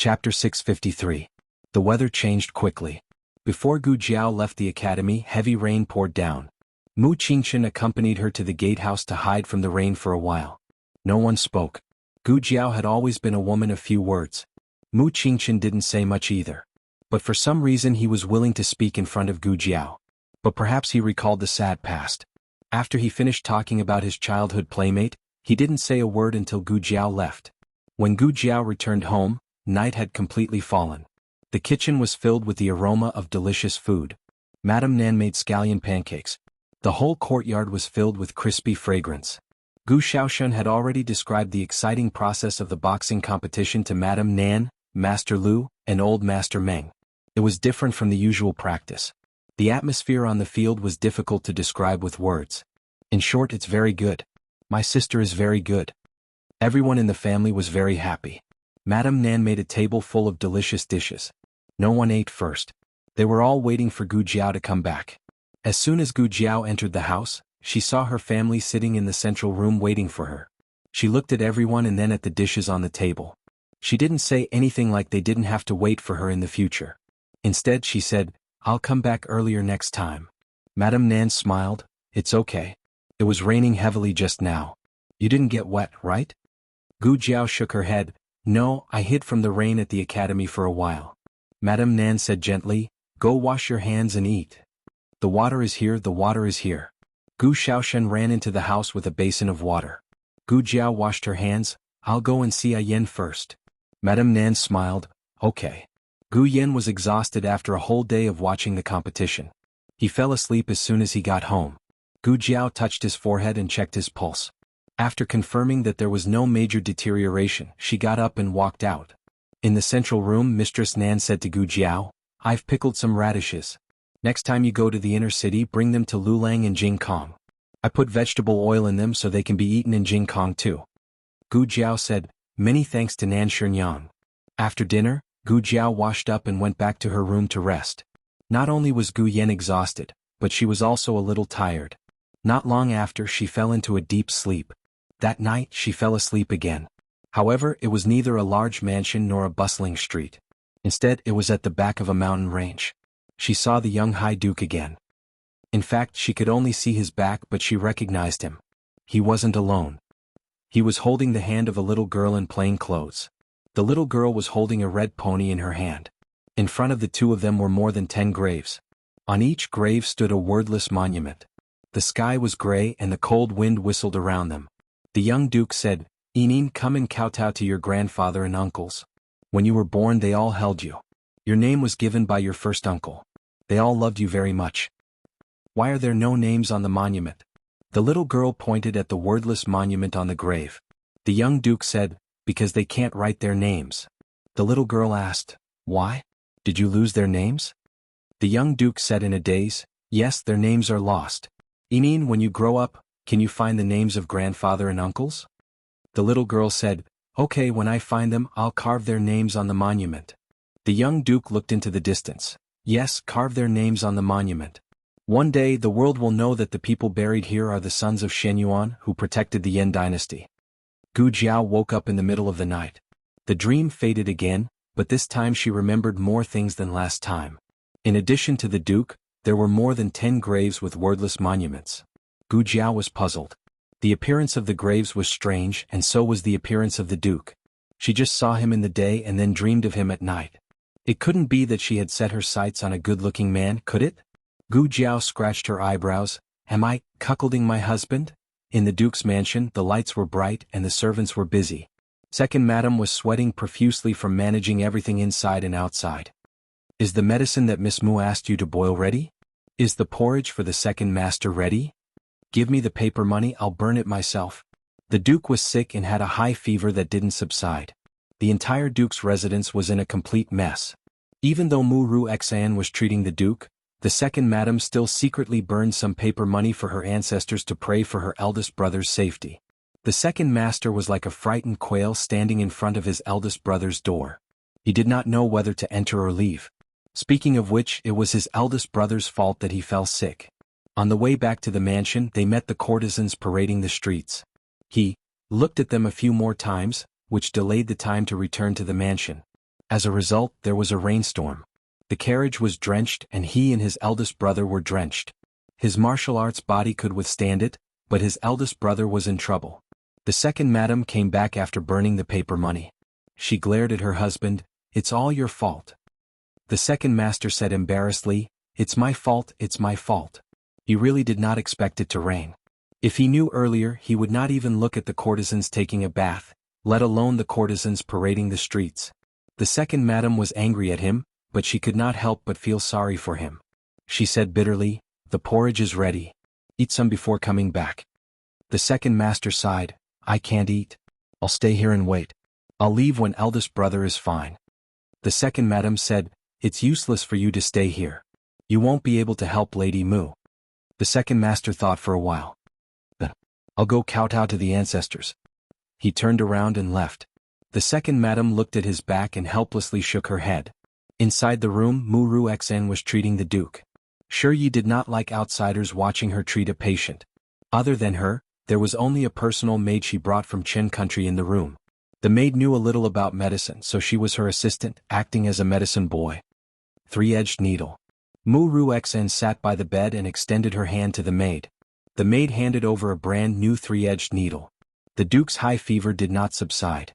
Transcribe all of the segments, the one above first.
Chapter 653. The weather changed quickly. Before Gu Jiao left the academy, heavy rain poured down. Mu Qingchen accompanied her to the gatehouse to hide from the rain for a while. No one spoke. Gu Jiao had always been a woman of few words. Mu Qingchen didn't say much either. But for some reason he was willing to speak in front of Gu Jiao. But perhaps he recalled the sad past. After he finished talking about his childhood playmate, he didn't say a word until Gu Jiao left. When Gu Jiao returned home, night had completely fallen. The kitchen was filled with the aroma of delicious food. Madame Nan made scallion pancakes. The whole courtyard was filled with crispy fragrance. Gu Xiaoshen had already described the exciting process of the boxing competition to Madame Nan, Master Lu, and Old Master Meng. It was different from the usual practice. The atmosphere on the field was difficult to describe with words. In short, it's very good. My sister is very good. Everyone in the family was very happy. Madame Nan made a table full of delicious dishes. No one ate first. They were all waiting for Gu Jiao to come back. As soon as Gu Jiao entered the house, she saw her family sitting in the central room waiting for her. She looked at everyone and then at the dishes on the table. She didn't say anything like they didn't have to wait for her in the future. Instead she said, "I'll come back earlier next time." Madame Nan smiled. "It's okay. It was raining heavily just now. You didn't get wet, right?" Gu Jiao shook her head. "No, I hid from the rain at the academy for a while." Madame Nan said gently, "Go wash your hands and eat. The water is here, the water is here." Gu Xiaoshen ran into the house with a basin of water. Gu Jiao washed her hands. "I'll go and see Yen first." Madame Nan smiled. "Okay." Gu Yen was exhausted after a whole day of watching the competition. He fell asleep as soon as he got home. Gu Jiao touched his forehead and checked his pulse. After confirming that there was no major deterioration, she got up and walked out. In the central room, Mistress Nan said to Gu Jiao, "I've pickled some radishes. Next time you go to the inner city, bring them to Lulang and Jingkong. I put vegetable oil in them so they can be eaten in Jingkong too." Gu Jiao said, "Many thanks to Nan Shernyan." After dinner, Gu Jiao washed up and went back to her room to rest. Not only was Gu Yen exhausted, but she was also a little tired. Not long after, she fell into a deep sleep. That night, she fell asleep again. However, it was neither a large mansion nor a bustling street. Instead, it was at the back of a mountain range. She saw the young High Duke again. In fact, she could only see his back, but she recognized him. He wasn't alone. He was holding the hand of a little girl in plain clothes. The little girl was holding a red pony in her hand. In front of the two of them were more than 10 graves. On each grave stood a wordless monument. The sky was gray and the cold wind whistled around them. The young duke said, "Enin, come and kowtow to your grandfather and uncles. When you were born they all held you. Your name was given by your first uncle. They all loved you very much. Why are there no names on the monument?" The little girl pointed at the wordless monument on the grave. The young duke said, "Because they can't write their names." The little girl asked, "Why? Did you lose their names?" The young duke said in a daze, "Yes, their names are lost. Enin, when you grow up, can you find the names of grandfather and uncles?" The little girl said, "Okay, when I find them, I'll carve their names on the monument." The young duke looked into the distance. "Yes, carve their names on the monument. One day the world will know that the people buried here are the sons of Shen Yuan who protected the Yan dynasty." Gu Jiao woke up in the middle of the night. The dream faded again, but this time she remembered more things than last time. In addition to the duke, there were more than 10 graves with wordless monuments. Gu Jiao was puzzled. The appearance of the graves was strange, and so was the appearance of the duke. She just saw him in the day and then dreamed of him at night. It couldn't be that she had set her sights on a good-looking man, could it? Gu Jiao scratched her eyebrows. "Am I cuckolding my husband?" In the duke's mansion, the lights were bright and the servants were busy. Second Madam was sweating profusely from managing everything inside and outside. "Is the medicine that Miss Mu asked you to boil ready? Is the porridge for the second master ready? Give me the paper money, I'll burn it myself." The duke was sick and had a high fever that didn't subside. The entire duke's residence was in a complete mess. Even though Mu Ru Xan was treating the duke, the second madam still secretly burned some paper money for her ancestors to pray for her eldest brother's safety. The second master was like a frightened quail standing in front of his eldest brother's door. He did not know whether to enter or leave. Speaking of which, it was his eldest brother's fault that he fell sick. On the way back to the mansion, they met the courtesans parading the streets. He looked at them a few more times, which delayed the time to return to the mansion. As a result, there was a rainstorm. The carriage was drenched and he and his eldest brother were drenched. His martial arts body could withstand it, but his eldest brother was in trouble. The second madam came back after burning the paper money. She glared at her husband. "It's all your fault." The second master said embarrassedly, "It's my fault, it's my fault." He really did not expect it to rain. If he knew earlier, he would not even look at the courtesans taking a bath, let alone the courtesans parading the streets. The second madam was angry at him, but she could not help but feel sorry for him. She said bitterly, "The porridge is ready. Eat some before coming back." The second master sighed, "I can't eat. I'll stay here and wait. I'll leave when eldest brother is fine." The second madam said, "It's useless for you to stay here. You won't be able to help Lady Mu." The second master thought for a while. "I'll go kowtow to the ancestors." He turned around and left. The second madam looked at his back and helplessly shook her head. Inside the room, Muru Xen was treating the duke. Sure, Yi did not like outsiders watching her treat a patient. Other than her, there was only a personal maid she brought from Chen country in the room. The maid knew a little about medicine, so she was her assistant, acting as a medicine boy. Three-edged needle. Muru Xen sat by the bed and extended her hand to the maid. The maid handed over a brand new three-edged needle. The duke's high fever did not subside.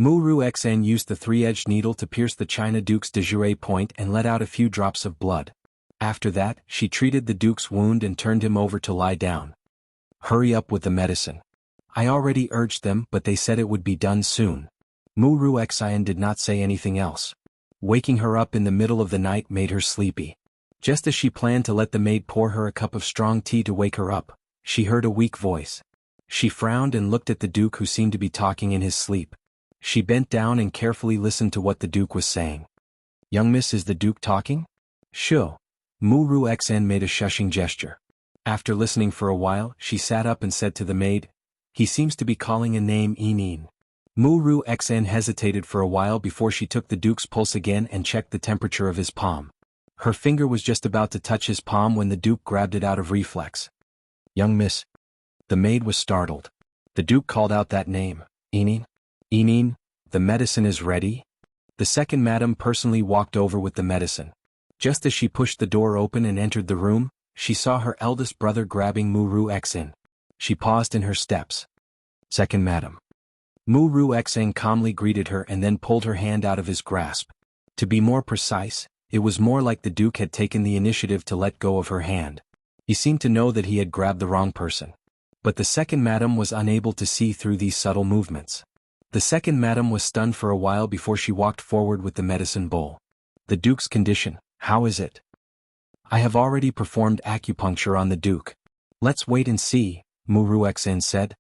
Muru Xen used the three-edged needle to pierce the China duke's de jure point and let out a few drops of blood. After that, she treated the duke's wound and turned him over to lie down. "Hurry up with the medicine." "I already urged them, but they said it would be done soon." Muru Xen did not say anything else. Waking her up in the middle of the night made her sleepy. Just as she planned to let the maid pour her a cup of strong tea to wake her up, she heard a weak voice. She frowned and looked at the duke, who seemed to be talking in his sleep. She bent down and carefully listened to what the duke was saying. "Young miss, is the duke talking?" "Sure." Muru Xen made a shushing gesture. After listening for a while, she sat up and said to the maid, "He seems to be calling a name, Inin." Muru Xen hesitated for a while before she took the duke's pulse again and checked the temperature of his palm. Her finger was just about to touch his palm when the duke grabbed it out of reflex. "Young miss." The maid was startled. The duke called out that name. "Inin? Inin, the medicine is ready." The second madam personally walked over with the medicine. Just as she pushed the door open and entered the room, she saw her eldest brother grabbing Muru Xen. She paused in her steps. "Second madam." Muru Xen calmly greeted her and then pulled her hand out of his grasp. To be more precise, it was more like the duke had taken the initiative to let go of her hand. He seemed to know that he had grabbed the wrong person. But the second madam was unable to see through these subtle movements. The second madam was stunned for a while before she walked forward with the medicine bowl. "The duke's condition, how is it?" "I have already performed acupuncture on the duke. Let's wait and see," Muru Xen said.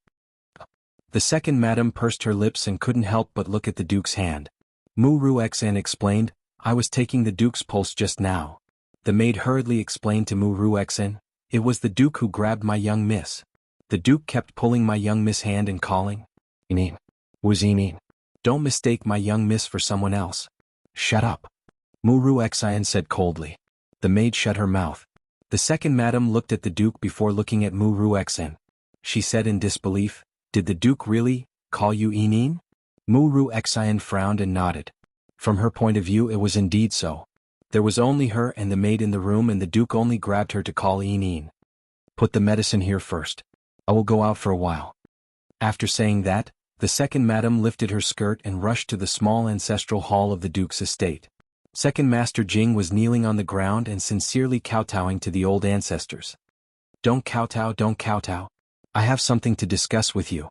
The second madam pursed her lips and couldn't help but look at the duke's hand. Muru Xen explained, "I was taking the duke's pulse just now." The maid hurriedly explained to Muru Xen, "It was the duke who grabbed my young miss. The duke kept pulling my young miss' hand and calling, 'Inin. Was Inin. Don't mistake my young miss for someone else.'" "Shut up," Muru Xen said coldly. The maid shut her mouth. The second madam looked at the duke before looking at Muru Xen. She said in disbelief, "Did the duke really call you Inin?" Muru Xen frowned and nodded. From her point of view, it was indeed so. There was only her and the maid in the room, and the duke only grabbed her to call Inin. "Put the medicine here first. I will go out for a while." After saying that, the second madam lifted her skirt and rushed to the small ancestral hall of the duke's estate. Second Master Jing was kneeling on the ground and sincerely kowtowing to the old ancestors. Don't kowtow. I have something to discuss with you."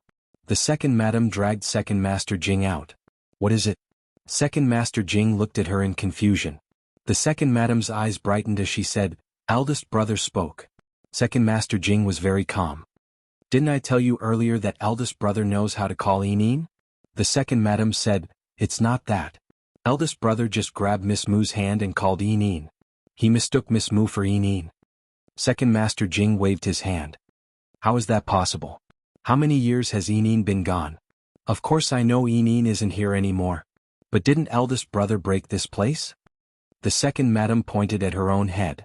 The second madam dragged Second Master Jing out. "What is it?" Second Master Jing looked at her in confusion. The second madam's eyes brightened as she said, "Eldest brother spoke." Second Master Jing was very calm. "Didn't I tell you earlier that eldest brother knows how to call Inin?" The second madam said, "It's not that. Eldest brother just grabbed Miss Mu's hand and called Inin. He mistook Miss Mu for Inin." Second Master Jing waved his hand. "How is that possible? How many years has Inin been gone? Of course I know Inin isn't here anymore. But didn't eldest brother break this place?" The second madam pointed at her own head.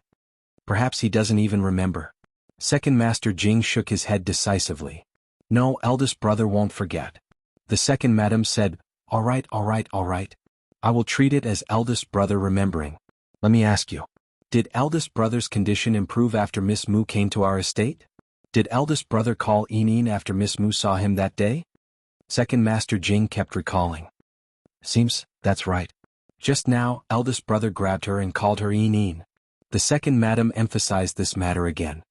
"Perhaps he doesn't even remember." Second Master Jing shook his head decisively. "No, eldest brother won't forget." The second madam said, All right. I will treat it as eldest brother remembering. Let me ask you. Did eldest brother's condition improve after Miss Mu came to our estate? Did eldest brother call Inin after Miss Mu saw him that day? Second Master Jing kept recalling. Seems that's right. Just now, eldest brother grabbed her and called her Inin. The second madam emphasized this matter again.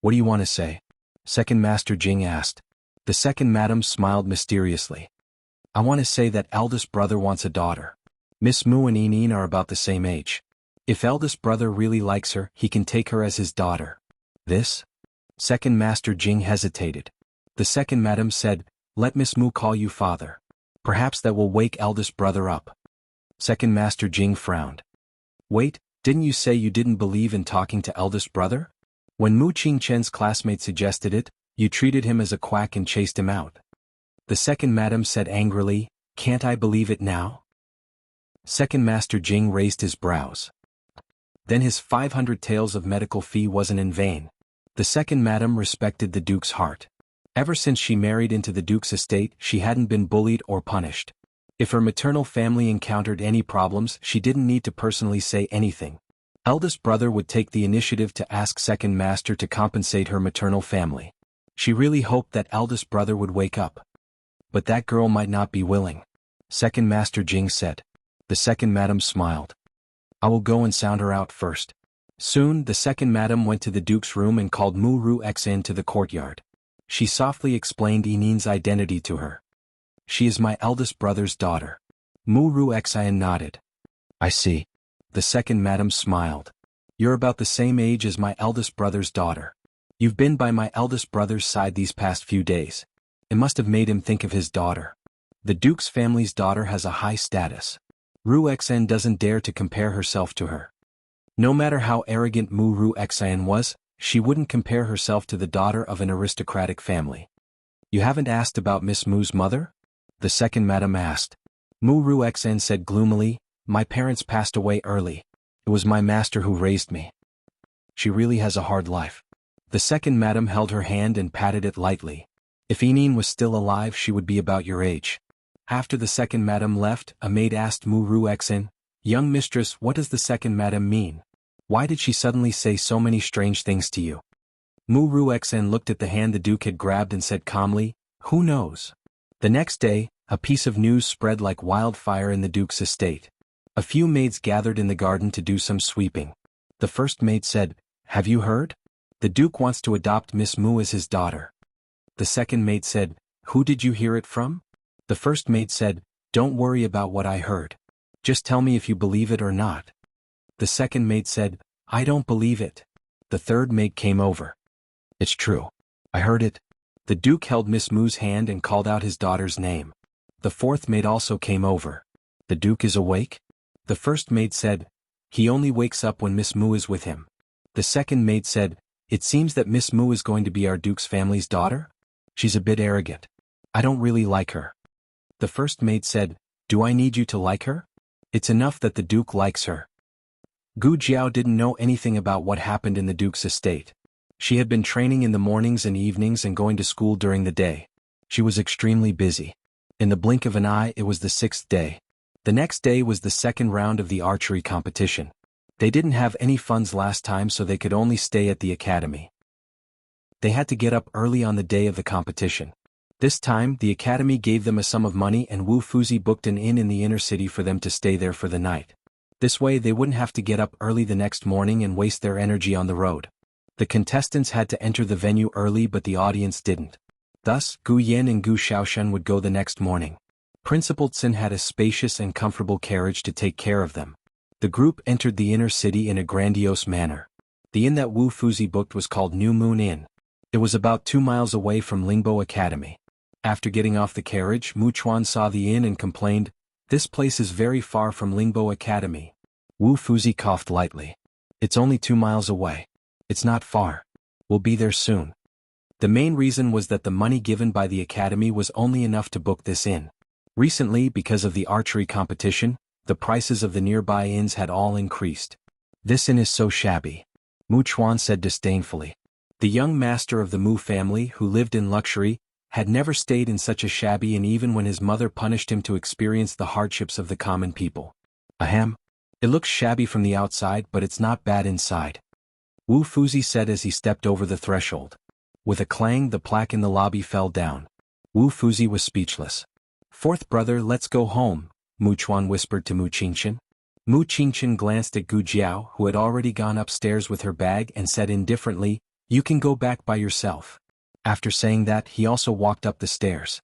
What do you want to say? Second Master Jing asked. The second madam smiled mysteriously. I want to say that eldest brother wants a daughter. Miss Mu and Inin are about the same age. If eldest brother really likes her, he can take her as his daughter. This? Second Master Jing hesitated. The second madam said, let Miss Mu call you father. Perhaps that will wake eldest brother up. Second Master Jing frowned. Wait, didn't you say you didn't believe in talking to eldest brother? When Mu Qingchen's classmate suggested it, you treated him as a quack and chased him out. The second madam said angrily, can't I believe it now? Second Master Jing raised his brows. Then his 500 taels of medical fee wasn't in vain. The second madam respected the Duke's heart. Ever since she married into the Duke's estate, she hadn't been bullied or punished. If her maternal family encountered any problems, she didn't need to personally say anything. Eldest brother would take the initiative to ask second master to compensate her maternal family. She really hoped that eldest brother would wake up. But that girl might not be willing. Second Master Jing said. The second madam smiled. I will go and sound her out first. Soon, the second madam went to the Duke's room and called Mu Ruex in to the courtyard. She softly explained Inin's identity to her. She is my eldest brother's daughter. Mu Ruexian nodded. I see. The second madam smiled. You're about the same age as my eldest brother's daughter. You've been by my eldest brother's side these past few days. It must have made him think of his daughter. The Duke's family's daughter has a high status. Ruexen doesn't dare to compare herself to her. No matter how arrogant Mu Ruexian was, she wouldn't compare herself to the daughter of an aristocratic family. You haven't asked about Miss Mu's mother? The second madam asked. Mu Ruexen said gloomily, my parents passed away early. It was my master who raised me. She really has a hard life. The second madam held her hand and patted it lightly. If Inin was still alive, she would be about your age. After the second madam left, a maid asked Mu Ruexen, young mistress, what does the second madam mean? Why did she suddenly say so many strange things to you? Mu Ruexen looked at the hand the Duke had grabbed and said calmly, who knows? The next day, a piece of news spread like wildfire in the Duke's estate. A few maids gathered in the garden to do some sweeping. The first maid said, have you heard? The Duke wants to adopt Miss Mu as his daughter. The second maid said, who did you hear it from? The first maid said, don't worry about what I heard. Just tell me if you believe it or not. The second maid said, I don't believe it. The third maid came over. It's true. I heard it. The Duke held Miss Mu's hand and called out his daughter's name. The fourth maid also came over. The Duke is awake? The first maid said, he only wakes up when Miss Mu is with him. The second maid said, it seems that Miss Mu is going to be our Duke's family's daughter? She's a bit arrogant. I don't really like her. The first maid said, do I need you to like her? It's enough that the Duke likes her. Gu Jiao didn't know anything about what happened in the Duke's estate. She had been training in the mornings and evenings and going to school during the day. She was extremely busy. In the blink of an eye, it was the 6th day. The next day was the second round of the archery competition. They didn't have any funds last time, so they could only stay at the academy. They had to get up early on the day of the competition. This time, the academy gave them a sum of money and Wu Fuzi booked an inn in the inner city for them to stay there for the night. This way they wouldn't have to get up early the next morning and waste their energy on the road. The contestants had to enter the venue early, but the audience didn't. Thus, Gu Yen and Gu Xiaoshen would go the next morning. Principal Tsin had a spacious and comfortable carriage to take care of them. The group entered the inner city in a grandiose manner. The inn that Wu Fuzi booked was called New Moon Inn. It was about 2 miles away from Lingbo Academy. After getting off the carriage, Mu Chuan saw the inn and complained, this place is very far from Lingbo Academy. Wu Fuzi coughed lightly. It's only 2 miles away. It's not far. We'll be there soon. The main reason was that the money given by the academy was only enough to book this inn. Recently, because of the archery competition, the prices of the nearby inns had all increased. This inn is so shabby. Mu Chuan said disdainfully. The young master of the Mu family, who lived in luxury, had never stayed in such a shabby inn even when his mother punished him to experience the hardships of the common people. Ahem. It looks shabby from the outside but it's not bad inside, Wu Fuzi said as he stepped over the threshold. With a clang the plaque in the lobby fell down. Wu Fuzi was speechless. Fourth brother, let's go home, Mu Chuan whispered to Mu Qingchen. Mu Qingchen glanced at Gu Jiao, who had already gone upstairs with her bag, and said indifferently, you can go back by yourself. After saying that, he also walked up the stairs.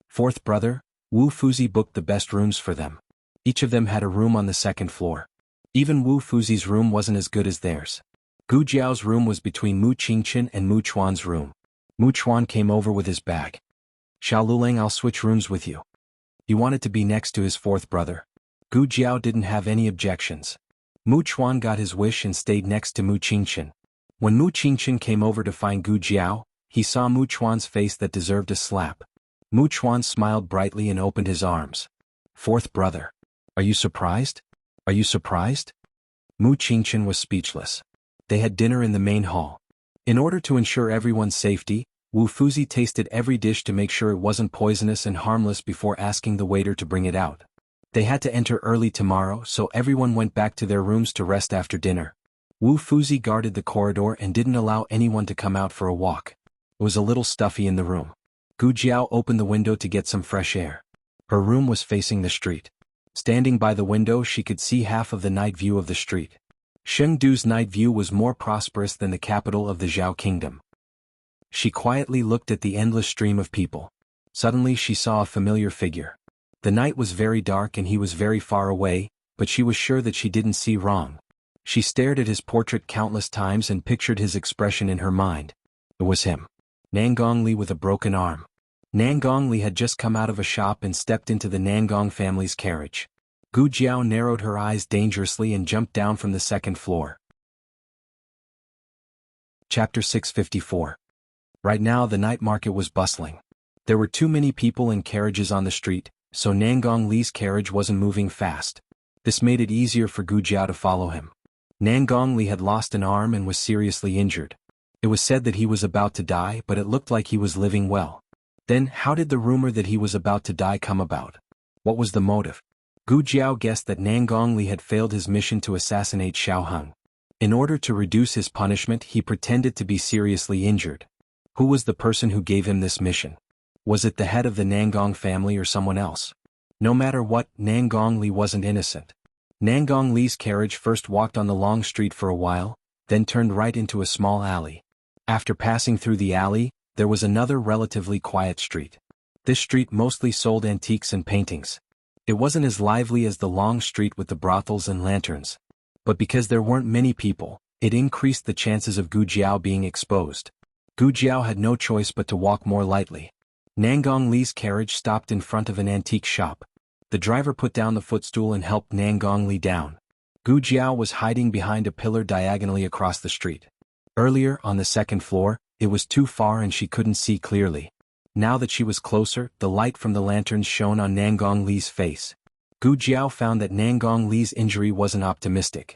Fourth brother, Wu Fuzi booked the best rooms for them. Each of them had a room on the second floor. Even Wu Fuzi's room wasn't as good as theirs. Gu Jiao's room was between Mu Qingchen and Mu Chuan's room. Mu Chuan came over with his bag. Xiao Lulang, I'll switch rooms with you. He wanted to be next to his fourth brother. Gu Jiao didn't have any objections. Mu Chuan got his wish and stayed next to Mu Qingchen. When Mu Qingchen came over to find Gu Jiao, he saw Mu Chuan's face that deserved a slap. Mu Chuan smiled brightly and opened his arms. Fourth brother. Are you surprised? Are you surprised? Mu Qingchen was speechless. They had dinner in the main hall. In order to ensure everyone's safety, Wu Fuzi tasted every dish to make sure it wasn't poisonous and harmless before asking the waiter to bring it out. They had to enter early tomorrow, so everyone went back to their rooms to rest after dinner. Wu Fuzi guarded the corridor and didn't allow anyone to come out for a walk. It was a little stuffy in the room. Gu Jiao opened the window to get some fresh air. Her room was facing the street. Standing by the window, she could see half of the night view of the street. Chengdu's night view was more prosperous than the capital of the Zhao kingdom. She quietly looked at the endless stream of people. Suddenly she saw a familiar figure. The night was very dark and he was very far away, but she was sure that she didn't see wrong. She stared at his portrait countless times and pictured his expression in her mind. It was him. Nangong Li with a broken arm. Nangong Li had just come out of a shop and stepped into the Nangong family's carriage. Gu Jiao narrowed her eyes dangerously and jumped down from the second floor. Chapter 654. Right now the night market was bustling. There were too many people and carriages on the street, so Nangong Li's carriage wasn't moving fast. This made it easier for Gu Jiao to follow him. Nangong Li had lost an arm and was seriously injured. It was said that he was about to die, but it looked like he was living well. Then, how did the rumor that he was about to die come about? What was the motive? Gu Jiao guessed that Nangong Li had failed his mission to assassinate Xiao Heng. In order to reduce his punishment, he pretended to be seriously injured. Who was the person who gave him this mission? Was it the head of the Nangong family or someone else? No matter what, Nangong Li wasn't innocent. Nangong Li's carriage first walked on the long street for a while, then turned right into a small alley. After passing through the alley, there was another relatively quiet street. This street mostly sold antiques and paintings. It wasn't as lively as the long street with the brothels and lanterns. But because there weren't many people, it increased the chances of Gu Jiao being exposed. Gu Jiao had no choice but to walk more lightly. Nangong Li's carriage stopped in front of an antique shop. The driver put down the footstool and helped Nangong Li down. Gu Jiao was hiding behind a pillar diagonally across the street. Earlier, on the second floor, it was too far and she couldn't see clearly. Now that she was closer, the light from the lanterns shone on Nangong Li's face. Gu Jiao found that Nangong Li's injury wasn't optimistic.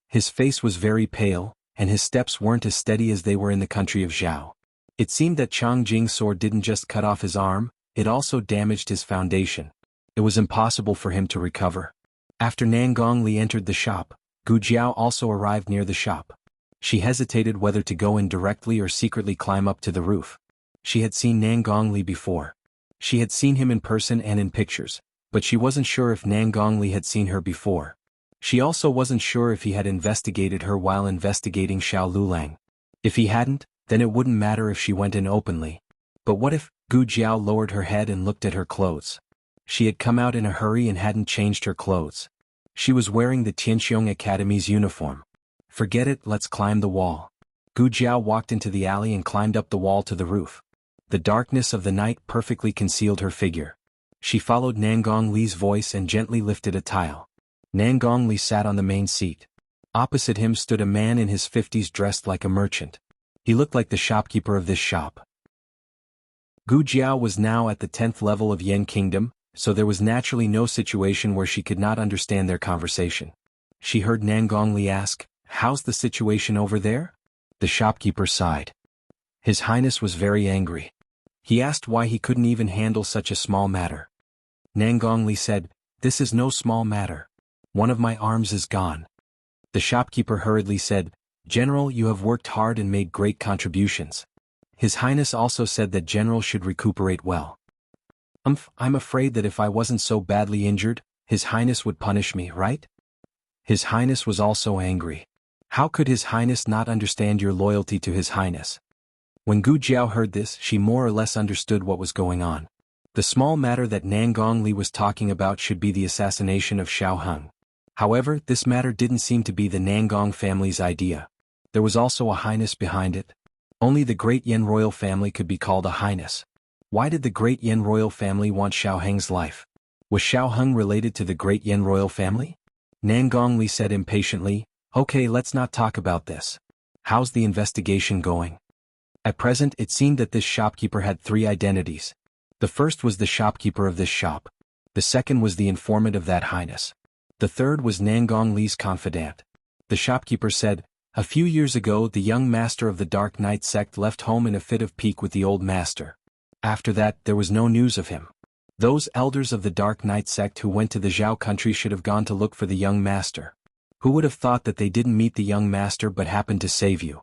His face was very pale, and his steps weren't as steady as they were in the country of Zhao. It seemed that Changjing's sword didn't just cut off his arm, it also damaged his foundation. It was impossible for him to recover. After Nangong Li entered the shop, Gu Jiao also arrived near the shop. She hesitated whether to go in directly or secretly climb up to the roof. She had seen Nangong Li before. She had seen him in person and in pictures, but she wasn't sure if Nangong Li had seen her before. She also wasn't sure if he had investigated her while investigating Xiao Lulang. If he hadn't, then it wouldn't matter if she went in openly. But what if? Gu Jiao lowered her head and looked at her clothes. She had come out in a hurry and hadn't changed her clothes. She was wearing the Tianxiong Academy's uniform. Forget it, let's climb the wall. Gu Jiao walked into the alley and climbed up the wall to the roof. The darkness of the night perfectly concealed her figure. She followed Nangong Li's voice and gently lifted a tile. Nangong Li sat on the main seat. Opposite him stood a man in his 50s dressed like a merchant. He looked like the shopkeeper of this shop. Gu Jiao was now at the 10th level of Yen Kingdom, so there was naturally no situation where she could not understand their conversation. She heard Nangong Li ask, "How's the situation over there?" The shopkeeper sighed. His Highness was very angry. He asked why he couldn't even handle such a small matter. Nangongli said, "This is no small matter. One of my arms is gone." The shopkeeper hurriedly said, "General, you have worked hard and made great contributions." His Highness also said that General should recuperate well. I'm afraid that if I wasn't so badly injured, His Highness would punish me, right?" His Highness was also angry. How could His Highness not understand your loyalty to His Highness? When Gu Jiao heard this, she more or less understood what was going on. The small matter that Nangongli was talking about should be the assassination of Xiao Heng. However, this matter didn't seem to be the Nangong family's idea. There was also a highness behind it. Only the great Yen royal family could be called a highness. Why did the great Yen royal family want Xiao Heng's life? Was Xiao Heng related to the great Yen royal family? Nangongli said impatiently, "Okay, let's not talk about this. How's the investigation going?" At present it seemed that this shopkeeper had three identities. The first was the shopkeeper of this shop. The second was the informant of that highness. The third was Nangongli's confidant. The shopkeeper said, "A few years ago the young master of the Dark Knight sect left home in a fit of pique with the old master. After that there was no news of him. Those elders of the Dark Knight sect who went to the Zhao country should have gone to look for the young master. Who would have thought that they didn't meet the young master but happened to save you?"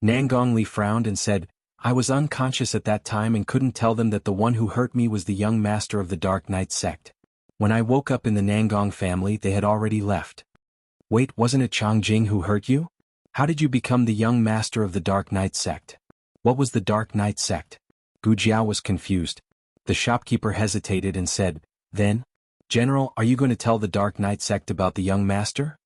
Nangongli frowned and said, "I was unconscious at that time and couldn't tell them that the one who hurt me was the young master of the Dark Knight sect. When I woke up in the Nangong family they had already left." "Wait, wasn't it Changjing who hurt you? How did you become the young master of the Dark Knight sect? What was the Dark Knight sect?" Gu Jiao was confused. The shopkeeper hesitated and said, "Then, General, are you going to tell the Dark Knight sect about the young master?"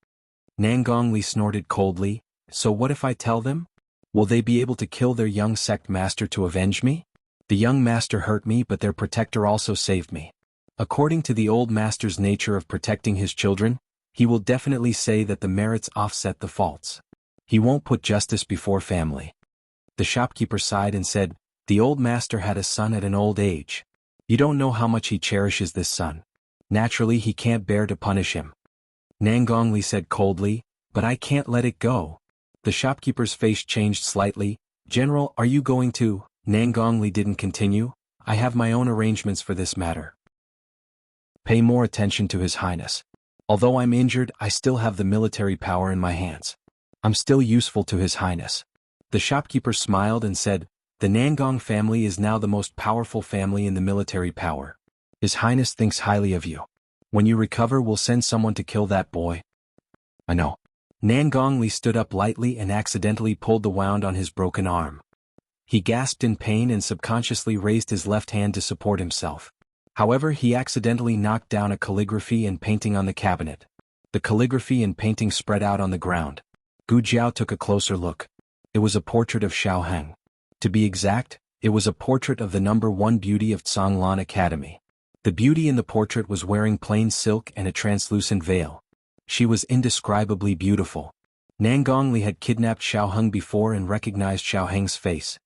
Nangongli snorted coldly, "So what if I tell them? Will they be able to kill their young sect master to avenge me? The young master hurt me but their protector also saved me. According to the old master's nature of protecting his children, he will definitely say that the merits offset the faults. He won't put justice before family." The shopkeeper sighed and said, "The old master had a son at an old age. You don't know how much he cherishes this son. Naturally he can't bear to punish him." Nangongli said coldly, "But I can't let it go." The shopkeeper's face changed slightly. "General, are you going to?" Nangongli didn't continue. "I have my own arrangements for this matter. Pay more attention to His Highness. Although I'm injured, I still have the military power in my hands. I'm still useful to His Highness." The shopkeeper smiled and said, "The Nangong family is now the most powerful family in the military power. His Highness thinks highly of you. When you recover we'll send someone to kill that boy." "I know." Nangongli stood up lightly and accidentally pulled the wound on his broken arm. He gasped in pain and subconsciously raised his left hand to support himself. However, he accidentally knocked down a calligraphy and painting on the cabinet. The calligraphy and painting spread out on the ground. Gu Jiao took a closer look. It was a portrait of Xiao Heng. To be exact, it was a portrait of the number 1 beauty of Conglan Academy. The beauty in the portrait was wearing plain silk and a translucent veil. She was indescribably beautiful. Nangongli had kidnapped Xiao Heng before and recognized Xiao Heng's face.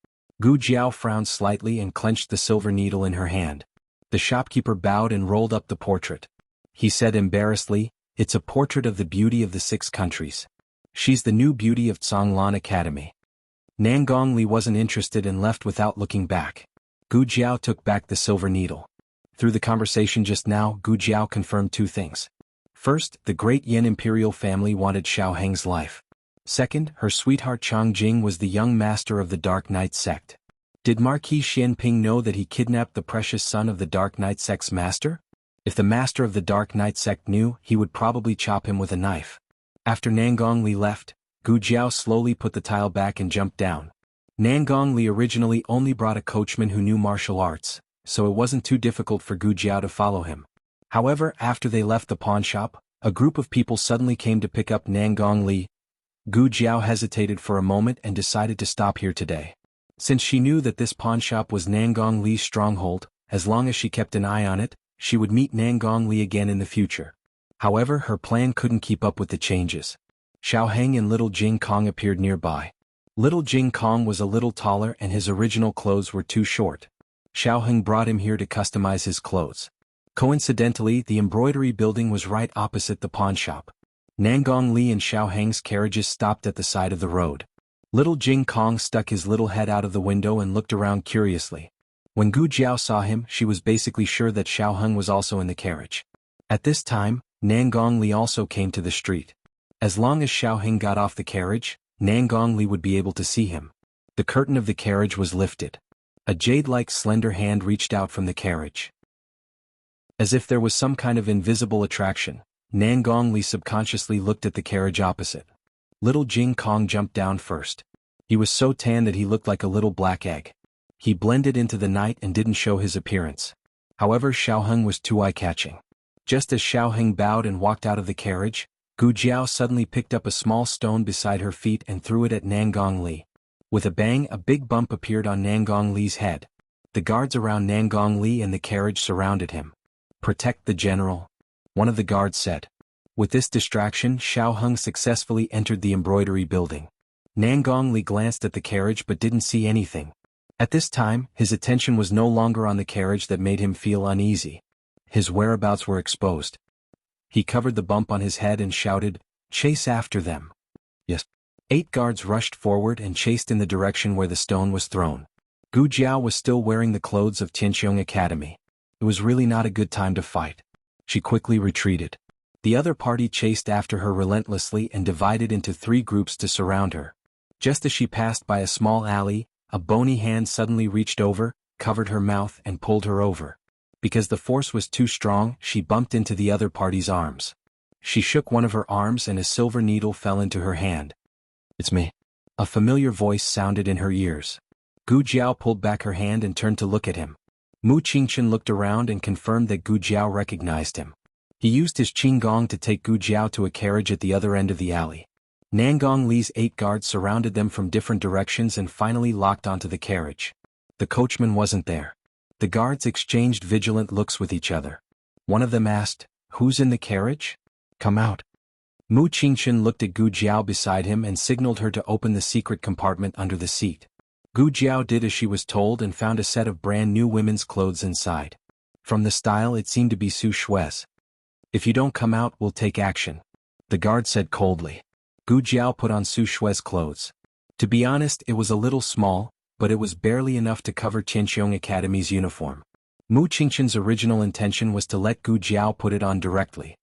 Gu Jiao frowned slightly and clenched the silver needle in her hand. The shopkeeper bowed and rolled up the portrait. He said embarrassedly, "It's a portrait of the beauty of the 6 countries. She's the new beauty of Conglan Academy." Nangongli wasn't interested and left without looking back. Gu Jiao took back the silver needle. Through the conversation just now, Gu Jiao confirmed 2 things. First, the great Yen imperial family wanted Xiao Heng's life. Second, her sweetheart Changjing was the young master of the Dark Knight sect. Did Marquis Xianping know that he kidnapped the precious son of the Dark Knight sect's master? If the master of the Dark Knight sect knew, he would probably chop him with a knife. After Nangongli left, Gu Jiao slowly put the tile back and jumped down. Nangongli originally only brought a coachman who knew martial arts, so it wasn't too difficult for Gu Jiao to follow him. However, after they left the pawnshop, a group of people suddenly came to pick up Nangongli. Gu Jiao hesitated for a moment and decided to stop here today. Since she knew that this pawnshop was Nangong-Li's stronghold, as long as she kept an eye on it, she would meet Nangong-Li again in the future. However, her plan couldn't keep up with the changes. Xiao Heng and little Jing Kong appeared nearby. Little Jing Kong was a little taller and his original clothes were too short. Xiao Heng brought him here to customize his clothes. Coincidentally, the embroidery building was right opposite the pawnshop. Nangong-Li and Xiao Heng's carriages stopped at the side of the road. Little Jing Kong stuck his little head out of the window and looked around curiously. When Gu Jiao saw him, she was basically sure that Xiao Heng was also in the carriage. At this time, Nan Gongli also came to the street. As long as Xiao Heng got off the carriage, Nan Gongli would be able to see him. The curtain of the carriage was lifted. A jade-like slender hand reached out from the carriage. As if there was some kind of invisible attraction, Nan Gongli subconsciously looked at the carriage opposite. Little Jing Kong jumped down first. He was so tan that he looked like a little black egg. He blended into the night and didn't show his appearance. However, Xiao Heng was too eye-catching. Just as Xiao Heng bowed and walked out of the carriage, Gu Jiao suddenly picked up a small stone beside her feet and threw it at Nan Gongli. With a bang, a big bump appeared on Nan Gongli's head. The guards around Nan Gongli and the carriage surrounded him. "Protect the general," one of the guards said. With this distraction, Xiao Heng successfully entered the embroidery building. Nan Gongli glanced at the carriage but didn't see anything. At this time, his attention was no longer on the carriage that made him feel uneasy. His whereabouts were exposed. He covered the bump on his head and shouted, "Chase after them." Yes. 8 guards rushed forward and chased in the direction where the stone was thrown. Gu Jiao was still wearing the clothes of Tianqiong Academy. It was really not a good time to fight. She quickly retreated. The other party chased after her relentlessly and divided into 3 groups to surround her. Just as she passed by a small alley, a bony hand suddenly reached over, covered her mouth and pulled her over. Because the force was too strong, she bumped into the other party's arms. She shook one of her arms and a silver needle fell into her hand. "It's me." A familiar voice sounded in her ears. Gu Jiao pulled back her hand and turned to look at him. Mu Qingchen looked around and confirmed that Gu Jiao recognized him. He used his qinggong to take Gu Jiao to a carriage at the other end of the alley. Nan Gongli's 8 guards surrounded them from different directions and finally locked onto the carriage. The coachman wasn't there. The guards exchanged vigilant looks with each other. One of them asked, "Who's in the carriage? Come out." Mu Qingchen looked at Gu Jiao beside him and signaled her to open the secret compartment under the seat. Gu Jiao did as she was told and found a set of brand new women's clothes inside. From the style, it seemed to be Su Shui's. "If you don't come out, we'll take action," the guard said coldly. Gu Jiao put on Su Shui's clothes. To be honest, it was a little small, but it was barely enough to cover Tianqiong Academy's uniform. Mu Qingchen's original intention was to let Gu Jiao put it on directly.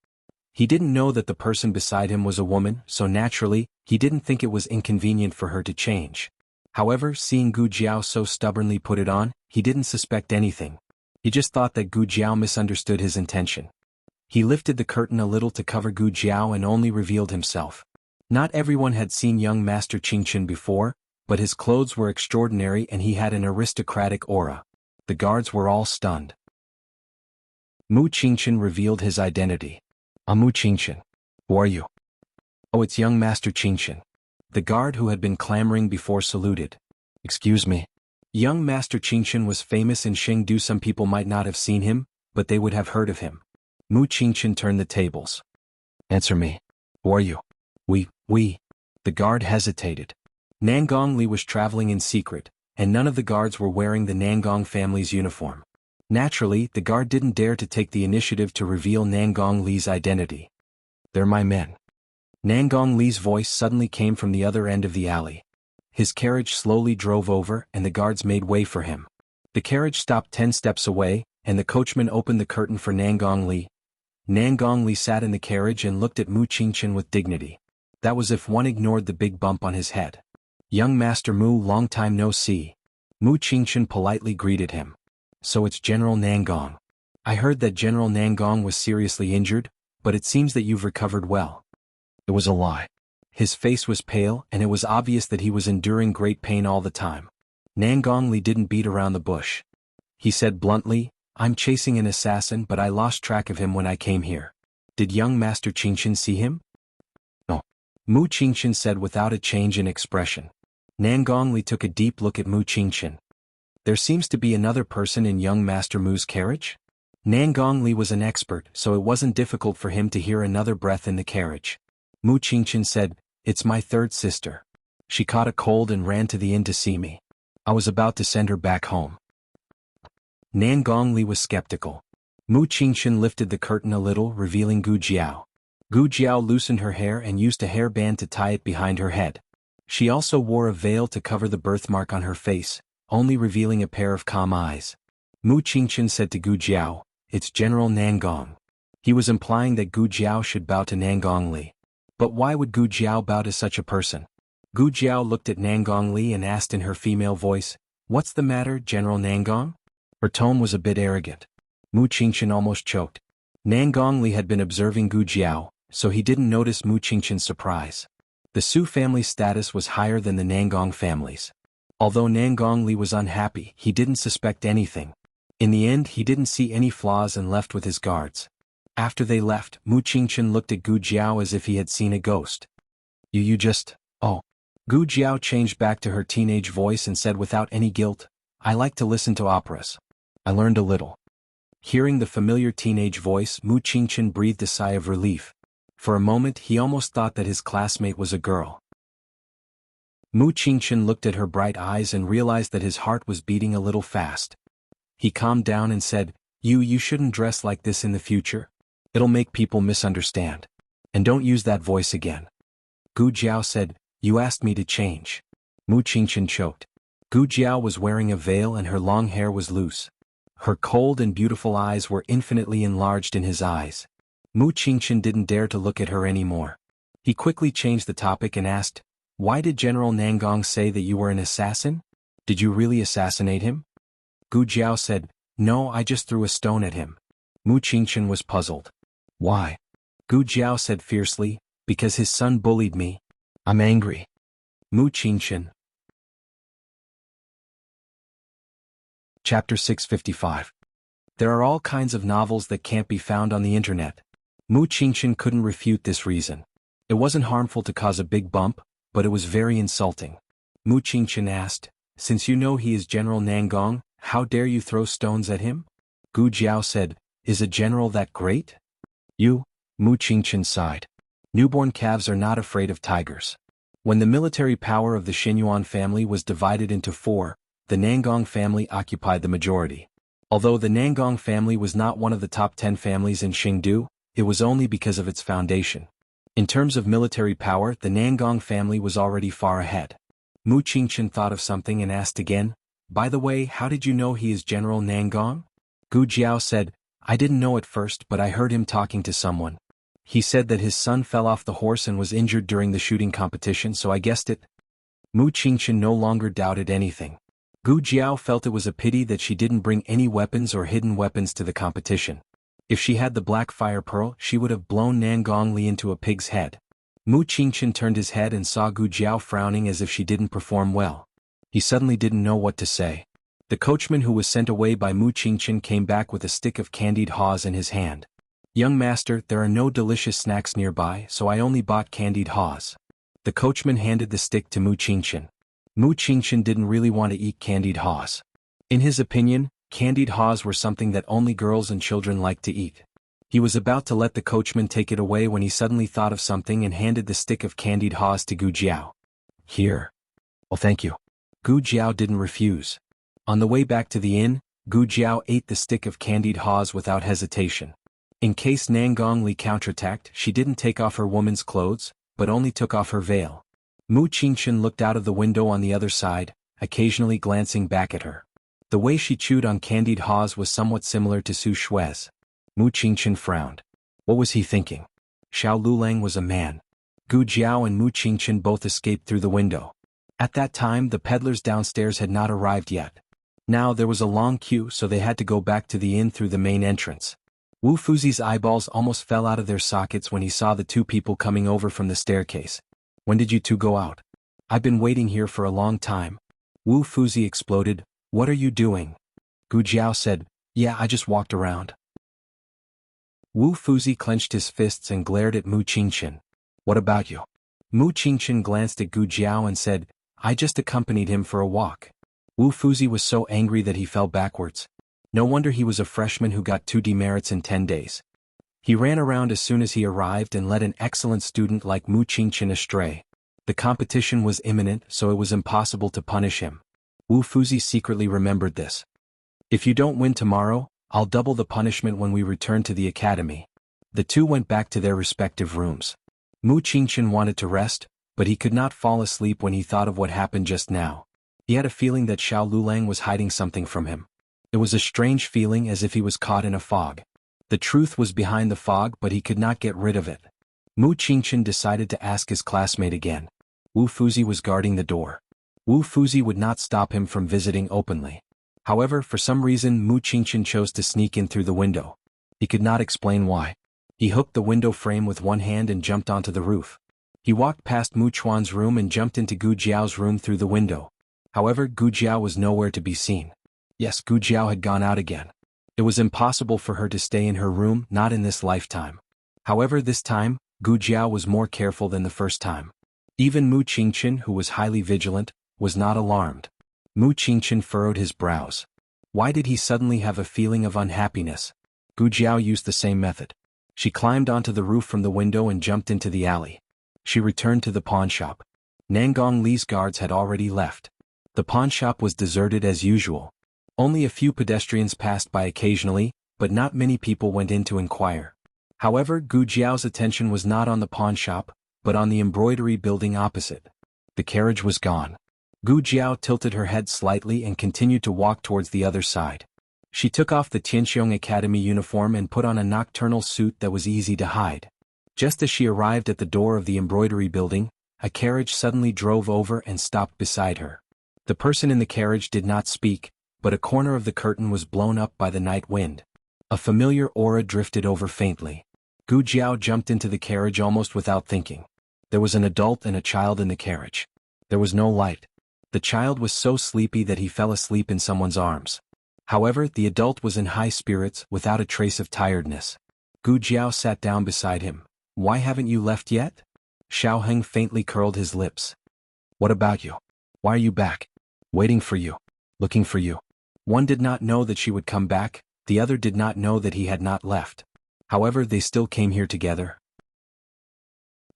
He didn't know that the person beside him was a woman, so naturally, he didn't think it was inconvenient for her to change. However, seeing Gu Jiao so stubbornly put it on, he didn't suspect anything. He just thought that Gu Jiao misunderstood his intention. He lifted the curtain a little to cover Gu Jiao and only revealed himself. Not everyone had seen young Master Qingchen before, but his clothes were extraordinary and he had an aristocratic aura. The guards were all stunned. Mu Qingchen revealed his identity. "I'm Mu Qingchen. Who are you?" "Oh, it's young Master Qingchen." The guard who had been clamoring before saluted. "Excuse me." Young Master Qingchen was famous in Chengdu. Some people might not have seen him, but they would have heard of him. Mu Qingchen turned the tables. "Answer me. Who are you?" We. The guard hesitated. Nan Gongli was traveling in secret, and none of the guards were wearing the Nangong family's uniform. Naturally, the guard didn't dare to take the initiative to reveal Nan Gongli's identity. "They're my men." Nan Gongli's voice suddenly came from the other end of the alley. His carriage slowly drove over and the guards made way for him. The carriage stopped 10 steps away, and the coachman opened the curtain for Nan Gongli. Nan Gongli sat in the carriage and looked at Mu Qingchen with dignity. That was if one ignored the big bump on his head. "Young Master Mu, long time no see." Mu Qingchen politely greeted him. "So it's General Nangong. I heard that General Nangong was seriously injured, but it seems that you've recovered well." It was a lie. His face was pale and it was obvious that he was enduring great pain all the time. Nan Gongli didn't beat around the bush. He said bluntly, "I'm chasing an assassin but I lost track of him when I came here. Did young Master Qingchen see him?" "No." Mu Qingchen said without a change in expression. Nan Gongli took a deep look at Mu Qingchen. "There seems to be another person in young Master Mu's carriage?" Nan Gongli was an expert, so it wasn't difficult for him to hear another breath in the carriage. Mu Qingchen said, "It's my 3rd sister. She caught a cold and ran to the inn to see me. I was about to send her back home." Nan Gongli was skeptical. Mu Qingchen lifted the curtain a little, revealing Gu Jiao. Gu Jiao loosened her hair and used a hairband to tie it behind her head. She also wore a veil to cover the birthmark on her face, only revealing a pair of calm eyes. Mu Qingchen said to Gu Jiao, "It's General Nangong." He was implying that Gu Jiao should bow to Nangong Li. But why would Gu Jiao bow to such a person? Gu Jiao looked at Nangong Li and asked in her female voice, "What's the matter, General Nangong?" Her tone was a bit arrogant. Mu Qingchen almost choked. Nangong Li had been observing Gu Jiao, so he didn't notice Mu Qingchen's surprise. The Su family's status was higher than the Nangong family's. Although Nangong Li was unhappy, he didn't suspect anything. In the end, he didn't see any flaws and left with his guards. After they left, Mu Qingchen looked at Gu Jiao as if he had seen a ghost. You just, oh. Gu Jiao changed back to her teenage voice and said without any guilt, "I like to listen to operas. I learned a little." Hearing the familiar teenage voice, Mu Qingchen breathed a sigh of relief. For a moment he almost thought that his classmate was a girl. Mu Qingchen looked at her bright eyes and realized that his heart was beating a little fast. He calmed down and said, You shouldn't dress like this in the future. It'll make people misunderstand. And don't use that voice again." Gu Jiao said, "You asked me to change." Mu Qingchen choked. Gu Jiao was wearing a veil and her long hair was loose. Her cold and beautiful eyes were infinitely enlarged in his eyes. Mu Qingchen didn't dare to look at her anymore. He quickly changed the topic and asked, "Why did General Nangong say that you were an assassin? Did you really assassinate him?" Gu Jiao said, "No, I just threw a stone at him." Mu Qingchen was puzzled. "Why?" Gu Jiao said fiercely, "Because his son bullied me. I'm angry." Mu Qingchen. Chapter 655. There are all kinds of novels that can't be found on the internet. Mu Qingchen couldn't refute this reason. It wasn't harmful to cause a big bump, but it was very insulting. Mu Qingchen asked, "Since you know he is General Nangong, how dare you throw stones at him?" Gu Jiao said, "Is a general that great?" Mu Qingchen sighed. Newborn calves are not afraid of tigers. When the military power of the Xinyuan family was divided into four, the Nangong family occupied the majority. Although the Nangong family was not one of the top 10 families in Xingdu, it was only because of its foundation. In terms of military power, the Nangong family was already far ahead. Mu Qingchen thought of something and asked again, "By the way, how did you know he is General Nangong?" Gu Jiao said, "I didn't know at first, but I heard him talking to someone. He said that his son fell off the horse and was injured during the shooting competition, so I guessed it." Mu Qingchen no longer doubted anything. Gu Jiao felt it was a pity that she didn't bring any weapons or hidden weapons to the competition. If she had the black fire pearl, she would have blown Nangong Li into a pig's head. Mu Qingchen turned his head and saw Gu Jiao frowning as if she didn't perform well. He suddenly didn't know what to say. The coachman who was sent away by Mu Qingchen came back with a stick of candied haws in his hand. "Young master, there are no delicious snacks nearby, so I only bought candied haws." The coachman handed the stick to Mu Qingchen. Mu Qingchen didn't really want to eat candied haws. In his opinion, candied haws were something that only girls and children liked to eat. He was about to let the coachman take it away when he suddenly thought of something and handed the stick of candied haws to Gu Jiao. "Here." "Oh, thank you." Gu Jiao didn't refuse. On the way back to the inn, Gu Jiao ate the stick of candied haws without hesitation. In case Nangong Li counterattacked, she didn't take off her woman's clothes, but only took off her veil. Mu Qingchen looked out of the window on the other side, occasionally glancing back at her. The way she chewed on candied haws was somewhat similar to Su Shui's. Mu Qingchen frowned. What was he thinking? Xiao Lulang was a man. Gu Jiao and Mu Qingchen both escaped through the window. At that time the peddlers downstairs had not arrived yet. Now there was a long queue, so they had to go back to the inn through the main entrance. Wu Fuzi's eyeballs almost fell out of their sockets when he saw the two people coming over from the staircase. "When did you two go out?" "I've been waiting here for a long time." Wu Fuzi exploded. "What are you doing?" Gu Jiao said, "Yeah, I just walked around." Wu Fuzi clenched his fists and glared at Mu Qingchen. "What about you?" Mu Qingchen glanced at Gu Jiao and said, "I just accompanied him for a walk." Wu Fuzi was so angry that he fell backwards. No wonder he was a freshman who got 2 demerits in 10 days. He ran around as soon as he arrived and led an excellent student like Mu Qingchen astray. The competition was imminent, so it was impossible to punish him. Wu Fuzi secretly remembered this. "If you don't win tomorrow, I'll double the punishment when we return to the academy." The two went back to their respective rooms. Mu Qingchen wanted to rest, but he could not fall asleep when he thought of what happened just now. He had a feeling that Xiao Lulang was hiding something from him. It was a strange feeling, as if he was caught in a fog. The truth was behind the fog, but he could not get rid of it. Mu Qingchen decided to ask his classmate again. Wu Fuzi was guarding the door. Wu Fuzi would not stop him from visiting openly. However, for some reason Mu Qingchen chose to sneak in through the window. He could not explain why. He hooked the window frame with one hand and jumped onto the roof. He walked past Mu Chuan's room and jumped into Gu Jiao's room through the window. However, Gu Jiao was nowhere to be seen. Yes, Gu Jiao had gone out again. It was impossible for her to stay in her room, not in this lifetime. However, this time, Gu Jiao was more careful than the first time. Even Mu Qingchen, who was highly vigilant, was not alarmed. Mu Qingchen furrowed his brows. Why did he suddenly have a feeling of unhappiness? Gu Jiao used the same method. She climbed onto the roof from the window and jumped into the alley. She returned to the pawnshop. Nangong Li's guards had already left. The pawnshop was deserted as usual. Only a few pedestrians passed by occasionally, but not many people went in to inquire. However, Gu Jiao's attention was not on the pawnshop, but on the embroidery building opposite. The carriage was gone. Gu Jiao tilted her head slightly and continued to walk towards the other side. She took off the Tianxiong Academy uniform and put on a nocturnal suit that was easy to hide. Just as she arrived at the door of the embroidery building, a carriage suddenly drove over and stopped beside her. The person in the carriage did not speak, but a corner of the curtain was blown up by the night wind. A familiar aura drifted over faintly. Gu Jiao jumped into the carriage almost without thinking. There was an adult and a child in the carriage. There was no light. The child was so sleepy that he fell asleep in someone's arms. However, the adult was in high spirits, without a trace of tiredness. Gu Jiao sat down beside him. "Why haven't you left yet?" Xiao Heng faintly curled his lips. "What about you? Why are you back?" "Waiting for you. Looking for you." One did not know that she would come back, the other did not know that he had not left. However, they still came here together.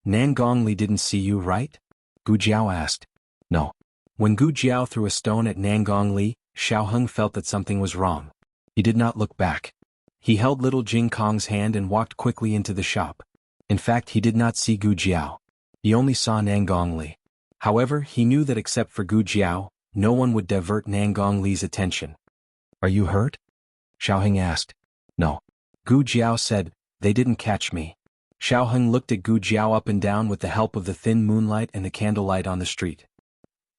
"Nangong Li didn't see you, right?" Gu Jiao asked. "No." When Gu Jiao threw a stone at Nangong Li, Xiao Heng felt that something was wrong. He did not look back. He held little Jing Kong's hand and walked quickly into the shop. In fact, he did not see Gu Jiao. He only saw Nangong Li. However, he knew that except for Gu Jiao, no one would divert Nangong Li's attention. "Are you hurt?" Xiao Heng asked. "No." Gu Jiao said, "They didn't catch me." Xiao Heng looked at Gu Jiao up and down with the help of the thin moonlight and the candlelight on the street.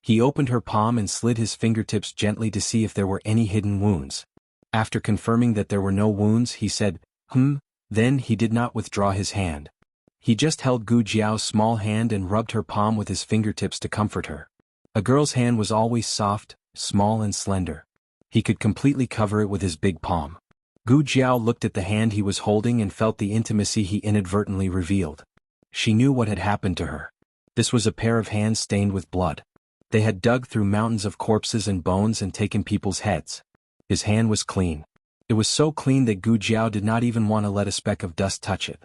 He opened her palm and slid his fingertips gently to see if there were any hidden wounds. After confirming that there were no wounds, he said, Then he did not withdraw his hand. He just held Gu Jiao's small hand and rubbed her palm with his fingertips to comfort her. A girl's hand was always soft, small and slender. He could completely cover it with his big palm. Gu Jiao looked at the hand he was holding and felt the intimacy he inadvertently revealed. She knew what had happened to her. This was a pair of hands stained with blood. They had dug through mountains of corpses and bones and taken people's heads. His hand was clean. It was so clean that Gu Jiao did not even want to let a speck of dust touch it.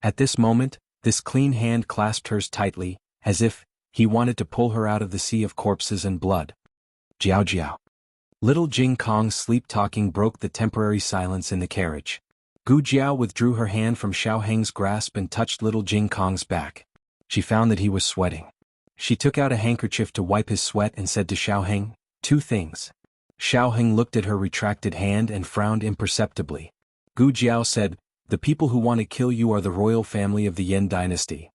At this moment, this clean hand clasped hers tightly, as if he wanted to pull her out of the sea of corpses and blood. "Jiao Jiao." Little Jing Kong's sleep-talking broke the temporary silence in the carriage. Gu Jiao withdrew her hand from Xiao Heng's grasp and touched little Jing Kong's back. She found that he was sweating. She took out a handkerchief to wipe his sweat and said to Xiao Heng, "Two things." Xiao Heng looked at her retracted hand and frowned imperceptibly. Gu Jiao said, "The people who want to kill you are the royal family of the Yan dynasty."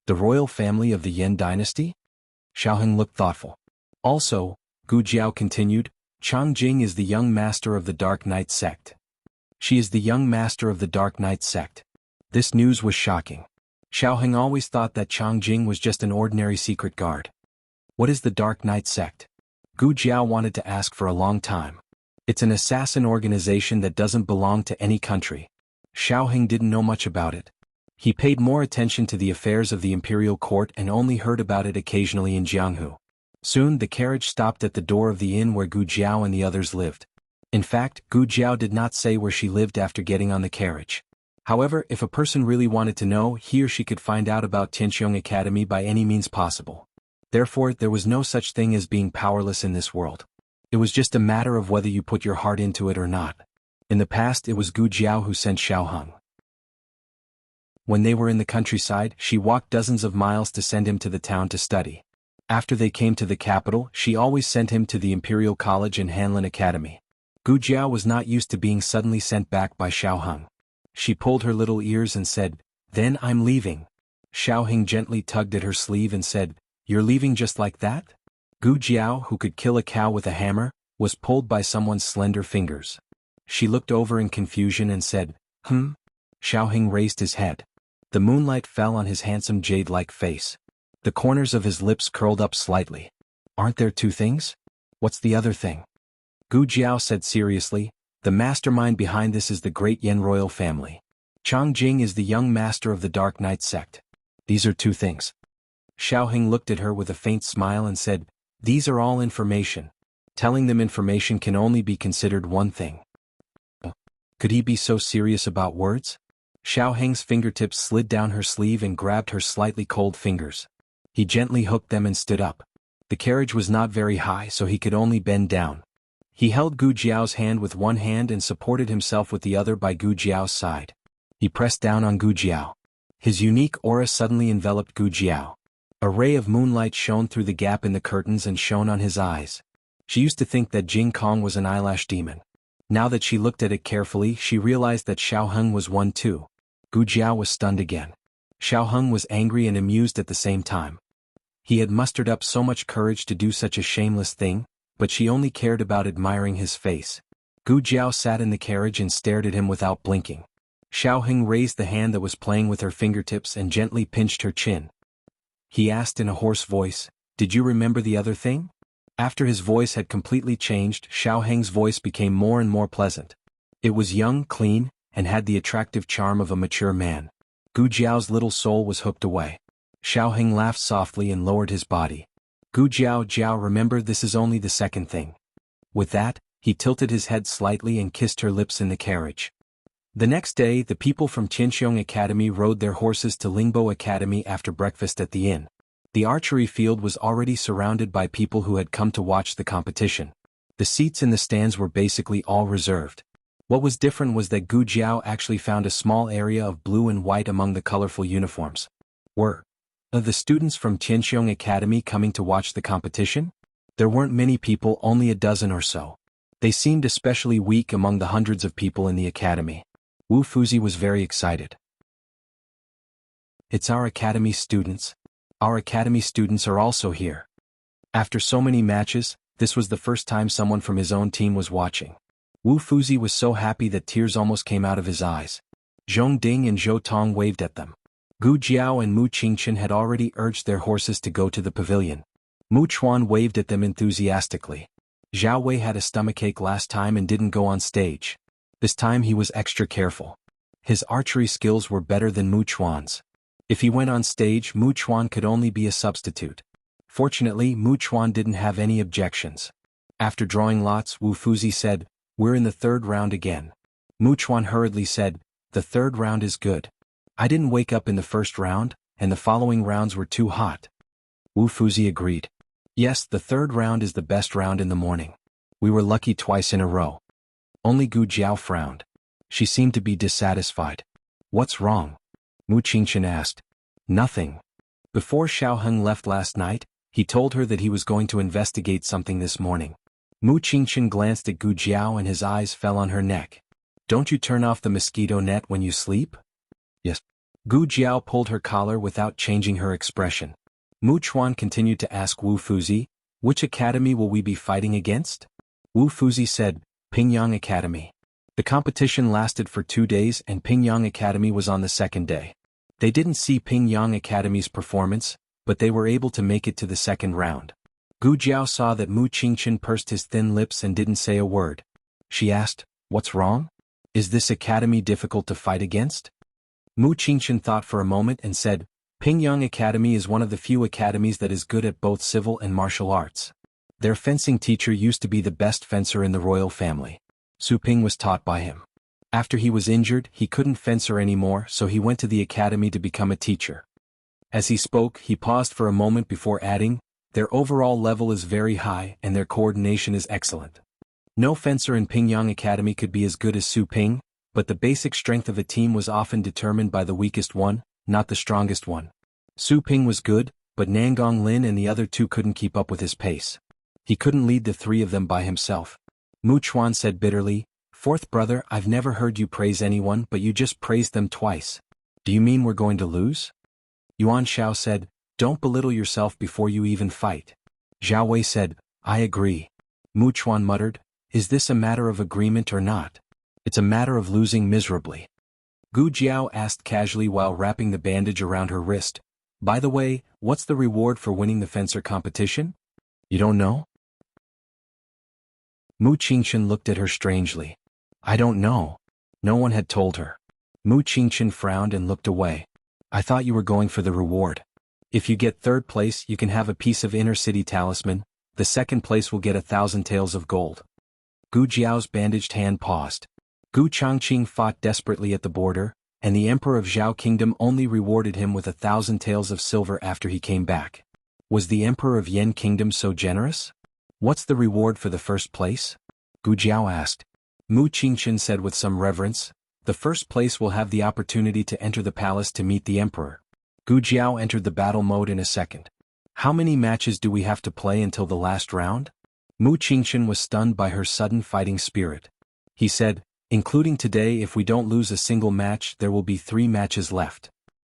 "The royal family of the Yan dynasty?" Xiao Heng looked thoughtful. "Also," Gu Jiao continued, "Chang Jing is the young master of the Dark Knight sect." "She is the young master of the Dark Knight sect." This news was shocking. Xiao Heng always thought that Chang Jing was just an ordinary secret guard. What is the Dark Knight sect? Gu Jiao wanted to ask for a long time. It's an assassin organization that doesn't belong to any country. Xiao Heng didn't know much about it. He paid more attention to the affairs of the imperial court and only heard about it occasionally in Jianghu. Soon the carriage stopped at the door of the inn where Gu Jiao and the others lived. In fact, Gu Jiao did not say where she lived after getting on the carriage. However, if a person really wanted to know, he or she could find out about Tianxiong Academy by any means possible. Therefore, there was no such thing as being powerless in this world. It was just a matter of whether you put your heart into it or not. In the past, it was Gu Jiao who sent Xiao Heng. When they were in the countryside, she walked dozens of miles to send him to the town to study. After they came to the capital, she always sent him to the Imperial College and Hanlin Academy. Gu Jiao was not used to being suddenly sent back by Xiao Heng. She pulled her little ears and said, "Then I'm leaving." Xiao Heng gently tugged at her sleeve and said, "You're leaving just like that?" Gu Jiao, who could kill a cow with a hammer, was pulled by someone's slender fingers. She looked over in confusion and said, Xiao Heng raised his head. The moonlight fell on his handsome jade-like face. The corners of his lips curled up slightly. "Aren't there two things? What's the other thing?" Gu Jiao said seriously, "The mastermind behind this is the great Yan royal family. Chang Jing is the young master of the Dark Knight sect. These are two things." Xiao Heng looked at her with a faint smile and said, "These are all information. Telling them information can only be considered one thing." Could he be so serious about words? Xiao Heng's fingertips slid down her sleeve and grabbed her slightly cold fingers. He gently hooked them and stood up. The carriage was not very high, so he could only bend down. He held Gu Jiao's hand with one hand and supported himself with the other by Gu Jiao's side. He pressed down on Gu Jiao. His unique aura suddenly enveloped Gu Jiao. A ray of moonlight shone through the gap in the curtains and shone on his eyes. She used to think that Jing Kong was an eyelash demon. Now that she looked at it carefully, she realized that Xiao Heng was one too. Gu Jiao was stunned again. Xiao Heng was angry and amused at the same time. He had mustered up so much courage to do such a shameless thing, but she only cared about admiring his face. Gu Jiao sat in the carriage and stared at him without blinking. Xiao Heng raised the hand that was playing with her fingertips and gently pinched her chin. He asked in a hoarse voice, "Did you remember the other thing?" After his voice had completely changed, Xiao Heng's voice became more and more pleasant. It was young, clean, and had the attractive charm of a mature man. Gu Jiao's soul was hooked away. Xiao Heng laughed softly and lowered his body. "Gu Jiao, remember, this is only the second thing." With that, he tilted his head slightly and kissed her lips in the carriage. The next day, the people from Qianxiong Academy rode their horses to Lingbo Academy after breakfast at the inn. The archery field was already surrounded by people who had come to watch the competition. The seats in the stands were basically all reserved. What was different was that Gu Jiao actually found a small area of blue and white among the colorful uniforms. Were the students from Qianxiong Academy coming to watch the competition? There weren't many people, only a dozen or so. They seemed especially weak among the hundreds of people in the academy. Wu Fuzi was very excited. "It's our academy students. Our academy students are also here." After so many matches, this was the first time someone from his own team was watching. Wu Fuzi was so happy that tears almost came out of his eyes. Zhong Ding and Zhou Tong waved at them. Gu Jiao and Mu Qingchen had already urged their horses to go to the pavilion. Mu Chuan waved at them enthusiastically. Zhao Wei had a stomachache last time and didn't go on stage. This time he was extra careful. His archery skills were better than Mu Chuan's. If he went on stage, Mu Chuan could only be a substitute. Fortunately, Mu Chuan didn't have any objections. After drawing lots, Wu Fuzi said, "We're in the third round again." Mu Chuan hurriedly said, "The third round is good. I didn't wake up in the first round, and the following rounds were too hot." Wu Fuzi agreed. "Yes, the third round is the best round in the morning. We were lucky twice in a row." Only Gu Jiao frowned. She seemed to be dissatisfied. "What's wrong?" Mu Qingchen asked. "Nothing." Before Xiao Heng left last night, he told her that he was going to investigate something this morning. Mu Qingchen glanced at Gu Jiao and his eyes fell on her neck. "Don't you turn off the mosquito net when you sleep?" "Yes." Gu Jiao pulled her collar without changing her expression. Mu Chuan continued to ask Wu Fuzi, "Which academy will we be fighting against?" Wu Fuzi said, "Pingyang Academy." The competition lasted for 2 days and Pingyang Academy was on the second day. They didn't see Pingyang Academy's performance, but they were able to make it to the second round. Gu Jiao saw that Mu Qingchen pursed his thin lips and didn't say a word. She asked, "What's wrong? Is this academy difficult to fight against?" Mu Qingchen thought for a moment and said, "Pingyang Academy is one of the few academies that is good at both civil and martial arts. Their fencing teacher used to be the best fencer in the royal family. Su Ping was taught by him. After he was injured, he couldn't fencer anymore, so he went to the academy to become a teacher." As he spoke, he paused for a moment before adding, "Their overall level is very high and their coordination is excellent. No fencer in Pingyang Academy could be as good as Su Ping, but the basic strength of a team was often determined by the weakest one, not the strongest one. Su Ping was good, but Nangong Lin and the other two couldn't keep up with his pace. He couldn't lead the three of them by himself. Mu Chuan said bitterly, "Fourth brother, I've never heard you praise anyone but you just praised them twice. Do you mean we're going to lose?" Yuan Shao said, "Don't belittle yourself before you even fight." Zhao Wei said, "I agree." Mu Chuan muttered, "Is this a matter of agreement or not? It's a matter of losing miserably." Gu Jiao asked casually while wrapping the bandage around her wrist, "By the way, what's the reward for winning the fencer competition? You don't know?" Mu Qingchen looked at her strangely. "I don't know." No one had told her. Mu Qingchen frowned and looked away. "I thought you were going for the reward. If you get third place you can have a piece of inner city talisman, the second place will get 1,000 taels of gold." Gu Jiao's bandaged hand paused. Gu Changqing fought desperately at the border, and the Emperor of Zhao Kingdom only rewarded him with 1,000 taels of silver after he came back. Was the Emperor of Yan Kingdom so generous? "What's the reward for the first place?" Gu Jiao asked. Mu Qingchen said with some reverence, "The first place will have the opportunity to enter the palace to meet the Emperor." Gu Jiao entered the battle mode in a second. "How many matches do we have to play until the last round?" Mu Qingchen was stunned by her sudden fighting spirit. He said, "Including today, if we don't lose a single match there will be 3 matches left.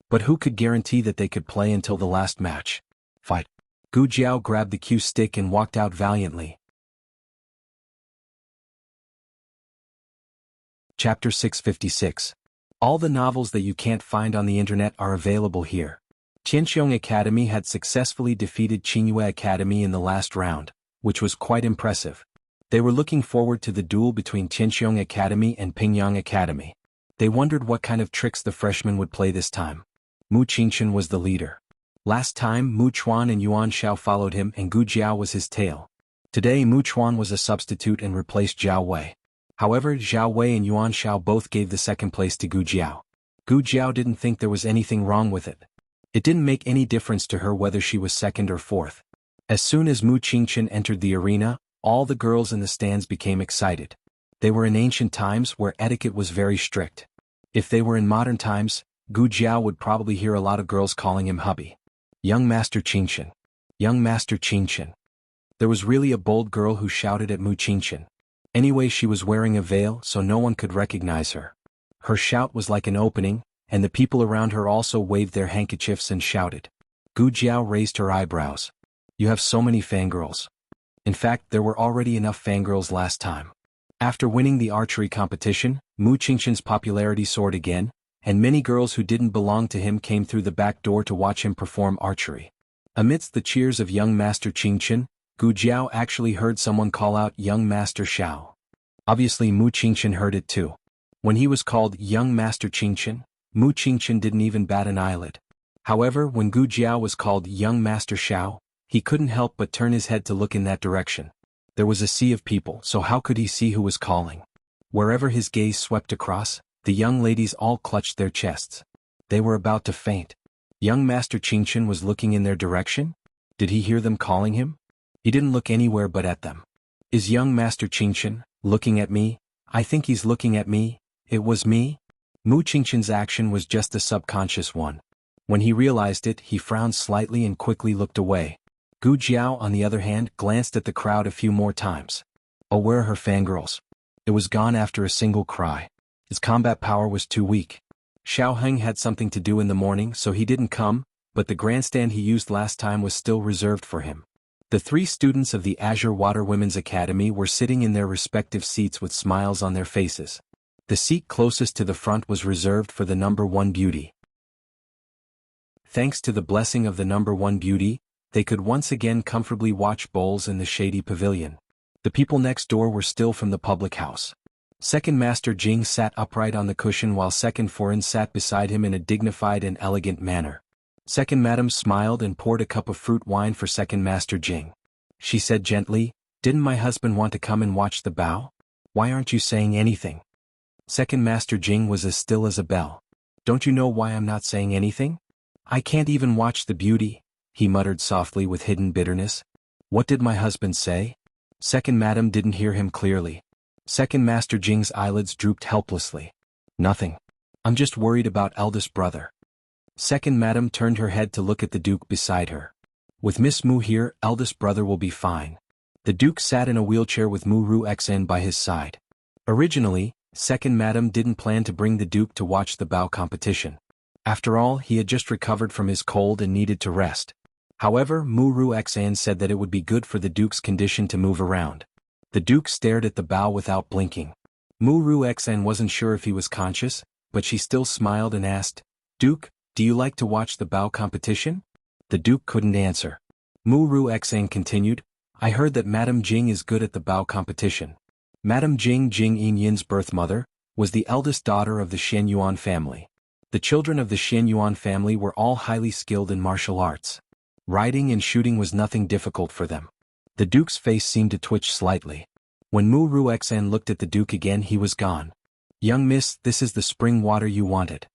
But who could guarantee that they could play until the last match? Fight." Gu Jiao grabbed the cue stick and walked out valiantly. Chapter 656. All the novels that you can't find on the internet are available here. Qianxiong Academy had successfully defeated Qingyue Academy in the last round, which was quite impressive. They were looking forward to the duel between Qianxiong Academy and Pingyang Academy. They wondered what kind of tricks the freshmen would play this time. Mu Qingchen was the leader. Last time Mu Chuan and Yuan Shao followed him and Gu Jiao was his tail. Today Mu Chuan was a substitute and replaced Zhao Wei. However, Zhao Wei and Yuan Shao both gave the second place to Gu Jiao. Gu Jiao didn't think there was anything wrong with it. It didn't make any difference to her whether she was second or fourth. As soon as Mu Qingchen entered the arena, all the girls in the stands became excited. They were in ancient times where etiquette was very strict. If they were in modern times, Gu Jiao would probably hear a lot of girls calling him hubby. "Young Master Qingchen. Young Master Qingchen." There was really a bold girl who shouted at Mu Qingchen. Anyway, she was wearing a veil so no one could recognize her. Her shout was like an opening, and the people around her also waved their handkerchiefs and shouted. Gu Jiao raised her eyebrows. "You have so many fangirls." In fact, there were already enough fangirls last time. After winning the archery competition, Mu Qingchen's popularity soared again, and many girls who didn't belong to him came through the back door to watch him perform archery. Amidst the cheers of young Master Qingchen, Gu Jiao actually heard someone call out "Young Master Shao." Obviously Mu Qingchen heard it too. When he was called "Young Master Qingchen," Mu Qingchen didn't even bat an eyelid. However, when Gu Jiao was called "Young Master Shao," he couldn't help but turn his head to look in that direction. There was a sea of people, so how could he see who was calling? Wherever his gaze swept across, the young ladies all clutched their chests. They were about to faint. Young Master Qingchen was looking in their direction? Did he hear them calling him? He didn't look anywhere but at them. Is young Master Qingchen looking at me? I think he's looking at me. It was me? Mu Qingchen's action was just a subconscious one. When he realized it, he frowned slightly and quickly looked away. Gu Jiao, on the other hand, glanced at the crowd a few more times. Oh, where are her fangirls? It was gone after a single cry. His combat power was too weak. Xiao Heng had something to do in the morning, so he didn't come, but the grandstand he used last time was still reserved for him. The 3 students of the Azure Water Women's Academy were sitting in their respective seats with smiles on their faces. The seat closest to the front was reserved for the number 1 beauty. Thanks to the blessing of the number 1 beauty, they could once again comfortably watch bowls in the shady pavilion. The people next door were still from the public house. Second Master Jing sat upright on the cushion while Second Foreign sat beside him in a dignified and elegant manner. Second Madam smiled and poured a cup of fruit wine for Second Master Jing. She said gently, "Didn't my husband want to come and watch the bow? Why aren't you saying anything?" Second Master Jing was as still as a bell. "Don't you know why I'm not saying anything? I can't even watch the beauty," he muttered softly with hidden bitterness. "What did my husband say?" Second Madam didn't hear him clearly. Second Master Jing's eyelids drooped helplessly. "Nothing. I'm just worried about eldest brother." Second Madam turned her head to look at the Duke beside her. "With Miss Mu here, eldest brother will be fine. The Duke sat in a wheelchair with Mu Xn by his side. Originally, Second Madam didn't plan to bring the Duke to watch the bow competition. After all, he had just recovered from his cold and needed to rest. However, Mu Xn said that it would be good for the Duke's condition to move around. The Duke stared at the bow without blinking. Mu Xn wasn't sure if he was conscious, but she still smiled and asked, "Duke, do you like to watch the bow competition?" The Duke couldn't answer. Mu Xn continued, "I heard that Madame Jing is good at the bow competition." Madame Jing Yin's birth mother was the eldest daughter of the Shen Yuan family. The children of the Shen Yuan family were all highly skilled in martial arts. Riding and shooting was nothing difficult for them. The Duke's face seemed to twitch slightly. When Mu Xn looked at the Duke again, he was gone. "Young miss, this is the spring water you wanted."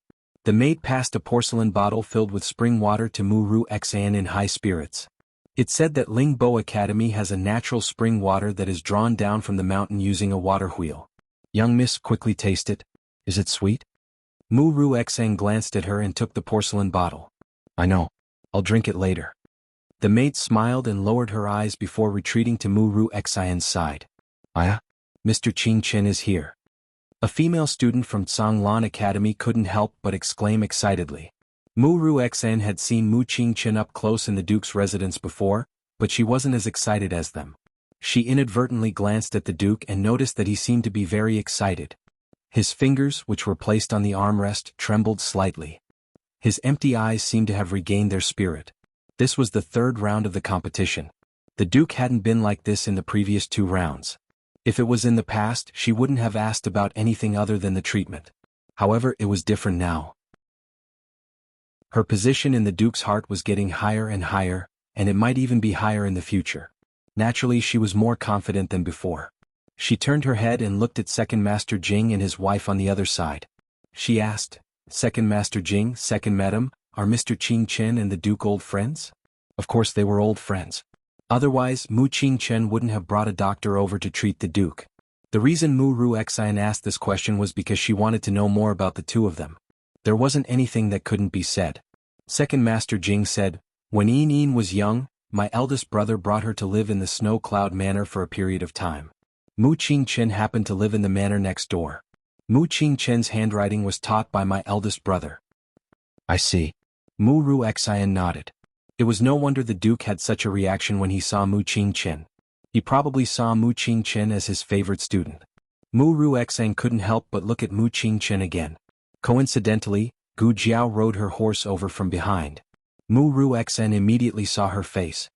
The maid passed a porcelain bottle filled with spring water to Mu Xn in high spirits. It said that Lingbo Academy has a natural spring water that is drawn down from the mountain using a water wheel. "Young miss, quickly taste it. Is it sweet?" Mu Xn glanced at her and took the porcelain bottle. "I know. I'll drink it later." The maid smiled and lowered her eyes before retreating to Mu Xn's side. "Aya? Mr. Qing Chen is here." A female student from Tsanglan Academy couldn't help but exclaim excitedly. Mu Xn had seen Mu Qingchen up close in the Duke's residence before, but she wasn't as excited as them. She inadvertently glanced at the Duke and noticed that he seemed to be very excited. His fingers, which were placed on the armrest, trembled slightly. His empty eyes seemed to have regained their spirit. This was the third round of the competition. The Duke hadn't been like this in the previous 2 rounds. If it was in the past, she wouldn't have asked about anything other than the treatment. However, it was different now. Her position in the Duke's heart was getting higher and higher, and it might even be higher in the future. Naturally, she was more confident than before. She turned her head and looked at Second Master Jing and his wife on the other side. She asked, "Second Master Jing, Second Madam, are Mr. Qing Chen and the Duke old friends?" Of course they were old friends. Otherwise, Mu Qingchen wouldn't have brought a doctor over to treat the Duke. The reason Mu Xn asked this question was because she wanted to know more about the two of them. There wasn't anything that couldn't be said. Second Master Jing said, "When Yin was young, my eldest brother brought her to live in the Snow Cloud Manor for a period of time. Mu Qingchen happened to live in the manor next door. Mu Qingchen's handwriting was taught by my eldest brother." "I see." Mu Xn nodded. It was no wonder the Duke had such a reaction when he saw Mu Qingchen. He probably saw Mu Qingchen as his favorite student. Mu Xn couldn't help but look at Mu Qingchen again. Coincidentally, Gu Jiao rode her horse over from behind. Mu Xn immediately saw her face.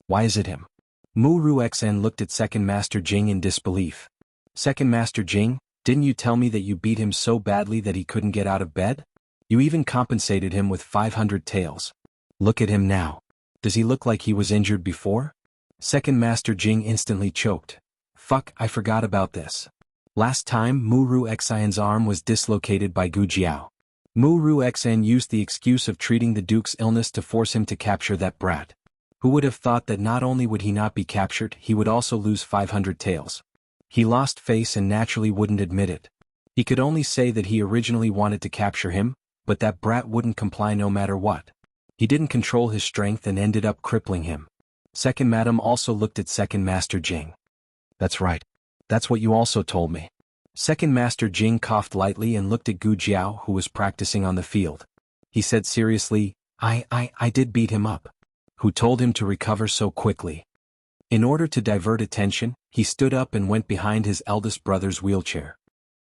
"Why is it him?" Mu Xn looked at Second Master Jing in disbelief. "Second Master Jing, didn't you tell me that you beat him so badly that he couldn't get out of bed? You even compensated him with 500 taels. Look at him now. Does he look like he was injured before?" Second Master Jing instantly choked. "Fuck, I forgot about this. Last time Mu Xn's arm was dislocated by Gu Jiao. Mu Xn used the excuse of treating the Duke's illness to force him to capture that brat. Who would have thought that not only would he not be captured, he would also lose 500 taels. He lost face and naturally wouldn't admit it. He could only say that he originally wanted to capture him, but that brat wouldn't comply no matter what. He didn't control his strength and ended up crippling him." Second Madam also looked at Second Master Jing. "That's right. That's what you also told me." Second Master Jing coughed lightly and looked at Gu Jiao, who was practicing on the field. He said seriously, I did beat him up." "Who told him to recover so quickly?" In order to divert attention, he stood up and went behind his eldest brother's wheelchair.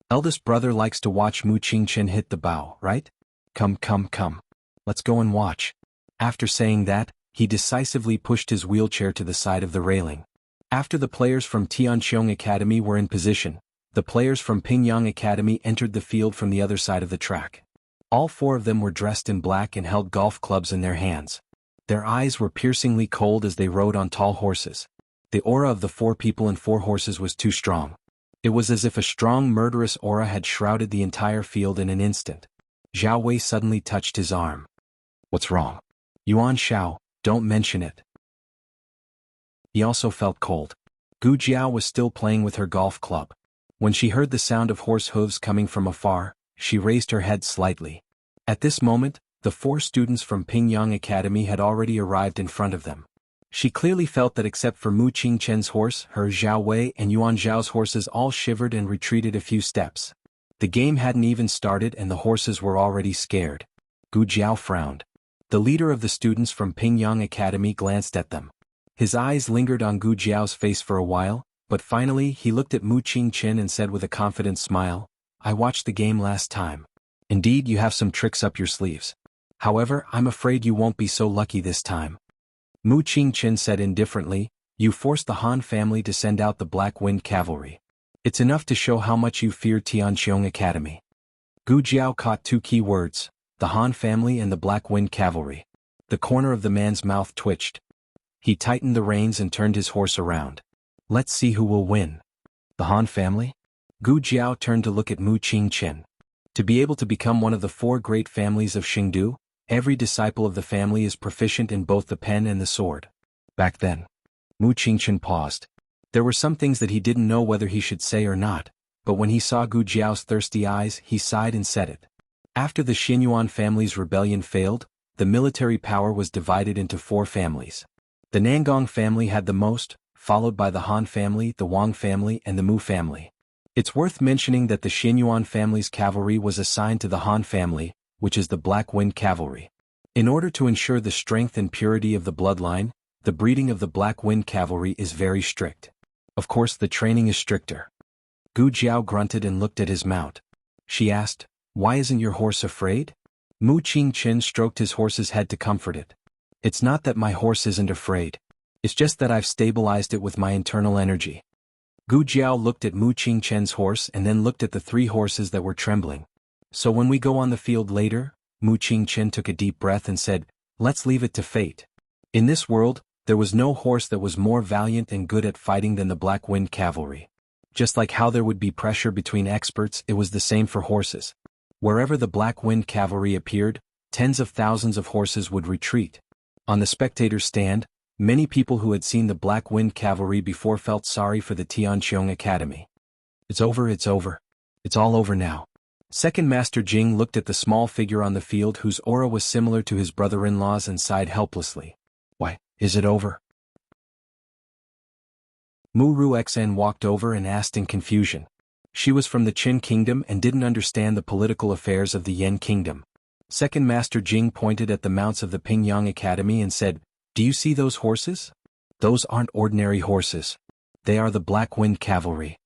"Eldest brother likes to watch Mu Qingchen hit the bow, right? Come. Let's go and watch." After saying that, he decisively pushed his wheelchair to the side of the railing. After the players from Tianqiong Academy were in position, the players from Pingyang Academy entered the field from the other side of the track. All 4 of them were dressed in black and held golf clubs in their hands. Their eyes were piercingly cold as they rode on tall horses. The aura of the 4 people and 4 horses was too strong. It was as if a strong murderous aura had shrouded the entire field in an instant. Zhao Wei suddenly touched his arm. "What's wrong?" "Yuan Shao, don't mention it." He also felt cold. Gu Jiao was still playing with her golf club. When she heard the sound of horse hooves coming from afar, she raised her head slightly. At this moment, the 4 students from Pingyang Academy had already arrived in front of them. She clearly felt that except for Mu Qingchen's horse, her Zhao Wei and Yuan Zhao's horses all shivered and retreated a few steps. The game hadn't even started and the horses were already scared. Gu Jiao frowned. The leader of the students from Pingyang Academy glanced at them. His eyes lingered on Gu Jiao's face for a while, but finally he looked at Mu Qingchen and said with a confident smile, "I watched the game last time. Indeed, you have some tricks up your sleeves. However, I'm afraid you won't be so lucky this time." Mu Qingchen said indifferently, "You forced the Han family to send out the Black Wind Cavalry. It's enough to show how much you fear Tianqiong Academy." Gu Jiao caught two key words, the Han family and the Black Wind Cavalry. The corner of the man's mouth twitched. He tightened the reins and turned his horse around. "Let's see who will win." "The Han family?" Gu Jiao turned to look at Mu Qingchen. To be able to become one of the four great families of Xingdu, every disciple of the family is proficient in both the pen and the sword. Back then, Mu Qingchen paused. There were some things that he didn't know whether he should say or not, but when he saw Gu Jiao's thirsty eyes, he sighed and said it. After the Xinyuan family's rebellion failed, the military power was divided into four families. The Nangong family had the most, followed by the Han family, the Wang family, and the Mu family. It's worth mentioning that the Xinyuan family's cavalry was assigned to the Han family, which is the Black Wind Cavalry. In order to ensure the strength and purity of the bloodline, the breeding of the Black Wind Cavalry is very strict. Of course, the training is stricter. Gu Jiao grunted and looked at his mount. She asked, "Why isn't your horse afraid?" Mu Qingchen stroked his horse's head to comfort it. "It's not that my horse isn't afraid. It's just that I've stabilized it with my internal energy." Gu Jiao looked at Mu Qingchen's horse and then looked at the three horses that were trembling. "So when we go on the field later," Mu Qingchen took a deep breath and said, "let's leave it to fate." In this world, there was no horse that was more valiant and good at fighting than the Black Wind Cavalry. Just like how there would be pressure between experts, it was the same for horses. Wherever the Black Wind Cavalry appeared, tens of thousands of horses would retreat. On the spectators' stand, many people who had seen the Black Wind Cavalry before felt sorry for the Tianqiong Academy. "It's over, it's over. It's all over now." Second Master Jing looked at the small figure on the field whose aura was similar to his brother-in-law's and sighed helplessly. "Why, is it over?" Mu Ruxen walked over and asked in confusion. She was from the Qin Kingdom and didn't understand the political affairs of the Yan Kingdom. Second Master Jing pointed at the mounts of the Pingyang Academy and said, "Do you see those horses? Those aren't ordinary horses. They are the Black Wind Cavalry."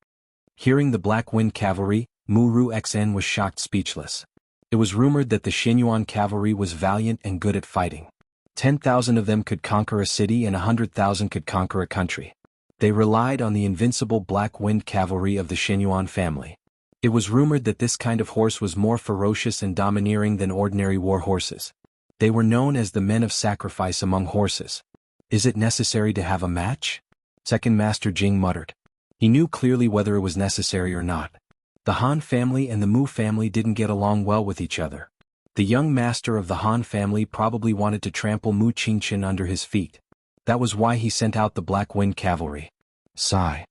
Hearing the Black Wind Cavalry, Mu Ruxen was shocked speechless. It was rumored that the Xinyuan cavalry was valiant and good at fighting. 10,000 of them could conquer a city and 100,000 could conquer a country. They relied on the invincible Black Wind Cavalry of the Xinyuan family. It was rumored that this kind of horse was more ferocious and domineering than ordinary war horses. They were known as the men of sacrifice among horses. "Is it necessary to have a match?" Second Master Jing muttered. He knew clearly whether it was necessary or not. The Han family and the Mu family didn't get along well with each other. The young master of the Han family probably wanted to trample Mu Qingchen under his feet. That was why he sent out the Black Wind Cavalry. Sigh.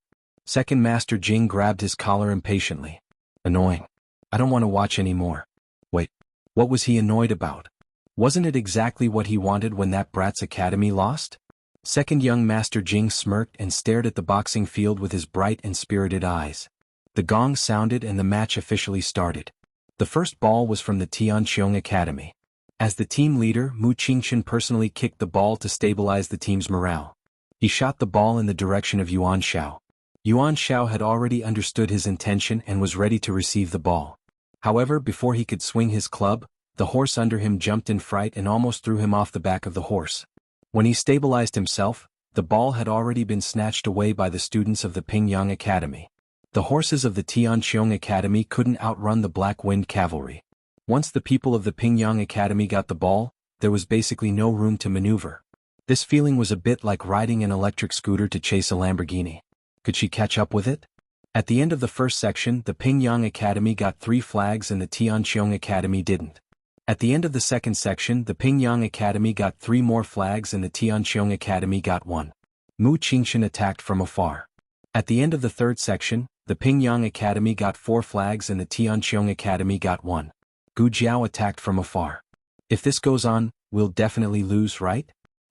Second Master Jing grabbed his collar impatiently. "Annoying. I don't want to watch anymore." Wait, what was he annoyed about? Wasn't it exactly what he wanted when that brat's academy lost? Second young Master Jing smirked and stared at the boxing field with his bright and spirited eyes. The gong sounded and the match officially started. The first ball was from the Tianqiong Academy. As the team leader, Mu Qingchen personally kicked the ball to stabilize the team's morale. He shot the ball in the direction of Yuan Shao. Yuan Shao had already understood his intention and was ready to receive the ball. However, before he could swing his club, the horse under him jumped in fright and almost threw him off the back of the horse. When he stabilized himself, the ball had already been snatched away by the students of the Pingyang Academy. The horses of the Tianqiong Academy couldn't outrun the Black Wind Cavalry. Once the people of the Pingyang Academy got the ball, there was basically no room to maneuver. This feeling was a bit like riding an electric scooter to chase a Lamborghini. Could she catch up with it? At the end of the first section, the Pingyang Academy got 3 flags and the Tianqiong Academy didn't. At the end of the second section, the Pingyang Academy got 3 more flags and the Tianqiong Academy got 1. Mu Qingchen attacked from afar. At the end of the third section, the Pingyang Academy got 4 flags and the Tianqiong Academy got 1. Gu Jiao attacked from afar. "If this goes on, we'll definitely lose, right?"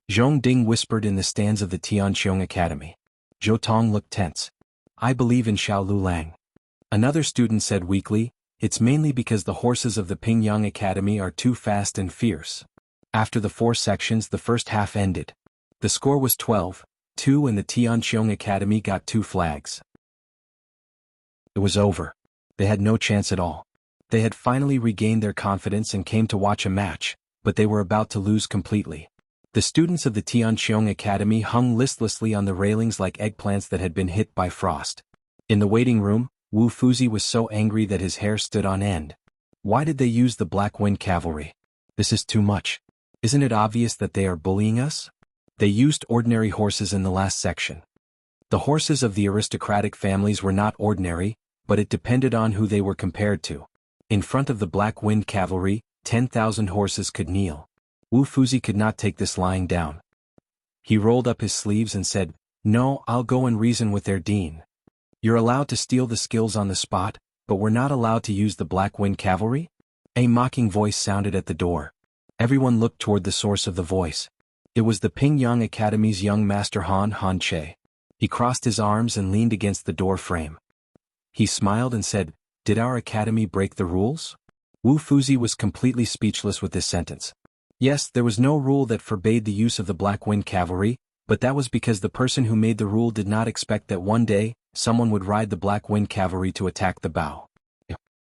Zhong Ding whispered in the stands of the Tianqiong Academy. Zhou Tong looked tense. I believe in Xiao Lulang. Another student said weakly, it's mainly because the horses of the Pingyang Academy are too fast and fierce. After the 4 sections, the first half ended. The score was 12-2 and the Tianqiong Academy got 2 flags. It was over. They had no chance at all. They had finally regained their confidence and came to watch a match, but they were about to lose completely. The students of the Tianqiong Academy hung listlessly on the railings like eggplants that had been hit by frost. In the waiting room, Wu Fuzi was so angry that his hair stood on end. Why did they use the Black Wind Cavalry? This is too much. Isn't it obvious that they are bullying us? They used ordinary horses in the last section. The horses of the aristocratic families were not ordinary, but it depended on who they were compared to. In front of the Black Wind Cavalry, 10,000 horses could kneel. Wu Fuzi could not take this lying down. He rolled up his sleeves and said, No, I'll go and reason with their dean. You're allowed to steal the skills on the spot, but we're not allowed to use the Black Wind Cavalry? A mocking voice sounded at the door. Everyone looked toward the source of the voice. It was the Pingyang Academy's young master Han Che. He crossed his arms and leaned against the door frame. He smiled and said, Did our academy break the rules? Wu Fuzi was completely speechless with this sentence. Yes, there was no rule that forbade the use of the Black Wind Cavalry, but that was because the person who made the rule did not expect that one day, someone would ride the Black Wind Cavalry to attack the bow.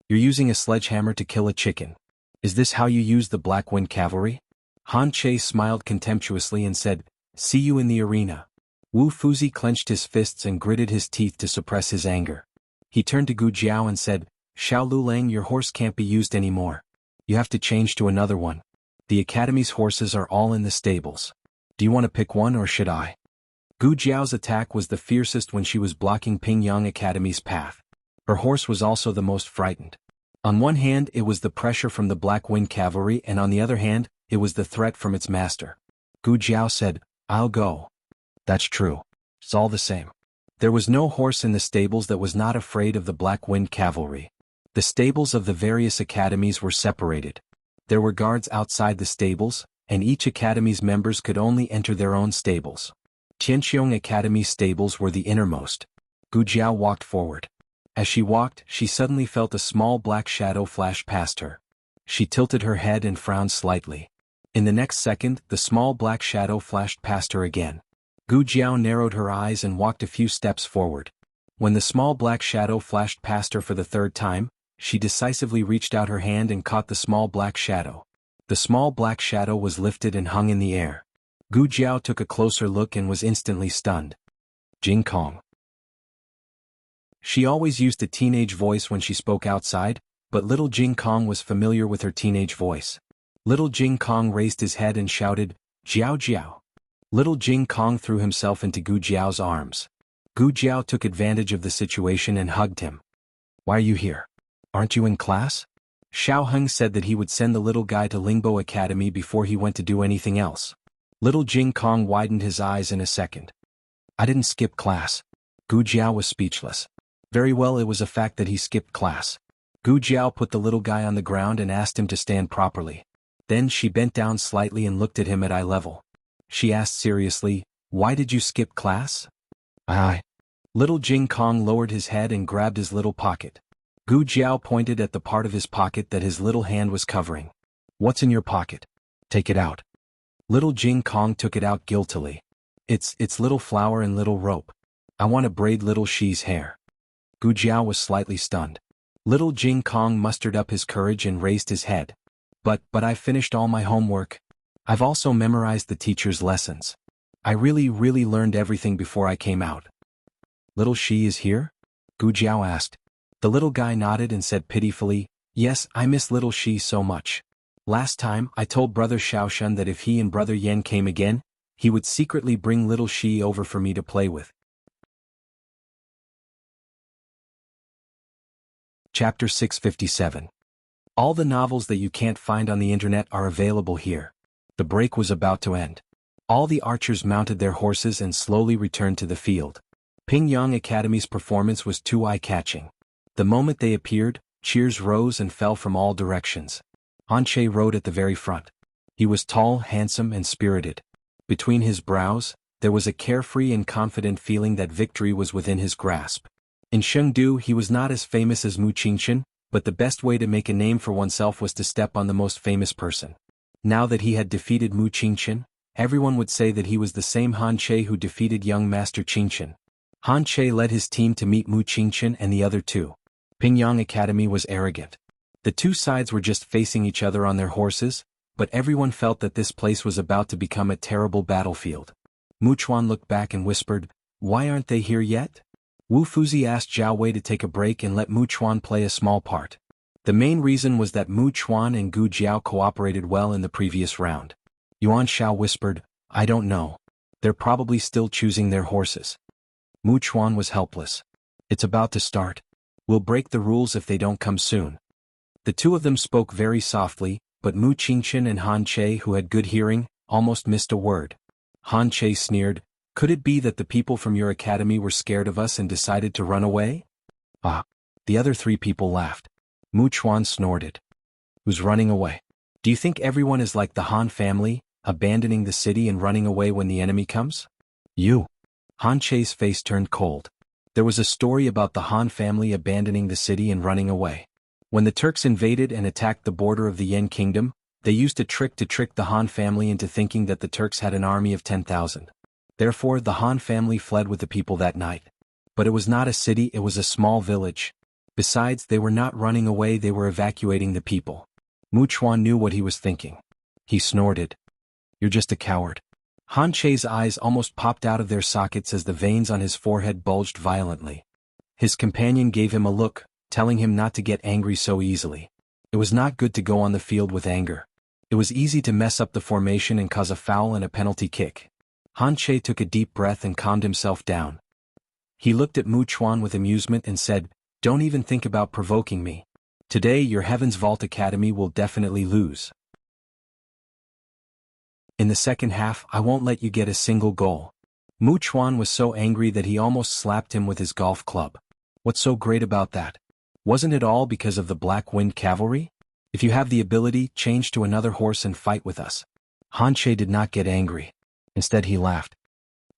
You're using a sledgehammer to kill a chicken. Is this how you use the Black Wind Cavalry? Han Che smiled contemptuously and said, See you in the arena. Wu Fuzi clenched his fists and gritted his teeth to suppress his anger. He turned to Gu Jiao and said, Xiao Lulang, your horse can't be used anymore. You have to change to another one. The academy's horses are all in the stables. Do you want to pick one or should I? Gu Jiao's attack was the fiercest when she was blocking Pingyang Academy's path. Her horse was also the most frightened. On one hand it was the pressure from the Black Wind Cavalry and on the other hand, it was the threat from its master. Gu Jiao said, I'll go. That's true. It's all the same. There was no horse in the stables that was not afraid of the Black Wind Cavalry. The stables of the various academies were separated. There were guards outside the stables, and each academy's members could only enter their own stables. Tianqiong Academy's stables were the innermost. Gu Jiao walked forward. As she walked, she suddenly felt a small black shadow flash past her. She tilted her head and frowned slightly. In the next second, the small black shadow flashed past her again. Gu Jiao narrowed her eyes and walked a few steps forward. When the small black shadow flashed past her for the 3rd time, she decisively reached out her hand and caught the small black shadow. The small black shadow was lifted and hung in the air. Gu Jiao took a closer look and was instantly stunned. Jing Kong. She always used a teenage voice when she spoke outside, but little Jing Kong was familiar with her teenage voice. Little Jing Kong raised his head and shouted, Jiao Jiao. Little Jing Kong threw himself into Gu Jiao's arms. Gu Jiao took advantage of the situation and hugged him. Why are you here? Aren't you in class? Xiao Heng said that he would send the little guy to Lingbo Academy before he went to do anything else. Little Jing Kong widened his eyes in a second. I didn't skip class. Gu Jiao was speechless. Very well, it was a fact that he skipped class. Gu Jiao put the little guy on the ground and asked him to stand properly. Then she bent down slightly and looked at him at eye level. She asked seriously, Why did you skip class? Little Jing Kong lowered his head and grabbed his little pocket. Gu Jiao pointed at the part of his pocket that his little hand was covering. What's in your pocket? Take it out. Little Jing Kong took it out guiltily. It's little flower and little rope. I want to braid little Shi's hair. Gu Jiao was slightly stunned. Little Jing Kong mustered up his courage and raised his head. But I've finished all my homework. I've also memorized the teacher's lessons. I really learned everything before I came out. Little Shi is here? Gu Jiao asked. The little guy nodded and said pitifully, Yes, I miss little Shi so much. Last time, I told Brother Xiaoshan that if he and Brother Yan came again, he would secretly bring little Shi over for me to play with. Chapter 657. All the novels that you can't find on the internet are available here. The break was about to end. All the archers mounted their horses and slowly returned to the field. Pingyang Academy's performance was too eye-catching. The moment they appeared, cheers rose and fell from all directions. Han Che rode at the very front. He was tall, handsome, and spirited. Between his brows, there was a carefree and confident feeling that victory was within his grasp. In Chengdu he was not as famous as Mu Qingchen, but the best way to make a name for oneself was to step on the most famous person. Now that he had defeated Mu Qingchen, everyone would say that he was the same Han Che who defeated young Master Qingchen. Han Che led his team to meet Mu Qingchen and the other two. Pingyang Academy was arrogant. The two sides were just facing each other on their horses, but everyone felt that this place was about to become a terrible battlefield. Mu Chuan looked back and whispered, "Why aren't they here yet?" Wu Fuzi asked Zhao Wei to take a break and let Mu Chuan play a small part. The main reason was that Mu Chuan and Gu Jiao cooperated well in the previous round. Yuan Shao whispered, "I don't know. They're probably still choosing their horses." Mu Chuan was helpless. "It's about to start. We'll break the rules if they don't come soon." The two of them spoke very softly, but Mu Qingchen and Han Che, who had good hearing, almost missed a word. Han Che sneered, "Could it be that the people from your academy were scared of us and decided to run away?" "Ah." The other three people laughed. Mu Chuan snorted. "Who's running away? Do you think everyone is like the Han family, abandoning the city and running away when the enemy comes?" "You." Han Che's face turned cold. There was a story about the Han family abandoning the city and running away. When the Turks invaded and attacked the border of the Yan kingdom, they used a trick to trick the Han family into thinking that the Turks had an army of 10,000. Therefore the Han family fled with the people that night. But it was not a city, it was a small village. Besides, they were not running away, they were evacuating the people. Mu Chuan knew what he was thinking. He snorted. "You're just a coward." Han Che's eyes almost popped out of their sockets as the veins on his forehead bulged violently. His companion gave him a look, telling him not to get angry so easily. It was not good to go on the field with anger. It was easy to mess up the formation and cause a foul and a penalty kick. Han Che took a deep breath and calmed himself down. He looked at Mu Chuan with amusement and said, "Don't even think about provoking me. Today your Heaven's Vault Academy will definitely lose. In the second half I won't let you get a single goal." Mu Chuan was so angry that he almost slapped him with his golf club. What's so great about that? Wasn't it all because of the Black Wind Cavalry? If you have the ability, change to another horse and fight with us. Han Che did not get angry. Instead he laughed.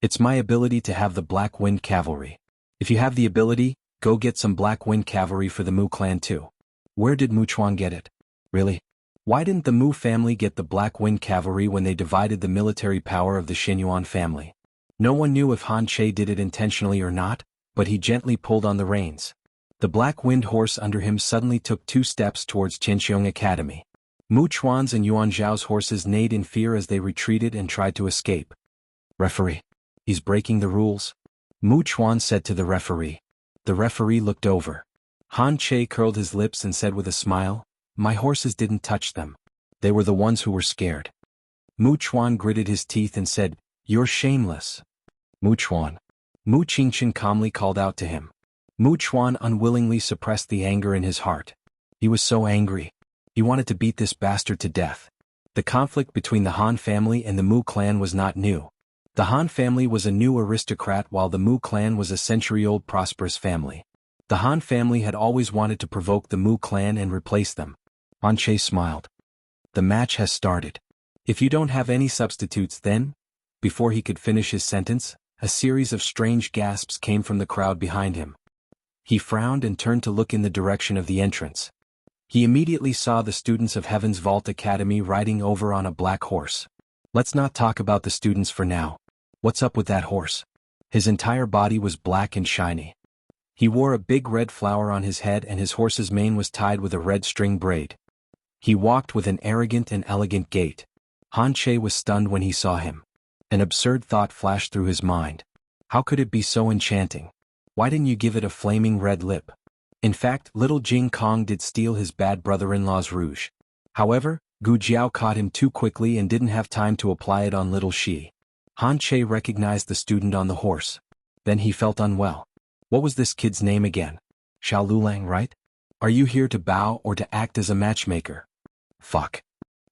"It's my ability to have the Black Wind Cavalry. If you have the ability, go get some Black Wind Cavalry for the Mu clan too." Where did Mu Chuan get it? Really? Why didn't the Mu family get the Black Wind Cavalry when they divided the military power of the Xinyuan family? No one knew if Han Che did it intentionally or not, but he gently pulled on the reins. The Black Wind horse under him suddenly took 2 steps towards Qianxiong Academy. Mu Chuan's and Yuan Zhao's horses neighed in fear as they retreated and tried to escape. "Referee. He's breaking the rules," Mu Chuan said to the referee. The referee looked over. Han Che curled his lips and said with a smile, "My horses didn't touch them. They were the ones who were scared." Mu Chuan gritted his teeth and said, "You're shameless." "Mu Chuan." Mu Qingchen calmly called out to him. Mu Chuan unwillingly suppressed the anger in his heart. He was so angry. He wanted to beat this bastard to death. The conflict between the Han family and the Mu clan was not new. The Han family was a new aristocrat while the Mu clan was a century-old prosperous family. The Han family had always wanted to provoke the Mu clan and replace them. Han Che smiled. "The match has started. If you don't have any substitutes then?" Before he could finish his sentence, a series of strange gasps came from the crowd behind him. He frowned and turned to look in the direction of the entrance. He immediately saw the students of Heaven's Vault Academy riding over on a black horse. Let's not talk about the students for now. What's up with that horse? His entire body was black and shiny. He wore a big red flower on his head and his horse's mane was tied with a red string braid. He walked with an arrogant and elegant gait. Han Che was stunned when he saw him. An absurd thought flashed through his mind. How could it be so enchanting? Why didn't you give it a flaming red lip? In fact, little Jing Kong did steal his bad brother-in-law's rouge. However, Gu Jiao caught him too quickly and didn't have time to apply it on little Shi. Han Che recognized the student on the horse. Then he felt unwell. What was this kid's name again? Xiao Lulang, right? Are you here to bow or to act as a matchmaker? Fuck.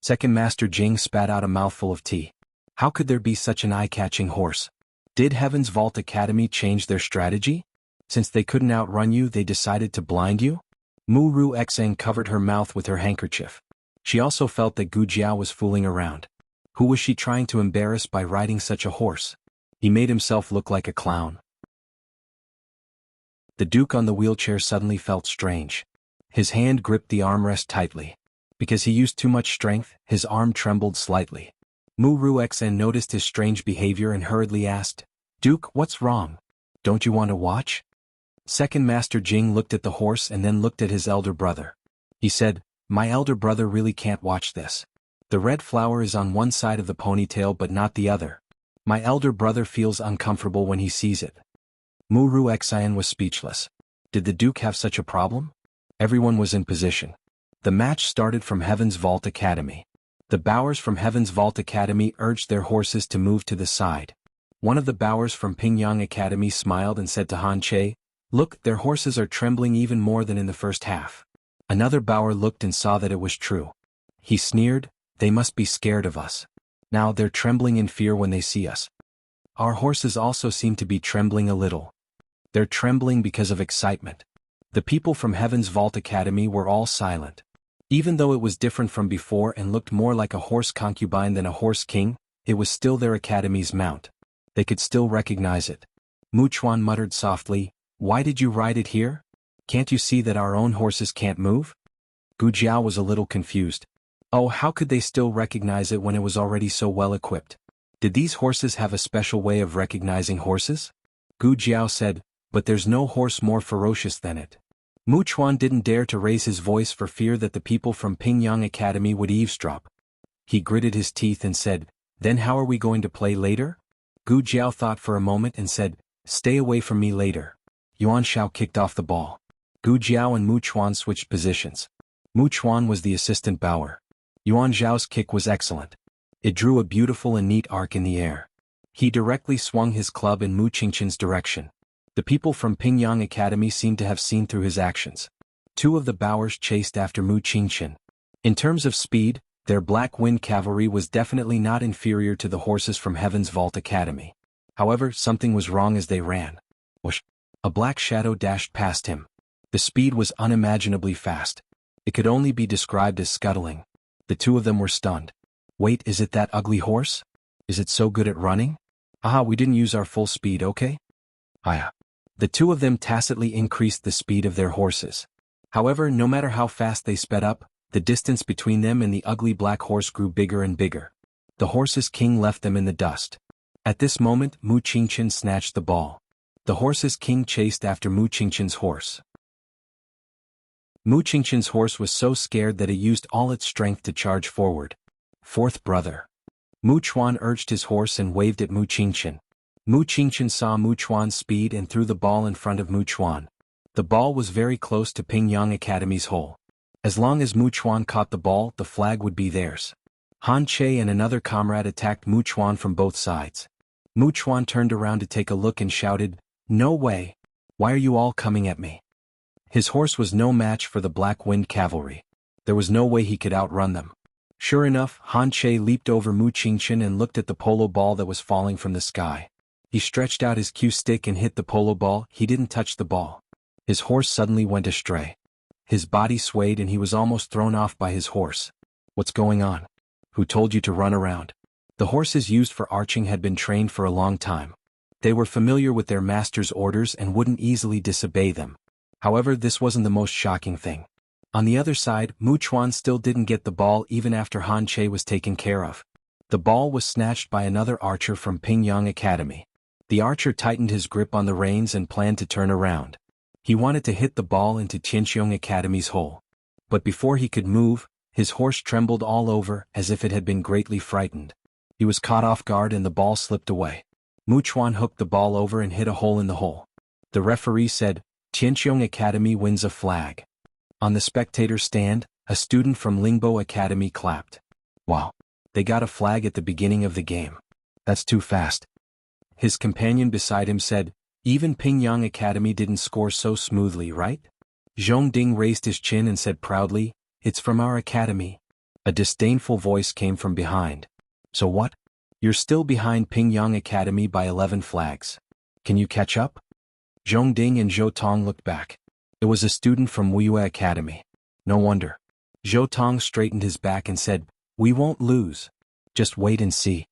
Second Master Jing spat out a mouthful of tea. How could there be such an eye-catching horse? Did Heaven's Vault Academy change their strategy? Since they couldn't outrun you, they decided to blind you? Mu Ru Xeng covered her mouth with her handkerchief. She also felt that Gu Jiao was fooling around. Who was she trying to embarrass by riding such a horse? He made himself look like a clown. The Duke on the wheelchair suddenly felt strange. His hand gripped the armrest tightly. Because he used too much strength, his arm trembled slightly. Mu Ruxan noticed his strange behavior and hurriedly asked, "Duke, what's wrong? Don't you want to watch?" Second Master Jing looked at the horse and then looked at his elder brother. He said, "My elder brother really can't watch this. The red flower is on one side of the ponytail but not the other. My elder brother feels uncomfortable when he sees it." Mu Ruxan was speechless. Did the Duke have such a problem? Everyone was in position. The match started from Heaven's Vault Academy. The bowers from Heaven's Vault Academy urged their horses to move to the side. One of the bowers from Pingyang Academy smiled and said to Han Che, "Look, their horses are trembling even more than in the first half." Another bower looked and saw that it was true. He sneered, "They must be scared of us. Now they're trembling in fear when they see us. Our horses also seem to be trembling a little. They're trembling because of excitement." The people from Heaven's Vault Academy were all silent. Even though it was different from before and looked more like a horse concubine than a horse king, it was still their academy's mount. They could still recognize it. Mu Chuan muttered softly, "Why did you ride it here? Can't you see that our own horses can't move?" Gu Jiao was a little confused. Oh, how could they still recognize it when it was already so well equipped? Did these horses have a special way of recognizing horses? Gu Jiao said, "But there's no horse more ferocious than it." Mu Chuan didn't dare to raise his voice for fear that the people from Pingyang Academy would eavesdrop. He gritted his teeth and said, "Then how are we going to play later?" Gu Jiao thought for a moment and said, "Stay away from me later." Yuan Shao kicked off the ball. Gu Jiao and Mu Chuan switched positions. Mu Chuan was the assistant bower. Yuan Zhao's kick was excellent. It drew a beautiful and neat arc in the air. He directly swung his club in Mu Qingqian's direction. The people from Pingyang Academy seemed to have seen through his actions. Two of the bowers chased after Mu Qingqian. In terms of speed, their Black Wind cavalry was definitely not inferior to the horses from Heaven's Vault Academy. However, something was wrong as they ran. Whoosh! A black shadow dashed past him. The speed was unimaginably fast. It could only be described as scuttling. The two of them were stunned. "Wait, is it that ugly horse? Is it so good at running? Aha, we didn't use our full speed, okay?" Aya. The two of them tacitly increased the speed of their horses. However, no matter how fast they sped up, the distance between them and the ugly black horse grew bigger and bigger. The horse's king left them in the dust. At this moment, Mu Qingqian snatched the ball. The horse's king chased after Mu Qingqian's horse. Mu Qingqian's horse was so scared that it used all its strength to charge forward. "Fourth brother." Mu Chuan urged his horse and waved at Mu Qingqian. Mu Qingqian saw Mu Chuan's speed and threw the ball in front of Mu Chuan. The ball was very close to Pingyang Academy's hole. As long as Mu Chuan caught the ball, the flag would be theirs. Han Che and another comrade attacked Mu Chuan from both sides. Mu Chuan turned around to take a look and shouted, "No way! Why are you all coming at me?" His horse was no match for the Black Wind cavalry. There was no way he could outrun them. Sure enough, Han Che leaped over Mu Qingqian and looked at the polo ball that was falling from the sky. He stretched out his cue stick and hit the polo ball. He didn't touch the ball. His horse suddenly went astray. His body swayed and he was almost thrown off by his horse. "What's going on? Who told you to run around?" The horses used for arching had been trained for a long time. They were familiar with their master's orders and wouldn't easily disobey them. However, this wasn't the most shocking thing. On the other side, Mu Chuan still didn't get the ball even after Han Che was taken care of. The ball was snatched by another archer from Pingyang Academy. The archer tightened his grip on the reins and planned to turn around. He wanted to hit the ball into Tianqiong Academy's hole. But before he could move, his horse trembled all over as if it had been greatly frightened. He was caught off guard and the ball slipped away. Mu Chuan hooked the ball over and hit a hole in the hole. The referee said, "Tianqiong Academy wins a flag." On the spectator stand, a student from Lingbo Academy clapped. "Wow! They got a flag at the beginning of the game. That's too fast." His companion beside him said, "Even Pingyang Academy didn't score so smoothly, right?" Zhong Ding raised his chin and said proudly, "It's from our academy." A disdainful voice came from behind. "So what? You're still behind Pingyang Academy by 11 flags. Can you catch up?" Zhong Ding and Zhou Tong looked back. It was a student from Wuxia Academy. No wonder. Zhou Tong straightened his back and said, "We won't lose. Just wait and see.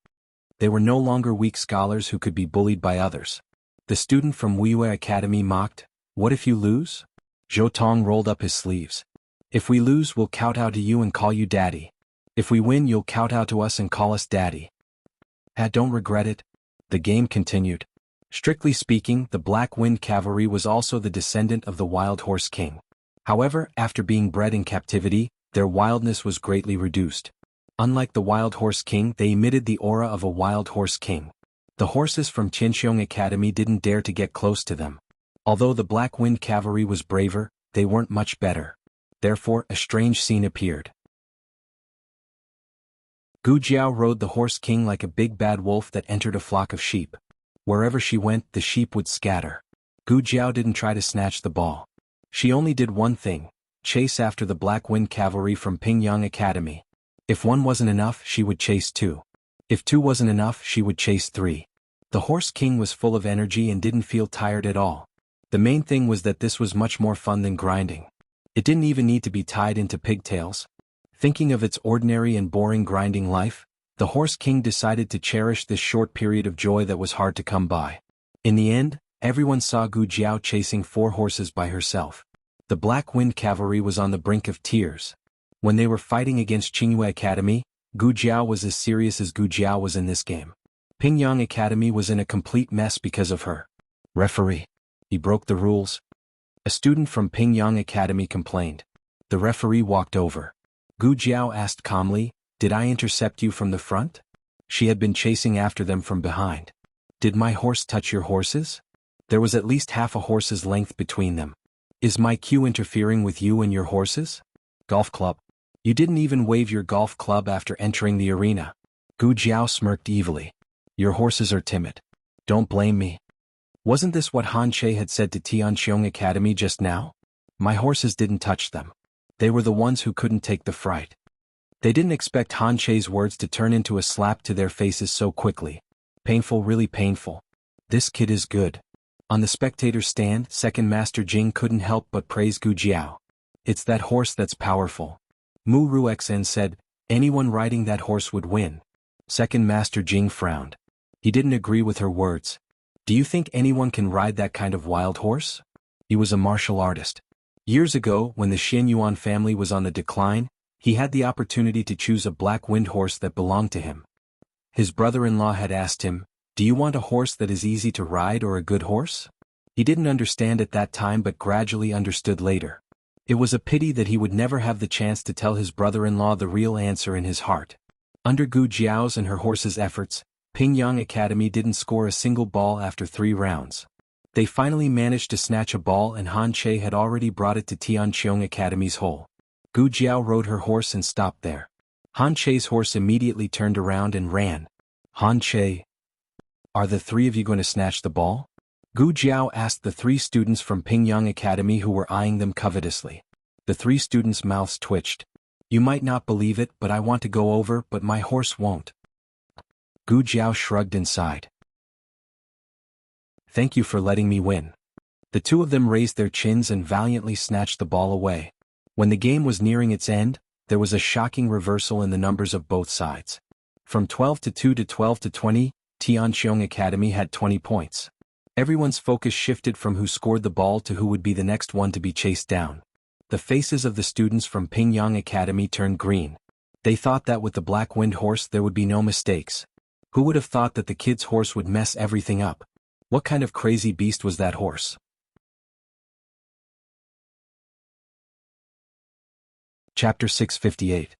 They were no longer weak scholars who could be bullied by others. The student from Wuxia Academy mocked, "What if you lose?" Zhou Tong rolled up his sleeves. "If we lose, we'll kowtow to you and call you daddy. If we win, you'll kowtow to us and call us daddy." Don't regret it. The game continued. Strictly speaking, the Black Wind Cavalry was also the descendant of the Wild Horse King. However, after being bred in captivity, their wildness was greatly reduced. Unlike the Wild Horse King, they emitted the aura of a Wild Horse King. The horses from Qinxiong Academy didn't dare to get close to them. Although the Black Wind Cavalry was braver, they weren't much better. Therefore, a strange scene appeared. Gu Jiao rode the Horse King like a big bad wolf that entered a flock of sheep. Wherever she went, the sheep would scatter. Gu Jiao didn't try to snatch the ball. She only did one thing: chase after the Black Wind Cavalry from Pingyang Academy. If one wasn't enough, she would chase two. If two wasn't enough, she would chase three. The Horse King was full of energy and didn't feel tired at all. The main thing was that this was much more fun than grinding. It didn't even need to be tied into pigtails. Thinking of its ordinary and boring grinding life, the Horse King decided to cherish this short period of joy that was hard to come by. In the end, everyone saw Gu Jiao chasing 4 horses by herself. The Black Wind Cavalry was on the brink of tears. When they were fighting against Qingyue Academy, Gu Jiao was as serious as Gu Jiao was in this game. Pingyang Academy was in a complete mess because of her. "Referee. He broke the rules." A student from Pingyang Academy complained. The referee walked over. Gu Jiao asked calmly, "Did I intercept you from the front?" She had been chasing after them from behind. "Did my horse touch your horses?" There was at least half a horse's length between them. "Is my cue interfering with you and your horses?" "Golf club. You didn't even wave your golf club after entering the arena." Gu Jiao smirked evilly. "Your horses are timid. Don't blame me. Wasn't this what Han Che had said to Tianqiong Academy just now? My horses didn't touch them. They were the ones who couldn't take the fright." They didn't expect Han Che's words to turn into a slap to their faces so quickly. Painful, really painful. This kid is good. On the spectator's stand, Second Master Jing couldn't help but praise Gu Jiao. "It's that horse that's powerful." Mu Ruexen said, "Anyone riding that horse would win." Second Master Jing frowned. He didn't agree with her words. "Do you think anyone can ride that kind of wild horse?" He was a martial artist. Years ago, when the Xian Yuan family was on the decline, he had the opportunity to choose a Black Wind horse that belonged to him. His brother-in-law had asked him, "Do you want a horse that is easy to ride or a good horse?" He didn't understand at that time but gradually understood later. It was a pity that he would never have the chance to tell his brother-in-law the real answer in his heart. Under Gu Jiao's and her horse's efforts, Pingyang Academy didn't score a single ball after 3 rounds. They finally managed to snatch a ball and Han Che had already brought it to Tianqiong Academy's hole. Gu Jiao rode her horse and stopped there. Han Che's horse immediately turned around and ran. "Han Che, are the 3 of you going to snatch the ball?" Gu Jiao asked the 3 students from Pingyang Academy who were eyeing them covetously. The 3 students' mouths twitched. "You might not believe it, but I want to go over, but my horse won't." Gu Jiao shrugged and sighed. "Thank you for letting me win." The 2 of them raised their chins and valiantly snatched the ball away. When the game was nearing its end, there was a shocking reversal in the numbers of both sides. From 12-2 to 12-20, Tianqiong Academy had 20 points. Everyone's focus shifted from who scored the ball to who would be the next one to be chased down. The faces of the students from Pingyang Academy turned green. They thought that with the Black Wind horse there would be no mistakes. Who would have thought that the kid's horse would mess everything up? What kind of crazy beast was that horse? Chapter 658.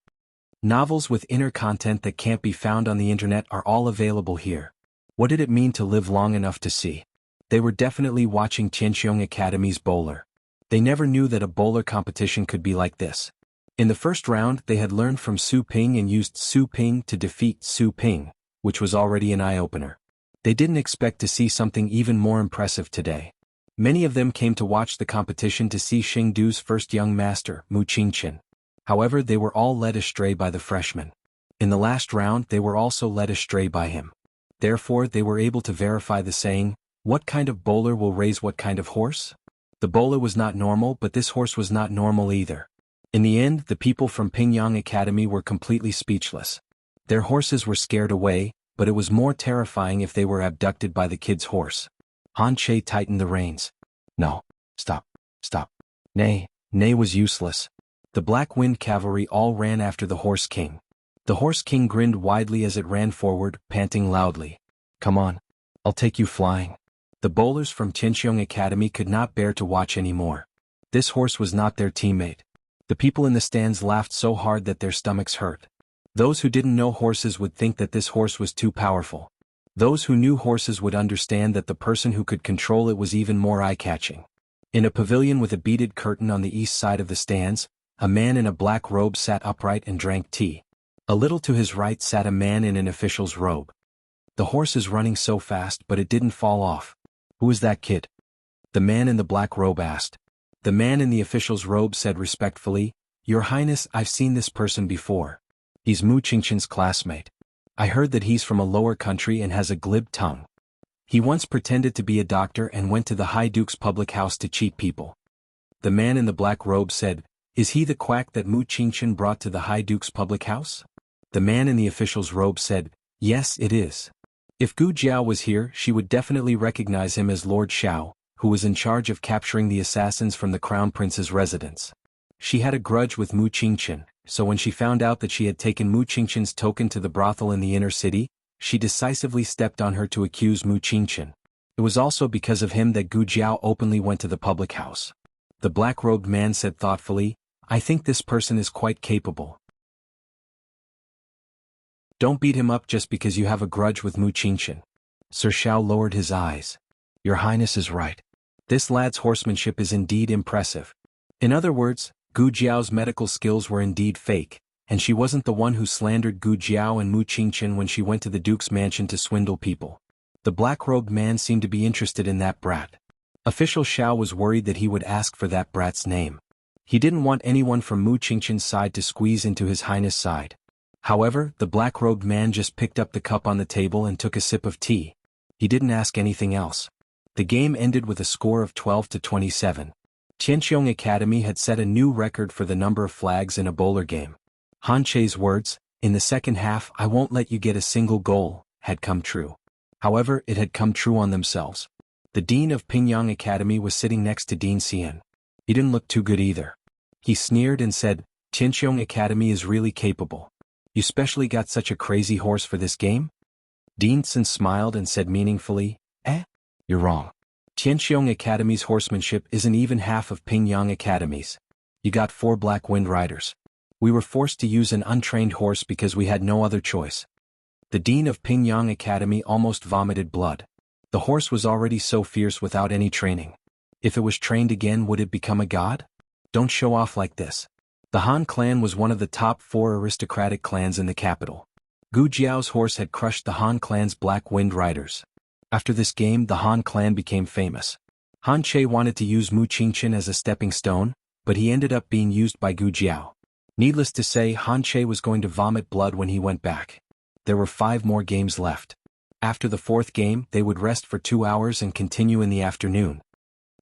Novels with inner content that can't be found on the internet are all available here. What did it mean to live long enough to see? They were definitely watching Tianqiong Academy's bowler. They never knew that a bowler competition could be like this. In the first round, they had learned from Su Ping and used Su Ping to defeat Su Ping, which was already an eye-opener. They didn't expect to see something even more impressive today. Many of them came to watch the competition to see Xingdu's first young master, Mu Qingqian. However, they were all led astray by the freshman. In the last round, they were also led astray by him. Therefore, they were able to verify the saying, "What kind of bowler will raise what kind of horse?" The bowler was not normal, but this horse was not normal either. In the end, the people from Pingyang Academy were completely speechless. Their horses were scared away, but it was more terrifying if they were abducted by the kid's horse. Han Che tightened the reins. No. Stop. Stop. Nay was useless. The Black Wind cavalry all ran after the Horse King. The Horse King grinned widely as it ran forward, panting loudly. Come on. I'll take you flying. The bowlers from Tianqiong Academy could not bear to watch anymore. This horse was not their teammate. The people in the stands laughed so hard that their stomachs hurt. Those who didn't know horses would think that this horse was too powerful. Those who knew horses would understand that the person who could control it was even more eye-catching. In a pavilion with a beaded curtain on the east side of the stands, a man in a black robe sat upright and drank tea. A little to his right sat a man in an official's robe. The horse is running so fast, but it didn't fall off. Who is that kid? The man in the black robe asked. The man in the official's robe said respectfully, Your Highness, I've seen this person before. He's Mu Qingqian's classmate. I heard that he's from a lower country and has a glib tongue. He once pretended to be a doctor and went to the High Duke's public house to cheat people. The man in the black robe said, Is he the quack that Mu Qingqian brought to the High Duke's public house? The man in the official's robe said, Yes, it is. If Gu Jiao was here, she would definitely recognize him as Lord Xiao, who was in charge of capturing the assassins from the Crown Prince's residence. She had a grudge with Mu Qingqian, so when she found out that she had taken Mu Qingqian's token to the brothel in the inner city, she decisively stepped on her to accuse Mu Qingqian. It was also because of him that Gu Jiao openly went to the public house. The black-robed man said thoughtfully, I think this person is quite capable. Don't beat him up just because you have a grudge with Mu Qingqian. Sir Xiao lowered his eyes. Your Highness is right. This lad's horsemanship is indeed impressive. In other words, Gu Jiao's medical skills were indeed fake, and she wasn't the one who slandered Gu Jiao and Mu Qingqian when she went to the Duke's mansion to swindle people. The black-robed man seemed to be interested in that brat. Official Xiao was worried that he would ask for that brat's name. He didn't want anyone from Mu Qingqian's side to squeeze into His Highness' side. However, the black-robed man just picked up the cup on the table and took a sip of tea. He didn't ask anything else. The game ended with a score of 12-27. Tianqiong Academy had set a new record for the number of flags in a bowler game. Han Che's words, in the second half I won't let you get a single goal, had come true. However, it had come true on themselves. The dean of Pingyang Academy was sitting next to Dean Xian. He didn't look too good either. He sneered and said, Tianqiong Academy is really capable. You specially got such a crazy horse for this game? Dean Xian smiled and said meaningfully, You're wrong. Tianqiong Academy's horsemanship isn't even half of Pingyang Academy's. You got 4 Black Wind riders. We were forced to use an untrained horse because we had no other choice. The dean of Pingyang Academy almost vomited blood. The horse was already so fierce without any training. If it was trained again, would it become a god? Don't show off like this. The Han clan was one of the top 4 aristocratic clans in the capital. Gu Jiao's horse had crushed the Han clan's Black Wind riders. After this game, the Han clan became famous. Han Che wanted to use Mu Qingqian as a stepping stone, but he ended up being used by Gu Jiao. Needless to say, Han Che was going to vomit blood when he went back. There were 5 more games left. After the 4th game, they would rest for 2 hours and continue in the afternoon.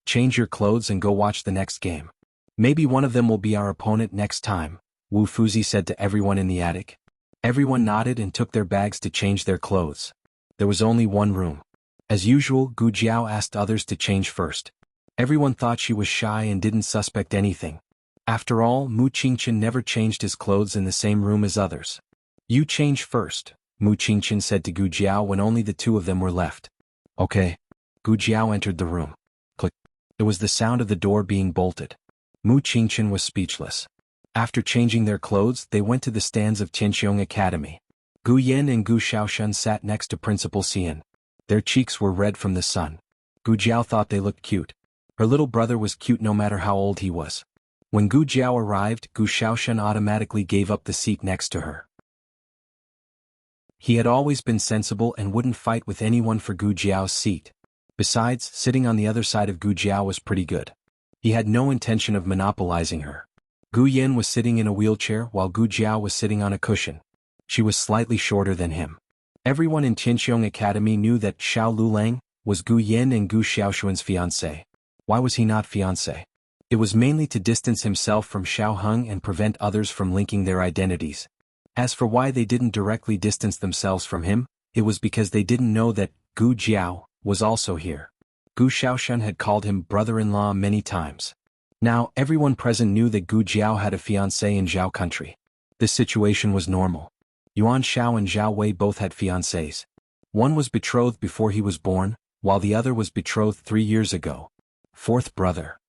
Change your clothes and go watch the next game. Maybe one of them will be our opponent next time, Wu Fuzi said to everyone in the attic. Everyone nodded and took their bags to change their clothes. There was only one room. As usual, Gu Jiao asked others to change first. Everyone thought she was shy and didn't suspect anything. After all, Mu Qingqian never changed his clothes in the same room as others. You change first, Mu Qingqian said to Gu Jiao when only the 2 of them were left. Okay. Gu Jiao entered the room. Click. It was the sound of the door being bolted. Mu Qingqian was speechless. After changing their clothes, they went to the stands of Tianqiong Academy. Gu Yan and Gu Shaoshun sat next to Principal Xian. Their cheeks were red from the sun. Gu Jiao thought they looked cute. Her little brother was cute no matter how old he was. When Gu Jiao arrived, Gu Shaoshun automatically gave up the seat next to her. He had always been sensible and wouldn't fight with anyone for Gu Jiao's seat. Besides, sitting on the other side of Gu Jiao was pretty good. He had no intention of monopolizing her. Gu Yan was sitting in a wheelchair while Gu Jiao was sitting on a cushion. She was slightly shorter than him. Everyone in Tianqiong Academy knew that Xiao Lulang was Gu Yan and Gu Xiaoxuan's fiancé. Why was he not fiancé? It was mainly to distance himself from Xiao Heng and prevent others from linking their identities. As for why they didn't directly distance themselves from him, it was because they didn't know that Gu Jiao was also here. Gu Xiaoshan had called him brother-in-law many times. Now, everyone present knew that Gu Jiao had a fiancé in Zhao country. This situation was normal. Yuan Shao and Zhao Wei both had fiancés. One was betrothed before he was born, while the other was betrothed 3 years ago. Fourth brother.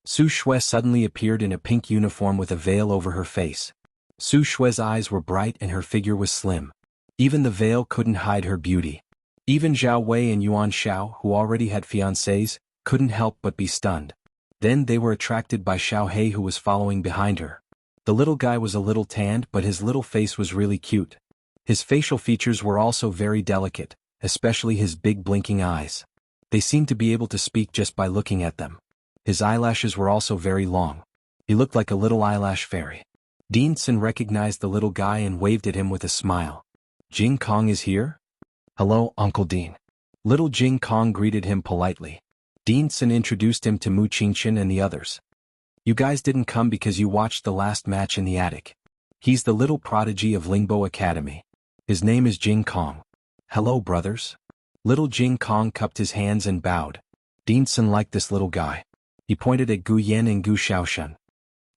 Su Shui suddenly appeared in a pink uniform with a veil over her face. Su Shui's eyes were bright and her figure was slim. Even the veil couldn't hide her beauty. Even Zhao Wei and Yuan Shao, who already had fiancés, couldn't help but be stunned. Then they were attracted by Xiao He, who was following behind her. The little guy was a little tanned, but his little face was really cute. His facial features were also very delicate, especially his big blinking eyes. They seemed to be able to speak just by looking at them. His eyelashes were also very long. He looked like a little eyelash fairy. Dean Sin recognized the little guy and waved at him with a smile. Jing Kong is here? Hello, Uncle Dean. Little Jing Kong greeted him politely. Dean Sin introduced him to Mu Qingqian and the others. You guys didn't come because you watched the last match in the attic. He's the little prodigy of Lingbo Academy. His name is Jing Kong. Hello, brothers. Little Jing Kong cupped his hands and bowed. Dean Sin liked this little guy. He pointed at Gu Yan and Gu Xiaoshan.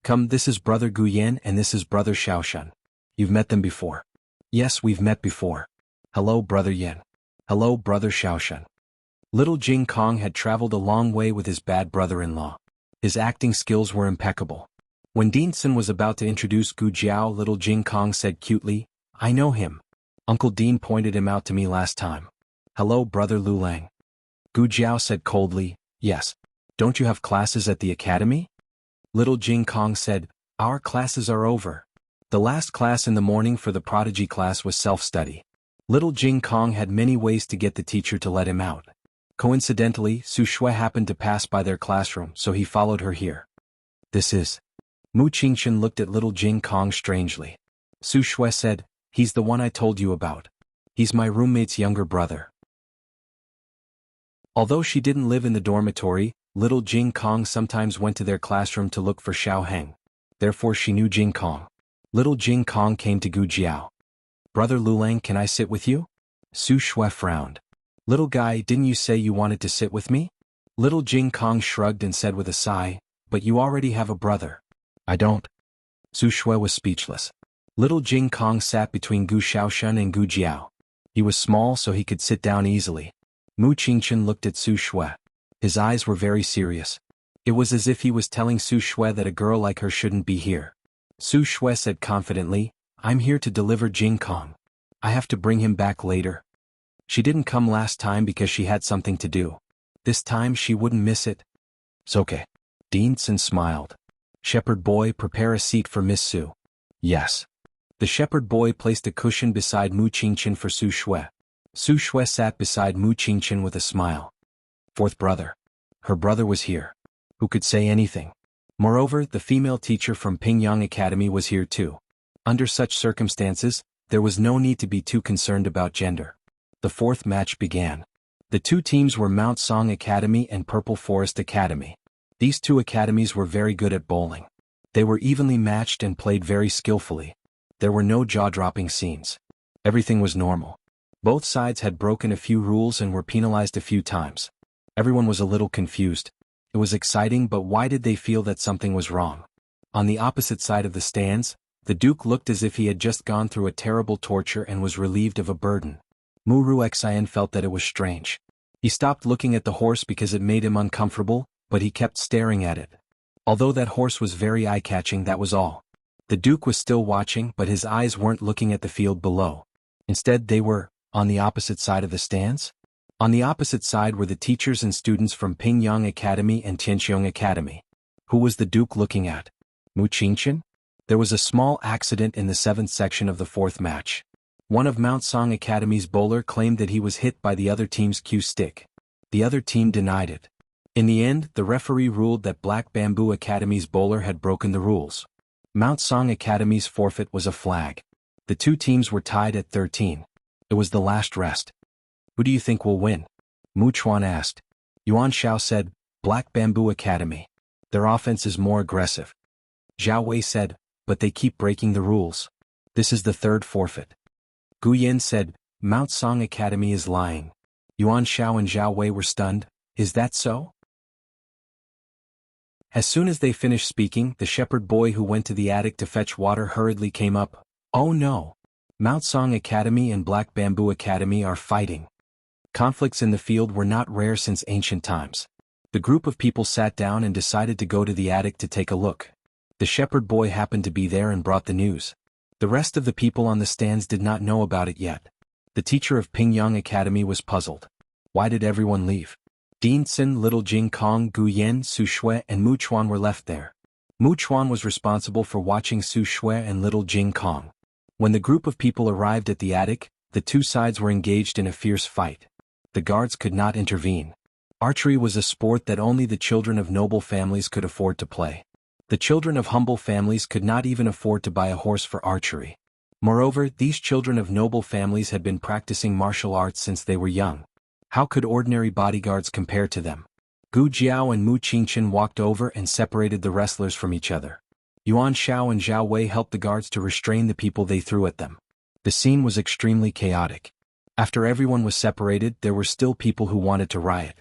Come, this is brother Gu Yan and this is brother Xiaoshan. You've met them before. Yes, we've met before. Hello, brother Yan. Hello, brother Xiaoshan. Little Jing Kong had traveled a long way with his bad brother-in-law. His acting skills were impeccable. When Dean Sin was about to introduce Gu Jiao, little Jing Kong said cutely, I know him. Uncle Dean pointed him out to me last time. Hello, brother Lu Lang. Gu Jiao said coldly, yes. Don't you have classes at the academy? Little Jing Kong said, our classes are over. The last class in the morning for the prodigy class was self-study. Little Jing Kong had many ways to get the teacher to let him out. Coincidentally, Su Shui happened to pass by their classroom, so he followed her here. This is. Mu Qingqian looked at little Jing Kong strangely. Su Shui said, he's the one I told you about. He's my roommate's younger brother. Although she didn't live in the dormitory, little Jing Kong sometimes went to their classroom to look for Xiao Heng. Therefore she knew Jing Kong. Little Jing Kong came to Gu Jiao. Brother Lu Lang, can I sit with you? Su Shui frowned. Little guy, didn't you say you wanted to sit with me? Little Jing Kong shrugged and said with a sigh, but you already have a brother. I don't. Su Shui was speechless. Little Jing Kong sat between Gu Xiaoshan and Gu Jiao. He was small so he could sit down easily. Mu Qingqian looked at Su Shui. His eyes were very serious. It was as if he was telling Su Shui that a girl like her shouldn't be here. Su Shui said confidently, I'm here to deliver Jing Kong. I have to bring him back later. She didn't come last time because she had something to do. This time she wouldn't miss it. It's okay. Dean Sin smiled. Shepherd boy, prepare a seat for Miss Su. Yes. The shepherd boy placed a cushion beside Mu Qingqian for Su Shui. Su Shui sat beside Mu Qingqian with a smile. Fourth brother. Her brother was here. Who could say anything? Moreover, the female teacher from Pingyang Academy was here too. Under such circumstances, there was no need to be too concerned about gender. The fourth match began. The two teams were Mount Song Academy and Purple Forest Academy. These two academies were very good at bowling. They were evenly matched and played very skillfully. There were no jaw-dropping scenes. Everything was normal. Both sides had broken a few rules and were penalized a few times. Everyone was a little confused. It was exciting, but why did they feel that something was wrong? On the opposite side of the stands, the Duke looked as if he had just gone through a terrible torture and was relieved of a burden. Mu Ruxian felt that it was strange. He stopped looking at the horse because it made him uncomfortable, but he kept staring at it. Although that horse was very eye-catching, that was all. The Duke was still watching, but his eyes weren't looking at the field below. Instead they were, on the opposite side of the stands? On the opposite side were the teachers and students from Pingyang Academy and Tianxiong Academy. Who was the Duke looking at? Mu Qingqian? There was a small accident in the 7th section of the 4th match. One of Mount Song Academy's bowler claimed that he was hit by the other team's cue stick. The other team denied it. In the end, the referee ruled that Black Bamboo Academy's bowler had broken the rules. Mount Song Academy's forfeit was a flag. The two teams were tied at 13. It was the last rest. Who do you think will win? Mu Chuan asked. Yuan Shao said, Black Bamboo Academy. Their offense is more aggressive. Zhao Wei said, but they keep breaking the rules. This is the third forfeit. Gu Yin said, Mount Song Academy is lying. Yuan Shao and Zhao Wei were stunned. Is that so? As soon as they finished speaking, the shepherd boy who went to the attic to fetch water hurriedly came up. Oh no! Mount Song Academy and Black Bamboo Academy are fighting. Conflicts in the field were not rare since ancient times. The group of people sat down and decided to go to the attic to take a look. The shepherd boy happened to be there and brought the news. The rest of the people on the stands did not know about it yet. The teacher of Pingyang Academy was puzzled. Why did everyone leave? Dean Xin, Little Jing Kong, Gu Yen, Su Shui and Mu Chuan were left there. Mu Chuan was responsible for watching Su Shui and Little Jing Kong. When the group of people arrived at the attic, the two sides were engaged in a fierce fight. The guards could not intervene. Archery was a sport that only the children of noble families could afford to play. The children of humble families could not even afford to buy a horse for archery. Moreover, these children of noble families had been practicing martial arts since they were young. How could ordinary bodyguards compare to them? Gu Jiao and Mu Qingchen walked over and separated the wrestlers from each other. Yuan Shao and Zhao Wei helped the guards to restrain the people they threw at them. The scene was extremely chaotic. After everyone was separated, there were still people who wanted to riot.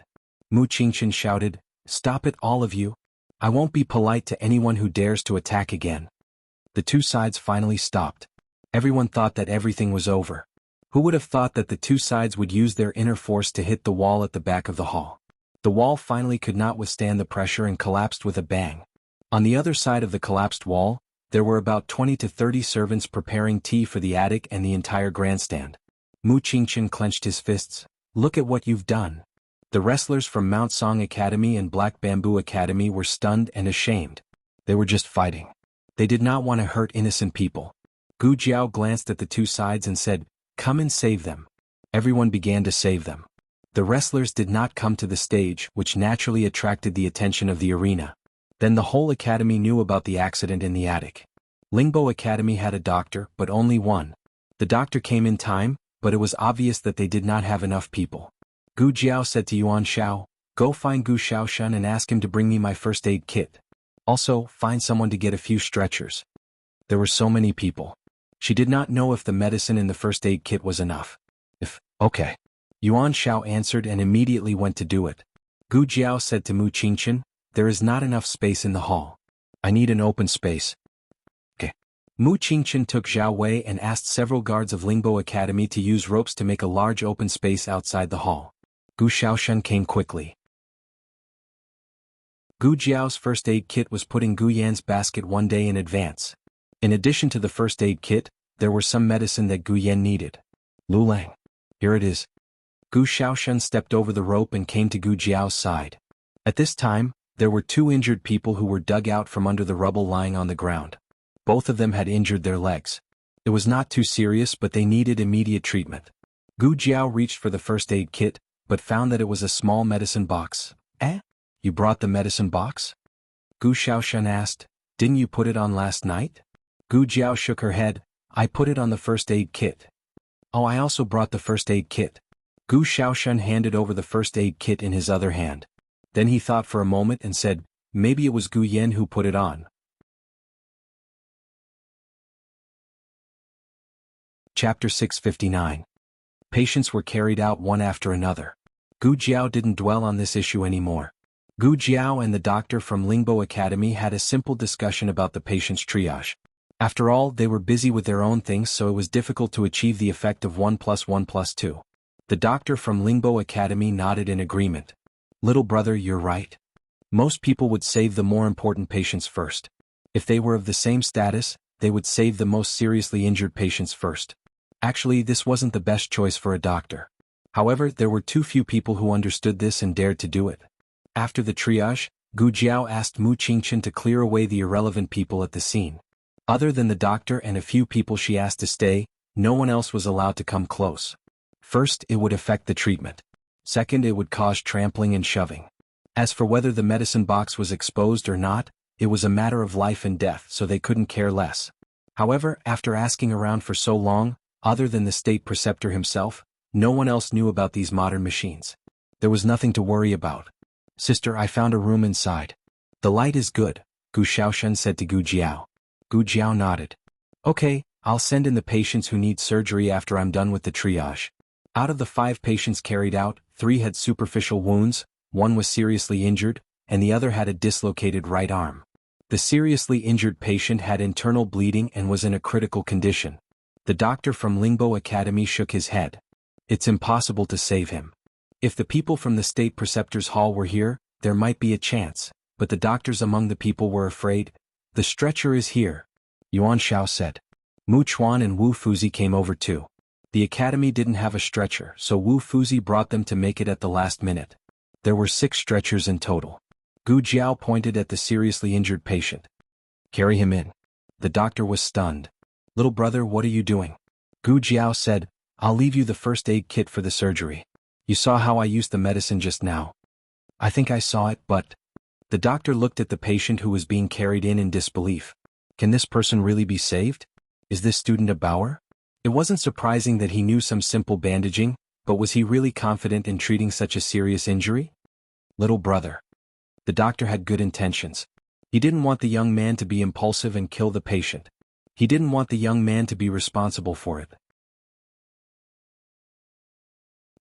Mu Qingchen shouted, Stop it, all of you. I won't be polite to anyone who dares to attack again. The two sides finally stopped. Everyone thought that everything was over. Who would have thought that the two sides would use their inner force to hit the wall at the back of the hall? The wall finally could not withstand the pressure and collapsed with a bang. On the other side of the collapsed wall, there were about 20 to 30 servants preparing tea for the attic and the entire grandstand. Mu Qingchen clenched his fists. Look at what you've done. The wrestlers from Mount Song Academy and Black Bamboo Academy were stunned and ashamed. They were just fighting. They did not want to hurt innocent people. Gu Jiao glanced at the two sides and said, Come and save them. Everyone began to save them. The wrestlers did not come to the stage, which naturally attracted the attention of the arena. Then the whole academy knew about the accident in the attic. Lingbo Academy had a doctor, but only one. The doctor came in time, but it was obvious that they did not have enough people. Gu Jiao said to Yuan Shao, Go find Gu Shaoshan and ask him to bring me my first aid kit. Also, find someone to get a few stretchers. There were so many people. She did not know if the medicine in the first aid kit was enough. Okay. Yuan Shao answered and immediately went to do it. Gu Jiao said to Mu Qingchen, There is not enough space in the hall. I need an open space. Okay. Mu Qingchen took Zhao Wei and asked several guards of Lingbo Academy to use ropes to make a large open space outside the hall. Gu Shaoshan came quickly. Gu Jiao's first aid kit was put in Gu Yan's basket one day in advance. In addition to the first aid kit, there were some medicine that Gu Yan needed. Lu Lang. Here it is. Gu Shaoshan stepped over the rope and came to Gu Jiao's side. At this time, there were two injured people who were dug out from under the rubble lying on the ground. Both of them had injured their legs. It was not too serious, but they needed immediate treatment. Gu Jiao reached for the first aid kit, but found that it was a small medicine box. You brought the medicine box? Gu Shaoshan asked. Didn't you put it on last night? Gu Jiao shook her head. I put it on the first aid kit. Oh, I also brought the first aid kit. Gu Shaoshan handed over the first aid kit in his other hand. Then he thought for a moment and said, Maybe it was Gu Yan who put it on. Chapter 659. Patients were carried out one after another. Gu Jiao didn't dwell on this issue anymore. Gu Jiao and the doctor from Lingbo Academy had a simple discussion about the patient's triage. After all, they were busy with their own things, so it was difficult to achieve the effect of 1 + 1 + 2. The doctor from Lingbo Academy nodded in agreement. Little brother, you're right. Most people would save the more important patients first. If they were of the same status, they would save the most seriously injured patients first. Actually, this wasn't the best choice for a doctor. However, there were too few people who understood this and dared to do it. After the triage, Gu Jiao asked Mu Qingchen to clear away the irrelevant people at the scene. Other than the doctor and a few people she asked to stay, no one else was allowed to come close. First, it would affect the treatment. Second, it would cause trampling and shoving. As for whether the medicine box was exposed or not, it was a matter of life and death, so they couldn't care less. However, after asking around for so long, other than the state preceptor himself, no one else knew about these modern machines. There was nothing to worry about. Sister, I found a room inside. The light is good, Gu Shaoshan said to Gu Jiao. Gu Jiao nodded. Okay, I'll send in the patients who need surgery after I'm done with the triage. Out of the 5 patients carried out, 3 had superficial wounds, 1 was seriously injured, and the other had a dislocated right arm. The seriously injured patient had internal bleeding and was in a critical condition. The doctor from Lingbo Academy shook his head. It's impossible to save him. If the people from the State Preceptor's Hall were here, there might be a chance, but the doctors among the people were afraid. The stretcher is here, Yuan Shao said. Mu Chuan and Wu Fuzi came over too. The academy didn't have a stretcher, so Wu Fuzi brought them to make it at the last minute. There were 6 stretchers in total. Gu Jiao pointed at the seriously injured patient. Carry him in. The doctor was stunned. Little brother, what are you doing? Gu Jiao said, I'll leave you the first aid kit for the surgery. You saw how I used the medicine just now. I think I saw it, but... The doctor looked at the patient who was being carried in disbelief. Can this person really be saved? Is this student a Bauer? It wasn't surprising that he knew some simple bandaging, but was he really confident in treating such a serious injury? Little brother. The doctor had good intentions. He didn't want the young man to be impulsive and kill the patient. He didn't want the young man to be responsible for it.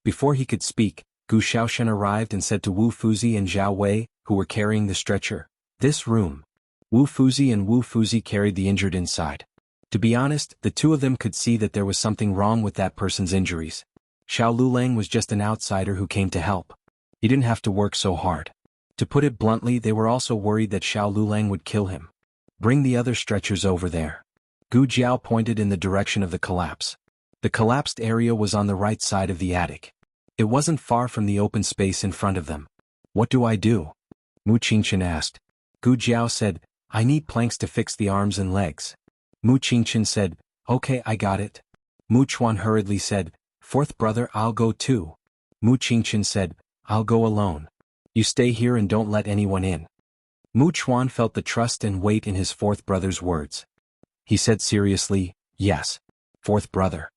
Before he could speak, Gu Xiaoshen arrived and said to Wu Fuzi and Zhao Wei, who were carrying the stretcher, this room. Wu Fuzi and Wu Fuzi carried the injured inside. To be honest, the 2 of them could see that there was something wrong with that person's injuries. Xiao Lulang was just an outsider who came to help. He didn't have to work so hard. To put it bluntly, they were also worried that Xiao Lulang would kill him. Bring the other stretchers over there. Gu Jiao pointed in the direction of the collapse. The collapsed area was on the right side of the attic. It wasn't far from the open space in front of them. What do I do? Mu Qingchen asked. Gu Jiao said, I need planks to fix the arms and legs. Mu Qingchen said, okay, I got it. Mu Chuan hurriedly said, 4th brother, I'll go too. Mu Qingchen said, I'll go alone. You stay here and don't let anyone in. Mu Chuan felt the trust and weight in his 4th brother's words. He said seriously, yes. 4th brother.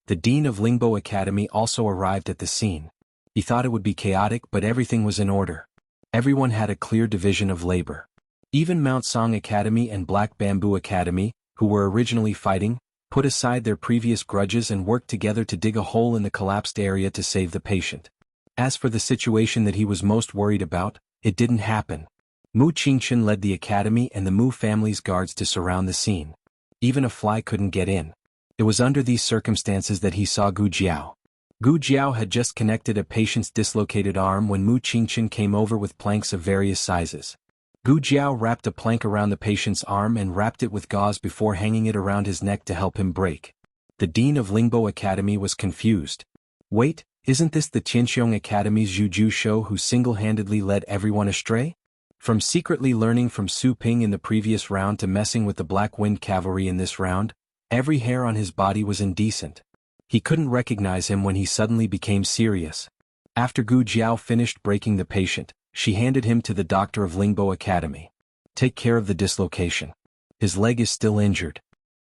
The dean of Lingbo Academy also arrived at the scene. He thought it would be chaotic, but everything was in order. Everyone had a clear division of labor. Even Mount Song Academy and Black Bamboo Academy, who were originally fighting, put aside their previous grudges and worked together to dig a hole in the collapsed area to save the patient. As for the situation that he was most worried about, it didn't happen. Mu Qingchen led the academy and the Mu family's guards to surround the scene. Even a fly couldn't get in. It was under these circumstances that he saw Gu Jiao. Gu Jiao had just connected a patient's dislocated arm when Mu Qingchen came over with planks of various sizes. Gu Jiao wrapped a plank around the patient's arm and wrapped it with gauze before hanging it around his neck to help him break. The dean of Lingbo Academy was confused. Wait, isn't this the Qianxiong Academy's Zhu Ju Shou who single-handedly led everyone astray? From secretly learning from Su Ping in the previous round to messing with the Black Wind Cavalry in this round, every hair on his body was indecent. He couldn't recognize him when he suddenly became serious. After Gu Jiao finished breaking the patient, she handed him to the doctor of Lingbo Academy. Take care of the dislocation. His leg is still injured.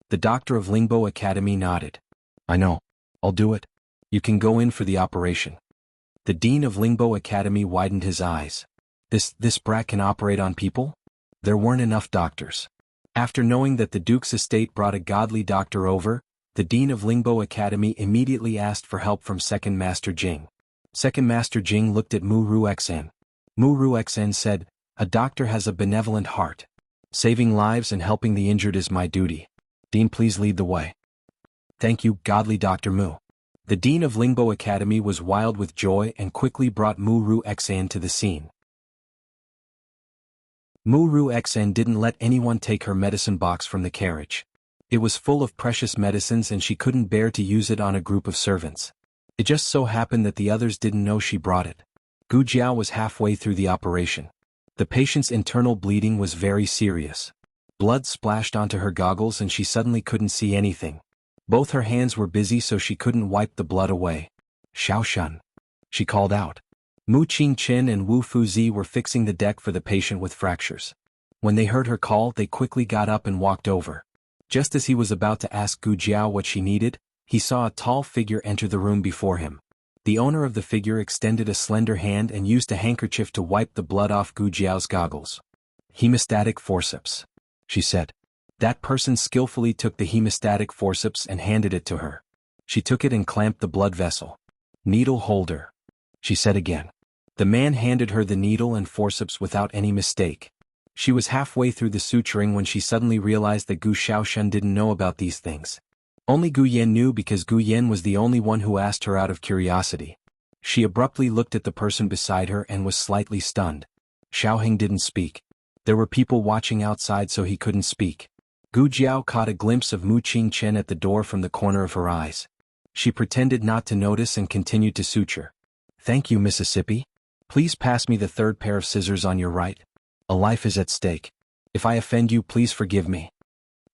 The doctor of Lingbo Academy nodded. I know. I'll do it. You can go in for the operation. The dean of Lingbo Academy widened his eyes. This brat can operate on people? There weren't enough doctors. After knowing that the Duke's estate brought a godly doctor over, the dean of Lingbo Academy immediately asked for help from Second Master Jing. Second Master Jing looked at Mu Ruxen. Mu Ruxen said, a doctor has a benevolent heart. Saving lives and helping the injured is my duty. Dean, please lead the way. Thank you, godly Dr. Mu. The dean of Lingbo Academy was wild with joy and quickly brought Mu Ruxen to the scene. Mu Ruxen didn't let anyone take her medicine box from the carriage. It was full of precious medicines and she couldn't bear to use it on a group of servants. It just so happened that the others didn't know she brought it. Gu Jiao was halfway through the operation. The patient's internal bleeding was very serious. Blood splashed onto her goggles and she suddenly couldn't see anything. Both her hands were busy so she couldn't wipe the blood away. Xiaoshan. She called out. Mu Qingchen and Wu Fuzi were fixing the deck for the patient with fractures. When they heard her call, they quickly got up and walked over. Just as he was about to ask Gu Jiao what she needed, he saw a tall figure enter the room before him. The owner of the figure extended a slender hand and used a handkerchief to wipe the blood off Gu Jiao's goggles. Hemostatic forceps, she said. That person skillfully took the hemostatic forceps and handed it to her. She took it and clamped the blood vessel. Needle holder, she said again. The man handed her the needle and forceps without any mistake. She was halfway through the suturing when she suddenly realized that Gu Xiaoshen didn't know about these things. Only Gu Yan knew because Gu Yan was the only one who asked her out of curiosity. She abruptly looked at the person beside her and was slightly stunned. Xiaoheng didn't speak. There were people watching outside so he couldn't speak. Gu Jiao caught a glimpse of Mu Qingchen at the door from the corner of her eyes. She pretended not to notice and continued to suture. Thank you, Mississippi. Please pass me the third pair of scissors on your right. A life is at stake. If I offend you, please forgive me.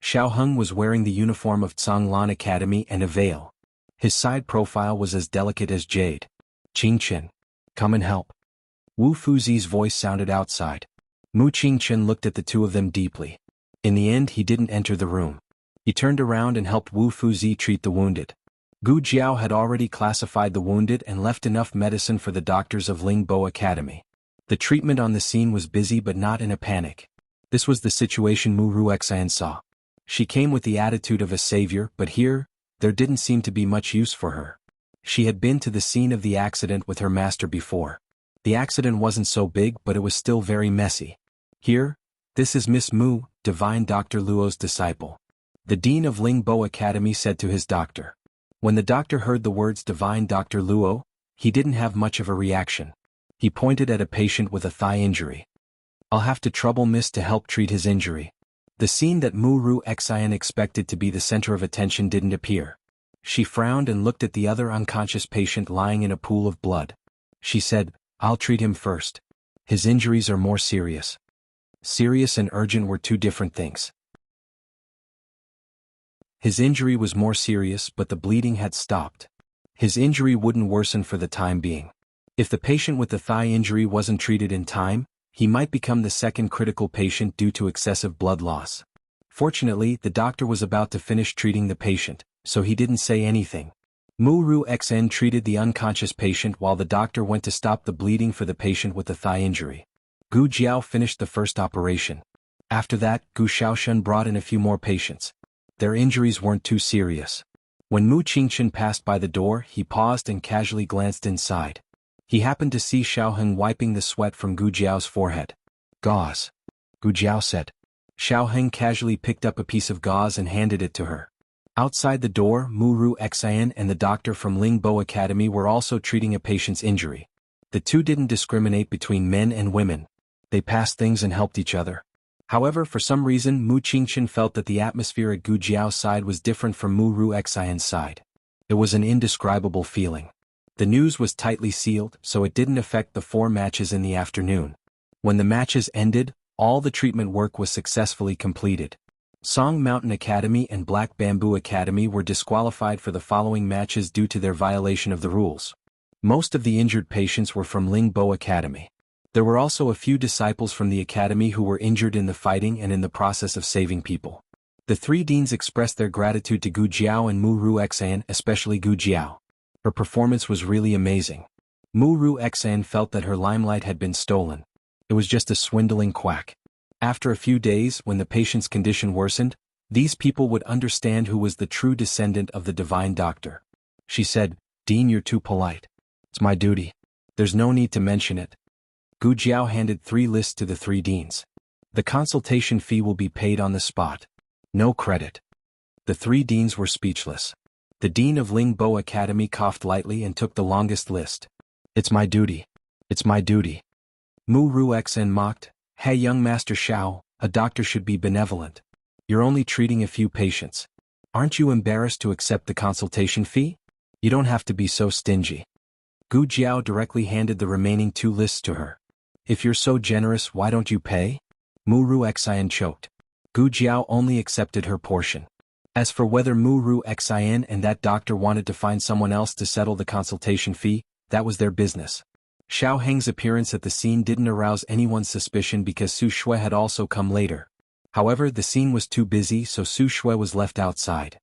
Xiaoheng was wearing the uniform of Zhonglan Academy and a veil. His side profile was as delicate as jade. Qingchen, come and help. Wu Fuzi's voice sounded outside. Mu Qingchen looked at the two of them deeply. In the end, he didn't enter the room. He turned around and helped Wu Fuzi treat the wounded. Gu Jiao had already classified the wounded and left enough medicine for the doctors of Lingbo Academy. The treatment on the scene was busy but not in a panic. This was the situation Mu Ruexan saw. She came with the attitude of a savior, but here, there didn't seem to be much use for her. She had been to the scene of the accident with her master before. The accident wasn't so big, but it was still very messy. Here, this is Miss Mu, Divine Dr. Luo's disciple. The dean of Lingbo Academy said to his doctor. When the doctor heard the words Divine Dr. Luo, he didn't have much of a reaction. He pointed at a patient with a thigh injury. I'll have to trouble Miss to help treat his injury. The scene that Mu Ruexan expected to be the center of attention didn't appear. She frowned and looked at the other unconscious patient lying in a pool of blood. She said, I'll treat him first. His injuries are more serious. Serious and urgent were two different things. His injury was more serious, but the bleeding had stopped. His injury wouldn't worsen for the time being. If the patient with the thigh injury wasn't treated in time, he might become the second critical patient due to excessive blood loss. Fortunately, the doctor was about to finish treating the patient, so he didn't say anything. Mu Ruexan treated the unconscious patient while the doctor went to stop the bleeding for the patient with the thigh injury. Gu Jiao finished the first operation. After that, Gu Xiaoshen brought in a few more patients. Their injuries weren't too serious. When Mu Qingchen passed by the door, he paused and casually glanced inside. He happened to see Xiaoheng wiping the sweat from Gu Jiao's forehead. Gauze, Gu Jiao said. Xiaoheng casually picked up a piece of gauze and handed it to her. Outside the door, Mu Ruexan and the doctor from Lingbo Academy were also treating a patient's injury. The two didn't discriminate between men and women. They passed things and helped each other. However, for some reason, Mu Qingchen felt that the atmosphere at Gu Jiao's side was different from Mu Ruexan's side. It was an indescribable feeling. The news was tightly sealed, so it didn't affect the 4 matches in the afternoon. When the matches ended, all the treatment work was successfully completed. Song Mountain Academy and Black Bamboo Academy were disqualified for the following matches due to their violation of the rules. Most of the injured patients were from Lingbo Academy. There were also a few disciples from the academy who were injured in the fighting and in the process of saving people. The 3 deans expressed their gratitude to Gu Jiao and Mu Ruexan, especially Gu Jiao. Her performance was really amazing. Mu Ruexan felt that her limelight had been stolen. It was just a swindling quack. After a few days, when the patient's condition worsened, these people would understand who was the true descendant of the divine doctor. She said, Dean, you're too polite. It's my duty. There's no need to mention it. Gu Jiao handed 3 lists to the 3 deans. The consultation fee will be paid on the spot. No credit. The 3 deans were speechless. The dean of Lingbo Academy coughed lightly and took the longest list. It's my duty. It's my duty. Mu Ruexan mocked, Hey young Master Xiao, a doctor should be benevolent. You're only treating a few patients. Aren't you embarrassed to accept the consultation fee? You don't have to be so stingy. Gu Jiao directly handed the remaining 2 lists to her. If you're so generous, why don't you pay? Mu Ruexan choked. Gu Jiao only accepted her portion. As for whether Mu Ruexan and that doctor wanted to find someone else to settle the consultation fee, that was their business. Xiaoheng's appearance at the scene didn't arouse anyone's suspicion because Su Shui had also come later. However, the scene was too busy, so Su Shui was left outside.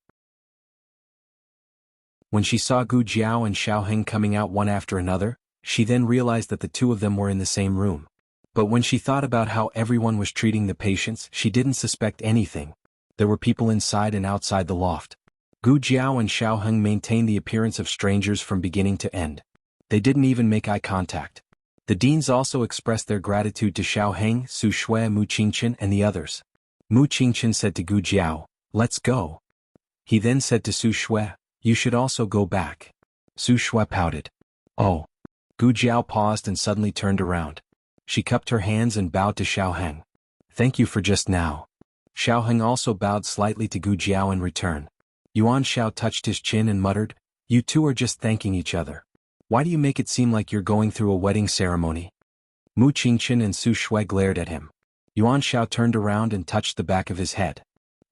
When she saw Gu Jiao and Xiaoheng coming out one after another, she then realized that the 2 of them were in the same room. But when she thought about how everyone was treating the patients, she didn't suspect anything. There were people inside and outside the loft. Gu Jiao and Xiao Heng maintained the appearance of strangers from beginning to end. They didn't even make eye contact. The deans also expressed their gratitude to Xiao Heng, Su Shui, Mu Qingchen and the others. Mu Qingchen said to Gu Jiao, "Let's go." He then said to Su Shui, "You should also go back." Su Shui pouted. "Oh." Gu Jiao paused and suddenly turned around. She cupped her hands and bowed to Xiao Heng. "Thank you for just now." Xiao Heng also bowed slightly to Gu Jiao in return. Yuan Xiao touched his chin and muttered, "You two are just thanking each other. Why do you make it seem like you're going through a wedding ceremony?" Mu Qingchen and Su Shui glared at him. Yuan Xiao turned around and touched the back of his head.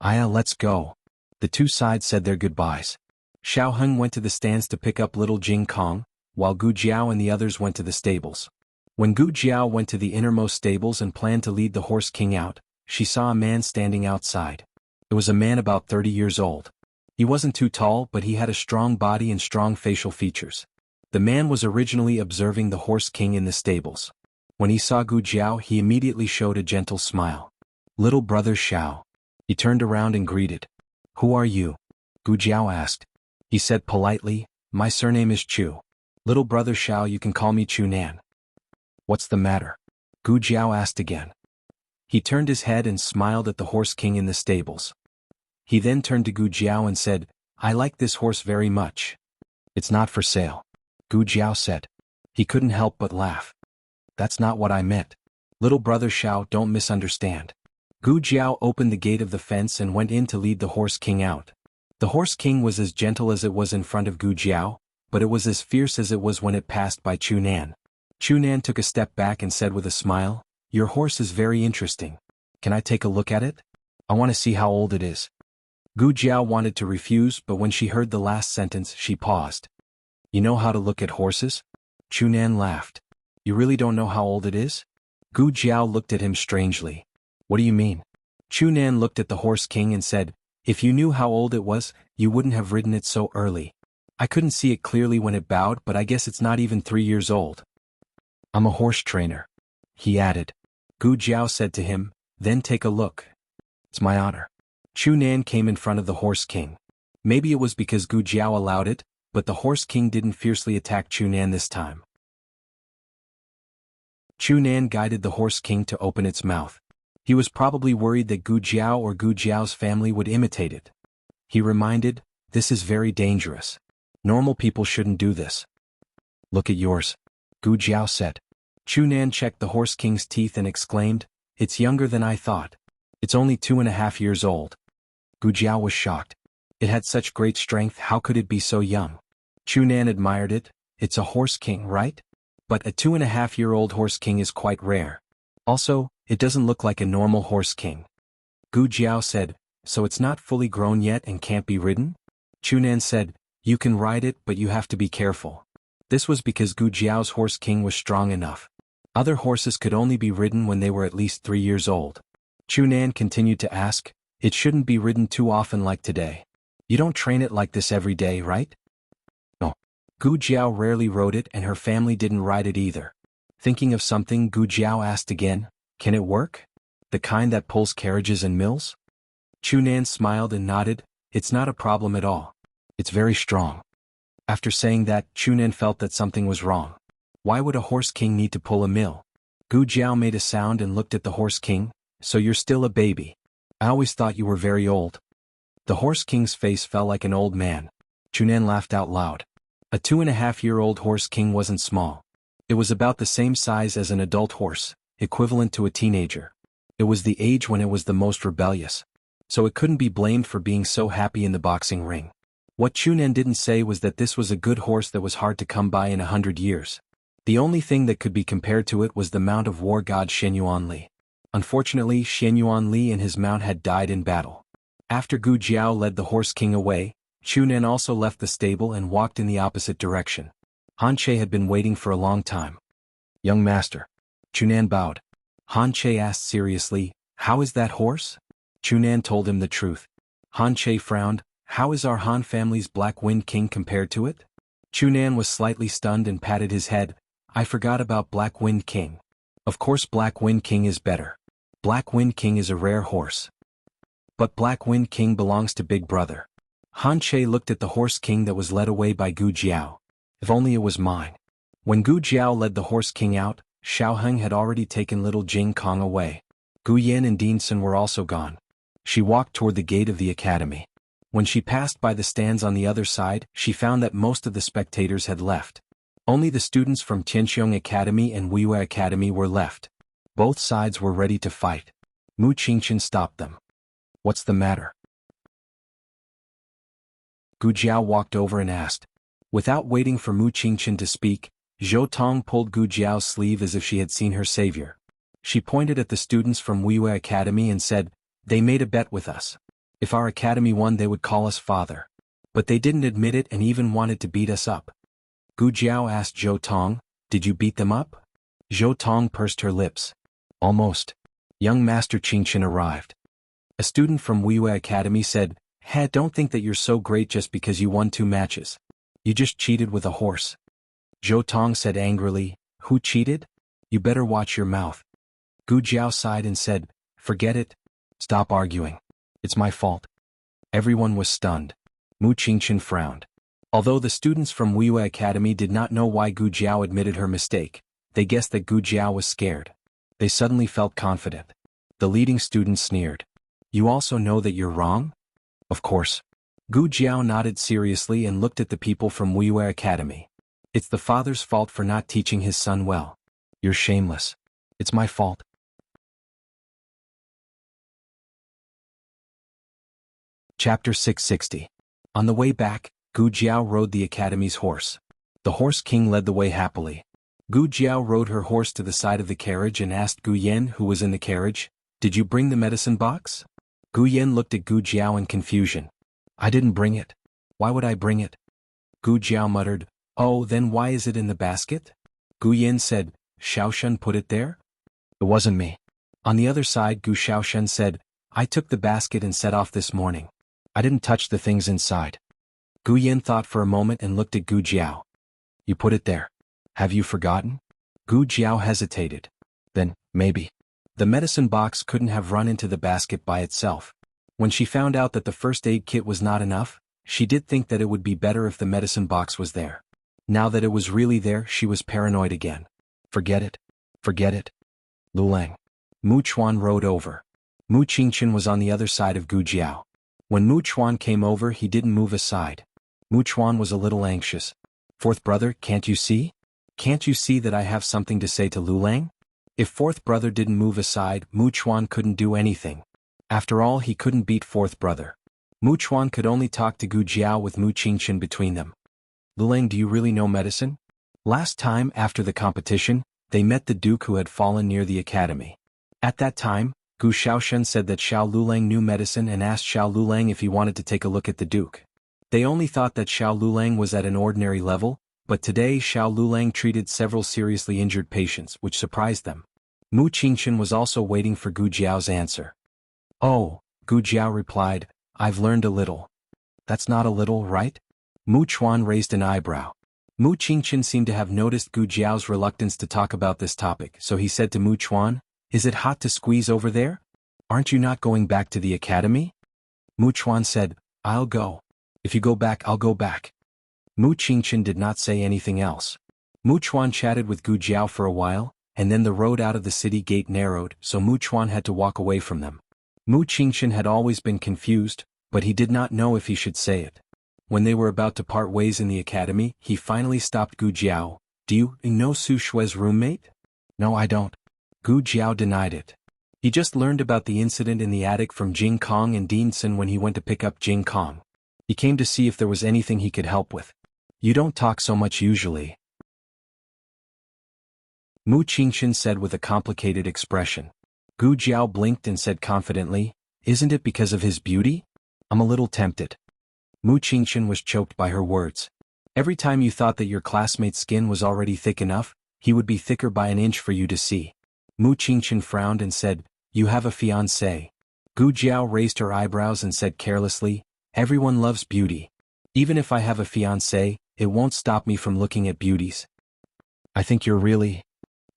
"Aya, let's go." The two sides said their goodbyes. Xiao Heng went to the stands to pick up little Jing Kong, while Gu Jiao and the others went to the stables. When Gu Jiao went to the innermost stables and planned to lead the horse king out, she saw a man standing outside. It was a man about 30 years old. He wasn't too tall, but he had a strong body and strong facial features. The man was originally observing the horse king in the stables. When he saw Gu Jiao, he immediately showed a gentle smile. "Little brother Xiao." He turned around and greeted. "Who are you?" Gu Jiao asked. He said politely, "My surname is Chu. Little brother Xiao, you can call me Chu Nan." "What's the matter?" Gu Jiao asked again. He turned his head and smiled at the horse king in the stables. He then turned to Gu Jiao and said, "I like this horse very much." "It's not for sale," Gu Jiao said. He couldn't help but laugh. "That's not what I meant. Little brother Xiao, don't misunderstand." Gu Jiao opened the gate of the fence and went in to lead the horse king out. The horse king was as gentle as it was in front of Gu Jiao, but it was as fierce as it was when it passed by Chu Nan. Chu Nan took a step back and said with a smile, "Your horse is very interesting. Can I take a look at it? I want to see how old it is." Gu Jiao wanted to refuse, but when she heard the last sentence, she paused. "You know how to look at horses?" Chu Nan laughed. "You really don't know how old it is?" Gu Jiao looked at him strangely. "What do you mean?" Chu Nan looked at the horse king and said, "If you knew how old it was, you wouldn't have ridden it so early. I couldn't see it clearly when it bowed, but I guess it's not even 3 years old." "I'm a horse trainer," he added. Gu Jiao said to him, "Then take a look." "It's my honor." Chu Nan came in front of the horse king. Maybe it was because Gu Jiao allowed it, but the horse king didn't fiercely attack Chu Nan this time. Chu Nan guided the horse king to open its mouth. He was probably worried that Gu Jiao or Gu Jiao's family would imitate it. He reminded, "This is very dangerous. Normal people shouldn't do this." "Look at yours," Gu Jiao said. Chu Nan checked the horse king's teeth and exclaimed, "It's younger than I thought. It's only 2.5 years old." Gu Jiao was shocked. It had such great strength, how could it be so young? Chu Nan admired it. "It's a horse king, right? But a 2.5-year-old horse king is quite rare. Also, it doesn't look like a normal horse king." Gu Jiao said, "So it's not fully grown yet and can't be ridden?" Chu Nan said, "You can ride it, but you have to be careful." This was because Gu Jiao's horse king was strong enough. Other horses could only be ridden when they were at least 3 years old. Chu Nan continued to ask, "It shouldn't be ridden too often like today. You don't train it like this every day, right?" "No." Gu Jiao rarely rode it and her family didn't ride it either. Thinking of something, Gu Jiao asked again, "Can it work? The kind that pulls carriages and mills?" Chu Nan smiled and nodded, "It's not a problem at all. It's very strong." After saying that, Chu Nan felt that something was wrong. Why would a horse king need to pull a mill? Gu Jiao made a sound and looked at the horse king. "So you're still a baby. I always thought you were very old." The horse king's face fell like an old man. Chu Nan laughed out loud. A 2.5-year-old horse king wasn't small. It was about the same size as an adult horse, equivalent to a teenager. It was the age when it was the most rebellious. So it couldn't be blamed for being so happy in the boxing ring. What Chu Nan didn't say was that this was a good horse that was hard to come by in 100 years. The only thing that could be compared to it was the mount of war god Shen Yuanli. Unfortunately, Shen Yuanli and his mount had died in battle. After Gu Jiao led the horse king away, Chu Nan also left the stable and walked in the opposite direction. Han Che had been waiting for a long time. "Young master." Chu Nan bowed. Han Che asked seriously, "How is that horse?" Chu Nan told him the truth. Han Che frowned. "How is our Han family's Black Wind King compared to it?" Chu Nan was slightly stunned and patted his head. "I forgot about Black Wind King. Of course Black Wind King is better. Black Wind King is a rare horse." But Black Wind King belongs to Big Brother. Han Che looked at the Horse King that was led away by Gu Jiao. If only it was mine. When Gu Jiao led the Horse King out, Xiao Heng had already taken little Jing Kong away. Gu Yan and Dean Sun were also gone. She walked toward the gate of the academy. When she passed by the stands on the other side, she found that most of the spectators had left. Only the students from Tianxiong Academy and Wuxia Academy were left. Both sides were ready to fight. Mu Qingchen stopped them. What's the matter? Gu Jiao walked over and asked. Without waiting for Mu Qingchen to speak, Zhou Tong pulled Gu Jiao's sleeve as if she had seen her savior. She pointed at the students from Wuxia Academy and said, "They made a bet with us. If our academy won, they would call us father. But they didn't admit it and even wanted to beat us up." Gu Jiao asked Zhou Tong, "Did you beat them up?" Zhou Tong pursed her lips. "Almost." Young Master Qingchen arrived. A student from Wuxia Academy said, "Hey, don't think that you're so great just because you won 2 matches. You just cheated with a horse." Zhou Tong said angrily, "Who cheated? You better watch your mouth." Gu Jiao sighed and said, "Forget it. Stop arguing. It's my fault." Everyone was stunned. Mu Qingchen frowned. Although the students from Wuxia Academy did not know why Gu Jiao admitted her mistake, they guessed that Gu Jiao was scared. They suddenly felt confident. The leading student sneered. "You also know that you're wrong?" "Of course." Gu Jiao nodded seriously and looked at the people from Wuxia Academy. "It's the father's fault for not teaching his son well. You're shameless. It's my fault." Chapter 660. On the way back, Gu Jiao rode the academy's horse. The Horse King led the way happily. Gu Jiao rode her horse to the side of the carriage and asked Gu Yan, who was in the carriage, "Did you bring the medicine box?" Gu Yan looked at Gu Jiao in confusion. "I didn't bring it. Why would I bring it?" Gu Jiao muttered, "Oh, then why is it in the basket?" Gu Yan said, "Xiaoshen put it there?" "It wasn't me." On the other side, Gu Xiaoshen said, "I took the basket and set off this morning. I didn't touch the things inside." Gu Yan thought for a moment and looked at Gu Jiao. "You put it there. Have you forgotten?" Gu Jiao hesitated. "Then, maybe." The medicine box couldn't have run into the basket by itself. When she found out that the first aid kit was not enough, she did think that it would be better if the medicine box was there. Now that it was really there, she was paranoid again. Forget it. Forget it. Lulang. Mu Chuan rode over. Mu Qingchen was on the other side of Gu Jiao. When Mu Chuan came over, he didn't move aside. Mu Chuan was a little anxious. "Fourth brother, can't you see? Can't you see that I have something to say to Lulang?" If fourth brother didn't move aside, Mu Chuan couldn't do anything. After all, he couldn't beat fourth brother. Mu Chuan could only talk to Gu Jiao with Mu Qingchen between them. "Lulang, do you really know medicine?" Last time, after the competition, they met the Duke who had fallen near the academy. At that time, Gu Xiaoshen said that Xiao Lulang knew medicine and asked Xiao Lulang if he wanted to take a look at the Duke. They only thought that Xiao Lulang was at an ordinary level, but today Xiao Lulang treated several seriously injured patients, which surprised them. Mu Qingchen was also waiting for Gu Jiao's answer. "Oh," Gu Jiao replied, "I've learned a little." "That's not a little, right?" Mu Chuan raised an eyebrow. Mu Qingchen seemed to have noticed Gu Jiao's reluctance to talk about this topic, so he said to Mu Chuan, "Is it hot to squeeze over there? Aren't you not going back to the academy?" Mu Chuan said, "I'll go. If you go back, I'll go back." Mu Qingchen did not say anything else. Mu Chuan chatted with Gu Jiao for a while, and then the road out of the city gate narrowed, so Mu Chuan had to walk away from them. Mu Qingchen had always been confused, but he did not know if he should say it. When they were about to part ways in the academy, he finally stopped Gu Jiao. "Do you know Su Shue's roommate?" "No, I don't." Gu Jiao denied it. He just learned about the incident in the attic from Jing Kong and Dean Sun when he went to pick up Jing Kong. He came to see if there was anything he could help with. "You don't talk so much usually," Mu Qingchen said with a complicated expression. Gu Jiao blinked and said confidently, "Isn't it because of his beauty? I'm a little tempted." Mu Qingchen was choked by her words. Every time you thought that your classmate's skin was already thick enough, he would be thicker by an inch for you to see. Mu Qingchen frowned and said, "You have a fiancé." Gu Jiao raised her eyebrows and said carelessly, "Everyone loves beauty. Even if I have a fiancé, it won't stop me from looking at beauties." "I think you're really—"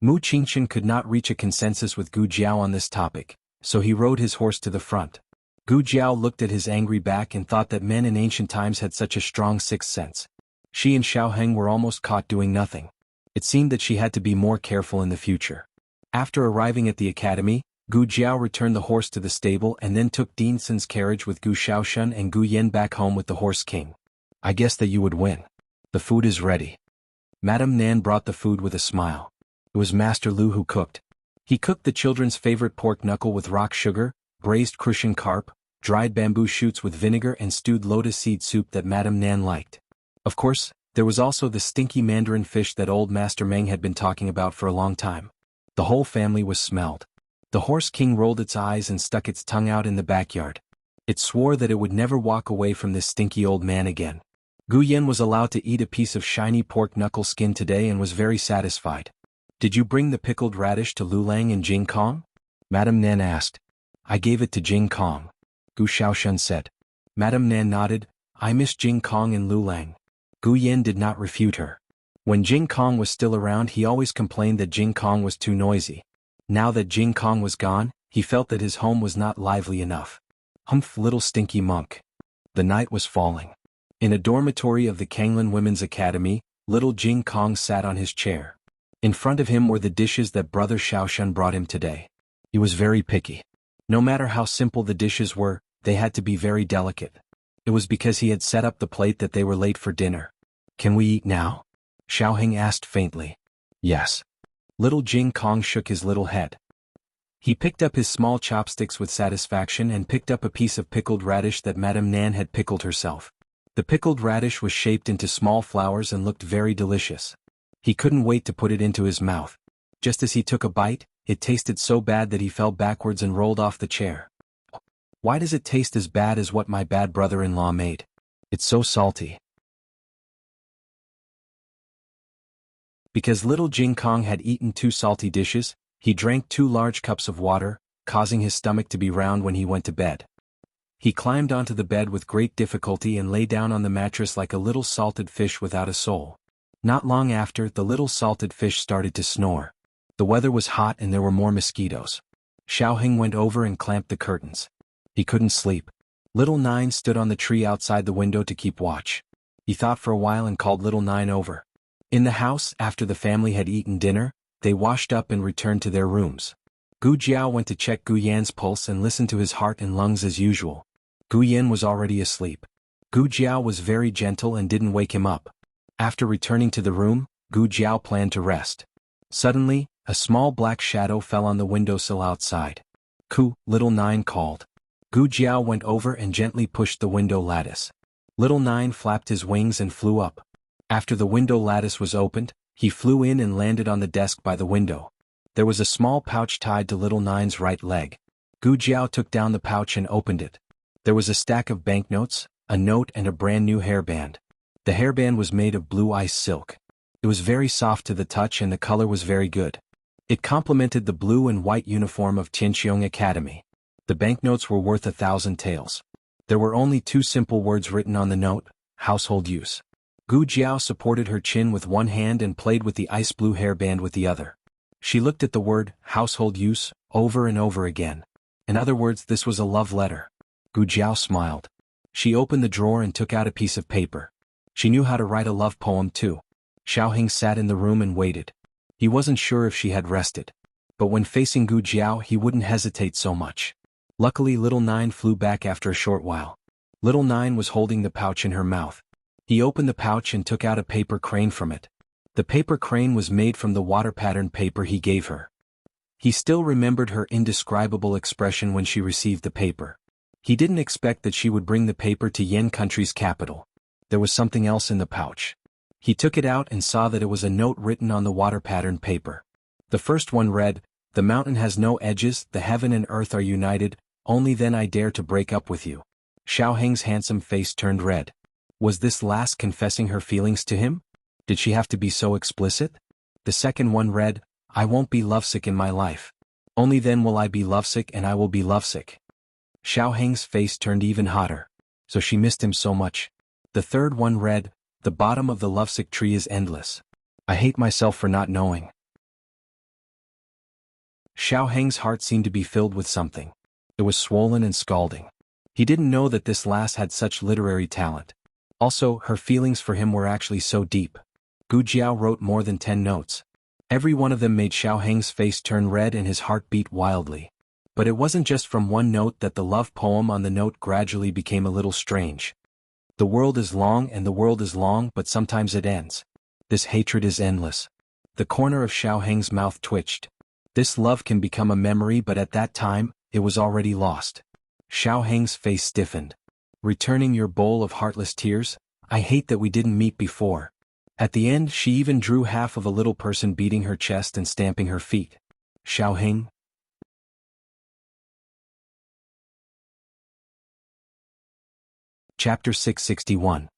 Mu Qingchen could not reach a consensus with Gu Jiao on this topic, so he rode his horse to the front. Gu Jiao looked at his angry back and thought that men in ancient times had such a strong sixth sense. She and Xiaoheng were almost caught doing nothing. It seemed that she had to be more careful in the future. After arriving at the academy, Gu Jiao returned the horse to the stable and then took Dean Sun's carriage with Gu Xiaoshun and Gu Yen back home with the horse king. I guess that you would win. The food is ready. Madame Nan brought the food with a smile. It was Master Lu who cooked. He cooked the children's favorite pork knuckle with rock sugar, braised crucian carp, dried bamboo shoots with vinegar and stewed lotus seed soup that Madame Nan liked. Of course, there was also the stinky mandarin fish that old Master Meng had been talking about for a long time. The whole family was smelled. The horse king rolled its eyes and stuck its tongue out in the backyard. It swore that it would never walk away from this stinky old man again. Gu Yen was allowed to eat a piece of shiny pork knuckle skin today and was very satisfied. Did you bring the pickled radish to Lu Lang and Jing Kong? Madame Nan asked. I gave it to Jing Kong. Gu Xiaoshun said. Madame Nan nodded. I miss Jing Kong and Lu Lang. Gu Yen did not refute her. When Jing Kong was still around, he always complained that Jing Kong was too noisy. Now that Jing Kong was gone, he felt that his home was not lively enough. Humph, little stinky monk. The night was falling. In a dormitory of the Kanglin Women's Academy, little Jing Kong sat on his chair. In front of him were the dishes that Brother Xiaoshun brought him today. He was very picky. No matter how simple the dishes were, they had to be very delicate. It was because he had set up the plate that they were late for dinner. Can we eat now? Xiaoheng asked faintly. Yes. Little Jing Kong shook his little head. He picked up his small chopsticks with satisfaction and picked up a piece of pickled radish that Madame Nan had pickled herself. The pickled radish was shaped into small flowers and looked very delicious. He couldn't wait to put it into his mouth. Just as he took a bite, it tasted so bad that he fell backwards and rolled off the chair. Why does it taste as bad as what my bad brother-in-law made? It's so salty. Because little Jing Kong had eaten 2 salty dishes, he drank 2 large cups of water, causing his stomach to be round when he went to bed. He climbed onto the bed with great difficulty and lay down on the mattress like a little salted fish without a soul. Not long after, the little salted fish started to snore. The weather was hot and there were more mosquitoes. Xiaoheng went over and clamped the curtains. He couldn't sleep. Little Nine stood on the tree outside the window to keep watch. He thought for a while and called Little Nine over. In the house, after the family had eaten dinner, they washed up and returned to their rooms. Gu Jiao went to check Gu Yan's pulse and listened to his heart and lungs as usual. Gu Yan was already asleep. Gu Jiao was very gentle and didn't wake him up. After returning to the room, Gu Jiao planned to rest. Suddenly, a small black shadow fell on the windowsill outside. Ku, Little Nine called. Gu Jiao went over and gently pushed the window lattice. Little Nine flapped his wings and flew up. After the window lattice was opened, he flew in and landed on the desk by the window. There was a small pouch tied to Little Nine's right leg. Gu Jiao took down the pouch and opened it. There was a stack of banknotes, a note and a brand new hairband. The hairband was made of blue ice silk. It was very soft to the touch and the color was very good. It complemented the blue and white uniform of Tianqiong Academy. The banknotes were worth 1,000 taels. There were only 2 simple words written on the note: household use. Gu Jiao supported her chin with one hand and played with the ice blue hairband with the other. She looked at the word household use over and over again. In other words, this was a love letter. Gu Jiao smiled. She opened the drawer and took out a piece of paper. She knew how to write a love poem too. Xiaoheng sat in the room and waited. He wasn't sure if she had rested. But when facing Gu Jiao, he wouldn't hesitate so much. Luckily, Little Nine flew back after a short while. Little Nine was holding the pouch in her mouth. He opened the pouch and took out a paper crane from it. The paper crane was made from the water pattern paper he gave her. He still remembered her indescribable expression when she received the paper. He didn't expect that she would bring the paper to Yen country's capital. There was something else in the pouch. He took it out and saw that it was a note written on the water pattern paper. The first one read, "The mountain has no edges, the heaven and earth are united, only then I dare to break up with you." Xiaoheng's handsome face turned red. Was this last confessing her feelings to him? Did she have to be so explicit? The second one read, "I won't be lovesick in my life. Only then will I be lovesick and I will be lovesick." Xiaoheng's face turned even hotter. So she missed him so much. The third one read, "The bottom of the lovesick tree is endless. I hate myself for not knowing." Xiaoheng's heart seemed to be filled with something. It was swollen and scalding. He didn't know that this lass had such literary talent. Also, her feelings for him were actually so deep. Gu Jiao wrote more than 10 notes. Every one of them made Xiao Heng's face turn red and his heart beat wildly. But it wasn't just from one note that the love poem on the note gradually became a little strange. The world is long and the world is long, but sometimes it ends. This hatred is endless. The corner of Xiao Heng's mouth twitched. This love can become a memory, but at that time, it was already lost. Xiao Heng's face stiffened. Returning your bowl of heartless tears? I hate that we didn't meet before. At the end, she even drew half of a little person beating her chest and stamping her feet. Xiao Heng? Chapter 661.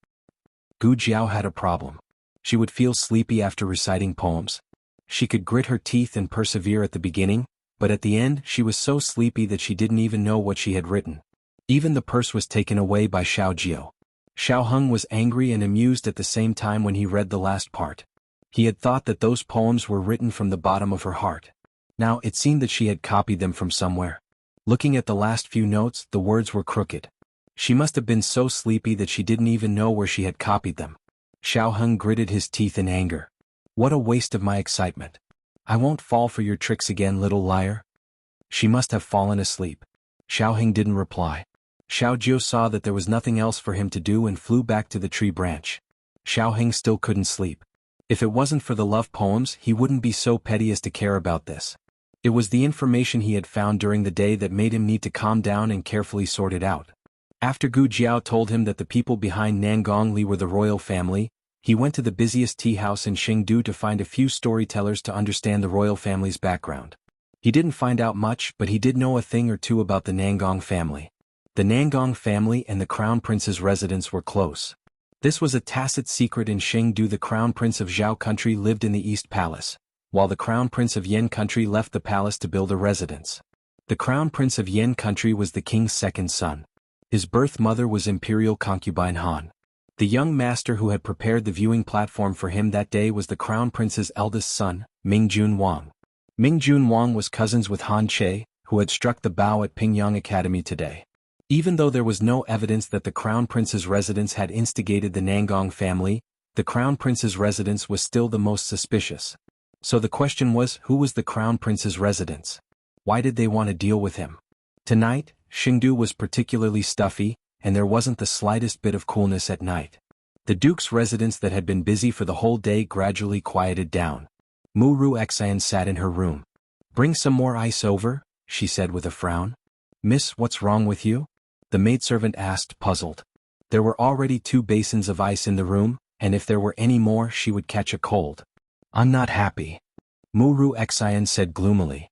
Gu Jiao had a problem. She would feel sleepy after reciting poems. She could grit her teeth and persevere at the beginning, but at the end she was so sleepy that she didn't even know what she had written. Even the purse was taken away by Xiao Jiao. Xiao Heng was angry and amused at the same time when he read the last part. He had thought that those poems were written from the bottom of her heart. Now it seemed that she had copied them from somewhere. Looking at the last few notes, the words were crooked. She must have been so sleepy that she didn't even know where she had copied them. Xiao Heng gritted his teeth in anger. What a waste of my excitement. I won't fall for your tricks again, little liar. She must have fallen asleep. Xiao Heng didn't reply. Xiao Jiao saw that there was nothing else for him to do and flew back to the tree branch. Xiao Heng still couldn't sleep. If it wasn't for the love poems, he wouldn't be so petty as to care about this. It was the information he had found during the day that made him need to calm down and carefully sort it out. After Gu Jiao told him that the people behind Nangong Li were the royal family, he went to the busiest tea house in Chengdu to find a few storytellers to understand the royal family's background. He didn't find out much, but he did know a thing or two about the Nangong family. The Nangong family and the Crown Prince's residence were close. This was a tacit secret in Chengdu. The Crown Prince of Zhao Country lived in the East Palace, while the Crown Prince of Yan Country left the palace to build a residence. The Crown Prince of Yan Country was the king's second son. His birth mother was Imperial concubine Han. The young master who had prepared the viewing platform for him that day was the Crown Prince's eldest son, Mingjun Wang. Mingjun Wang was cousins with Han Che, who had struck the bow at Pingyang Academy today. Even though there was no evidence that the Crown Prince's residence had instigated the Nangong family, the Crown Prince's residence was still the most suspicious. So the question was, who was the Crown Prince's residence? Why did they want to deal with him? Tonight, Chengdu was particularly stuffy, and there wasn't the slightest bit of coolness at night. The Duke's residence that had been busy for the whole day gradually quieted down. Mu Ruxian sat in her room. "Bring some more ice over," she said with a frown. "Miss, what's wrong with you?" the maidservant asked, puzzled. There were already 2 basins of ice in the room, and if there were any more she would catch a cold. "I'm not happy," Mu Ruxian said gloomily.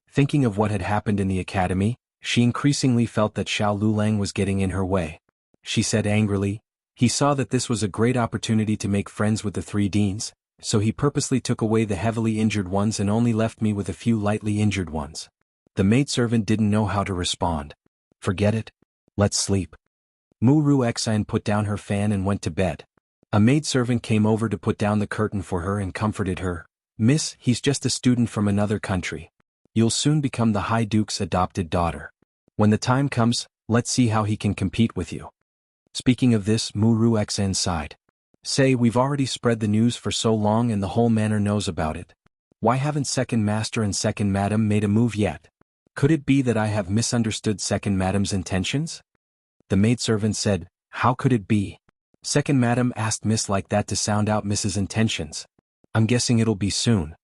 Thinking of what had happened in the academy, she increasingly felt that Xiao Lulang was getting in her way. She said angrily, "He saw that this was a great opportunity to make friends with the 3 deans, so he purposely took away the heavily injured ones and only left me with a few lightly injured ones." The maidservant didn't know how to respond. "Forget it. Let's sleep." Mu Ruxian put down her fan and went to bed. A maidservant came over to put down the curtain for her and comforted her. "Miss, he's just a student from another country. You'll soon become the High Duke's adopted daughter. When the time comes, let's see how he can compete with you." Speaking of this, Mu Ruxian sighed. "Say, we've already spread the news for so long and the whole manor knows about it. Why haven't Second Master and Second Madam made a move yet? Could it be that I have misunderstood Second Madam's intentions?" The maidservant said, "How could it be? Second Madam asked Miss like that to sound out Miss's intentions. I'm guessing it'll be soon."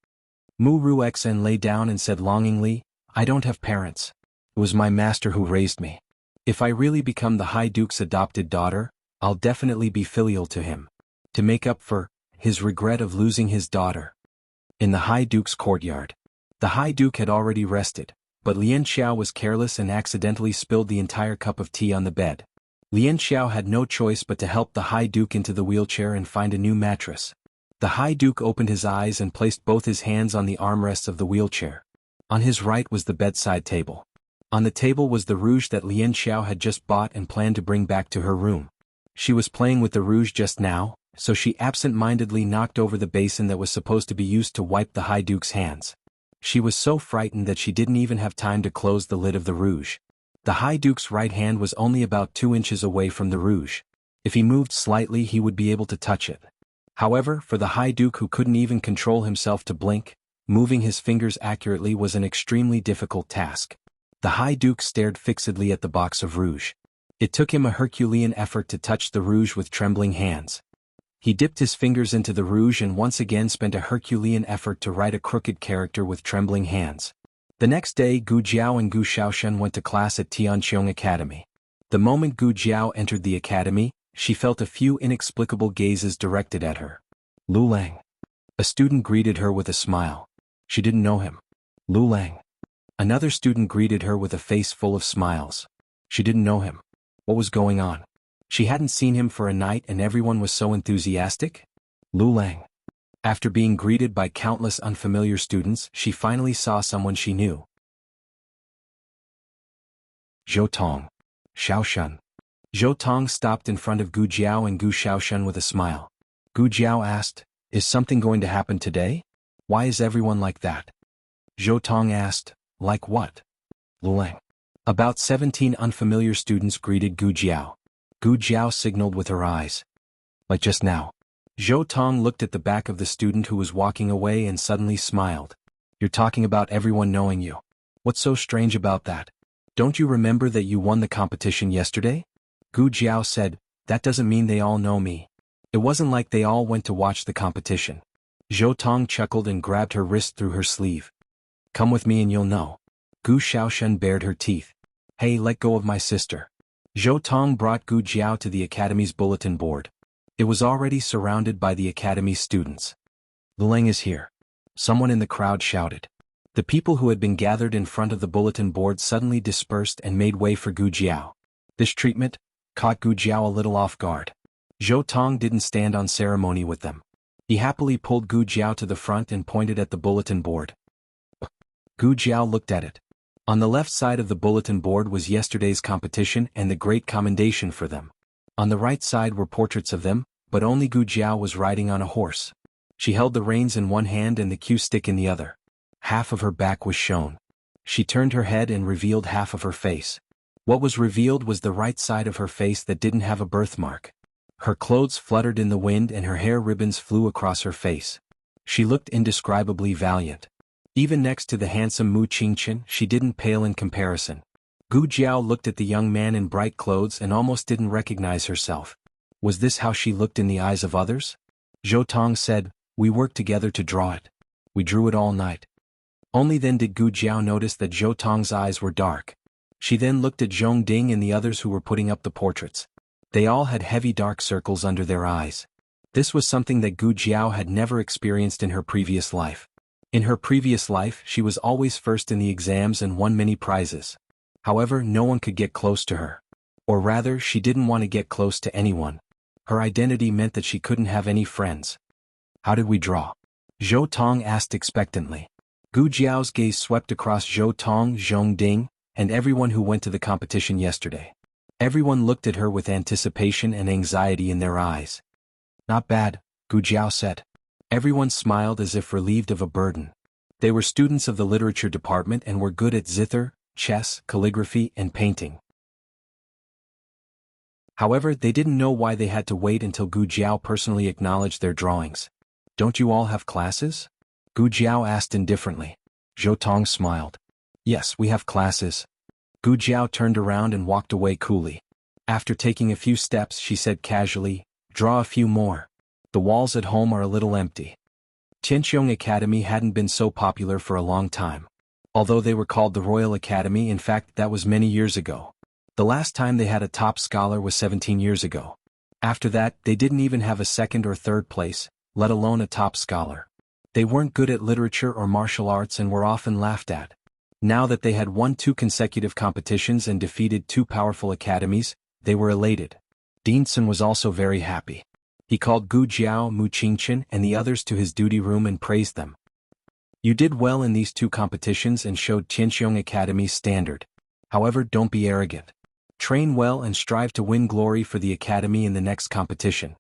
Mu Ruxian lay down and said longingly, "I don't have parents. It was my master who raised me. If I really become the High Duke's adopted daughter, I'll definitely be filial to him. To make up for his regret of losing his daughter." In the High Duke's courtyard. The High Duke had already rested, but Lian Xiao was careless and accidentally spilled the entire cup of tea on the bed. Lian Xiao had no choice but to help the High Duke into the wheelchair and find a new mattress. The High Duke opened his eyes and placed both his hands on the armrests of the wheelchair. On his right was the bedside table. On the table was the rouge that Lian Xiao had just bought and planned to bring back to her room. She was playing with the rouge just now, so she absent-mindedly knocked over the basin that was supposed to be used to wipe the High Duke's hands. She was so frightened that she didn't even have time to close the lid of the rouge. The High Duke's right hand was only about 2 inches away from the rouge. If he moved slightly, he would be able to touch it. However, for the High Duke, who couldn't even control himself to blink, moving his fingers accurately was an extremely difficult task. The High Duke stared fixedly at the box of rouge. It took him a Herculean effort to touch the rouge with trembling hands. He dipped his fingers into the rouge and once again spent a Herculean effort to write a crooked character with trembling hands. The next day, Gu Jiao and Gu Xiaoshen went to class at Tianqiong Academy. The moment Gu Jiao entered the academy, she felt a few inexplicable gazes directed at her. Lu Lang. A student greeted her with a smile. She didn't know him. Lu Lang. Another student greeted her with a face full of smiles. She didn't know him. What was going on? She hadn't seen him for a night and everyone was so enthusiastic? Lu Lang. After being greeted by countless unfamiliar students, she finally saw someone she knew. Zhou Tong. Xiaoshen. Zhou Tong stopped in front of Gu Jiao and Gu Xiaoshen with a smile. Gu Jiao asked, "Is something going to happen today? Why is everyone like that?" Zhou Tong asked, "Like what?" Lu Lang. About 17 unfamiliar students greeted Gu Jiao. Gu Jiao signaled with her eyes. Like just now. Zhou Tong looked at the back of the student who was walking away and suddenly smiled. "You're talking about everyone knowing you. What's so strange about that? Don't you remember that you won the competition yesterday?" Gu Jiao said, "That doesn't mean they all know me. It wasn't like they all went to watch the competition." Zhou Tong chuckled and grabbed her wrist through her sleeve. "Come with me and you'll know." Gu Xiaoshen bared her teeth. "Hey, let go of my sister." Zhou Tong brought Gu Jiao to the academy's bulletin board. It was already surrounded by the academy's students. "Lu Lang is here." Someone in the crowd shouted. The people who had been gathered in front of the bulletin board suddenly dispersed and made way for Gu Jiao. This treatment caught Gu Jiao a little off guard. Zhou Tong didn't stand on ceremony with them. He happily pulled Gu Jiao to the front and pointed at the bulletin board. Gu Jiao looked at it. On the left side of the bulletin board was yesterday's competition and the great commendation for them. On the right side were portraits of them, but only Gu Jiao was riding on a horse. She held the reins in one hand and the cue stick in the other. Half of her back was shown. She turned her head and revealed half of her face. What was revealed was the right side of her face that didn't have a birthmark. Her clothes fluttered in the wind and her hair ribbons flew across her face. She looked indescribably valiant. Even next to the handsome Mu Qingchen, she didn't pale in comparison. Gu Jiao looked at the young man in bright clothes and almost didn't recognize herself. Was this how she looked in the eyes of others? Zhou Tong said, "We worked together to draw it. We drew it all night." Only then did Gu Jiao notice that Zhou Tong's eyes were dark. She then looked at Zhong Ding and the others who were putting up the portraits. They all had heavy dark circles under their eyes. This was something that Gu Jiao had never experienced in her previous life. In her previous life, she was always first in the exams and won many prizes. However, no one could get close to her. Or rather, she didn't want to get close to anyone. Her identity meant that she couldn't have any friends. "How did we draw?" Zhou Tong asked expectantly. Gu Jiao's gaze swept across Zhou Tong, Zhong Ding, and everyone who went to the competition yesterday. Everyone looked at her with anticipation and anxiety in their eyes. "Not bad," Gu Jiao said. Everyone smiled as if relieved of a burden. They were students of the literature department and were good at zither, chess, calligraphy, and painting. However, they didn't know why they had to wait until Gu Jiao personally acknowledged their drawings. "Don't you all have classes?" Gu Jiao asked indifferently. Zhou Tong smiled. "Yes, we have classes." Gu Jiao turned around and walked away coolly. After taking a few steps, she said casually, "Draw a few more. The walls at home are a little empty." Tianqiong Academy hadn't been so popular for a long time. Although they were called the Royal Academy, in fact that was many years ago. The last time they had a top scholar was 17 years ago. After that, they didn't even have a second or third place, let alone a top scholar. They weren't good at literature or martial arts and were often laughed at. Now that they had won 2 consecutive competitions and defeated 2 powerful academies, they were elated. Dinsun was also very happy. He called Gu Jiao, Mu Qingchen, and the others to his duty room and praised them. "You did well in these 2 competitions and showed Tianqiong Academy's standard. However, don't be arrogant. Train well and strive to win glory for the academy in the next competition."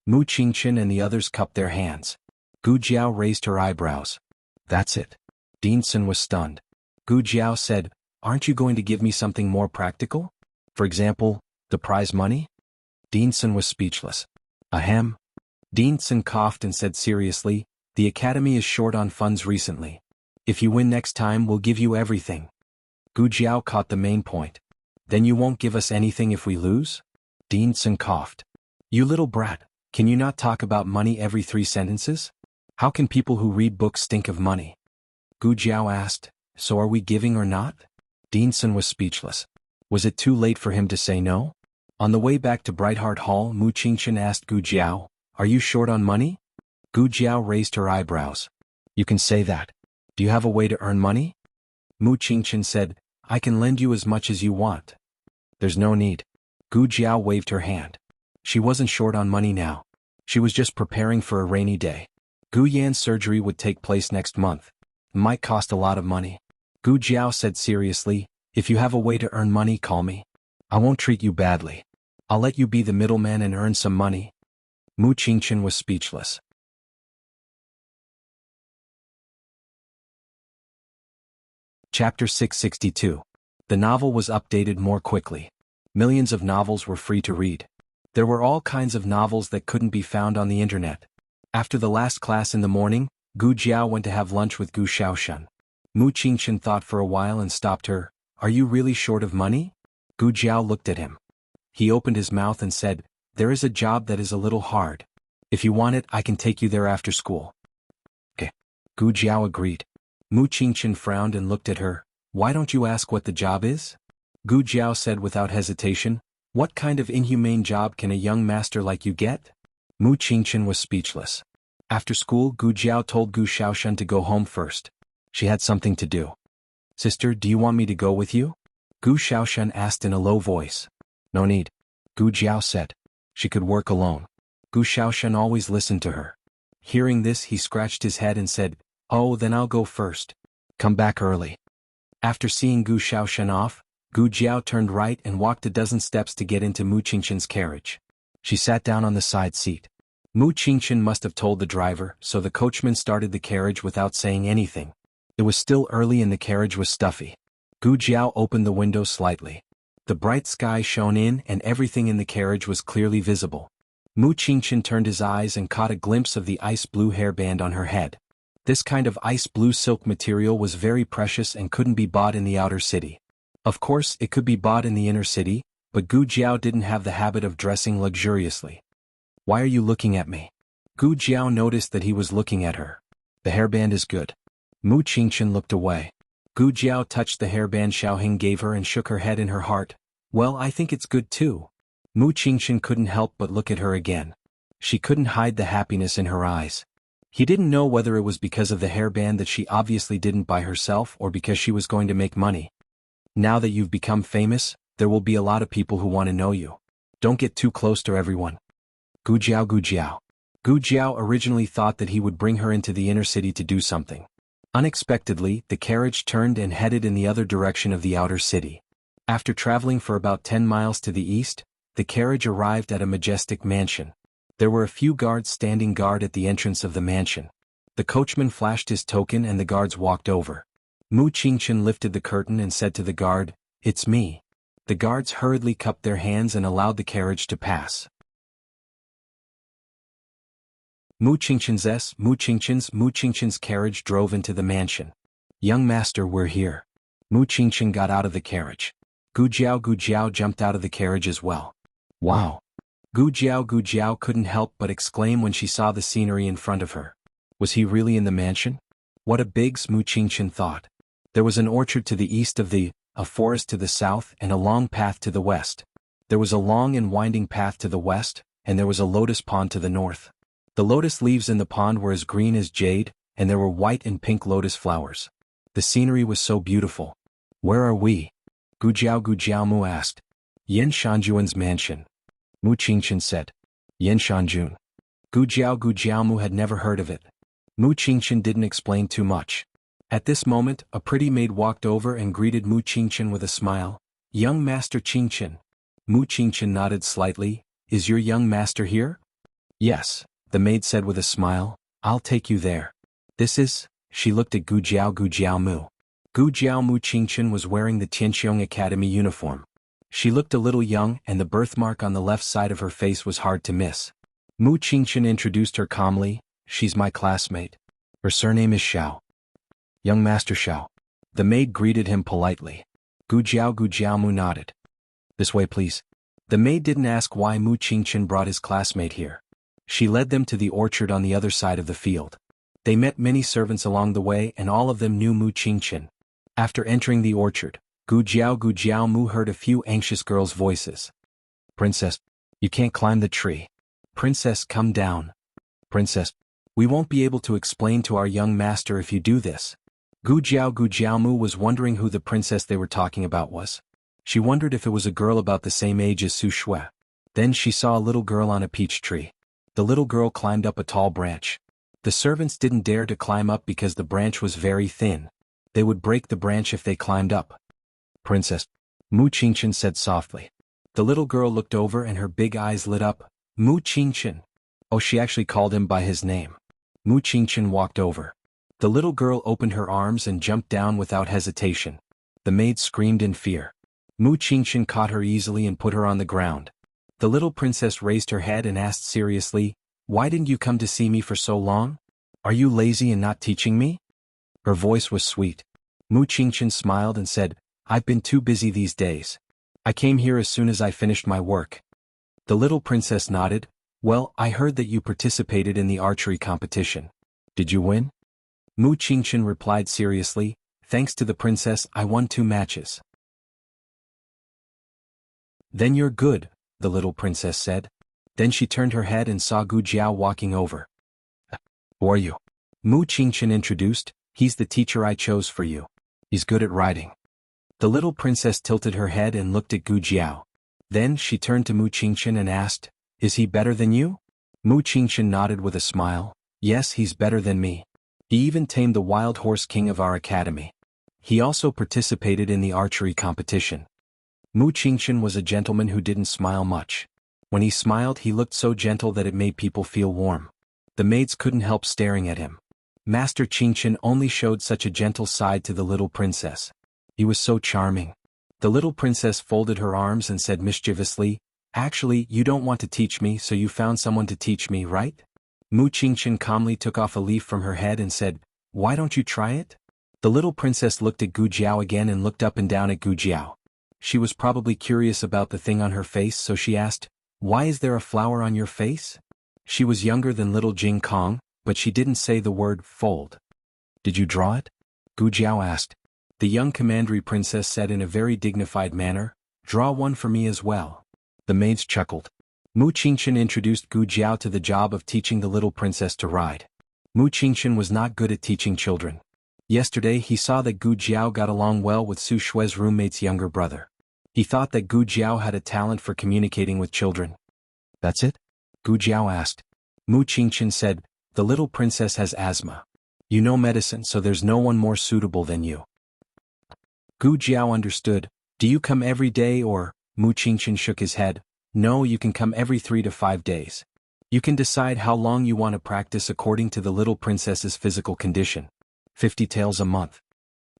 Mu Qingchen and the others cupped their hands. Gu Jiao raised her eyebrows. "That's it." Dinsun was stunned. Gu Jiao said, Aren't you going to give me something more practical? For example, the prize money? Deanson was speechless. Ahem. Deanson coughed and said seriously, the Academy is short on funds recently. If you win next time, we'll give you everything. Gu Jiao caught the main point. Then you won't give us anything if we lose? Deanson coughed. You little brat, can you not talk about money every 3 sentences? How can people who read books think of money? Gu Jiao asked, so are we giving or not? Deanson was speechless. Was it too late for him to say no? On the way back to Brightheart Hall, Mu Qingchen asked Gu Jiao, are you short on money? Gu Jiao raised her eyebrows. You can say that. Do you have a way to earn money? Mu Qingchen said, I can lend you as much as you want. There's no need. Gu Jiao waved her hand. She wasn't short on money now. She was just preparing for a rainy day. Gu Yan's surgery would take place next month. It might cost a lot of money. Gu Jiao said seriously, if you have a way to earn money, call me. I won't treat you badly. I'll let you be the middleman and earn some money. Mu Qingchen was speechless. Chapter 662. The novel was updated more quickly. Millions of novels were free to read. There were all kinds of novels that couldn't be found on the internet. After the last class in the morning, Gu Jiao went to have lunch with Gu Shaoshan. Mu Qingchen thought for a while and stopped her. Are you really short of money? Gu Jiao looked at him. He opened his mouth and said, there is a job that is a little hard. If you want it, I can take you there after school. Okay. Gu Jiao agreed. Mu Qingchen frowned and looked at her. Why don't you ask what the job is? Gu Jiao said without hesitation, what kind of inhumane job can a young master like you get? Mu Qingchen was speechless. After school, Gu Jiao told Gu Shaoshan to go home first. She had something to do. Sister, do you want me to go with you? Gu Shaoshan asked in a low voice. No need. Gu Jiao said. She could work alone. Gu Shaoshan always listened to her. Hearing this, he scratched his head and said, oh, then I'll go first. Come back early. After seeing Gu Shaoshan off, Gu Jiao turned right and walked a dozen steps to get into Mu Qingchen's carriage. She sat down on the side seat. Mu Qingchen must have told the driver, so the coachman started the carriage without saying anything. It was still early and the carriage was stuffy. Gu Jiao opened the window slightly. The bright sky shone in and everything in the carriage was clearly visible. Mu Qingchen turned his eyes and caught a glimpse of the ice blue hairband on her head. This kind of ice blue silk material was very precious and couldn't be bought in the outer city. Of course, it could be bought in the inner city, but Gu Jiao didn't have the habit of dressing luxuriously. Why are you looking at me? Gu Jiao noticed that he was looking at her. The hairband is good. Mu Qingchen looked away. Gu Jiao touched the hairband Xiaohing gave her and shook her head in her heart. Well, I think it's good too. Mu Qingchen couldn't help but look at her again. She couldn't hide the happiness in her eyes. He didn't know whether it was because of the hairband that she obviously didn't buy herself or because she was going to make money. Now that you've become famous, there will be a lot of people who want to know you. Don't get too close to everyone. Gu Jiao, Gu Jiao. Gu Jiao originally thought that he would bring her into the inner city to do something. Unexpectedly, the carriage turned and headed in the other direction of the outer city. After traveling for about 10 miles to the east, the carriage arrived at a majestic mansion. There were a few guards standing guard at the entrance of the mansion. The coachman flashed his token and the guards walked over. Mu Qingchen lifted the curtain and said to the guard, it's me. The guards hurriedly cupped their hands and allowed the carriage to pass. Mu Qingchen's carriage drove into the mansion. Young master, we're here. Mu Qingchen got out of the carriage. Gu Jiao jumped out of the carriage as well. Wow. Gu Jiao couldn't help but exclaim when she saw the scenery in front of her. Was he really in the mansion? What a big Mu Qingchen thought. There was an orchard to the east of a forest to the south and a long path to the west. There was a long and winding path to the west, and there was a lotus pond to the north. The lotus leaves in the pond were as green as jade, and there were white and pink lotus flowers. The scenery was so beautiful. Where are we? Gu Jiao Mu asked. Yin Shanjuan's mansion. Mu Qingchen said. Yin Shanjun. Gu Jiao Mu had never heard of it. Mu Qingchen didn't explain too much. At this moment, a pretty maid walked over and greeted Mu Qingchen with a smile. Young Master Qingchen. Mu Qingchen nodded slightly. Is your young master here? Yes, the maid said with a smile. I'll take you there. This is, she looked at Gu Jiao Mu. Gu Jiao Mu Qingchen was wearing the Tianqiong Academy uniform. She looked a little young and the birthmark on the left side of her face was hard to miss. Mu Qingchen introduced her calmly, "She's my classmate. Her surname is Xiao." "Young Master Xiao." The maid greeted him politely. Gu Jiao Mu nodded. "This way please." The maid didn't ask why Mu Qingchen brought his classmate here. She led them to the orchard on the other side of the field. They met many servants along the way and all of them knew Mu Qingchen. After entering the orchard, Gu Jiao Mu heard a few anxious girls' voices. "Princess, you can't climb the tree. Princess, come down. Princess, we won't be able to explain to our young master if you do this." Gu Jiao Mu was wondering who the princess they were talking about was. She wondered if it was a girl about the same age as Su Shui. Then she saw a little girl on a peach tree. The little girl climbed up a tall branch. The servants didn't dare to climb up because the branch was very thin. They would break the branch if they climbed up. "Princess," Mu Qingchen said softly. The little girl looked over and her big eyes lit up. "Mu Qingchen." Oh, she actually called him by his name. Mu Qingchen walked over. The little girl opened her arms and jumped down without hesitation. The maid screamed in fear. Mu Qingchen caught her easily and put her on the ground. The little princess raised her head and asked seriously, "Why didn't you come to see me for so long? Are you lazy and not teaching me?" Her voice was sweet. Mu Qingchen smiled and said, "I've been too busy these days. I came here as soon as I finished my work." The little princess nodded. "Well, I heard that you participated in the archery competition. Did you win?" Mu Qingchen replied seriously, "Thanks to the princess, I won 2 matches." "Then you're good," the little princess said. Then she turned her head and saw Gu Jiao walking over. "Who are you?" Mu Qingchen introduced. "He's the teacher I chose for you. He's good at riding." The little princess tilted her head and looked at Gu Jiao. Then she turned to Mu Qingchen and asked, "Is he better than you?" Mu Qingchen nodded with a smile. "Yes, he's better than me. He even tamed the wild horse king of our academy. He also participated in the archery competition." Mu Qingchen was a gentleman who didn't smile much. When he smiled he looked so gentle that it made people feel warm. The maids couldn't help staring at him. Master Qingchen only showed such a gentle side to the little princess. He was so charming. The little princess folded her arms and said mischievously, "Actually, you don't want to teach me, so you found someone to teach me, right?" Mu Qingchen calmly took off a leaf from her head and said, "Why don't you try it?" The little princess looked at Gu Jiao again and looked up and down at Gu Jiao. She was probably curious about the thing on her face, so she asked, "Why is there a flower on your face?" She was younger than little Jing Kong, but she didn't say the word fold. "Did you draw it?" Gu Jiao asked. The young commandery princess said in a very dignified manner, "Draw one for me as well." The maids chuckled. Mu Qingchen introduced Gu Jiao to the job of teaching the little princess to ride. Mu Qingchen was not good at teaching children. Yesterday he saw that Gu Jiao got along well with Su Shui's roommate's younger brother. He thought that Gu Jiao had a talent for communicating with children. "That's it?" Gu Jiao asked. Mu Qingchen said, "The little princess has asthma. You know medicine, so there's no one more suitable than you." Gu Jiao understood. "Do you come every day or?" Mu Qingchen shook his head. "No, you can come every 3 to 5 days. You can decide how long you want to practice according to the little princess's physical condition. 50 taels a month."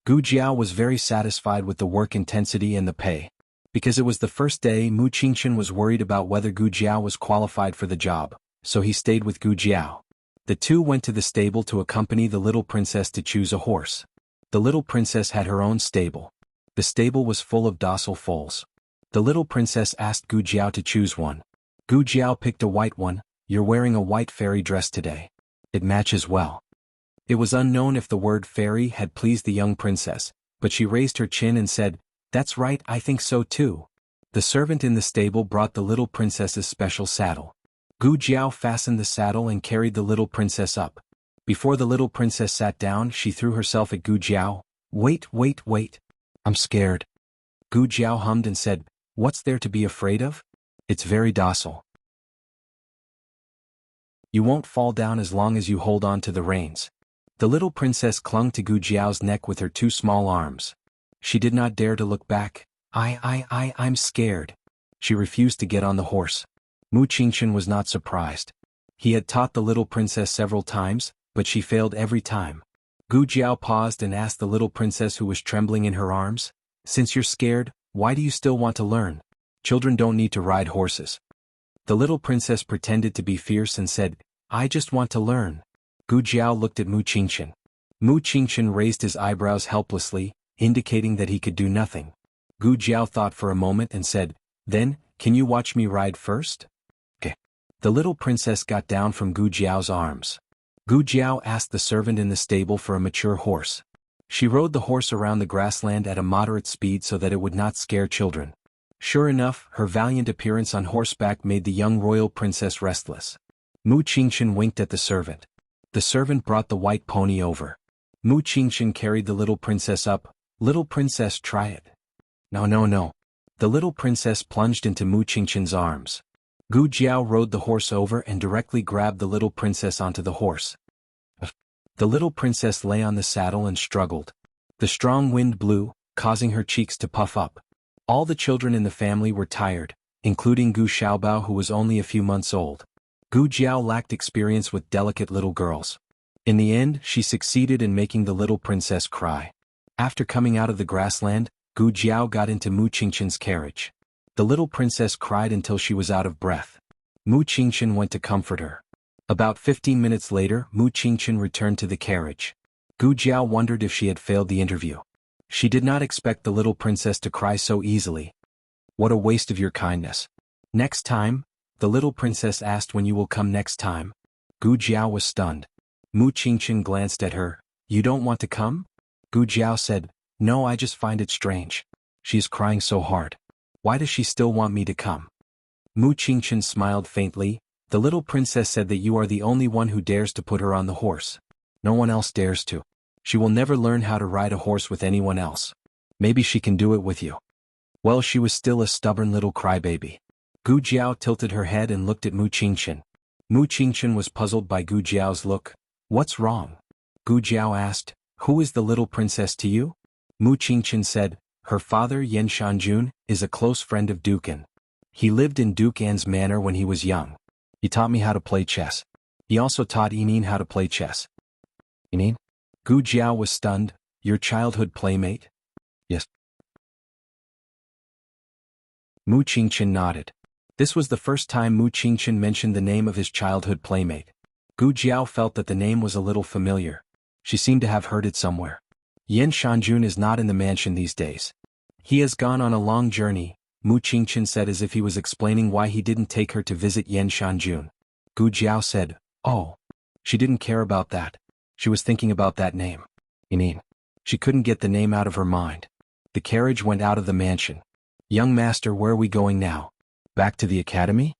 Gu Jiao was very satisfied with the work intensity and the pay. Because it was the first day, Mu Qingchen was worried about whether Gu Jiao was qualified for the job, so he stayed with Gu Jiao. The two went to the stable to accompany the little princess to choose a horse. The little princess had her own stable. The stable was full of docile foals. The little princess asked Gu Jiao to choose one. Gu Jiao picked a white one. "You're wearing a white fairy dress today. It matches well." It was unknown if the word fairy had pleased the young princess, but she raised her chin and said, "That's right, I think so too." The servant in the stable brought the little princess's special saddle. Gu Jiao fastened the saddle and carried the little princess up. Before the little princess sat down, she threw herself at Gu Jiao. Wait, I'm scared." Gu Jiao hummed and said, "What's there to be afraid of? It's very docile. You won't fall down as long as you hold on to the reins." The little princess clung to Gu Jiao's neck with her 2 small arms. She did not dare to look back. I'm scared." She refused to get on the horse. Mu Qingchen was not surprised. He had taught the little princess several times, but she failed every time. Gu Jiao paused and asked the little princess who was trembling in her arms, "Since you're scared, why do you still want to learn? Children don't need to ride horses." The little princess pretended to be fierce and said, "I just want to learn." Gu Jiao looked at Mu Qingchen. Mu Qingchen raised his eyebrows helplessly, indicating that he could do nothing. Gu Jiao thought for a moment and said, "Then, can you watch me ride first?" "Okay." The little princess got down from Gu Jiao's arms. Gu Jiao asked the servant in the stable for a mature horse. She rode the horse around the grassland at a moderate speed so that it would not scare children. Sure enough, her valiant appearance on horseback made the young royal princess restless. Mu Qingchen winked at the servant. The servant brought the white pony over. Mu Qingchen carried the little princess up. "Little princess, try it." "No, no, no." The little princess plunged into Mu Qingchen's arms. Gu Jiao rode the horse over and directly grabbed the little princess onto the horse. The little princess lay on the saddle and struggled. The strong wind blew, causing her cheeks to puff up. All the children in the family were tired, including Gu Xiaobao, who was only a few months old. Gu Jiao lacked experience with delicate little girls. In the end, she succeeded in making the little princess cry. After coming out of the grassland, Gu Jiao got into Mu Qingchen's carriage. The little princess cried until she was out of breath. Mu Qingchen went to comfort her. About 15 minutes later, Mu Qingchen returned to the carriage. Gu Jiao wondered if she had failed the interview. She did not expect the little princess to cry so easily. "What a waste of your kindness. Next time?" The little princess asked. "When you will come next time?" Gu Jiao was stunned. Mu Qingchen glanced at her. "You don't want to come?" Gu Jiao said, "No, I just find it strange. She is crying so hard. Why does she still want me to come?" Mu Qingchen smiled faintly. "The little princess said that you are the only one who dares to put her on the horse. No one else dares to. She will never learn how to ride a horse with anyone else. Maybe she can do it with you." Well, she was still a stubborn little crybaby. Gu Jiao tilted her head and looked at Mu Qingchen. Mu Qingchen was puzzled by Gu Jiao's look. "What's wrong?" Gu Jiao asked. "Who is the little princess to you?" Mu Qingchen said, "Her father, Yan Shanjun, is a close friend of Duke An. He lived in Duke An's manor when he was young. He taught me how to play chess. He also taught Yinin how to play chess." "Yinin?" Gu Jiao was stunned. "Your childhood playmate?" "Yes." Mu Qingchen nodded. This was the first time Mu Qingchen mentioned the name of his childhood playmate. Gu Jiao felt that the name was a little familiar. She seemed to have heard it somewhere. Yan Shanjun is not in the mansion these days. He has gone on a long journey, Mu Qingchen said as if he was explaining why he didn't take her to visit Yan Shanjun. Gu Jiao said, "Oh. She didn't care about that. She was thinking about that name. Yinin." She couldn't get the name out of her mind. The carriage went out of the mansion. "Young master, where are we going now? Back to the academy?"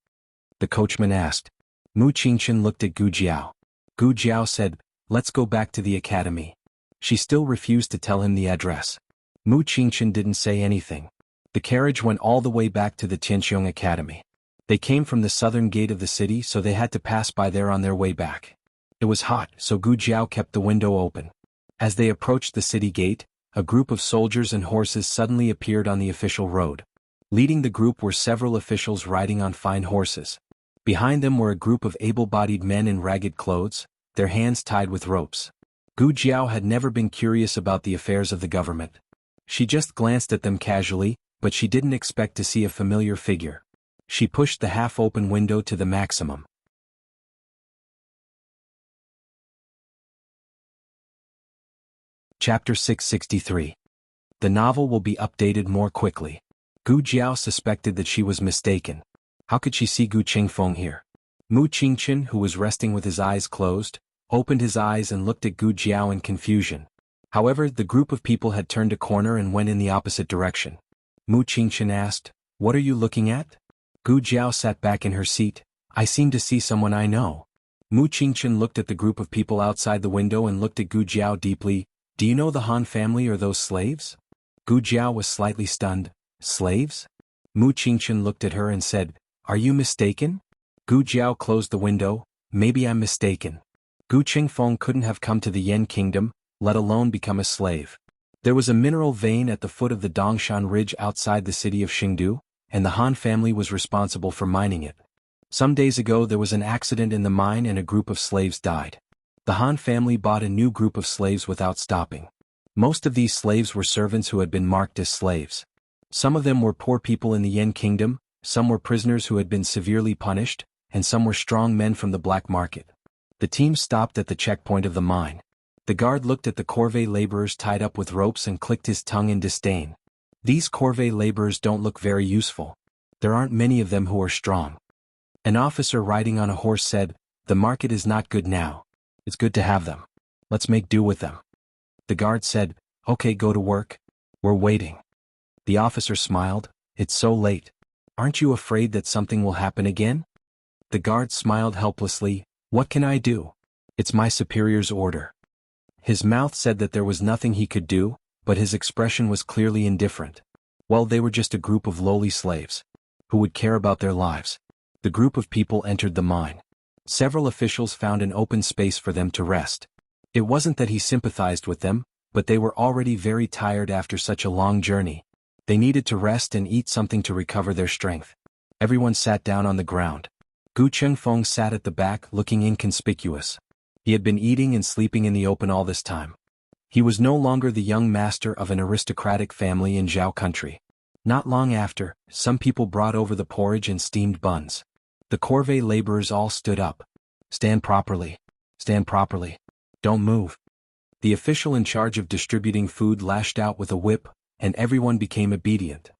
the coachman asked. Mu Qingchen looked at Gu Jiao. Gu Jiao said, "Let's go back to the academy." She still refused to tell him the address. Mu Qingchen didn't say anything. The carriage went all the way back to the Tianqiong Academy. They came from the southern gate of the city, so they had to pass by there on their way back. It was hot, so Gu Jiao kept the window open. As they approached the city gate, a group of soldiers and horses suddenly appeared on the official road. Leading the group were several officials riding on fine horses. Behind them were a group of able-bodied men in ragged clothes, their hands tied with ropes. Gu Jiao had never been curious about the affairs of the government. She just glanced at them casually, but she didn't expect to see a familiar figure. She pushed the half-open window to the maximum. Chapter 663. The novel will be updated more quickly. Gu Jiao suspected that she was mistaken. How could she see Gu Qingfeng here? Mu Qingchen, who was resting with his eyes closed, opened his eyes and looked at Gu Jiao in confusion. However, the group of people had turned a corner and went in the opposite direction. Mu Qingchen asked, "What are you looking at?" Gu Jiao sat back in her seat. "I seem to see someone I know." Mu Qingchen looked at the group of people outside the window and looked at Gu Jiao deeply. "Do you know the Han family or those slaves?" Gu Jiao was slightly stunned. "Slaves?" Mu Qingchen looked at her and said, "Are you mistaken?" Gu Jiao closed the window. "Maybe I'm mistaken. Gu Qingfeng couldn't have come to the Yan kingdom, let alone become a slave. There was a mineral vein at the foot of the Dongshan Ridge outside the city of Xingdu, and the Han family was responsible for mining it. Some days ago there was an accident in the mine and a group of slaves died. The Han family bought a new group of slaves without stopping. Most of these slaves were servants who had been marked as slaves. Some of them were poor people in the Yen kingdom, some were prisoners who had been severely punished, and some were strong men from the black market. The team stopped at the checkpoint of the mine. The guard looked at the corvée laborers tied up with ropes and clicked his tongue in disdain. These corvée laborers don't look very useful. There aren't many of them who are strong. An officer riding on a horse said, "The market is not good now. It's good to have them. Let's make do with them." The guard said, "Okay, go to work. We're waiting." The officer smiled, "It's so late. Aren't you afraid that something will happen again?" The guard smiled helplessly, "What can I do? It's my superior's order." His mouth said that there was nothing he could do, but his expression was clearly indifferent. Well, they were just a group of lowly slaves. Who would care about their lives? The group of people entered the mine. Several officials found an open space for them to rest. It wasn't that he sympathized with them, but they were already very tired after such a long journey. They needed to rest and eat something to recover their strength. Everyone sat down on the ground. Gu Chengfeng sat at the back looking inconspicuous. He had been eating and sleeping in the open all this time. He was no longer the young master of an aristocratic family in Zhao country. Not long after, some people brought over the porridge and steamed buns. The corvée laborers all stood up. "Stand properly. Stand properly. Don't move." The official in charge of distributing food lashed out with a whip, and everyone became obedient.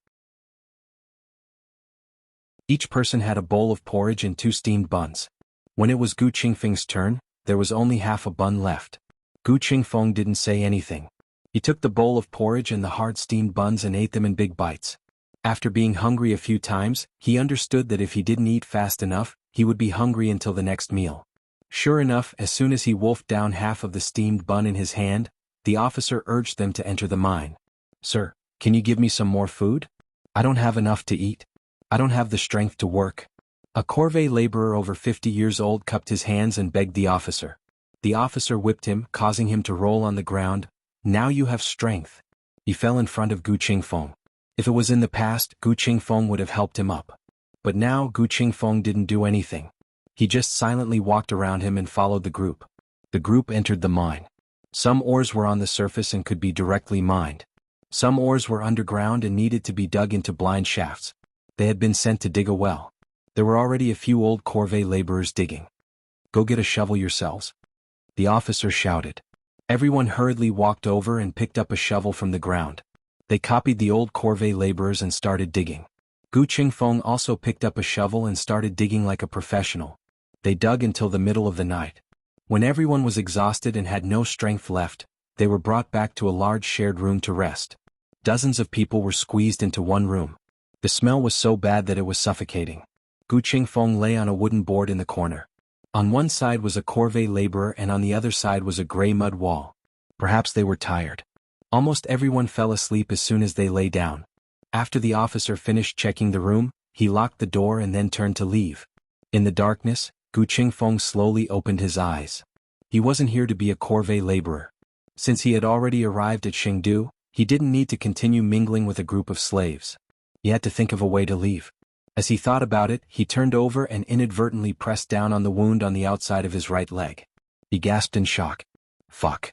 Each person had a bowl of porridge and 2 steamed buns. When it was Gu Qingfeng's turn, there was only half a bun left. Gu Qingfeng didn't say anything. He took the bowl of porridge and the hard steamed buns and ate them in big bites. After being hungry a few times, he understood that if he didn't eat fast enough, he would be hungry until the next meal. Sure enough, as soon as he wolfed down half of the steamed bun in his hand, the officer urged them to enter the mine. "Sir, can you give me some more food? I don't have enough to eat. I don't have the strength to work." A corvée laborer over 50 years old cupped his hands and begged the officer. The officer whipped him, causing him to roll on the ground. "Now you have strength." He fell in front of Gu Qingfeng. If it was in the past, Gu Qingfeng would have helped him up. But now Gu Qingfeng didn't do anything. He just silently walked around him and followed the group. The group entered the mine. Some ores were on the surface and could be directly mined. Some ores were underground and needed to be dug into blind shafts. They had been sent to dig a well. There were already a few old corvée laborers digging. "Go get a shovel yourselves," the officer shouted. Everyone hurriedly walked over and picked up a shovel from the ground. They copied the old corvée laborers and started digging. Gu Qingfeng also picked up a shovel and started digging like a professional. They dug until the middle of the night. When everyone was exhausted and had no strength left, they were brought back to a large shared room to rest. Dozens of people were squeezed into one room. The smell was so bad that it was suffocating. Gu Qingfeng lay on a wooden board in the corner. On one side was a corvée laborer and on the other side was a gray mud wall. Perhaps they were tired. Almost everyone fell asleep as soon as they lay down. After the officer finished checking the room, he locked the door and then turned to leave. In the darkness, Gu Qingfeng slowly opened his eyes. He wasn't here to be a corvée laborer. Since he had already arrived at Chengdu, he didn't need to continue mingling with a group of slaves. He had to think of a way to leave. As he thought about it, he turned over and inadvertently pressed down on the wound on the outside of his right leg. He gasped in shock. Fuck.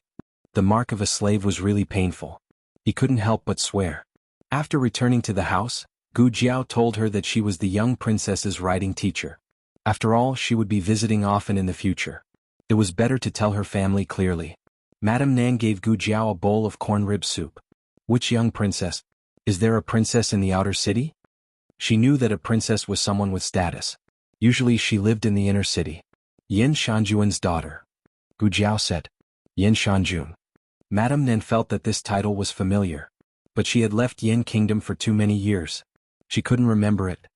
The mark of a slave was really painful. He couldn't help but swear. After returning to the house, Gu Jiao told her that she was the young princess's writing teacher. After all, she would be visiting often in the future. It was better to tell her family clearly. Madame Nan gave Gu Jiao a bowl of corn rib soup. "Which young princess? Is there a princess in the outer city?" She knew that a princess was someone with status. Usually she lived in the inner city. "Yin Shanjuan's daughter," Gu Jiao said. "Yin Shanjun." Madame Nan felt that this title was familiar. But she had left Yin Kingdom for too many years. She couldn't remember it.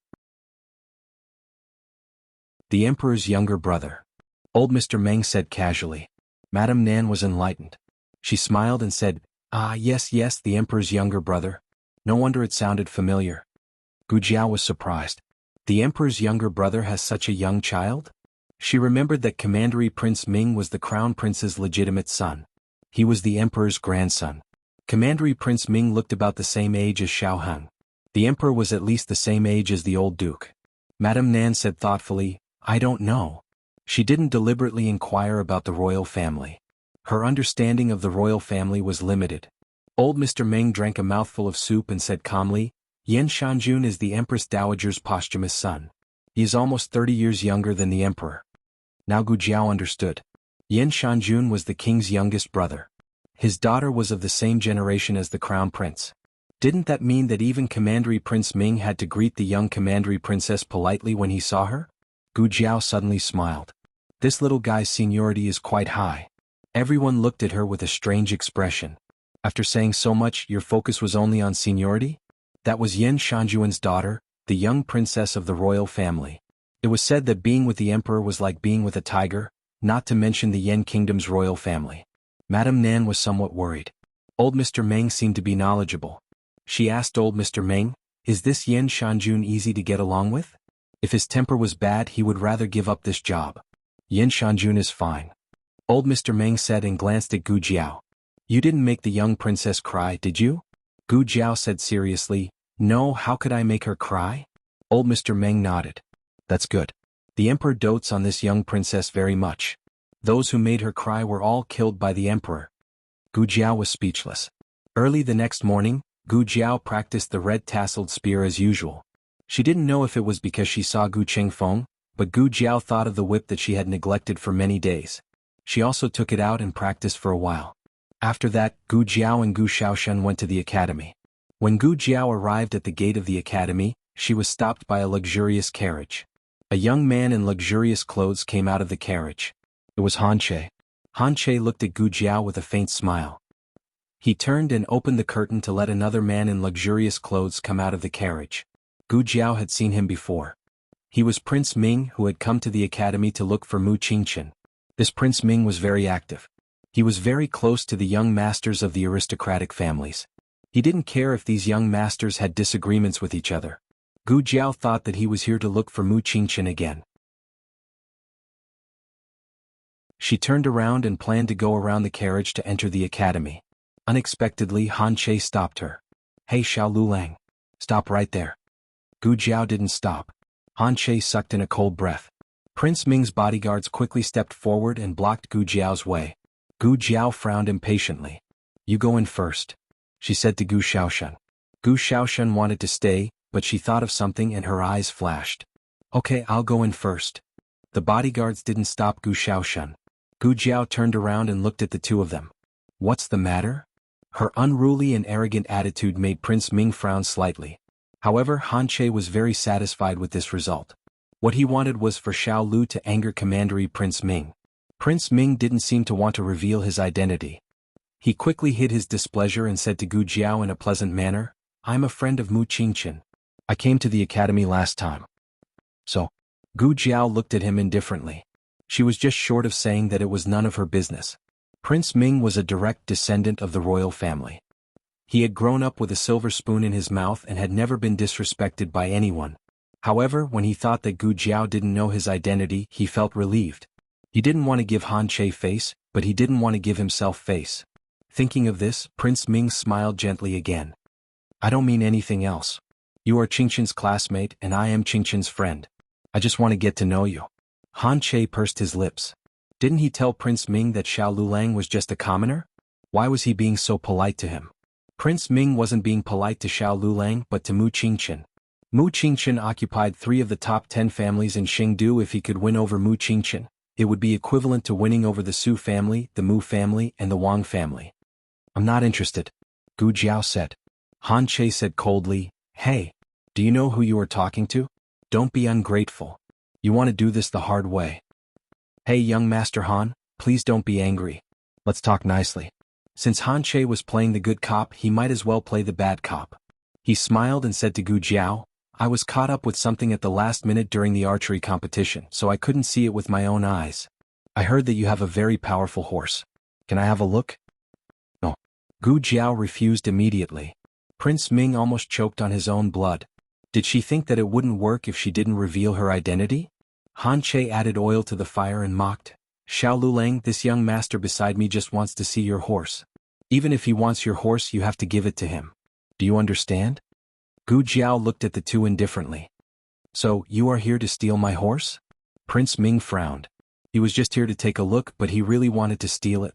The Emperor's younger brother. Old Mr. Meng said casually. Madame Nan was enlightened. She smiled and said, "Ah, yes, the Emperor's younger brother. No wonder it sounded familiar." Gu Jiao was surprised. The Emperor's younger brother has such a young child? She remembered that Commandery Prince Ming was the Crown Prince's legitimate son. He was the Emperor's grandson. Commandery Prince Ming looked about the same age as Xiao Heng. The Emperor was at least the same age as the old Duke. Madame Nan said thoughtfully, "I don't know. She didn't deliberately inquire about the royal family. Her understanding of the royal family was limited. Old Mr. Meng drank a mouthful of soup and said calmly, Yan Shanjun is the Empress Dowager's posthumous son. He is almost 30 years younger than the emperor. Now Gu Jiao understood. Yan Shanjun was the king's youngest brother. His daughter was of the same generation as the crown prince. Didn't that mean that even Commandery Prince Ming had to greet the young Commandery Princess politely when he saw her? Gu Jiao suddenly smiled. This little guy's seniority is quite high. Everyone looked at her with a strange expression. After saying so much, your focus was only on seniority? That was Yan Shanjuan's daughter, the young princess of the royal family. It was said that being with the emperor was like being with a tiger, not to mention the Yan kingdom's royal family. Madame Nan was somewhat worried. Old Mr. Meng seemed to be knowledgeable. She asked old Mr. Meng, is this Yan Shanjun easy to get along with? If his temper was bad, he would rather give up this job. Yan Shanjun is fine. Old Mr. Meng said and glanced at Gu Jiao. You didn't make the young princess cry, did you? Gu Jiao said seriously, no, how could I make her cry? Old Mr. Meng nodded. That's good. The emperor dotes on this young princess very much. Those who made her cry were all killed by the emperor. Gu Jiao was speechless. Early the next morning, Gu Jiao practiced the red-tasseled spear as usual. She didn't know if it was because she saw Gu Chengfeng, but Gu Jiao thought of the whip that she had neglected for many days. She also took it out and practiced for a while. After that, Gu Jiao and Gu Shaoshan went to the academy. When Gu Jiao arrived at the gate of the academy, she was stopped by a luxurious carriage. A young man in luxurious clothes came out of the carriage. It was Han Che. Han Che looked at Gu Jiao with a faint smile. He turned and opened the curtain to let another man in luxurious clothes come out of the carriage. Gu Jiao had seen him before. He was Prince Ming, who had come to the academy to look for Mu Qingchen. This Prince Ming was very active. He was very close to the young masters of the aristocratic families. He didn't care if these young masters had disagreements with each other. Gu Jiao thought that he was here to look for Mu Qingchen again. She turned around and planned to go around the carriage to enter the academy. Unexpectedly, Han Che stopped her. Hey Xiao Lulang. Stop right there. Gu Jiao didn't stop. Han Che sucked in a cold breath. Prince Ming's bodyguards quickly stepped forward and blocked Gu Jiao's way. Gu Jiao frowned impatiently. You go in first, she said to Gu Shaoshan. Gu Shaoshan wanted to stay, but she thought of something and her eyes flashed. Okay, I'll go in first. The bodyguards didn't stop Gu Shaoshan. Gu Jiao turned around and looked at the two of them. What's the matter? Her unruly and arrogant attitude made Prince Ming frown slightly. However, Han Che was very satisfied with this result. What he wanted was for Xiao Lu to anger Commandery Prince Ming. Prince Ming didn't seem to want to reveal his identity. He quickly hid his displeasure and said to Gu Jiao in a pleasant manner, I'm a friend of Mu Qingchen. I came to the academy last time. So, Gu Jiao looked at him indifferently. She was just short of saying that it was none of her business. Prince Ming was a direct descendant of the royal family. He had grown up with a silver spoon in his mouth and had never been disrespected by anyone. However, when he thought that Gu Jiao didn't know his identity, he felt relieved. He didn't want to give Han Che face, but he didn't want to give himself face. Thinking of this, Prince Ming smiled gently again. I don't mean anything else. You are Qingchen's classmate and I am Qingchen's friend. I just want to get to know you. Han Che pursed his lips. Didn't he tell Prince Ming that Xiao Lulang was just a commoner? Why was he being so polite to him? Prince Ming wasn't being polite to Xiao Lulang but to Mu Qingchen. Mu Qingchen occupied 3 of the top 10 families in Xingdu. If he could win over Mu Qingchen, it would be equivalent to winning over the Su family, the Mu family, and the Wang family. I'm not interested, Gu Jiao said. Han Che said coldly, Hey, do you know who you are talking to? Don't be ungrateful. You want to do this the hard way. Hey young Master Han, please don't be angry. Let's talk nicely. Since Han Che was playing the good cop, he might as well play the bad cop. He smiled and said to Gu Jiao, I was caught up with something at the last minute during the archery competition, so I couldn't see it with my own eyes. I heard that you have a very powerful horse. Can I have a look? No. Gu Jiao refused immediately. Prince Ming almost choked on his own blood. Did she think that it wouldn't work if she didn't reveal her identity? Han Che added oil to the fire and mocked. Xiao Lulang, this young master beside me just wants to see your horse. Even if he wants your horse, you have to give it to him. Do you understand? Gu Jiao looked at the two indifferently. So, you are here to steal my horse? Prince Ming frowned. He was just here to take a look, but he really wanted to steal it.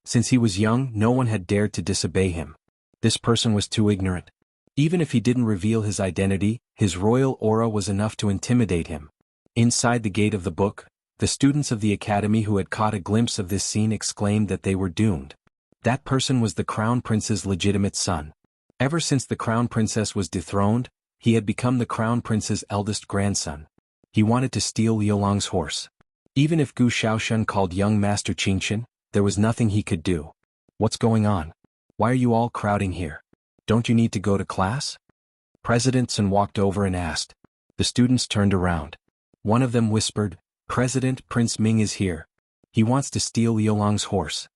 Since he was young, no one had dared to disobey him. This person was too ignorant. Even if he didn't reveal his identity, his royal aura was enough to intimidate him. Inside the gate of the book, the students of the academy who had caught a glimpse of this scene exclaimed that they were doomed. That person was the crown prince's legitimate son. Ever since the crown princess was dethroned, he had become the crown prince's eldest grandson. He wanted to steal Liulong's horse. Even if Gu Shaoshun called young Master Qingqian, there was nothing he could do. What's going on? Why are you all crowding here? Don't you need to go to class? President Sun walked over and asked. The students turned around. One of them whispered, President Prince Ming is here. He wants to steal Liulong's horse.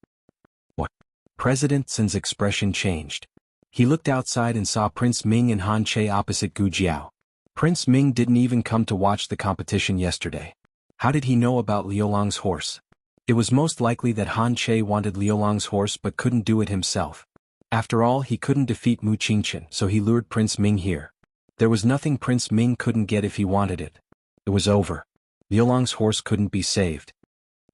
What? President Sun's expression changed. He looked outside and saw Prince Ming and Han Che opposite Gu Jiao. Prince Ming didn't even come to watch the competition yesterday. How did he know about Liulong's horse? It was most likely that Han Che wanted Liulong's horse but couldn't do it himself. After all, he couldn't defeat Mu Qingqian, so he lured Prince Ming here. There was nothing Prince Ming couldn't get if he wanted it. It was over. Liulong's horse couldn't be saved.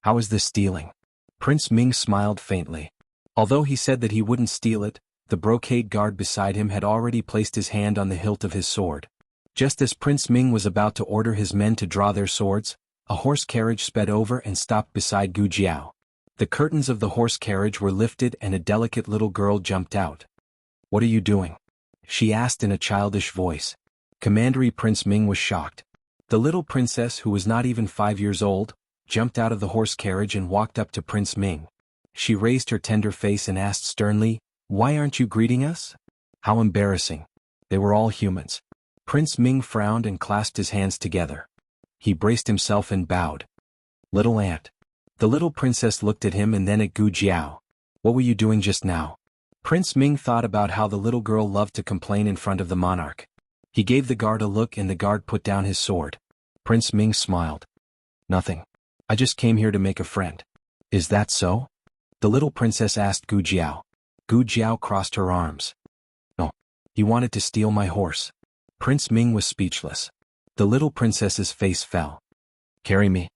How is this stealing? Prince Ming smiled faintly. Although he said that he wouldn't steal it, the brocade guard beside him had already placed his hand on the hilt of his sword. Just as Prince Ming was about to order his men to draw their swords, a horse carriage sped over and stopped beside Gu Jiao. The curtains of the horse carriage were lifted and a delicate little girl jumped out. What are you doing? She asked in a childish voice. Commandery Prince Ming was shocked. The little princess, who was not even 5 years old, jumped out of the horse carriage and walked up to Prince Ming. She raised her tender face and asked sternly, Why aren't you greeting us? How embarrassing. They were all humans. Prince Ming frowned and clasped his hands together. He braced himself and bowed. Little aunt. The little princess looked at him and then at Gu Jiao. What were you doing just now? Prince Ming thought about how the little girl loved to complain in front of the monarch. He gave the guard a look and the guard put down his sword. Prince Ming smiled. Nothing. I just came here to make a friend. Is that so? The little princess asked Gu Jiao. Gu Jiao crossed her arms. No. He wanted to steal my horse. Prince Ming was speechless. The little princess's face fell. Carry me.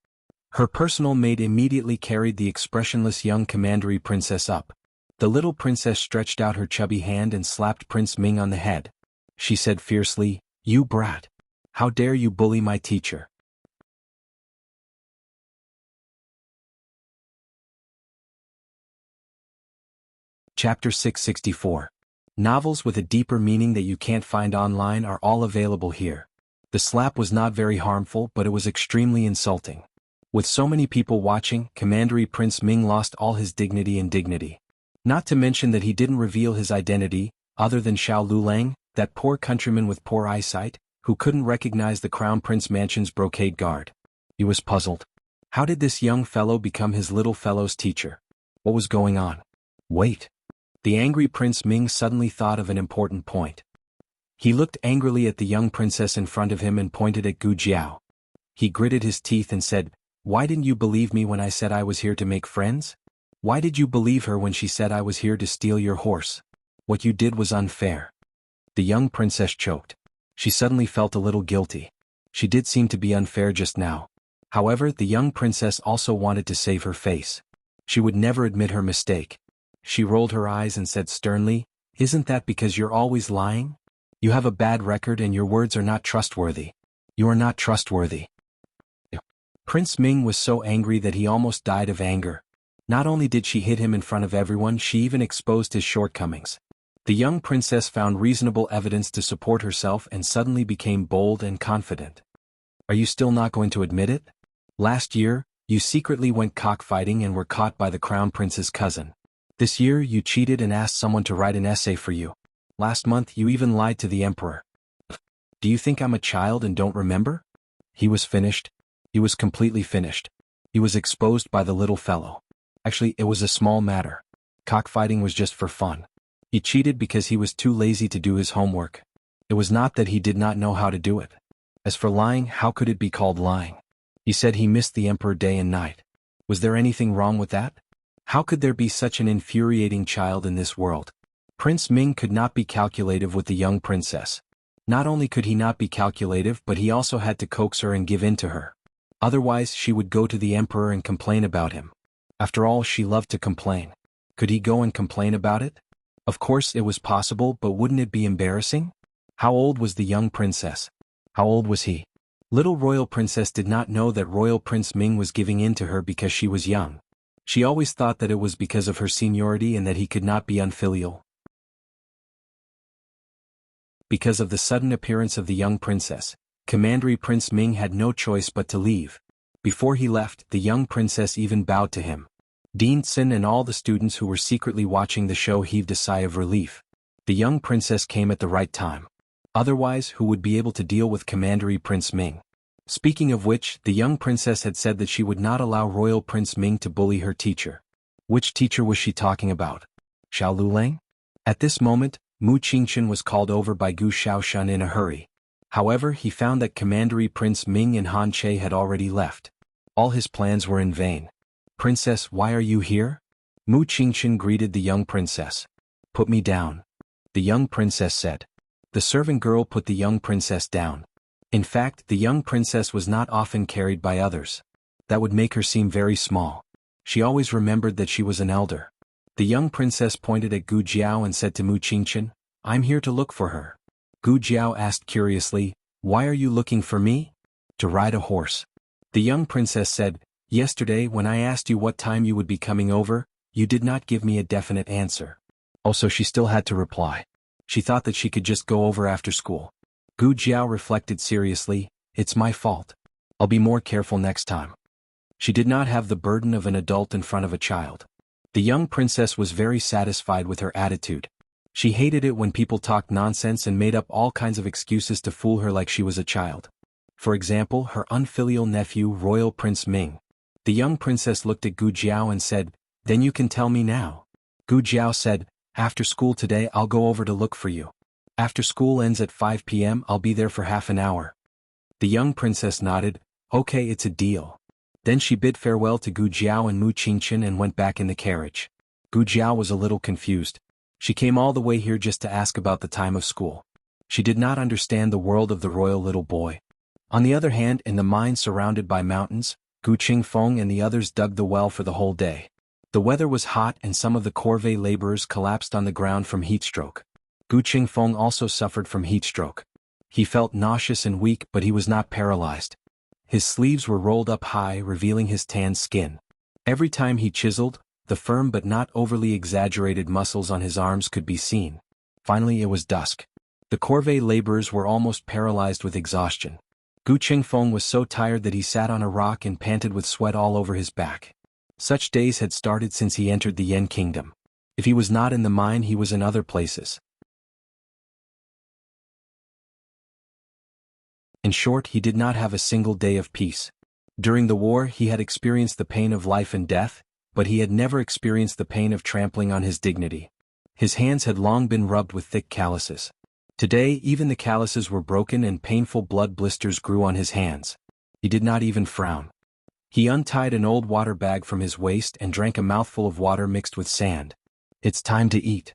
Her personal maid immediately carried the expressionless young commandery princess up. The little princess stretched out her chubby hand and slapped Prince Ming on the head. She said fiercely, You brat. How dare you bully my teacher? Chapter 664. Novels with a deeper meaning that you can't find online are all available here. The slap was not very harmful, but it was extremely insulting. With so many people watching, Commandery Prince Ming lost all his dignity and dignity. Not to mention that he didn't reveal his identity, other than Xiao Lulang, that poor countryman with poor eyesight, who couldn't recognize the Crown Prince Mansion's brocade guard. He was puzzled. How did this young fellow become his little fellow's teacher? What was going on? Wait. The angry Prince Ming suddenly thought of an important point. He looked angrily at the young princess in front of him and pointed at Gu Jiao. He gritted his teeth and said, Why didn't you believe me when I said I was here to make friends? Why did you believe her when she said I was here to steal your horse? What you did was unfair. The young princess choked. She suddenly felt a little guilty. She did seem to be unfair just now. However, the young princess also wanted to save her face. She would never admit her mistake. She rolled her eyes and said sternly, Isn't that because you're always lying? You have a bad record and your words are not trustworthy. You are not trustworthy. Prince Ming was so angry that he almost died of anger. Not only did she hit him in front of everyone, she even exposed his shortcomings. The young princess found reasonable evidence to support herself and suddenly became bold and confident. Are you still not going to admit it? Last year, you secretly went cockfighting and were caught by the Crown Prince's cousin. This year, you cheated and asked someone to write an essay for you. Last month, you even lied to the emperor. Do you think I'm a child and don't remember? He was finished. He was completely finished. He was exposed by the little fellow. Actually, it was a small matter. Cockfighting was just for fun. He cheated because he was too lazy to do his homework. It was not that he did not know how to do it. As for lying, how could it be called lying? He said he missed the emperor day and night. Was there anything wrong with that? How could there be such an infuriating child in this world? Prince Ming could not be calculative with the young princess. Not only could he not be calculative, but he also had to coax her and give in to her. Otherwise she would go to the emperor and complain about him. After all, she loved to complain. Could he go and complain about it? Of course it was possible, but wouldn't it be embarrassing? How old was the young princess? How old was he? Little royal princess did not know that royal Prince Ming was giving in to her because she was young. She always thought that it was because of her seniority and that he could not be unfilial. Because of the sudden appearance of the young princess, Commander Prince Ming had no choice but to leave. Before he left, the young princess even bowed to him. Dean Sin and all the students who were secretly watching the show heaved a sigh of relief. The young princess came at the right time. Otherwise, who would be able to deal with Commander Prince Ming? Speaking of which, the young princess had said that she would not allow Royal Prince Ming to bully her teacher. Which teacher was she talking about? Xiao Lulang? At this moment, Mu Qingchen was called over by Gu Shaoshan in a hurry. However, he found that Commander Prince Ming and Han Che had already left. All his plans were in vain. Princess, why are you here? Mu Qingchen greeted the young princess. Put me down. The young princess said. The servant girl put the young princess down. In fact, the young princess was not often carried by others. That would make her seem very small. She always remembered that she was an elder. The young princess pointed at Gu Jiao and said to Mu Qingchen, I'm here to look for her. Gu Jiao asked curiously, Why are you looking for me? To ride a horse. The young princess said, Yesterday when I asked you what time you would be coming over, you did not give me a definite answer. Also, she still had to reply. She thought that she could just go over after school. Gu Jiao reflected seriously, It's my fault. I'll be more careful next time. She did not have the burden of an adult in front of a child. The young princess was very satisfied with her attitude. She hated it when people talked nonsense and made up all kinds of excuses to fool her like she was a child. For example, her unfilial nephew, Royal Prince Ming. The young princess looked at Gu Jiao and said, Then you can tell me now. Gu Jiao said, After school today I'll go over to look for you. After school ends at 5 p.m. I'll be there for half an hour. The young princess nodded, Okay, it's a deal. Then she bid farewell to Gu Jiao and Mu Qingchen and went back in the carriage. Gu Jiao was a little confused. She came all the way here just to ask about the time of school. She did not understand the world of the royal little boy. On the other hand, in the mine surrounded by mountains, Gu Qingfeng and the others dug the well for the whole day. The weather was hot and some of the corvée laborers collapsed on the ground from heatstroke. Gu Qingfeng also suffered from heatstroke. He felt nauseous and weak, but he was not paralyzed. His sleeves were rolled up high, revealing his tanned skin. Every time he chiseled, the firm but not overly exaggerated muscles on his arms could be seen. Finally it was dusk. The corvée laborers were almost paralyzed with exhaustion. Gu Qingfeng was so tired that he sat on a rock and panted with sweat all over his back. Such days had started since he entered the Yen kingdom. If he was not in the mine, he was in other places. In short, he did not have a single day of peace. During the war he had experienced the pain of life and death, but he had never experienced the pain of trampling on his dignity. His hands had long been rubbed with thick calluses. Today even the calluses were broken and painful blood blisters grew on his hands. He did not even frown. He untied an old water bag from his waist and drank a mouthful of water mixed with sand. It's time to eat.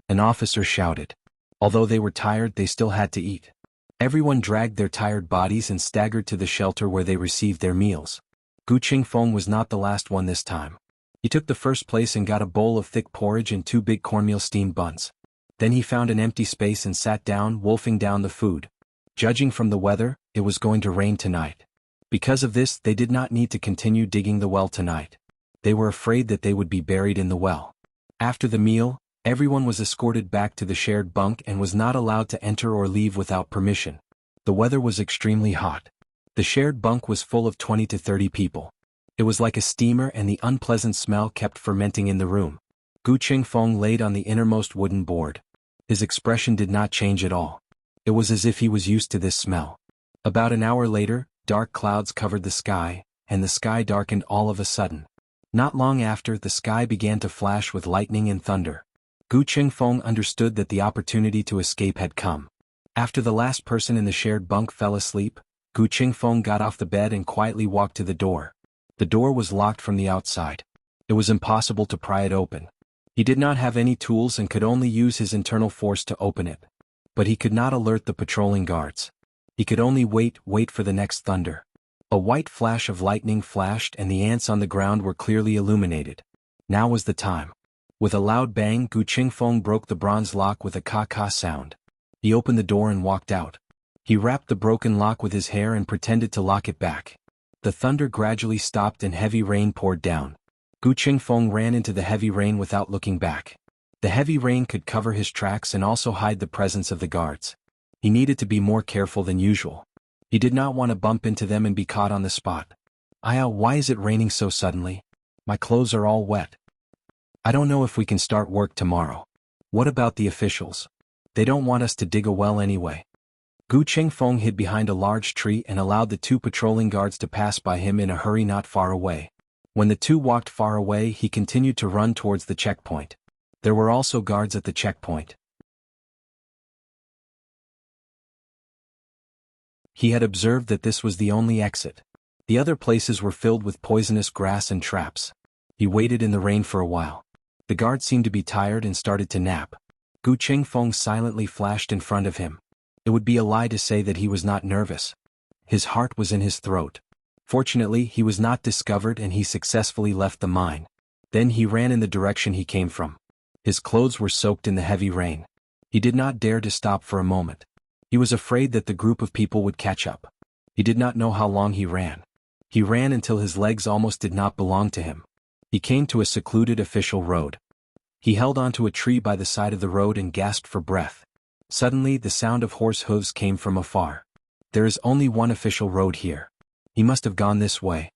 An officer shouted. Although they were tired, they still had to eat. Everyone dragged their tired bodies and staggered to the shelter where they received their meals. Gu Qingfeng was not the last one this time. He took the first place and got a bowl of thick porridge and 2 big cornmeal steamed buns. Then he found an empty space and sat down, wolfing down the food. Judging from the weather, it was going to rain tonight. Because of this, they did not need to continue digging the well tonight. They were afraid that they would be buried in the well. After the meal, everyone was escorted back to the shared bunk and was not allowed to enter or leave without permission. The weather was extremely hot. The shared bunk was full of 20 to 30 people. It was like a steamer and the unpleasant smell kept fermenting in the room. Gu Qingfeng laid on the innermost wooden board. His expression did not change at all. It was as if he was used to this smell. About an hour later, dark clouds covered the sky, and the sky darkened all of a sudden. Not long after, the sky began to flash with lightning and thunder. Gu Qingfeng understood that the opportunity to escape had come. After the last person in the shared bunk fell asleep, Gu Qingfeng got off the bed and quietly walked to the door. The door was locked from the outside. It was impossible to pry it open. He did not have any tools and could only use his internal force to open it. But he could not alert the patrolling guards. He could only wait for the next thunder. A white flash of lightning flashed and the ants on the ground were clearly illuminated. Now was the time. With a loud bang, Gu Qingfeng broke the bronze lock with a ka-ka sound. He opened the door and walked out. He wrapped the broken lock with his hair and pretended to lock it back. The thunder gradually stopped and heavy rain poured down. Gu Qingfeng ran into the heavy rain without looking back. The heavy rain could cover his tracks and also hide the presence of the guards. He needed to be more careful than usual. He did not want to bump into them and be caught on the spot. Why is it raining so suddenly? My clothes are all wet. I don't know if we can start work tomorrow. What about the officials? They don't want us to dig a well anyway. Gu Qingfeng hid behind a large tree and allowed the two patrolling guards to pass by him in a hurry not far away. When the two walked far away, he continued to run towards the checkpoint. There were also guards at the checkpoint. He had observed that this was the only exit. The other places were filled with poisonous grass and traps. He waited in the rain for a while. The guards seemed to be tired and started to nap. Gu Qingfeng silently flashed in front of him. It would be a lie to say that he was not nervous. His heart was in his throat. Fortunately, he was not discovered and he successfully left the mine. Then he ran in the direction he came from. His clothes were soaked in the heavy rain. He did not dare to stop for a moment. He was afraid that the group of people would catch up. He did not know how long he ran. He ran until his legs almost did not belong to him. He came to a secluded official road. He held onto a tree by the side of the road and gasped for breath. Suddenly, the sound of horse hooves came from afar. There is only one official road here. He must have gone this way.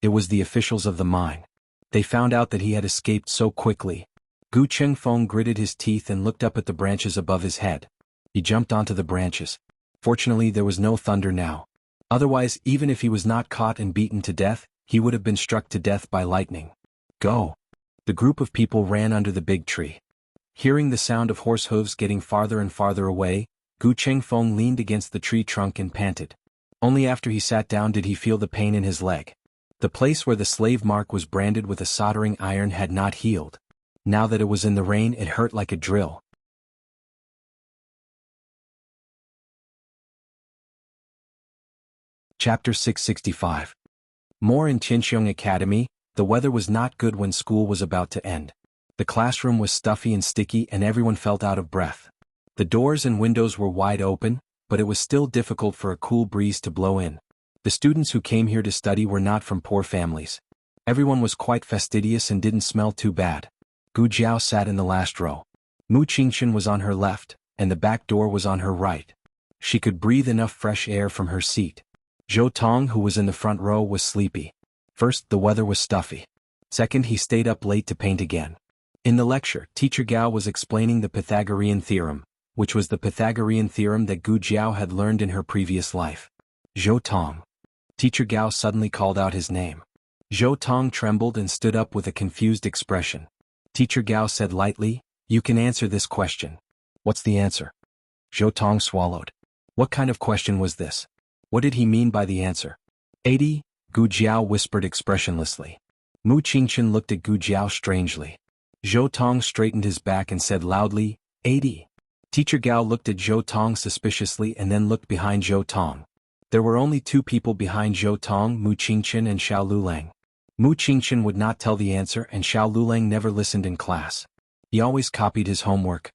It was the officials of the mine. They found out that he had escaped so quickly. Gu Qingfeng gritted his teeth and looked up at the branches above his head. He jumped onto the branches. Fortunately, there was no thunder now. Otherwise, even if he was not caught and beaten to death, he would have been struck to death by lightning. Go! The group of people ran under the big tree. Hearing the sound of horse hooves getting farther and farther away, Gu Qingfeng leaned against the tree trunk and panted. Only after he sat down did he feel the pain in his leg. The place where the slave mark was branded with a soldering iron had not healed. Now that it was in the rain, it hurt like a drill. Chapter 665. More in Qinxiong Academy. The weather was not good when school was about to end. The classroom was stuffy and sticky and everyone felt out of breath. The doors and windows were wide open, but it was still difficult for a cool breeze to blow in. The students who came here to study were not from poor families. Everyone was quite fastidious and didn't smell too bad. Gu Jiao sat in the last row. Mu Qingchen was on her left, and the back door was on her right. She could breathe enough fresh air from her seat. Zhou Tong, who was in the front row, was sleepy. First, the weather was stuffy. Second, he stayed up late to paint again. In the lecture, Teacher Gao was explaining the Pythagorean theorem, which was the Pythagorean theorem that Gu Jiao had learned in her previous life. Zhou Tong. Teacher Gao suddenly called out his name. Zhou Tong trembled and stood up with a confused expression. Teacher Gao said lightly, "You can answer this question." "What's the answer?" Zhou Tong swallowed. What kind of question was this? What did he mean by the answer? 80, Gu Jiao whispered expressionlessly. Mu Qingchen looked at Gu Jiao strangely. Zhou Tong straightened his back and said loudly, 80. Teacher Gao looked at Zhou Tong suspiciously and then looked behind Zhou Tong. There were only two people behind Zhou Tong, Mu Qingchen and Xiao Lulang. Mu Qingchen would not tell the answer and Xiao Lulang never listened in class. He always copied his homework.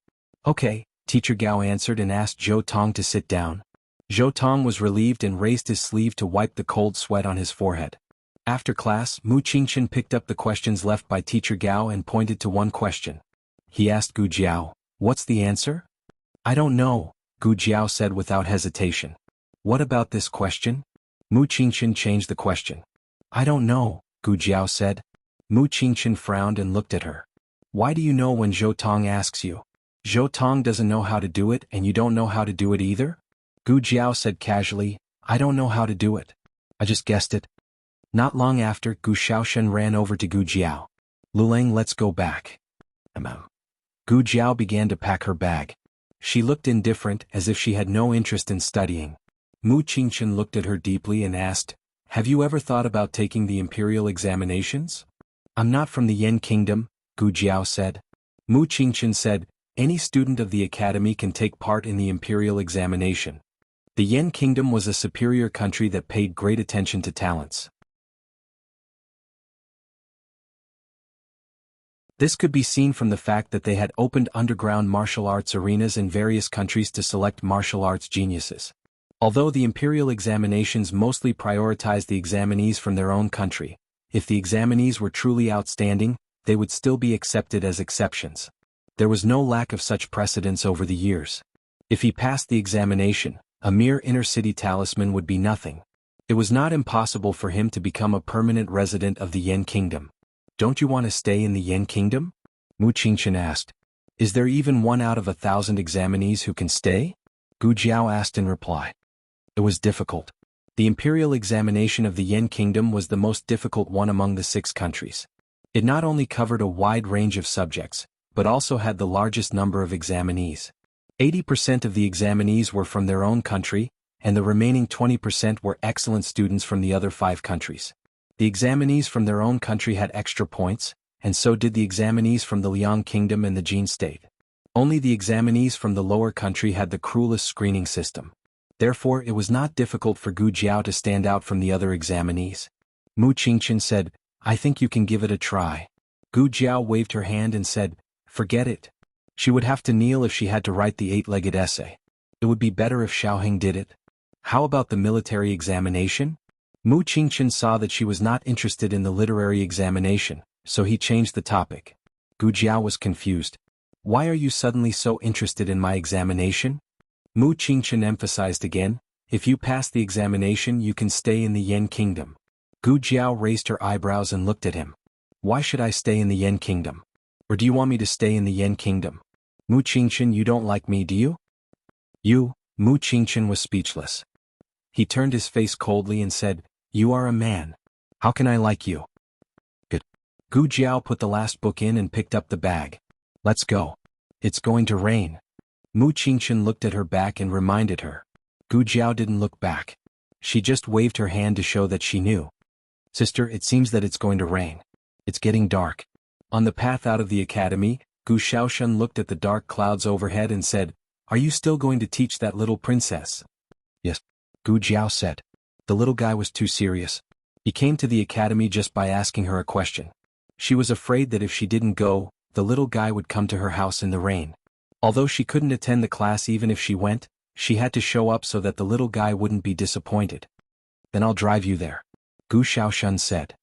Okay, Teacher Gao answered and asked Zhou Tong to sit down. Zhou Tong was relieved and raised his sleeve to wipe the cold sweat on his forehead. After class, Mu Qingchen picked up the questions left by Teacher Gao and pointed to one question. He asked Gu Jiao, "What's the answer?" "I don't know," Gu Jiao said without hesitation. "What about this question?" Mu Qingchen changed the question. "I don't know," Gu Jiao said. Mu Qingchen frowned and looked at her. "Why do you know when Zhou Tong asks you? Zhou Tong doesn't know how to do it and you don't know how to do it either?" Gu Jiao said casually, "I don't know how to do it. I just guessed it." Not long after, Gu Xiaoshen ran over to Gu Jiao. "Lulang, let's go back." Gu Jiao began to pack her bag. She looked indifferent, as if she had no interest in studying. Mu Qingchen looked at her deeply and asked, "Have you ever thought about taking the imperial examinations?" "I'm not from the Yan Kingdom," Gu Jiao said. Mu Qingchen said, "Any student of the academy can take part in the imperial examination. The Yen Kingdom was a superior country that paid great attention to talents. This could be seen from the fact that they had opened underground martial arts arenas in various countries to select martial arts geniuses. Although the imperial examinations mostly prioritized the examinees from their own country, if the examinees were truly outstanding, they would still be accepted as exceptions. There was no lack of such precedents over the years. If he passed the examination, a mere inner-city talisman would be nothing. It was not impossible for him to become a permanent resident of the Yen Kingdom. "Don't you want to stay in the Yen Kingdom?" Mu Qingchen asked. "Is there even 1 out of 1,000 examinees who can stay?" Gu Jiao asked in reply. It was difficult. The imperial examination of the Yen Kingdom was the most difficult one among the 6 countries. It not only covered a wide range of subjects, but also had the largest number of examinees. 80% of the examinees were from their own country, and the remaining 20% were excellent students from the other 5 countries. The examinees from their own country had extra points, and so did the examinees from the Liang Kingdom and the Jin State. Only the examinees from the lower country had the cruelest screening system. Therefore, it was not difficult for Gu Jiao to stand out from the other examinees. Mu Qingchen said, "I think you can give it a try." Gu Jiao waved her hand and said, "Forget it. She would have to kneel if she had to write the 8-legged essay. It would be better if Xiaoheng did it." "How about the military examination?" Mu Qingchen saw that she was not interested in the literary examination, so he changed the topic. Gu Jiao was confused. "Why are you suddenly so interested in my examination?" Mu Qingchen emphasized again, "If you pass the examination you can stay in the Yen Kingdom." Gu Jiao raised her eyebrows and looked at him. "Why should I stay in the Yen Kingdom? Or do you want me to stay in the Yen Kingdom?" "Mu Qingchen, you don't like me, do you?" Mu Qingchen was speechless. He turned his face coldly and said, "You are a man. How can I like you?" "Good." Gu Jiao put the last book in and picked up the bag. "Let's go. It's going to rain." Mu Qingchen looked at her back and reminded her. Gu Jiao didn't look back. She just waved her hand to show that she knew. "Sister, it seems that it's going to rain. It's getting dark." On the path out of the academy, Gu Xiaoshen looked at the dark clouds overhead and said, "Are you still going to teach that little princess?" "Yes," Gu Jiao said. The little guy was too serious. He came to the academy just by asking her a question. She was afraid that if she didn't go, the little guy would come to her house in the rain. Although she couldn't attend the class even if she went, she had to show up so that the little guy wouldn't be disappointed. "Then I'll drive you there," Gu Xiaoshen said.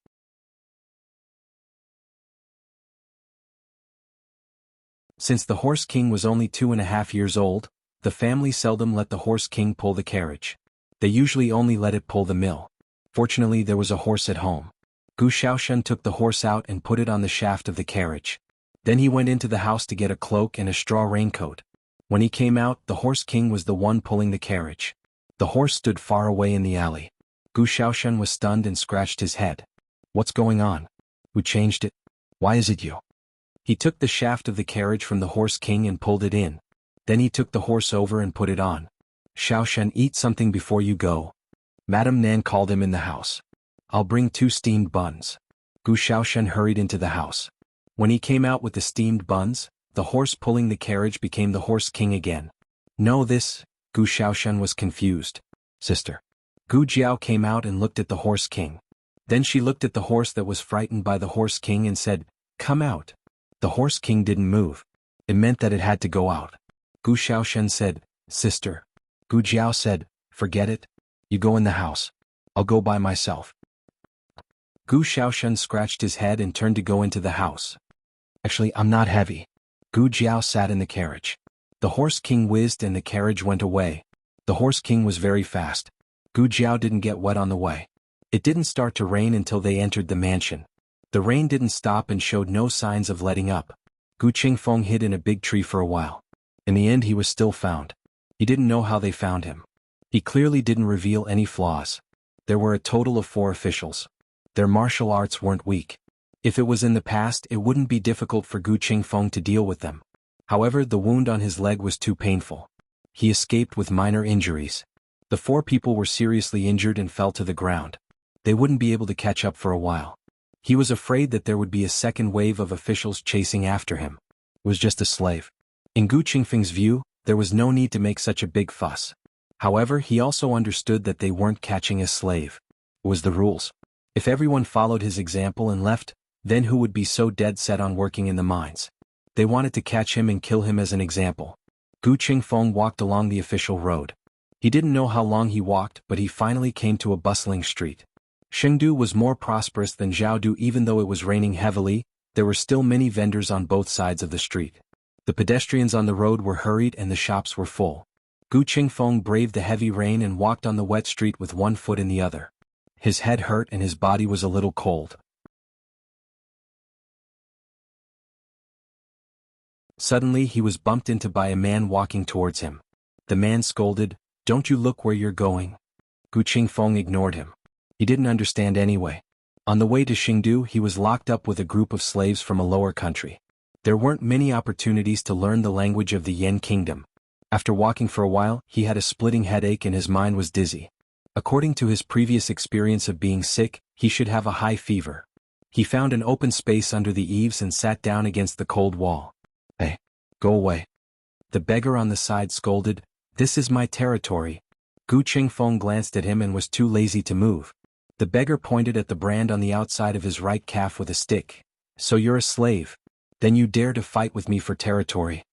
Since the Horse King was only 2.5 years old, the family seldom let the Horse King pull the carriage. They usually only let it pull the mill. Fortunately, there was a horse at home. Gu Xiaoshen took the horse out and put it on the shaft of the carriage. Then he went into the house to get a cloak and a straw raincoat. When he came out, the Horse King was the one pulling the carriage. The horse stood far away in the alley. Gu Xiaoshen was stunned and scratched his head. "What's going on? Who changed it? Why is it you?" He took the shaft of the carriage from the Horse King and pulled it in. Then he took the horse over and put it on. "Xiaoshen, eat something before you go." Madame Nan called him in the house. "I'll bring 2 steamed buns." Gu Xiaoshen hurried into the house. When he came out with the steamed buns, the horse pulling the carriage became the Horse King again. "No, this..." Gu Xiaoshen was confused. "Sister." Gu Jiao came out and looked at the Horse King. Then she looked at the horse that was frightened by the Horse King and said, "Come out." The Horse King didn't move. It meant that it had to go out. Gu Xiaoshen said, "Sister." Gu Jiao said, "Forget it. You go in the house. I'll go by myself." Gu Xiaoshen scratched his head and turned to go into the house. "Actually, I'm not heavy." Gu Jiao sat in the carriage. The Horse King whizzed and the carriage went away. The Horse King was very fast. Gu Jiao didn't get wet on the way. It didn't start to rain until they entered the mansion. The rain didn't stop and showed no signs of letting up. Gu Qingfeng hid in a big tree for a while. In the end, he was still found. He didn't know how they found him. He clearly didn't reveal any flaws. There were a total of 4 officials. Their martial arts weren't weak. If it was in the past, it wouldn't be difficult for Gu Qingfeng to deal with them. However, the wound on his leg was too painful. He escaped with minor injuries. The 4 people were seriously injured and fell to the ground. They wouldn't be able to catch up for a while. He was afraid that there would be a second wave of officials chasing after him. It was just a slave. In Gu Qingfeng's view, there was no need to make such a big fuss. However, he also understood that they weren't catching a slave. It was the rules. If everyone followed his example and left, then who would be so dead set on working in the mines? They wanted to catch him and kill him as an example. Gu Qingfeng walked along the official road. He didn't know how long he walked, but he finally came to a bustling street. Chengdu was more prosperous than Zhaodu. Even though it was raining heavily, there were still many vendors on both sides of the street. The pedestrians on the road were hurried and the shops were full. Gu Qingfeng braved the heavy rain and walked on the wet street with one foot in the other. His head hurt and his body was a little cold. Suddenly he was bumped into by a man walking towards him. The man scolded, "Don't you look where you're going?" Gu Qingfeng ignored him. He didn't understand anyway. On the way to Chengdu, he was locked up with a group of slaves from a lower country. There weren't many opportunities to learn the language of the Yan kingdom. After walking for a while, he had a splitting headache and his mind was dizzy. According to his previous experience of being sick, he should have a high fever. He found an open space under the eaves and sat down against the cold wall. "Hey, go away." The beggar on the side scolded, "This is my territory." Gu Qingfeng glanced at him and was too lazy to move. The beggar pointed at the brand on the outside of his right calf with a stick. "So you're a slave? Then you dare to fight with me for territory?"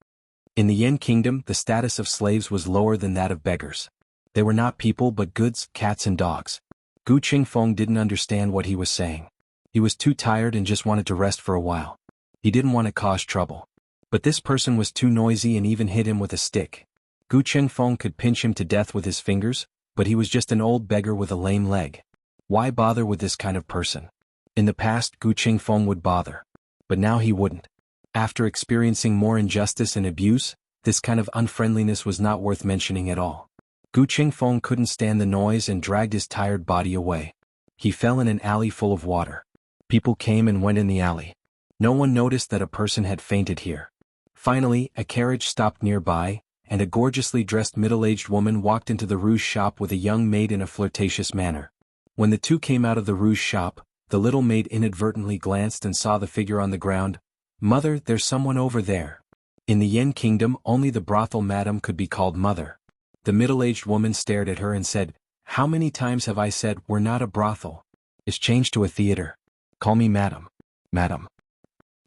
In the Yan kingdom, the status of slaves was lower than that of beggars. They were not people but goods, cats and dogs. Gu Qingfeng didn't understand what he was saying. He was too tired and just wanted to rest for a while. He didn't want to cause trouble. But this person was too noisy and even hit him with a stick. Gu Qingfeng could pinch him to death with his fingers, but he was just an old beggar with a lame leg. Why bother with this kind of person? In the past, Gu Qingfeng would bother. But now he wouldn't. After experiencing more injustice and abuse, this kind of unfriendliness was not worth mentioning at all. Gu Qingfeng couldn't stand the noise and dragged his tired body away. He fell in an alley full of water. People came and went in the alley. No one noticed that a person had fainted here. Finally, a carriage stopped nearby, and a gorgeously dressed middle-aged woman walked into the rouge shop with a young maid in a flirtatious manner. When the two came out of the rouge shop, the little maid inadvertently glanced and saw the figure on the ground. "Mother, there's someone over there." In the Yan kingdom, only the brothel madam could be called mother. The middle-aged woman stared at her and said, "How many times have I said we're not a brothel? It's changed to a theater. Call me madam." "Madam."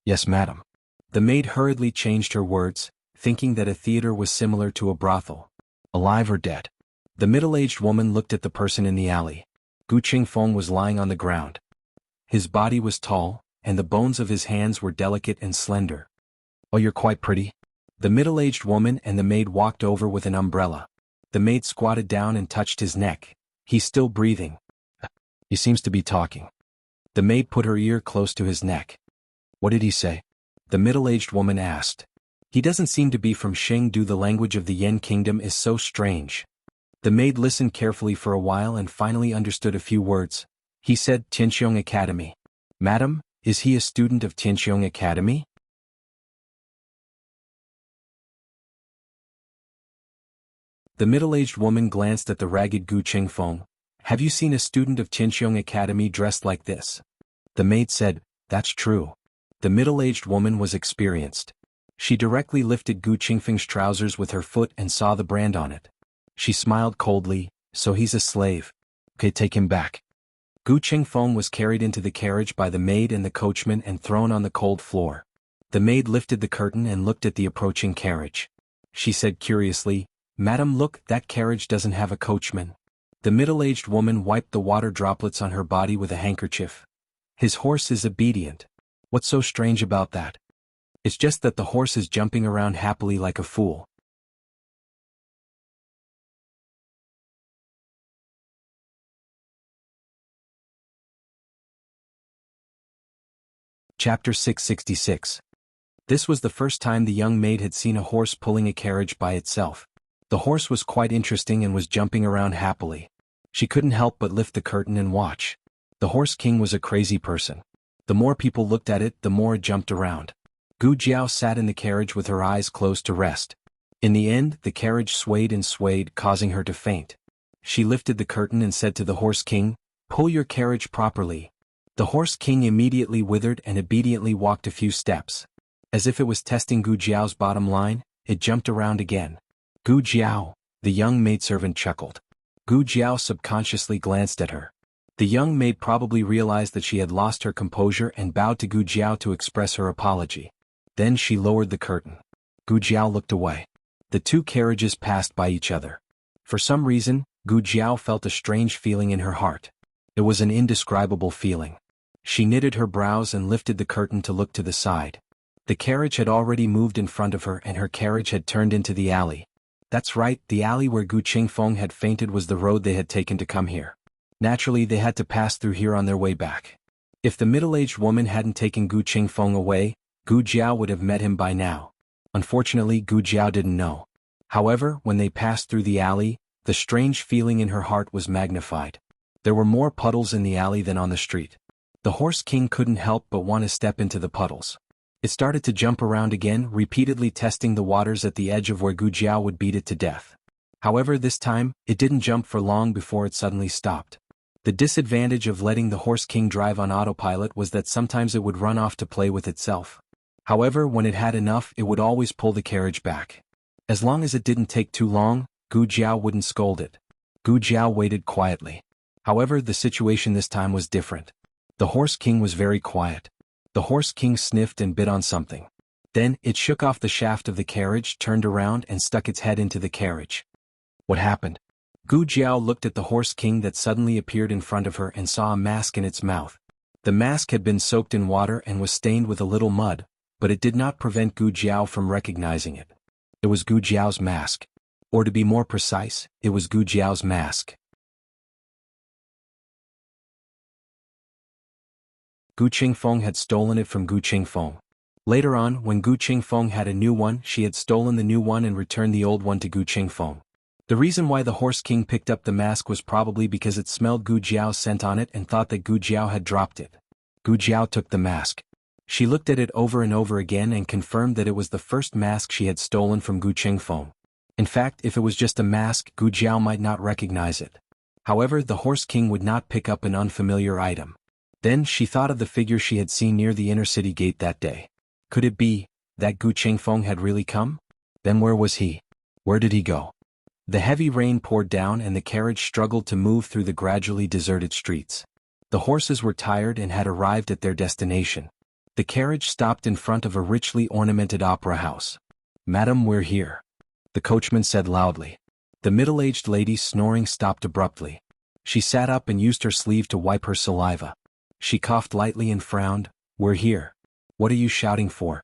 "Yes, madam." The maid hurriedly changed her words, thinking that a theater was similar to a brothel. "Alive or dead?" The middle-aged woman looked at the person in the alley. Gu Qingfeng was lying on the ground. His body was tall, and the bones of his hands were delicate and slender. "Oh, you're quite pretty." The middle-aged woman and the maid walked over with an umbrella. The maid squatted down and touched his neck. "He's still breathing. He seems to be talking." The maid put her ear close to his neck. "What did he say?" The middle-aged woman asked. "He doesn't seem to be from Chengdu. The language of the Yan kingdom is so strange." The maid listened carefully for a while and finally understood a few words. He said, "Tianqiong Academy." "Madam, is he a student of Tianqiong Academy?" The middle-aged woman glanced at the ragged Gu Qingfeng. "Have you seen a student of Tianqiong Academy dressed like this?" The maid said, "That's true." The middle-aged woman was experienced. She directly lifted Gu Qingfeng's trousers with her foot and saw the brand on it. She smiled coldly, "So he's a slave. Okay, take him back." Gu Qingfeng was carried into the carriage by the maid and the coachman and thrown on the cold floor. The maid lifted the curtain and looked at the approaching carriage. She said curiously, "Madam, look, that carriage doesn't have a coachman." The middle-aged woman wiped the water droplets on her body with a handkerchief. "His horse is obedient. What's so strange about that? It's just that the horse is jumping around happily like a fool." Chapter 666. This was the first time the young maid had seen a horse pulling a carriage by itself. The horse was quite interesting and was jumping around happily. She couldn't help but lift the curtain and watch. The Horse King was a crazy person. The more people looked at it, the more it jumped around. Gu Jiao sat in the carriage with her eyes closed to rest. In the end, the carriage swayed and swayed, causing her to faint. She lifted the curtain and said to the Horse King, "Pull your carriage properly." The Horse King immediately withered and obediently walked a few steps. As if it was testing Gu Jiao's bottom line, it jumped around again. "Gu Jiao, The young maidservant chuckled. Gu Jiao subconsciously glanced at her. The young maid probably realized that she had lost her composure and bowed to Gu Jiao to express her apology. Then she lowered the curtain. Gu Jiao looked away. The two carriages passed by each other. For some reason, Gu Jiao felt a strange feeling in her heart. It was an indescribable feeling. She knitted her brows and lifted the curtain to look to the side. The carriage had already moved in front of her and her carriage had turned into the alley. That's right, the alley where Gu Qingfeng had fainted was the road they had taken to come here. Naturally, they had to pass through here on their way back. If the middle-aged woman hadn't taken Gu Qingfeng away, Gu Jiao would have met him by now. Unfortunately, Gu Jiao didn't know. However, when they passed through the alley, the strange feeling in her heart was magnified. There were more puddles in the alley than on the street. The Horse King couldn't help but want to step into the puddles. It started to jump around again, repeatedly testing the waters at the edge of where Gu Jiao would beat it to death. However, this time, it didn't jump for long before it suddenly stopped. The disadvantage of letting the Horse King drive on autopilot was that sometimes it would run off to play with itself. However, when it had enough, it would always pull the carriage back. As long as it didn't take too long, Gu Jiao wouldn't scold it. Gu Jiao waited quietly. However, the situation this time was different. The Horse King was very quiet. The Horse King sniffed and bit on something. Then, it shook off the shaft of the carriage, turned around and stuck its head into the carriage. What happened? Gu Jiao looked at the Horse King that suddenly appeared in front of her and saw a mask in its mouth. The mask had been soaked in water and was stained with a little mud, but it did not prevent Gu Jiao from recognizing it. It was Gu Jiao's mask. Or to be more precise, it was Gu Jiao's mask. Gu Qingfeng had stolen it from Gu Qingfeng. Later on, when Gu Qingfeng had a new one, she had stolen the new one and returned the old one to Gu Qingfeng. The reason why the Horse King picked up the mask was probably because it smelled Gu Jiao's scent on it and thought that Gu Jiao had dropped it. Gu Jiao took the mask. She looked at it over and over again and confirmed that it was the first mask she had stolen from Gu Qingfeng. In fact, if it was just a mask, Gu Jiao might not recognize it. However, the Horse King would not pick up an unfamiliar item. Then she thought of the figure she had seen near the inner city gate that day. Could it be that Gu Qingfeng had really come? Then where was he? Where did he go? The heavy rain poured down and the carriage struggled to move through the gradually deserted streets. The horses were tired and had arrived at their destination. The carriage stopped in front of a richly ornamented opera house. "Madam, we're here," the coachman said loudly. The middle-aged lady snoring stopped abruptly. She sat up and used her sleeve to wipe her saliva. She coughed lightly and frowned. "We're here. What are you shouting for?"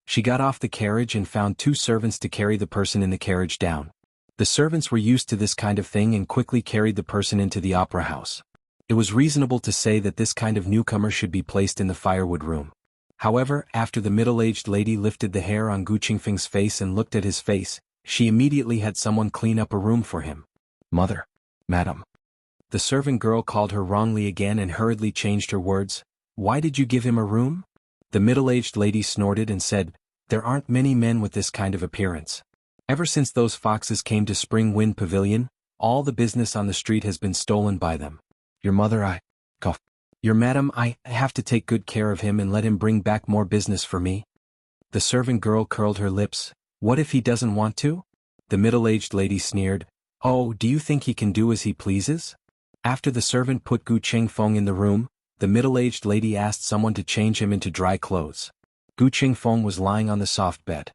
She got off the carriage and found two servants to carry the person in the carriage down. The servants were used to this kind of thing and quickly carried the person into the opera house. It was reasonable to say that this kind of newcomer should be placed in the firewood room. However, after the middle-aged lady lifted the hair on Gu Qingfeng's face and looked at his face, she immediately had someone clean up a room for him. "Mother. Madam." The servant girl called her wrongly again and hurriedly changed her words. "Why did you give him a room?" The middle-aged lady snorted and said, "There aren't many men with this kind of appearance. Ever since those foxes came to Spring Wind Pavilion, all the business on the street has been stolen by them. Your mother, Your madam, I have to take good care of him and let him bring back more business for me." The servant girl curled her lips. "What if he doesn't want to?" The middle-aged lady sneered. "Oh, do you think he can do as he pleases?" After the servant put Gu Qingfeng in the room, the middle-aged lady asked someone to change him into dry clothes. Gu Qingfeng was lying on the soft bed.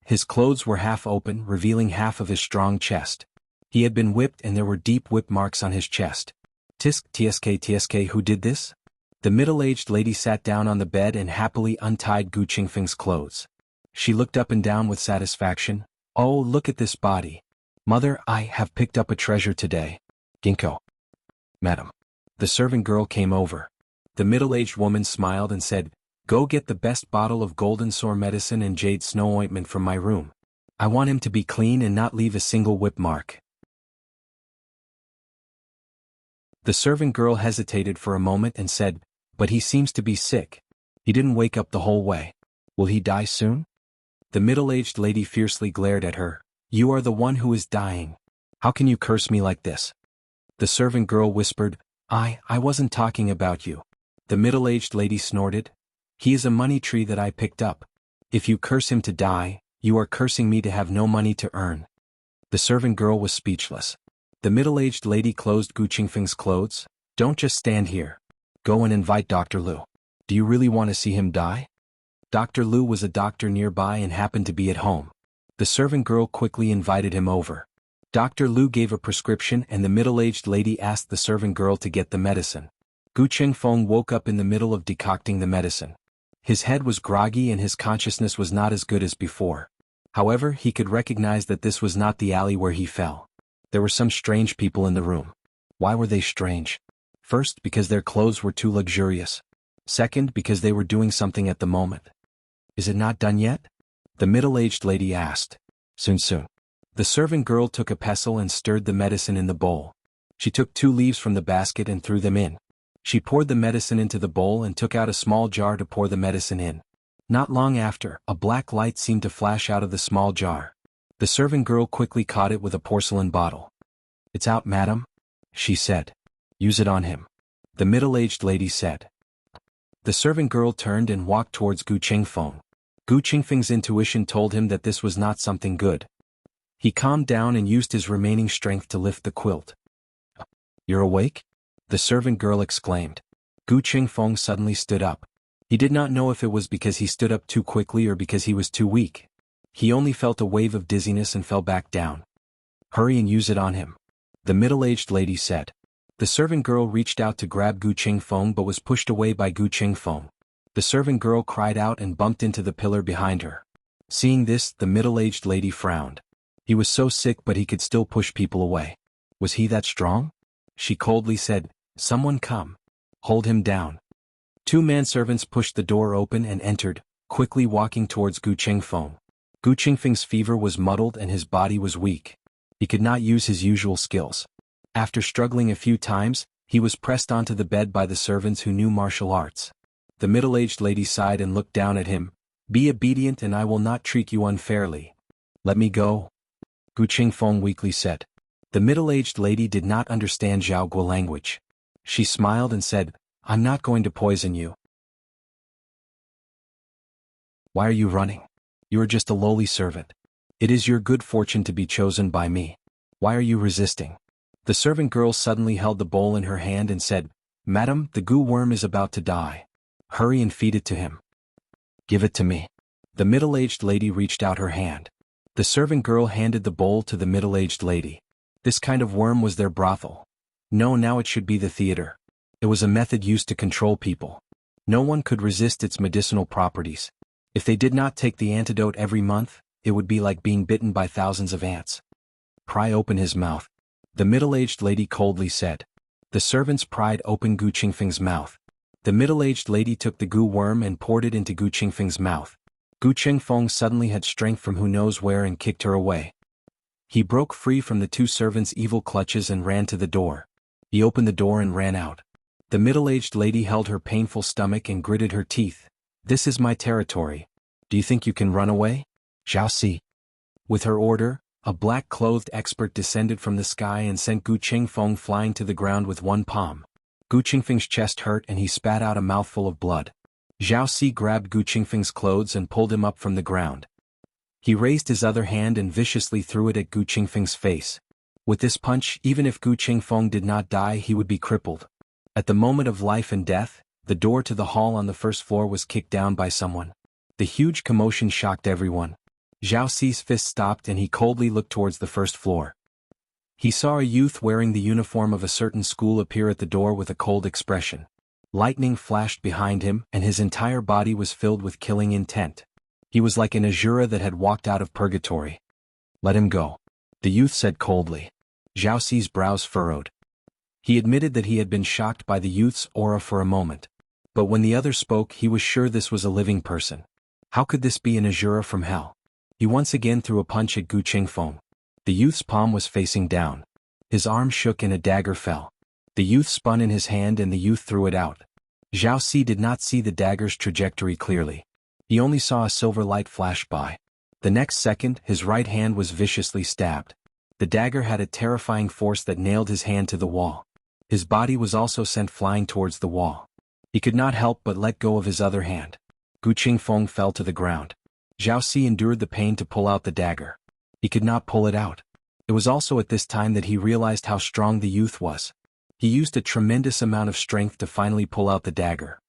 His clothes were half open, revealing half of his strong chest. He had been whipped and there were deep whip marks on his chest. Tsk, who did this?" The middle-aged lady sat down on the bed and happily untied Gu Qingfeng's clothes. She looked up and down with satisfaction. "Oh, look at this body. Mother, I have picked up a treasure today." "Ginkgo." "Madam." The servant girl came over. The middle-aged woman smiled and said, "Go get the best bottle of golden sore medicine and jade snow ointment from my room. I want him to be clean and not leave a single whip mark." The servant girl hesitated for a moment and said, "But he seems to be sick. He didn't wake up the whole way. Will he die soon?" The middle-aged lady fiercely glared at her. "You are the one who is dying. How can you curse me like this?" The servant girl whispered, I wasn't talking about you." The middle-aged lady snorted. "He is a money tree that I picked up. If you curse him to die, you are cursing me to have no money to earn." The servant girl was speechless. The middle-aged lady closed Gu Qingfeng's clothes. Don't just stand here. Go and invite Dr. Lu. Do you really want to see him die? Dr. Lu was a doctor nearby and happened to be at home. The servant girl quickly invited him over. Dr. Lu gave a prescription and the middle-aged lady asked the servant girl to get the medicine. Gu Qingfeng woke up in the middle of decocting the medicine. His head was groggy and his consciousness was not as good as before. However, he could recognize that this was not the alley where he fell. There were some strange people in the room. Why were they strange? First, because their clothes were too luxurious. Second, because they were doing something at the moment. Is it not done yet? The middle-aged lady asked. Soon. The servant girl took a pestle and stirred the medicine in the bowl. She took 2 leaves from the basket and threw them in. She poured the medicine into the bowl and took out a small jar to pour the medicine in. Not long after, a black light seemed to flash out of the small jar. The servant girl quickly caught it with a porcelain bottle. It's out, madam, she said. Use it on him. The middle-aged lady said. The servant girl turned and walked towards Gu Qingfeng. Gu Qingfeng's intuition told him that this was not something good. He calmed down and used his remaining strength to lift the quilt. You're awake? The servant girl exclaimed. Gu Qingfeng suddenly stood up. He did not know if it was because he stood up too quickly or because he was too weak. He only felt a wave of dizziness and fell back down. Hurry and use it on him, the middle-aged lady said. The servant girl reached out to grab Gu Qingfeng but was pushed away by Gu Qingfeng. The servant girl cried out and bumped into the pillar behind her. Seeing this, the middle-aged lady frowned. He was so sick but he could still push people away. Was he that strong? She coldly said, Someone come. Hold him down. 2 manservants pushed the door open and entered, quickly walking towards Gu Qingfeng. Gu Qingfeng's fever was muddled and his body was weak. He could not use his usual skills. After struggling a few times, he was pressed onto the bed by the servants who knew martial arts. The middle-aged lady sighed and looked down at him. Be obedient and I will not treat you unfairly. Let me go, Gu Qingfeng weakly said. The middle-aged lady did not understand Zhaoguo language. She smiled and said, I'm not going to poison you. Why are you running? You are just a lowly servant. It is your good fortune to be chosen by me. Why are you resisting? The servant girl suddenly held the bowl in her hand and said, Madam, the Gu worm is about to die. Hurry and feed it to him. Give it to me. The middle-aged lady reached out her hand. The servant girl handed the bowl to the middle-aged lady. This kind of worm was their brothel. No, now it should be the theater. It was a method used to control people. No one could resist its medicinal properties. If they did not take the antidote every month, it would be like being bitten by thousands of ants. Pry open his mouth, the middle-aged lady coldly said. The servants pried open Gu Qingfeng's mouth. The middle-aged lady took the Gu worm and poured it into Gu Qingfeng's mouth. Gu Qingfeng suddenly had strength from who knows where and kicked her away. He broke free from the 2 servants' evil clutches and ran to the door. He opened the door and ran out. The middle-aged lady held her painful stomach and gritted her teeth. This is my territory. Do you think you can run away? Zhao Si. With her order, a black-clothed expert descended from the sky and sent Gu Qingfeng flying to the ground with one palm. Gu Qingfeng's chest hurt and he spat out a mouthful of blood. Zhao Si grabbed Gu Qingfeng's clothes and pulled him up from the ground. He raised his other hand and viciously threw it at Gu Qingfeng's face. With this punch, even if Gu Qingfeng did not die, he would be crippled. At the moment of life and death, the door to the hall on the first floor was kicked down by someone. The huge commotion shocked everyone. Zhao Si's fist stopped and he coldly looked towards the first floor. He saw a youth wearing the uniform of a certain school appear at the door with a cold expression. Lightning flashed behind him and his entire body was filled with killing intent. He was like an Azura that had walked out of purgatory. Let him go, the youth said coldly. Zhao Si's brows furrowed. He admitted that he had been shocked by the youth's aura for a moment. But when the other spoke, he was sure this was a living person. How could this be an Azura from hell? He once again threw a punch at Gu Qingfeng. The youth's palm was facing down. His arm shook and a dagger fell. The youth spun in his hand and the youth threw it out. Zhao Si did not see the dagger's trajectory clearly. He only saw a silver light flash by. The next second, his right hand was viciously stabbed. The dagger had a terrifying force that nailed his hand to the wall. His body was also sent flying towards the wall. He could not help but let go of his other hand. Gu Qingfeng fell to the ground. Zhao Si endured the pain to pull out the dagger. He could not pull it out. It was also at this time that he realized how strong the youth was. He used a tremendous amount of strength to finally pull out the dagger.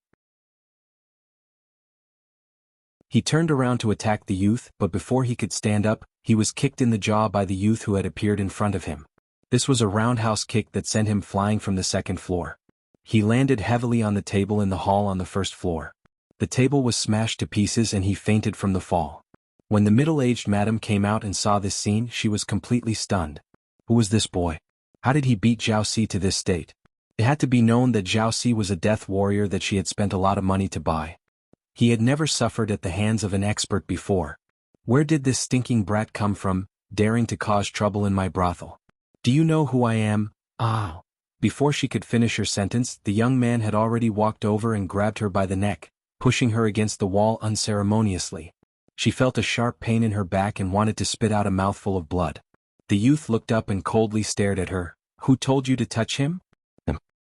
He turned around to attack the youth, but before he could stand up, he was kicked in the jaw by the youth who had appeared in front of him. This was a roundhouse kick that sent him flying from the second floor. He landed heavily on the table in the hall on the first floor. The table was smashed to pieces and he fainted from the fall. When the middle-aged madam came out and saw this scene, she was completely stunned. Who was this boy? How did he beat Zhao Si to this state? It had to be known that Zhao Si was a death warrior that she had spent a lot of money to buy. He had never suffered at the hands of an expert before. Where did this stinking brat come from, daring to cause trouble in my brothel? Do you know who I am? Ah! Before she could finish her sentence, the young man had already walked over and grabbed her by the neck, pushing her against the wall unceremoniously. She felt a sharp pain in her back and wanted to spit out a mouthful of blood. The youth looked up and coldly stared at her. Who told you to touch him?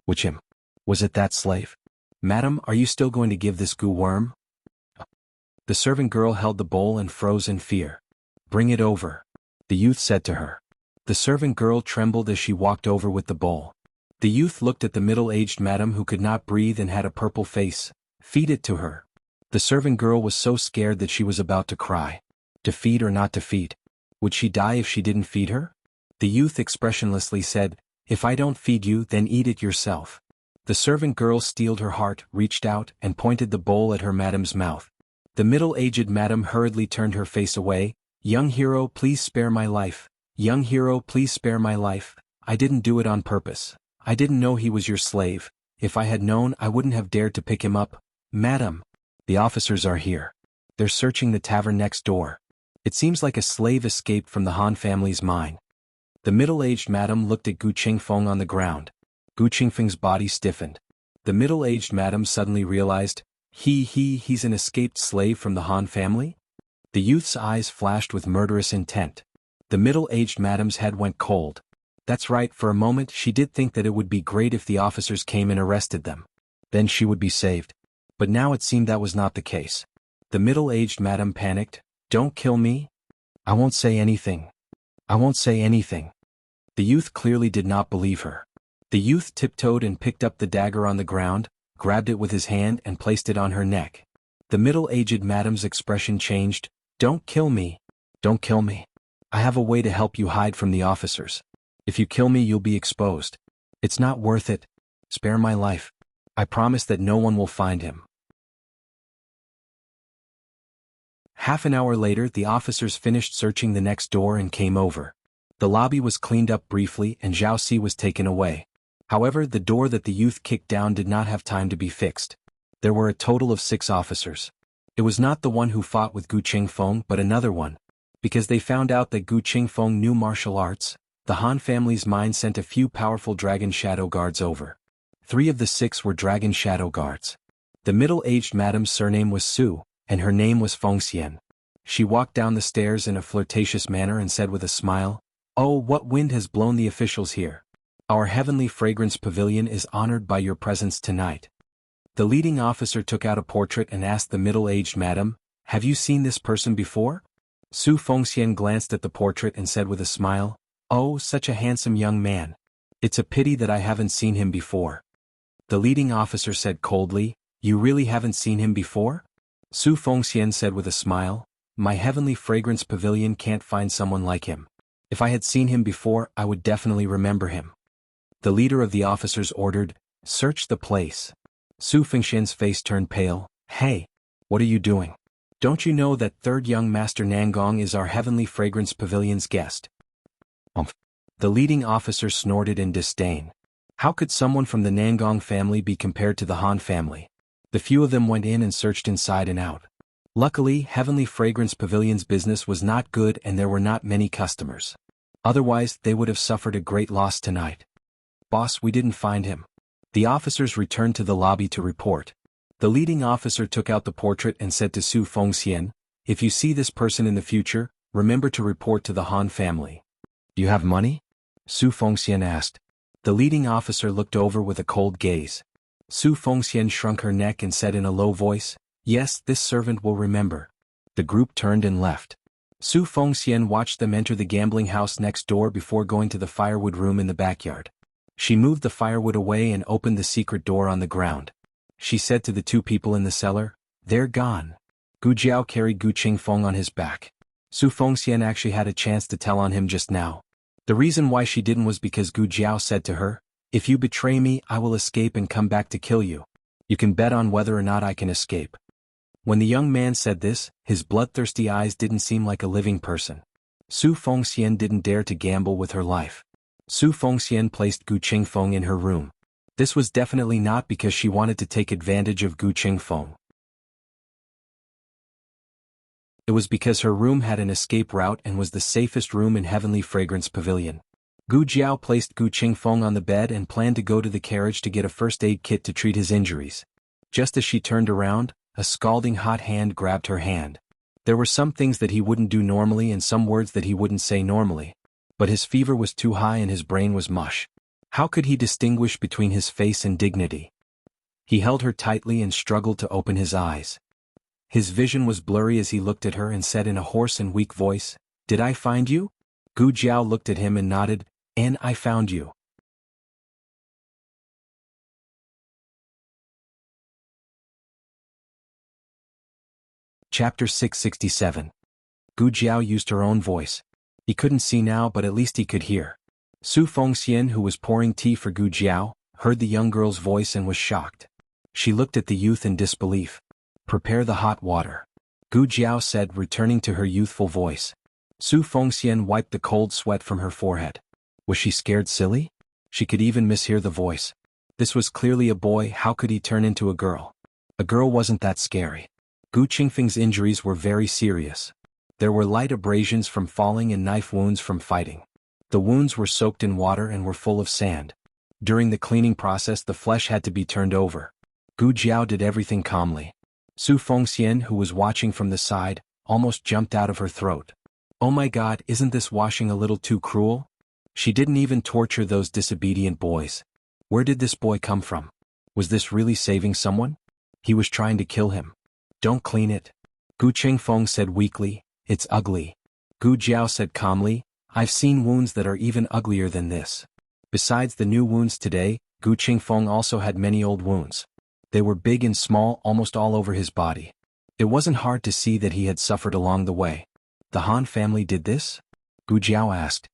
Which him? Was it that slave? Madam, are you still going to give this goo worm? The servant girl held the bowl and froze in fear. Bring it over, the youth said to her. The servant girl trembled as she walked over with the bowl. The youth looked at the middle-aged madam who could not breathe and had a purple face. Feed it to her. The servant girl was so scared that she was about to cry. To feed or not to feed? Would she die if she didn't feed her? The youth expressionlessly said, If I don't feed you, then eat it yourself. The servant girl steeled her heart, reached out, and pointed the bowl at her madam's mouth. The middle-aged madam hurriedly turned her face away. Young hero, please spare my life. Young hero, please spare my life. I didn't do it on purpose. I didn't know he was your slave. If I had known, I wouldn't have dared to pick him up. Madam, the officers are here. They're searching the tavern next door. It seems like a slave escaped from the Han family's mine. The middle-aged madam looked at Gu Qingfeng on the ground. Gu Qingfeng's body stiffened. The middle-aged madam suddenly realized, he's an escaped slave from the Han family? The youth's eyes flashed with murderous intent. The middle-aged madam's head went cold. That's right, for a moment she did think that it would be great if the officers came and arrested them. Then she would be saved. But now it seemed that was not the case. The middle-aged madam panicked. Don't kill me? I won't say anything. I won't say anything. The youth clearly did not believe her. The youth tiptoed and picked up the dagger on the ground, grabbed it with his hand and placed it on her neck. The middle-aged madam's expression changed. Don't kill me. Don't kill me. I have a way to help you hide from the officers. If you kill me, you'll be exposed. It's not worth it. Spare my life. I promise that no one will find him. Half an hour later, the officers finished searching the next door and came over. The lobby was cleaned up briefly and Zhao Si was taken away. However, the door that the youth kicked down did not have time to be fixed. There were a total of 6 officers. It was not the one who fought with Gu Qingfeng but another one. Because they found out that Gu Qingfeng knew martial arts, the Han family's mind sent a few powerful dragon shadow guards over. 3 of the 6 were dragon shadow guards. The middle-aged madam's surname was Su, and her name was Fengxian. She walked down the stairs in a flirtatious manner and said with a smile, Oh, what wind has blown the officials here? Our heavenly fragrance pavilion is honored by your presence tonight. The leading officer took out a portrait and asked the middle-aged madam, Have you seen this person before? Su Fengxian glanced at the portrait and said with a smile, Oh, such a handsome young man. It's a pity that I haven't seen him before. The leading officer said coldly, You really haven't seen him before? Su Fengxian said with a smile, My heavenly fragrance pavilion can't find someone like him. If I had seen him before, I would definitely remember him. The leader of the officers ordered, Search the place. Su Fengxian's face turned pale. Hey, what are you doing? Don't you know that third young master Nangong is our heavenly fragrance pavilion's guest? The leading officer snorted in disdain. How could someone from the Nangong family be compared to the Han family? The few of them went in and searched inside and out. Luckily, Heavenly Fragrance Pavilion's business was not good and there were not many customers. Otherwise, they would have suffered a great loss tonight. Boss, we didn't find him. The officers returned to the lobby to report. The leading officer took out the portrait and said to Su Fengxian, If you see this person in the future, remember to report to the Han family. Do you have money? Su Fengxian asked. The leading officer looked over with a cold gaze. Su Fengxian shrunk her neck and said in a low voice, Yes, this servant will remember. The group turned and left. Su Fengxian watched them enter the gambling house next door before going to the firewood room in the backyard. She moved the firewood away and opened the secret door on the ground. She said to the two people in the cellar, "They're gone." Gu Jiao carried Gu Qingfeng on his back. Su Fengxian actually had a chance to tell on him just now. The reason why she didn't was because Gu Jiao said to her, "If you betray me, I will escape and come back to kill you. You can bet on whether or not I can escape." When the young man said this, his bloodthirsty eyes didn't seem like a living person. Su Fengxian didn't dare to gamble with her life. Su Fengxian placed Gu Qingfeng in her room. This was definitely not because she wanted to take advantage of Gu Qingfeng. It was because her room had an escape route and was the safest room in Heavenly Fragrance Pavilion. Gu Jiao placed Gu Qingfeng on the bed and planned to go to the carriage to get a first aid kit to treat his injuries. Just as she turned around, a scalding hot hand grabbed her hand. There were some things that he wouldn't do normally and some words that he wouldn't say normally. But his fever was too high and his brain was mush. How could he distinguish between his face and dignity? He held her tightly and struggled to open his eyes. His vision was blurry as he looked at her and said in a hoarse and weak voice, "Did I find you?" Gu Jiao looked at him and nodded, "And I found you." Chapter 667. Gu Jiao used her own voice. He couldn't see now, but at least he could hear. Su Fengxian, who was pouring tea for Gu Jiao, heard the young girl's voice and was shocked. She looked at the youth in disbelief. "Prepare the hot water," Gu Jiao said, returning to her youthful voice. Su Fengxian wiped the cold sweat from her forehead. Was she scared silly? She could even mishear the voice. This was clearly a boy. How could he turn into a girl? A girl wasn't that scary. Gu Qingfeng's injuries were very serious. There were light abrasions from falling and knife wounds from fighting. The wounds were soaked in water and were full of sand. During the cleaning process, the flesh had to be turned over. Gu Jiao did everything calmly. Su Fengxian, who was watching from the side, almost jumped out of her throat. "Oh my God, isn't this washing a little too cruel? She didn't even torture those disobedient boys. Where did this boy come from? Was this really saving someone? He was trying to kill him. Don't clean it," Gu Qingfeng said weakly. "It's ugly." Gu Jiao said calmly, "I've seen wounds that are even uglier than this." Besides the new wounds today, Gu Qingfeng also had many old wounds. They were big and small, almost all over his body. It wasn't hard to see that he had suffered along the way. "The Han family did this?" Gu Jiao asked.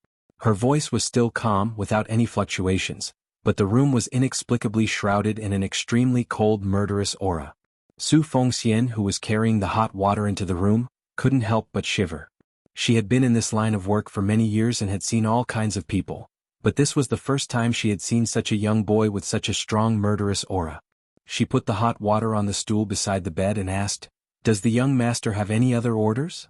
Her voice was still calm, without any fluctuations, but the room was inexplicably shrouded in an extremely cold, murderous aura. Su Fengxian, who was carrying the hot water into the room, couldn't help but shiver. She had been in this line of work for many years and had seen all kinds of people, but this was the first time she had seen such a young boy with such a strong, murderous aura. She put the hot water on the stool beside the bed and asked, "Does the young master have any other orders?"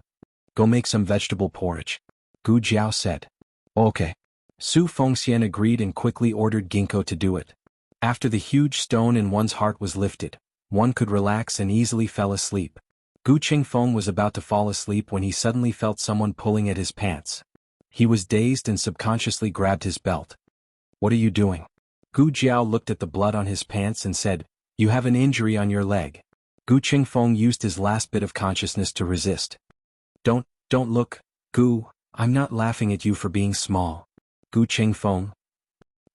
"Go make some vegetable porridge," Gu Jiao said. "Okay." Su Fengxian agreed and quickly ordered ginkgo to do it. After the huge stone in one's heart was lifted, one could relax and easily fell asleep. Gu Qingfeng was about to fall asleep when he suddenly felt someone pulling at his pants. He was dazed and subconsciously grabbed his belt. "What are you doing?" Gu Jiao looked at the blood on his pants and said, "You have an injury on your leg." Gu Qingfeng used his last bit of consciousness to resist. Don't look, Gu, I'm not laughing at you for being small." Gu Qingfeng.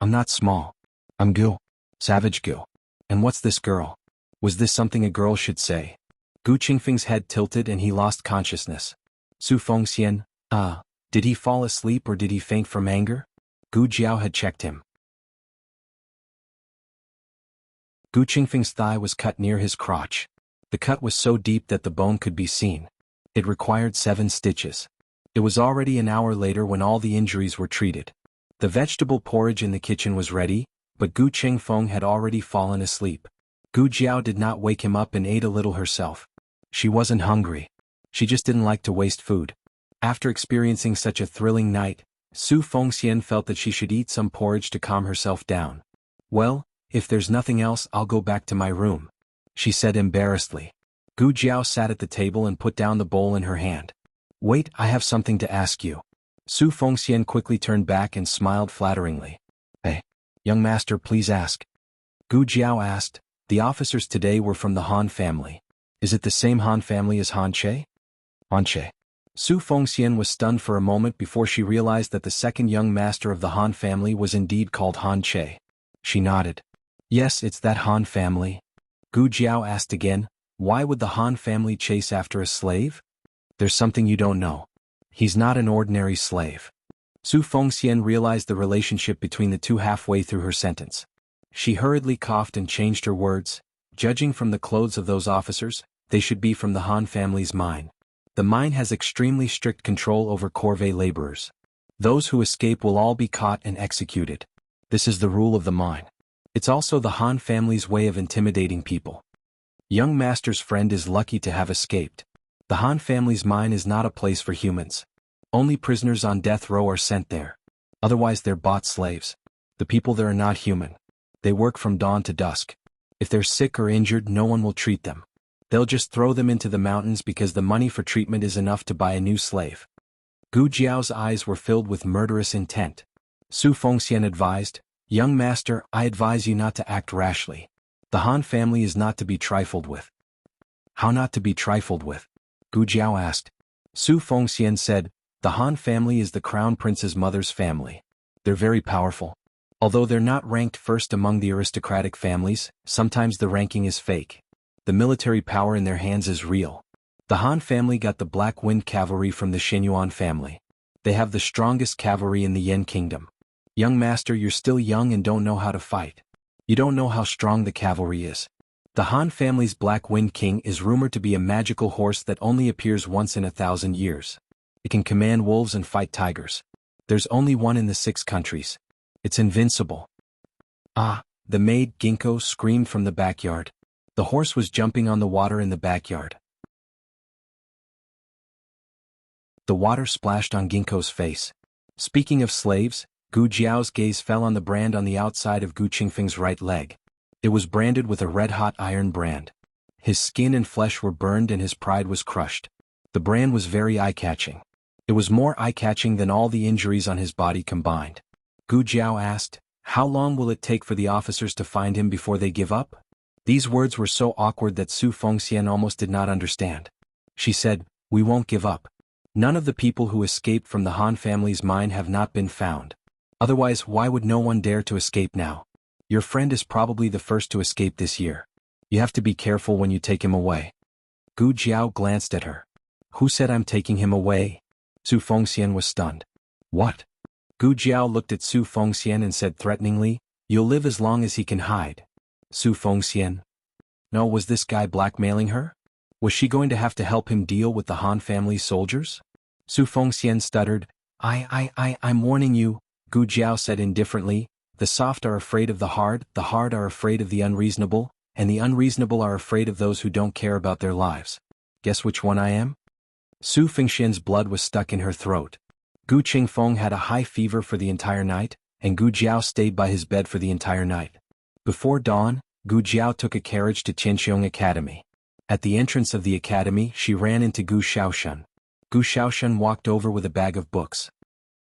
"I'm not small. I'm Gu. Savage Gu. And what's this girl? Was this something a girl should say?" Gu Qingfeng's head tilted and he lost consciousness. Su Fengxian, did he fall asleep or did he faint from anger? Gu Jiao had checked him. Gu Qingfeng's thigh was cut near his crotch. The cut was so deep that the bone could be seen. It required 7 stitches. It was already an hour later when all the injuries were treated. The vegetable porridge in the kitchen was ready, but Gu Qingfeng had already fallen asleep. Gu Jiao did not wake him up and ate a little herself. She wasn't hungry. She just didn't like to waste food. After experiencing such a thrilling night, Su Fengxian felt that she should eat some porridge to calm herself down. "Well, if there's nothing else, I'll go back to my room," she said embarrassedly. Gu Jiao sat at the table and put down the bowl in her hand. "Wait, I have something to ask you." Su Fengxian quickly turned back and smiled flatteringly. "Hey, young master, please ask." Gu Jiao asked, "The officers today were from the Han family. Is it the same Han family as Han Che?" "Han Che. Su Fengxian was stunned for a moment before she realized that the second young master of the Han family was indeed called Han Che. She nodded. Yes, it's that Han family. Gu Jiao asked again, why would the Han family chase after a slave? There's something you don't know. He's not an ordinary slave. Su Fengxian realized the relationship between the two halfway through her sentence. She hurriedly coughed and changed her words. Judging from the clothes of those officers, they should be from the Han family's mine. The mine has extremely strict control over corvée laborers. Those who escape will all be caught and executed. This is the rule of the mine. It's also the Han family's way of intimidating people. Young master's friend is lucky to have escaped. The Han family's mine is not a place for humans. Only prisoners on death row are sent there. Otherwise they're bought slaves. The people there are not human. They work from dawn to dusk. If they're sick or injured, no one will treat them. They'll just throw them into the mountains because the money for treatment is enough to buy a new slave. Gu Jiao's eyes were filled with murderous intent. Su Fengxian advised, young master, I advise you not to act rashly. The Han family is not to be trifled with. How not to be trifled with? Gu Jiao asked. Su Fengxian said, the Han family is the crown prince's mother's family. They're very powerful. Although they're not ranked first among the aristocratic families, sometimes the ranking is fake. The military power in their hands is real. The Han family got the Black Wind cavalry from the Shenyuan family. They have the strongest cavalry in the Yen kingdom. Young master, you're still young and don't know how to fight. You don't know how strong the cavalry is. The Han family's Black Wind King is rumored to be a magical horse that only appears once in 1,000 years. It can command wolves and fight tigers. There's only one in the 6 countries. It's invincible. Ah, the maid Ginkgo screamed from the backyard. The horse was jumping on the water in the backyard. The water splashed on Ginkgo's face. Speaking of slaves, Gu Jiao's gaze fell on the brand on the outside of Gu Qingfeng's right leg. It was branded with a red-hot iron brand. His skin and flesh were burned and his pride was crushed. The brand was very eye-catching. It was more eye-catching than all the injuries on his body combined. Gu Jiao asked, how long will it take for the officers to find him before they give up? These words were so awkward that Su Fengxian almost did not understand. She said, we won't give up. None of the people who escaped from the Han family's mine have not been found. Otherwise, why would no one dare to escape now? Your friend is probably the first to escape this year. You have to be careful when you take him away. Gu Jiao glanced at her. Who said I'm taking him away? Su Fengxian was stunned. What? Gu Jiao looked at Su Fengxian and said threateningly, you'll live as long as he can hide. Su Fengxian? No, was this guy blackmailing her? Was she going to have to help him deal with the Han family soldiers? Su Fengxian stuttered. I'm warning you, Gu Jiao said indifferently, the soft are afraid of the hard are afraid of the unreasonable, and the unreasonable are afraid of those who don't care about their lives. Guess which one I am? Su Fengxian's blood was stuck in her throat. Gu Qingfeng had a high fever for the entire night, and Gu Jiao stayed by his bed for the entire night. Before dawn, Gu Jiao took a carriage to Qianxiong Academy. At the entrance of the academy, she ran into Gu Shaoshan. Gu Shaoshan walked over with a bag of books.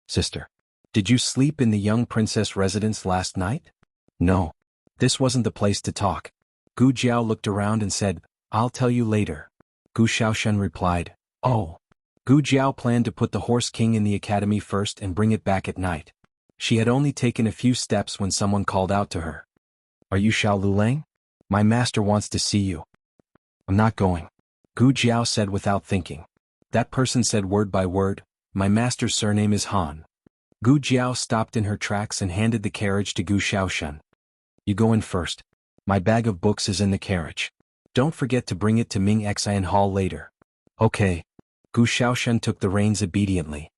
Sister, did you sleep in the young princess residence last night? No. This wasn't the place to talk. Gu Jiao looked around and said, I'll tell you later. Gu Shaoshan replied, oh. Gu Jiao planned to put the Horse King in the academy first and bring it back at night. She had only taken a few steps when someone called out to her. Are you Xiao Lulang? My master wants to see you. I'm not going. Gu Jiao said without thinking. That person said word by word, my master's surname is Han. Gu Jiao stopped in her tracks and handed the carriage to Gu Shaoshan. You go in first. My bag of books is in the carriage. Don't forget to bring it to Ming Xian Hall later. Okay. Gu Shaoshan took the reins obediently.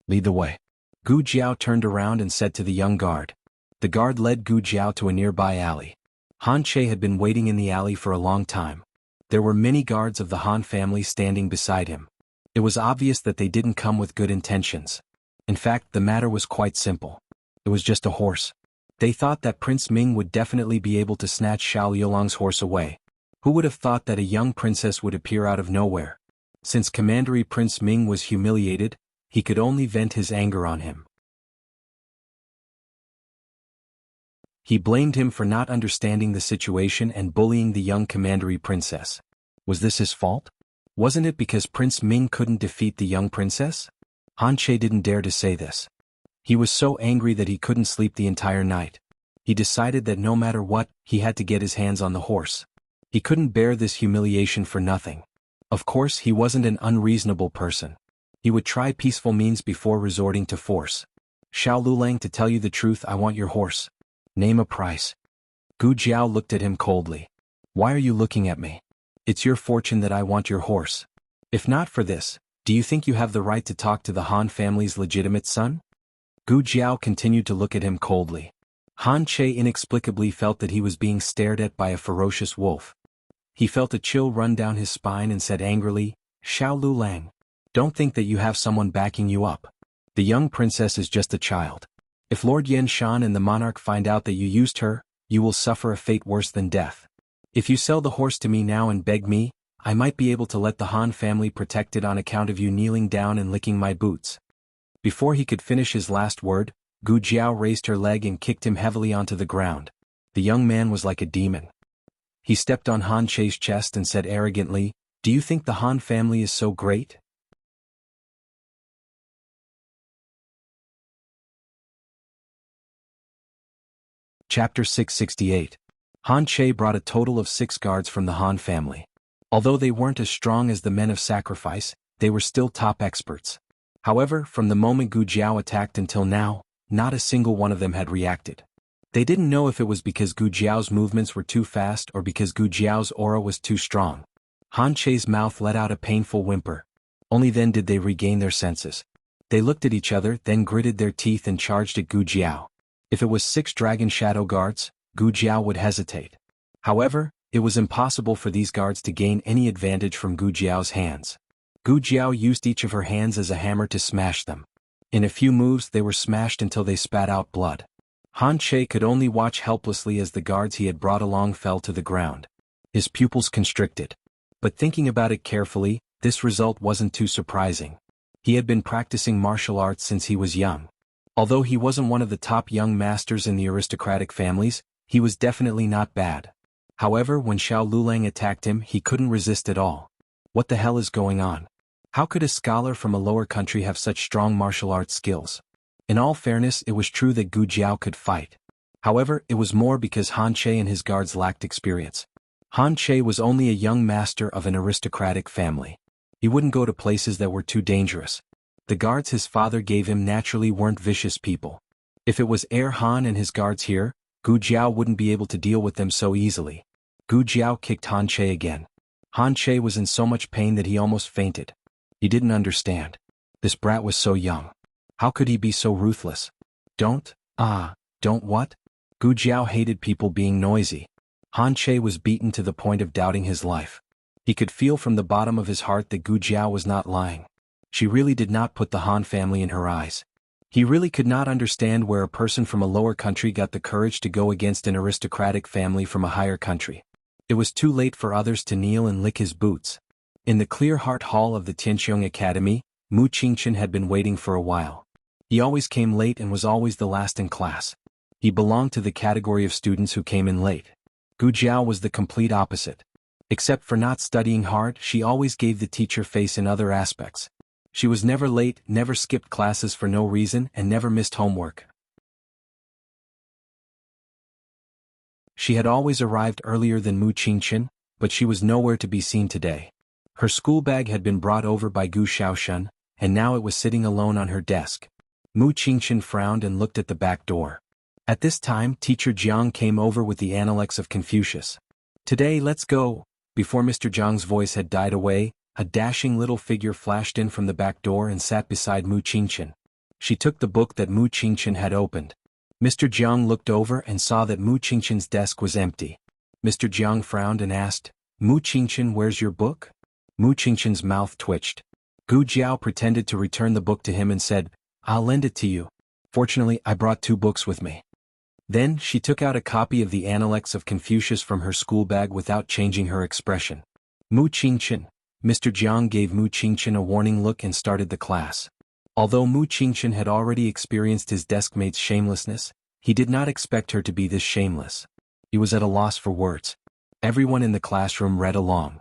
Lead the way. Gu Jiao turned around and said to the young guard. The guard led Gu Jiao to a nearby alley. Han Che had been waiting in the alley for a long time. There were many guards of the Han family standing beside him. It was obvious that they didn't come with good intentions. In fact, the matter was quite simple. It was just a horse. They thought that Prince Ming would definitely be able to snatch Xiao Yulong's horse away. Who would have thought that a young princess would appear out of nowhere? Since Commandery Prince Ming was humiliated, he could only vent his anger on him. He blamed him for not understanding the situation and bullying the young Commandery princess. Was this his fault? Wasn't it because Prince Ming couldn't defeat the young princess? Han Che didn't dare to say this. He was so angry that he couldn't sleep the entire night. He decided that no matter what, he had to get his hands on the horse. He couldn't bear this humiliation for nothing. Of course, he wasn't an unreasonable person. He would try peaceful means before resorting to force. Xiao Lulang, to tell you the truth, I want your horse. Name a price. Gu Jiao looked at him coldly. Why are you looking at me? It's your fortune that I want your horse. If not for this, do you think you have the right to talk to the Han family's legitimate son? Gu Jiao continued to look at him coldly. Han Che inexplicably felt that he was being stared at by a ferocious wolf. He felt a chill run down his spine and said angrily, Xiao Lulang, don't think that you have someone backing you up. The young princess is just a child. If Lord Yen Shan and the monarch find out that you used her, you will suffer a fate worse than death. If you sell the horse to me now and beg me, I might be able to let the Han family protect it on account of you kneeling down and licking my boots. Before he could finish his last word, Gu Jiao raised her leg and kicked him heavily onto the ground. The young man was like a demon. He stepped on Han Che's chest and said arrogantly, Do you think the Han family is so great? Chapter 668. Han Che brought a total of 6 guards from the Han family. Although they weren't as strong as the men of sacrifice, they were still top experts. However, from the moment Gu Jiao attacked until now, not a single one of them had reacted. They didn't know if it was because Gu Jiao's movements were too fast or because Gu Jiao's aura was too strong. Han Che's mouth let out a painful whimper. Only then did they regain their senses. They looked at each other, then gritted their teeth and charged at Gu Jiao. If it was 6 dragon shadow guards, Gu Jiao would hesitate. However, it was impossible for these guards to gain any advantage from Gu Jiao's hands. Gu Jiao used each of her hands as a hammer to smash them. In a few moves they were smashed until they spat out blood. Han Che could only watch helplessly as the guards he had brought along fell to the ground. His pupils constricted. But thinking about it carefully, this result wasn't too surprising. He had been practicing martial arts since he was young. Although he wasn't one of the top young masters in the aristocratic families, he was definitely not bad. However, when Xiao Lulang attacked him, he couldn't resist at all. What the hell is going on? How could a scholar from a lower country have such strong martial arts skills? In all fairness, it was true that Gu Jiao could fight. However, it was more because Han Che and his guards lacked experience. Han Che was only a young master of an aristocratic family. He wouldn't go to places that were too dangerous. The guards his father gave him naturally weren't vicious people. If it was Heir Han and his guards here, Gu Jiao wouldn't be able to deal with them so easily. Gu Jiao kicked Han Che again. Han Che was in so much pain that he almost fainted. He didn't understand. This brat was so young. How could he be so ruthless? Don't what? Gu Jiao hated people being noisy. Han Che was beaten to the point of doubting his life. He could feel from the bottom of his heart that Gu Jiao was not lying. She really did not put the Han family in her eyes. He really could not understand where a person from a lower country got the courage to go against an aristocratic family from a higher country. It was too late for others to kneel and lick his boots. In the Clear Heart Hall of the Tianqiong Academy, Mu Qingchen had been waiting for a while. He always came late and was always the last in class. He belonged to the category of students who came in late. Gu Jiao was the complete opposite. Except for not studying hard, she always gave the teacher face in other aspects. She was never late, never skipped classes for no reason, and never missed homework. She had always arrived earlier than Mu Qingchen, but she was nowhere to be seen today. Her school bag had been brought over by Gu Shaoshan, and now it was sitting alone on her desk. Mu Qingchen frowned and looked at the back door. At this time, Teacher Jiang came over with the Analects of Confucius. Today, let's go. Before Mr. Jiang's voice had died away, a dashing little figure flashed in from the back door and sat beside Mu Qingchen. She took the book that Mu Qingchen had opened. Mr. Jiang looked over and saw that Mu Qingchen's desk was empty. Mr. Jiang frowned and asked, Mu Qingchen, where's your book? Mu Qingchen's mouth twitched. Gu Jiao pretended to return the book to him and said, I'll lend it to you. Fortunately, I brought 2 books with me. Then, she took out a copy of the Analects of Confucius from her school bag without changing her expression. Mu Qingchen. Mr. Jiang gave Mu Qingchen a warning look and started the class. Although Mu Qingchen had already experienced his deskmate's shamelessness, he did not expect her to be this shameless. He was at a loss for words. Everyone in the classroom read along.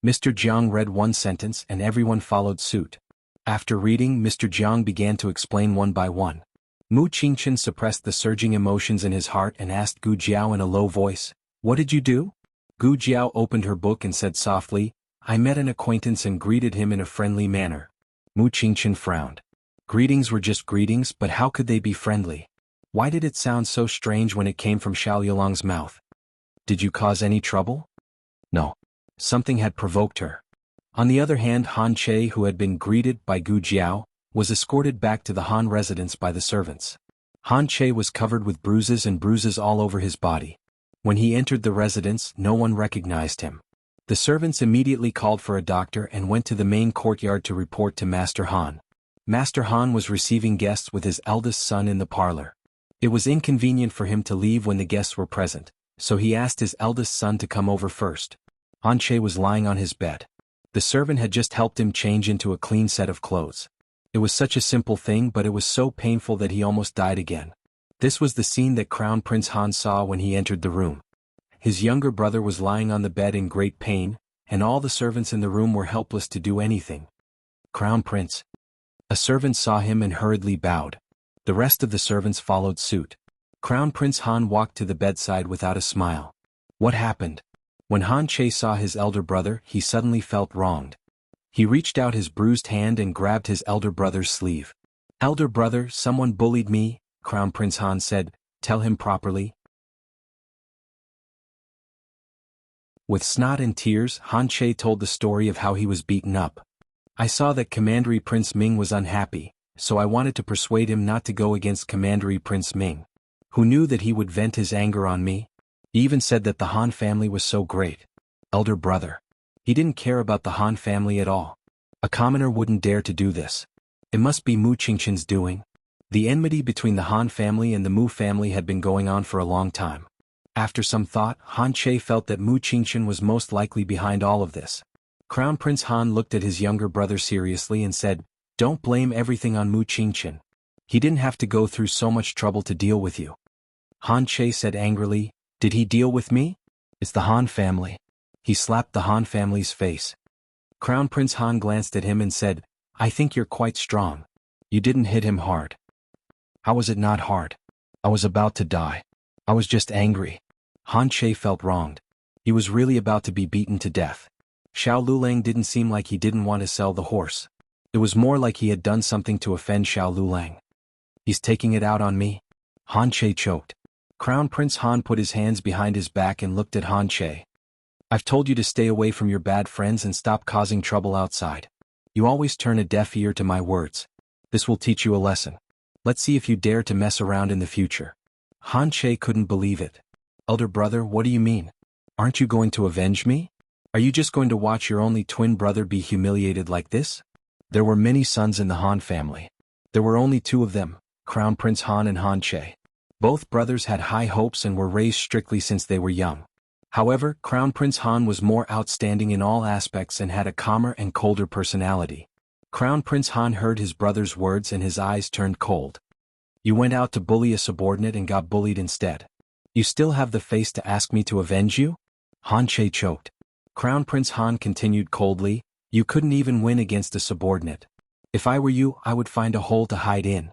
Mr. Jiang read one sentence and everyone followed suit. After reading, Mr. Jiang began to explain one by one. Mu Qingchen suppressed the surging emotions in his heart and asked Gu Jiao in a low voice, "What did you do?" Gu Jiao opened her book and said softly, "I met an acquaintance and greeted him in a friendly manner." Mu Qingchen frowned. Greetings were just greetings, but how could they be friendly? Why did it sound so strange when it came from Xiao Yulong's mouth? Did you cause any trouble? No. Something had provoked her. On the other hand, Han Che, who had been greeted by Gu Jiao, was escorted back to the Han residence by the servants. Han Che was covered with bruises all over his body. When he entered the residence, no one recognized him. The servants immediately called for a doctor and went to the main courtyard to report to Master Han. Master Han was receiving guests with his eldest son in the parlor. It was inconvenient for him to leave when the guests were present, so he asked his eldest son to come over first. Han Che was lying on his bed. The servant had just helped him change into a clean set of clothes. It was such a simple thing, but it was so painful that he almost died again. This was the scene that Crown Prince Han saw when he entered the room. His younger brother was lying on the bed in great pain, and all the servants in the room were helpless to do anything. "Crown Prince." A servant saw him and hurriedly bowed. The rest of the servants followed suit. Crown Prince Han walked to the bedside without a smile. What happened? When Han Che saw his elder brother, he suddenly felt wronged. He reached out his bruised hand and grabbed his elder brother's sleeve. "Elder brother, someone bullied me," Crown Prince Han said. "Tell him properly." With snot and tears, Han Che told the story of how he was beaten up. "I saw that Commandery Prince Ming was unhappy, so I wanted to persuade him not to go against Commandery Prince Ming, who knew that he would vent his anger on me. He even said that the Han family was so great. Elder brother. He didn't care about the Han family at all. A commoner wouldn't dare to do this. It must be Mu Qingchen's doing." The enmity between the Han family and the Mu family had been going on for a long time. After some thought, Han Che felt that Mu Qingchen was most likely behind all of this. Crown Prince Han looked at his younger brother seriously and said, "Don't blame everything on Mu Qingchen. He didn't have to go through so much trouble to deal with you." Han Che said angrily, "Did he deal with me? It's the Han family." He slapped the Han family's face. Crown Prince Han glanced at him and said, "I think you're quite strong. You didn't hit him hard." "How was it not hard? I was about to die. I was just angry." Han Che felt wronged. He was really about to be beaten to death. Xiao Lulang didn't seem like he didn't want to sell the horse. It was more like he had done something to offend Xiao Lulang. "He's taking it out on me?" Han Che choked. Crown Prince Han put his hands behind his back and looked at Han Che. "I've told you to stay away from your bad friends and stop causing trouble outside. You always turn a deaf ear to my words. This will teach you a lesson. Let's see if you dare to mess around in the future." Han Che couldn't believe it. "Elder brother, what do you mean? Aren't you going to avenge me? Are you just going to watch your only twin brother be humiliated like this?" There were many sons in the Han family. There were only two of them, Crown Prince Han and Han Che. Both brothers had high hopes and were raised strictly since they were young. However, Crown Prince Han was more outstanding in all aspects and had a calmer and colder personality. Crown Prince Han heard his brother's words and his eyes turned cold. "You went out to bully a subordinate and got bullied instead. You still have the face to ask me to avenge you?" Han Che choked. Crown Prince Han continued coldly, "You couldn't even win against a subordinate. If I were you, I would find a hole to hide in."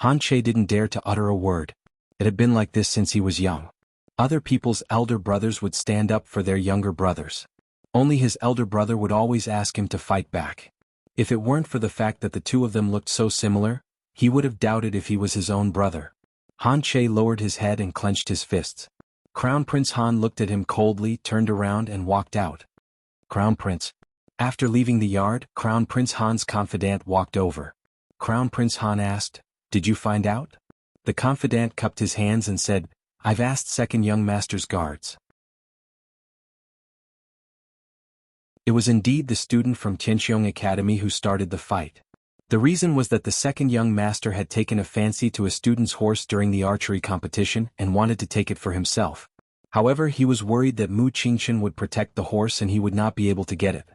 Han Che didn't dare to utter a word. It had been like this since he was young. Other people's elder brothers would stand up for their younger brothers. Only his elder brother would always ask him to fight back. If it weren't for the fact that the two of them looked so similar, he would have doubted if he was his own brother. Han Che lowered his head and clenched his fists. Crown Prince Han looked at him coldly, turned around and walked out. "Crown Prince." After leaving the yard, Crown Prince Han's confidant walked over. Crown Prince Han asked, "Did you find out?" The confidant cupped his hands and said, "I've asked second young master's guards." It was indeed the student from Tianxiong Academy who started the fight. The reason was that the second young master had taken a fancy to a student's horse during the archery competition and wanted to take it for himself. However, he was worried that Mu Qingchen would protect the horse and he would not be able to get it.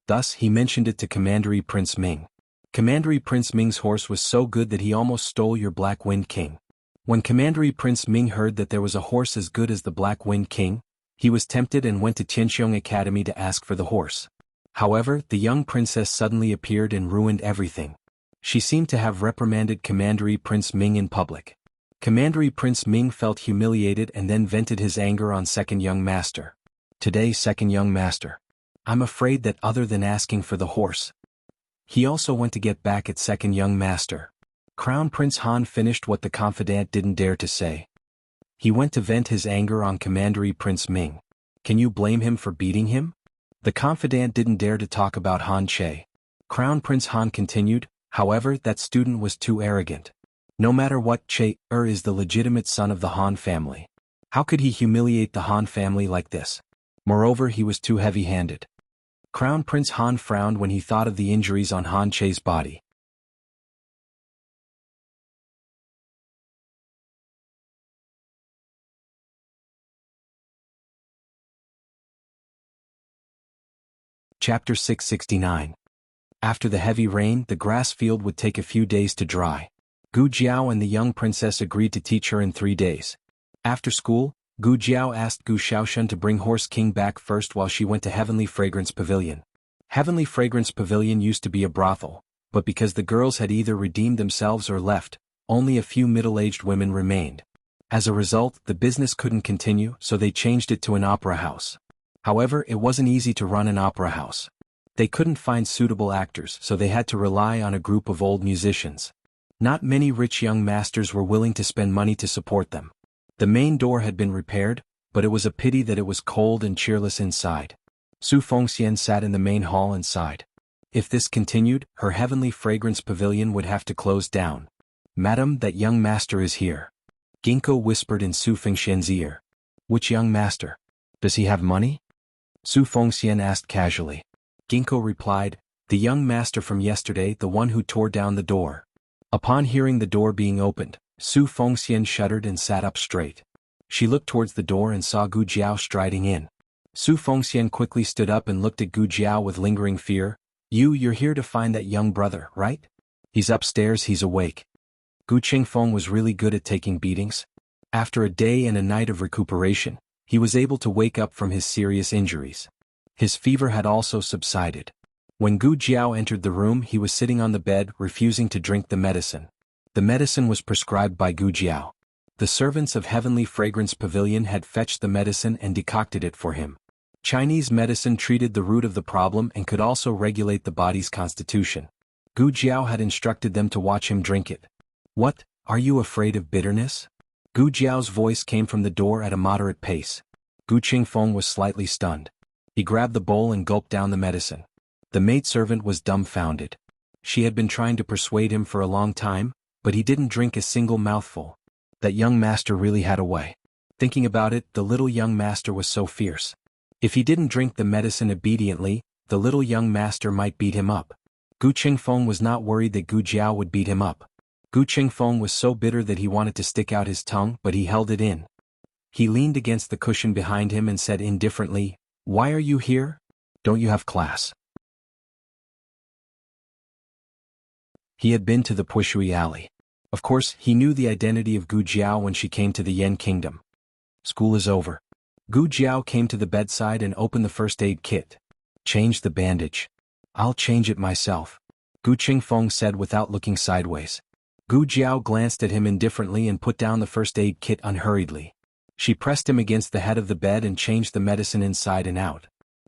Thus, he mentioned it to Commandery Prince Ming. Commandery Prince Ming's horse was so good that he almost stole your Black Wind King. When Commandery Prince Ming heard that there was a horse as good as the Black Wind King, he was tempted and went to Tianxiong Academy to ask for the horse. However, the young princess suddenly appeared and ruined everything. She seemed to have reprimanded Commandery Prince Ming in public. Commandery Prince Ming felt humiliated and then vented his anger on second young master. Today, second young master. I'm afraid that other than asking for the horse, he also went to get back at second young master. Crown Prince Han finished what the confidant didn't dare to say. He went to vent his anger on Commandery Prince Ming. Can you blame him for beating him? The confidant didn't dare to talk about Han Che. Crown Prince Han continued, however, that student was too arrogant. No matter what, Che is the legitimate son of the Han family. How could he humiliate the Han family like this? Moreover, he was too heavy-handed. Crown Prince Han frowned when he thought of the injuries on Han Che's body. Chapter 669. After the heavy rain, the grass field would take a few days to dry. Gu Jiao and the young princess agreed to teach her in 3 days. After school, Gu Jiao asked Gu Xiaoshen to bring Horse King back first while she went to Heavenly Fragrance Pavilion. Heavenly Fragrance Pavilion used to be a brothel, but because the girls had either redeemed themselves or left, only a few middle-aged women remained. As a result, the business couldn't continue, so they changed it to an opera house. However, it wasn't easy to run an opera house. They couldn't find suitable actors, so they had to rely on a group of old musicians. Not many rich young masters were willing to spend money to support them. The main door had been repaired, but it was a pity that it was cold and cheerless inside. Su Fengxian sat in the main hall and sighed. If this continued, her Heavenly Fragrance Pavilion would have to close down. Madam, that young master is here. Ginkgo whispered in Su Fengxian's ear. Which young master? Does he have money? Su Fengxian asked casually. Ginkgo replied, the young master from yesterday, the one who tore down the door. Upon hearing the door being opened, Su Fengxian shuddered and sat up straight. She looked towards the door and saw Gu Jiao striding in. Su Fengxian quickly stood up and looked at Gu Jiao with lingering fear. You're here to find that young brother, right? He's upstairs, he's awake. Gu Qingfeng was really good at taking beatings. After a day and a night of recuperation, he was able to wake up from his serious injuries. His fever had also subsided. When Gu Jiao entered the room, he was sitting on the bed, refusing to drink the medicine. The medicine was prescribed by Gu Jiao. The servants of Heavenly Fragrance Pavilion had fetched the medicine and decocted it for him. Chinese medicine treated the root of the problem and could also regulate the body's constitution. Gu Jiao had instructed them to watch him drink it. What, are you afraid of bitterness? Gu Jiao's voice came from the door at a moderate pace. Gu Qingfeng was slightly stunned. He grabbed the bowl and gulped down the medicine. The maidservant was dumbfounded. She had been trying to persuade him for a long time, but he didn't drink a single mouthful. That young master really had a way. Thinking about it, the little young master was so fierce. If he didn't drink the medicine obediently, the little young master might beat him up. Gu Qingfeng was not worried that Gu Jiao would beat him up. Gu Qingfeng was so bitter that he wanted to stick out his tongue, but he held it in. He leaned against the cushion behind him and said indifferently, "Why are you here? Don't you have class?" He had been to the Puishui Alley. Of course, he knew the identity of Gu Jiao when she came to the Yan Kingdom. School is over. Gu Jiao came to the bedside and opened the first aid kit. Change the bandage. I'll change it myself, Gu Qingfeng said without looking sideways. Gu Jiao glanced at him indifferently and put down the first aid kit unhurriedly. She pressed him against the head of the bed and changed the medicine inside and out.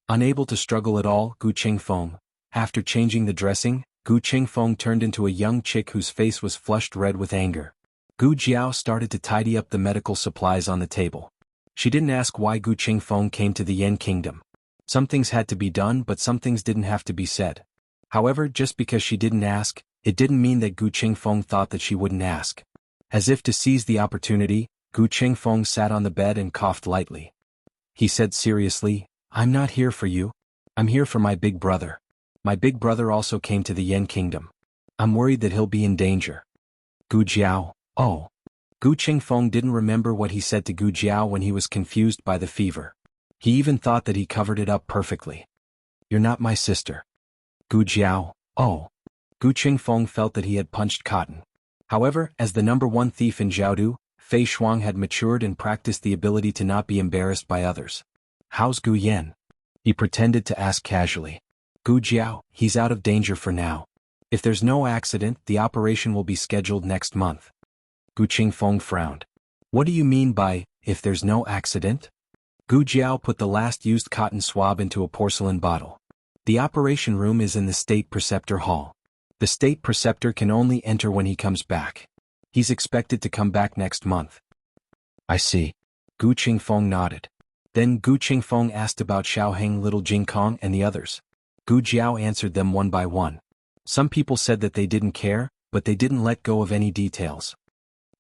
Unable to struggle at all, Gu Qingfeng, after changing the dressing, Gu Qingfeng turned into a young chick whose face was flushed red with anger. Gu Jiao started to tidy up the medical supplies on the table. She didn't ask why Gu Qingfeng came to the Yan Kingdom. Some things had to be done, but some things didn't have to be said. However, just because she didn't ask, it didn't mean that Gu Qingfeng thought that she wouldn't ask. As if to seize the opportunity, Gu Qingfeng sat on the bed and coughed lightly. He said seriously, "I'm not here for you. I'm here for my big brother. My big brother also came to the Yan Kingdom. I'm worried that he'll be in danger." Gu Jiao, oh. Gu Qingfeng didn't remember what he said to Gu Jiao when he was confused by the fever. He even thought that he covered it up perfectly. "You're not my sister." Gu Jiao, oh. Gu Qingfeng felt that he had punched cotton. However, as the #1 thief in Jiaodu, Fei Shuang had matured and practiced the ability to not be embarrassed by others. "How's Gu Yan?" He pretended to ask casually. Gu Jiao, he's out of danger for now. If there's no accident, the operation will be scheduled next month. Gu Qingfeng frowned. What do you mean by, if there's no accident? Gu Jiao put the last used cotton swab into a porcelain bottle. The operation room is in the State Preceptor Hall. The State Preceptor can only enter when he comes back. He's expected to come back next month. I see. Gu Qingfeng nodded. Then Gu Qingfeng asked about Xiaoheng, Little Jingkong, and the others. Gu Jiao answered them one by one. Some people said that they didn't care, but they didn't let go of any details.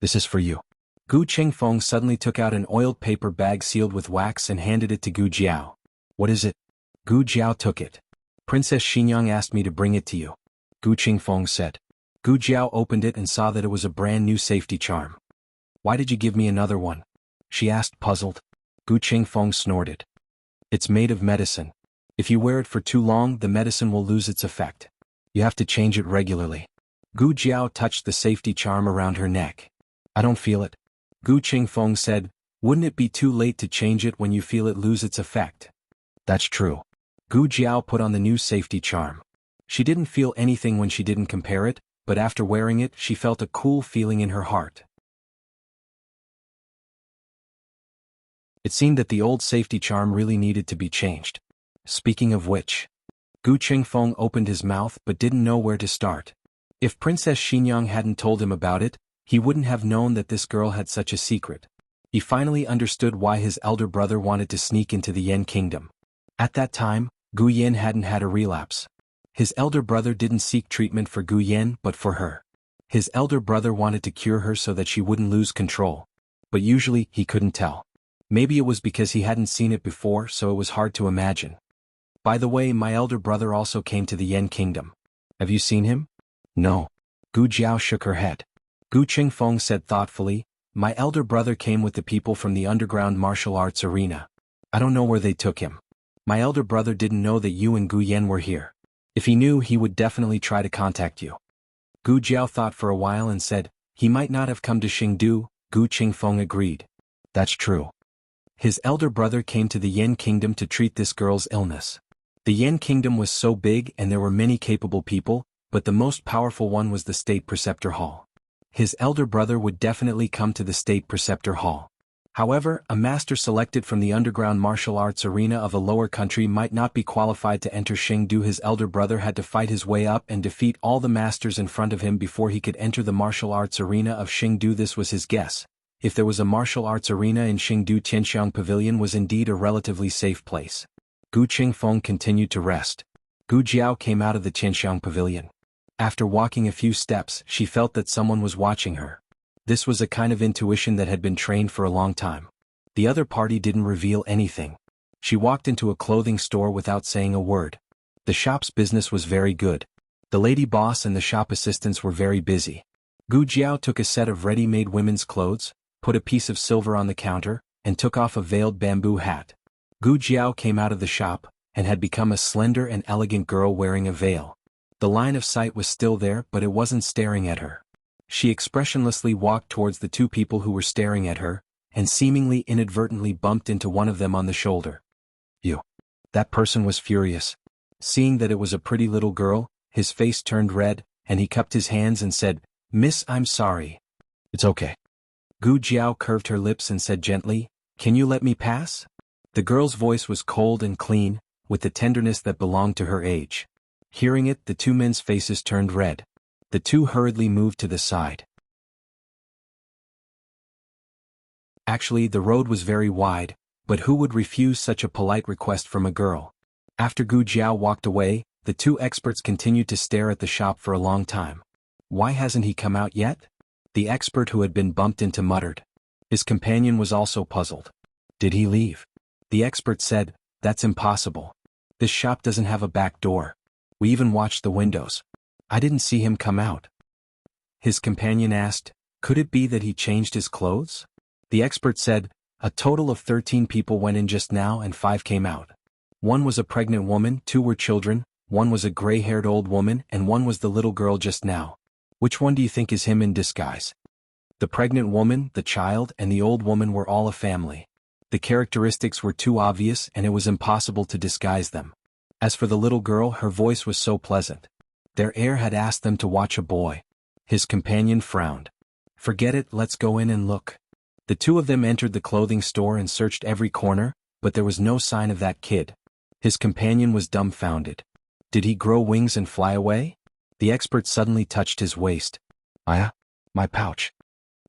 This is for you. Gu Qingfeng suddenly took out an oiled paper bag sealed with wax and handed it to Gu Jiao. What is it? Gu Jiao took it. Princess Xinyang asked me to bring it to you. Gu Qingfeng said. Gu Jiao opened it and saw that it was a brand new safety charm. Why did you give me another one? She asked, puzzled. Gu Qingfeng snorted. It's made of medicine. If you wear it for too long, the medicine will lose its effect. You have to change it regularly. Gu Jiao touched the safety charm around her neck. I don't feel it. Gu Qingfeng said, wouldn't it be too late to change it when you feel it lose its effect? That's true. Gu Jiao put on the new safety charm. She didn't feel anything when she didn't compare it, but after wearing it she felt a cool feeling in her heart. It seemed that the old safety charm really needed to be changed. Speaking of which, Gu Qingfeng opened his mouth but didn't know where to start. If Princess Xinyang hadn't told him about it, he wouldn't have known that this girl had such a secret. He finally understood why his elder brother wanted to sneak into the Yan kingdom. At that time, Gu Yin hadn't had a relapse. His elder brother didn't seek treatment for Gu Yin but for her. His elder brother wanted to cure her so that she wouldn't lose control. But usually he couldn't tell. Maybe it was because he hadn't seen it before, so it was hard to imagine. By the way, my elder brother also came to the Yan kingdom. Have you seen him? No. Gu Jiao shook her head. Gu Qingfeng said thoughtfully, my elder brother came with the people from the underground martial arts arena. I don't know where they took him. My elder brother didn't know that you and Gu Yan were here. If he knew, he would definitely try to contact you. Gu Jiao thought for a while and said, he might not have come to Xingdu. Gu Qingfeng agreed. That's true. His elder brother came to the Yan kingdom to treat this girl's illness. The Yan kingdom was so big and there were many capable people, but the most powerful one was the State Preceptor Hall. His elder brother would definitely come to the State Preceptor Hall. However, a master selected from the underground martial arts arena of a lower country might not be qualified to enter Xingdu. His elder brother had to fight his way up and defeat all the masters in front of him before he could enter the martial arts arena of Xingdu. This was his guess. If there was a martial arts arena in Xingdu, Tianxiang Pavilion was indeed a relatively safe place. Gu Qingfeng continued to rest. Gu Jiao came out of the Tianxiang Pavilion. After walking a few steps, she felt that someone was watching her. This was a kind of intuition that had been trained for a long time. The other party didn't reveal anything. She walked into a clothing store without saying a word. The shop's business was very good. The lady boss and the shop assistants were very busy. Gu Jiao took a set of ready-made women's clothes, put a piece of silver on the counter, and took off a veiled bamboo hat. Gu Jiao came out of the shop, and had become a slender and elegant girl wearing a veil. The line of sight was still there, but it wasn't staring at her. She expressionlessly walked towards the two people who were staring at her, and seemingly inadvertently bumped into one of them on the shoulder. You. That person was furious. Seeing that it was a pretty little girl, his face turned red, and he cupped his hands and said, Miss, I'm sorry. It's okay. Gu Jiao curved her lips and said gently, Can you let me pass? The girl's voice was cold and clean, with the tenderness that belonged to her age. Hearing it, the two men's faces turned red. The two hurriedly moved to the side. Actually, the road was very wide, but who would refuse such a polite request from a girl? After Gu Jiao walked away, the two experts continued to stare at the shop for a long time. Why hasn't he come out yet? The expert who had been bumped into muttered. His companion was also puzzled. Did he leave? The expert said, That's impossible. This shop doesn't have a back door. We even watched the windows. I didn't see him come out. His companion asked, Could it be that he changed his clothes? The expert said, A total of 13 people went in just now and 5 came out. One was a pregnant woman, 2 were children, one was a gray-haired old woman, and one was the little girl just now. Which one do you think is him in disguise? The pregnant woman, the child, and the old woman were all a family. The characteristics were too obvious and it was impossible to disguise them. As for the little girl, her voice was so pleasant. Their heir had asked them to watch a boy. His companion frowned. Forget it, let's go in and look. The two of them entered the clothing store and searched every corner, but there was no sign of that kid. His companion was dumbfounded. Did he grow wings and fly away? The expert suddenly touched his waist. My pouch.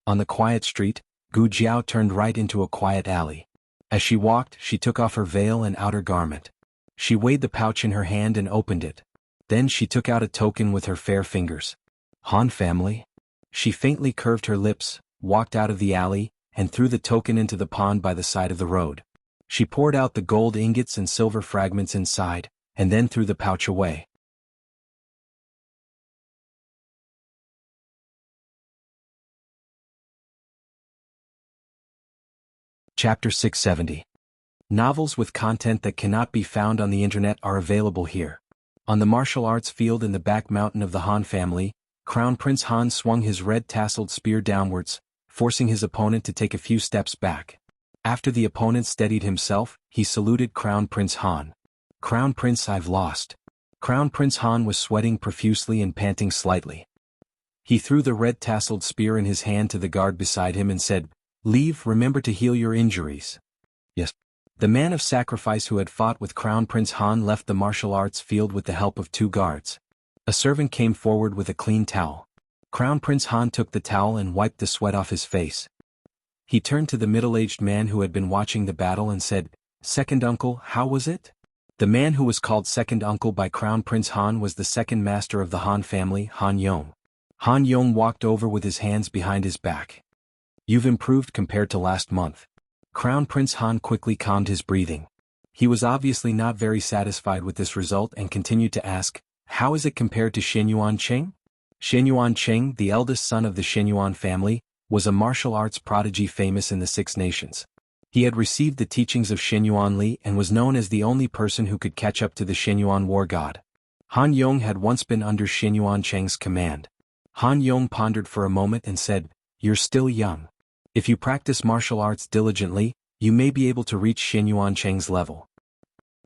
On the quiet street, Gu Jiao turned right into a quiet alley. As she walked, she took off her veil and outer garment. She weighed the pouch in her hand and opened it. Then she took out a token with her fair fingers. Han family? She faintly curved her lips, walked out of the alley, and threw the token into the pond by the side of the road. She poured out the gold ingots and silver fragments inside, and then threw the pouch away. Chapter 670. Novels with content that cannot be found on the internet are available here. On the martial arts field in the back mountain of the Han family, Crown Prince Han swung his red-tasseled spear downwards, forcing his opponent to take a few steps back. After the opponent steadied himself, he saluted Crown Prince Han. Crown Prince, I've lost. Crown Prince Han was sweating profusely and panting slightly. He threw the red-tasseled spear in his hand to the guard beside him and said, Leave, remember to heal your injuries. Yes. The man of sacrifice who had fought with Crown Prince Han left the martial arts field with the help of 2 guards. A servant came forward with a clean towel. Crown Prince Han took the towel and wiped the sweat off his face. He turned to the middle-aged man who had been watching the battle and said, Second uncle, how was it? The man who was called second uncle by Crown Prince Han was the second master of the Han family, Han Yong. Han Yong walked over with his hands behind his back. You've improved compared to last month. Crown Prince Han quickly calmed his breathing. He was obviously not very satisfied with this result and continued to ask, How is it compared to Shenyuan Cheng? Shenyuan Cheng, the eldest son of the Shenyuan family, was a martial arts prodigy famous in the 6 nations. He had received the teachings of Shenyuan Li and was known as the only person who could catch up to the Shenyuan war god. Han Yong had once been under Shenyuan Cheng's command. Han Yong pondered for a moment and said, You're still young. If you practice martial arts diligently, you may be able to reach Shenyuan Cheng's level.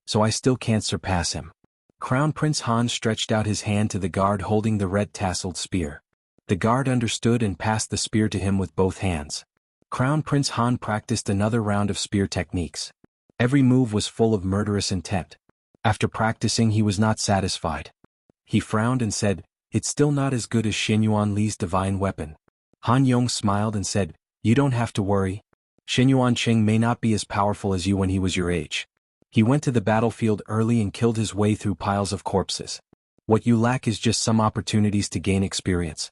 So I still can't surpass him. Crown Prince Han stretched out his hand to the guard holding the red-tasseled spear. The guard understood and passed the spear to him with both hands. Crown Prince Han practiced another round of spear techniques. Every move was full of murderous intent. After practicing, he was not satisfied. He frowned and said, It's still not as good as Shenyuan Li's divine weapon. Han Yong smiled and said, You don't have to worry. Shenyuan Cheng may not be as powerful as you when he was your age. He went to the battlefield early and killed his way through piles of corpses. What you lack is just some opportunities to gain experience.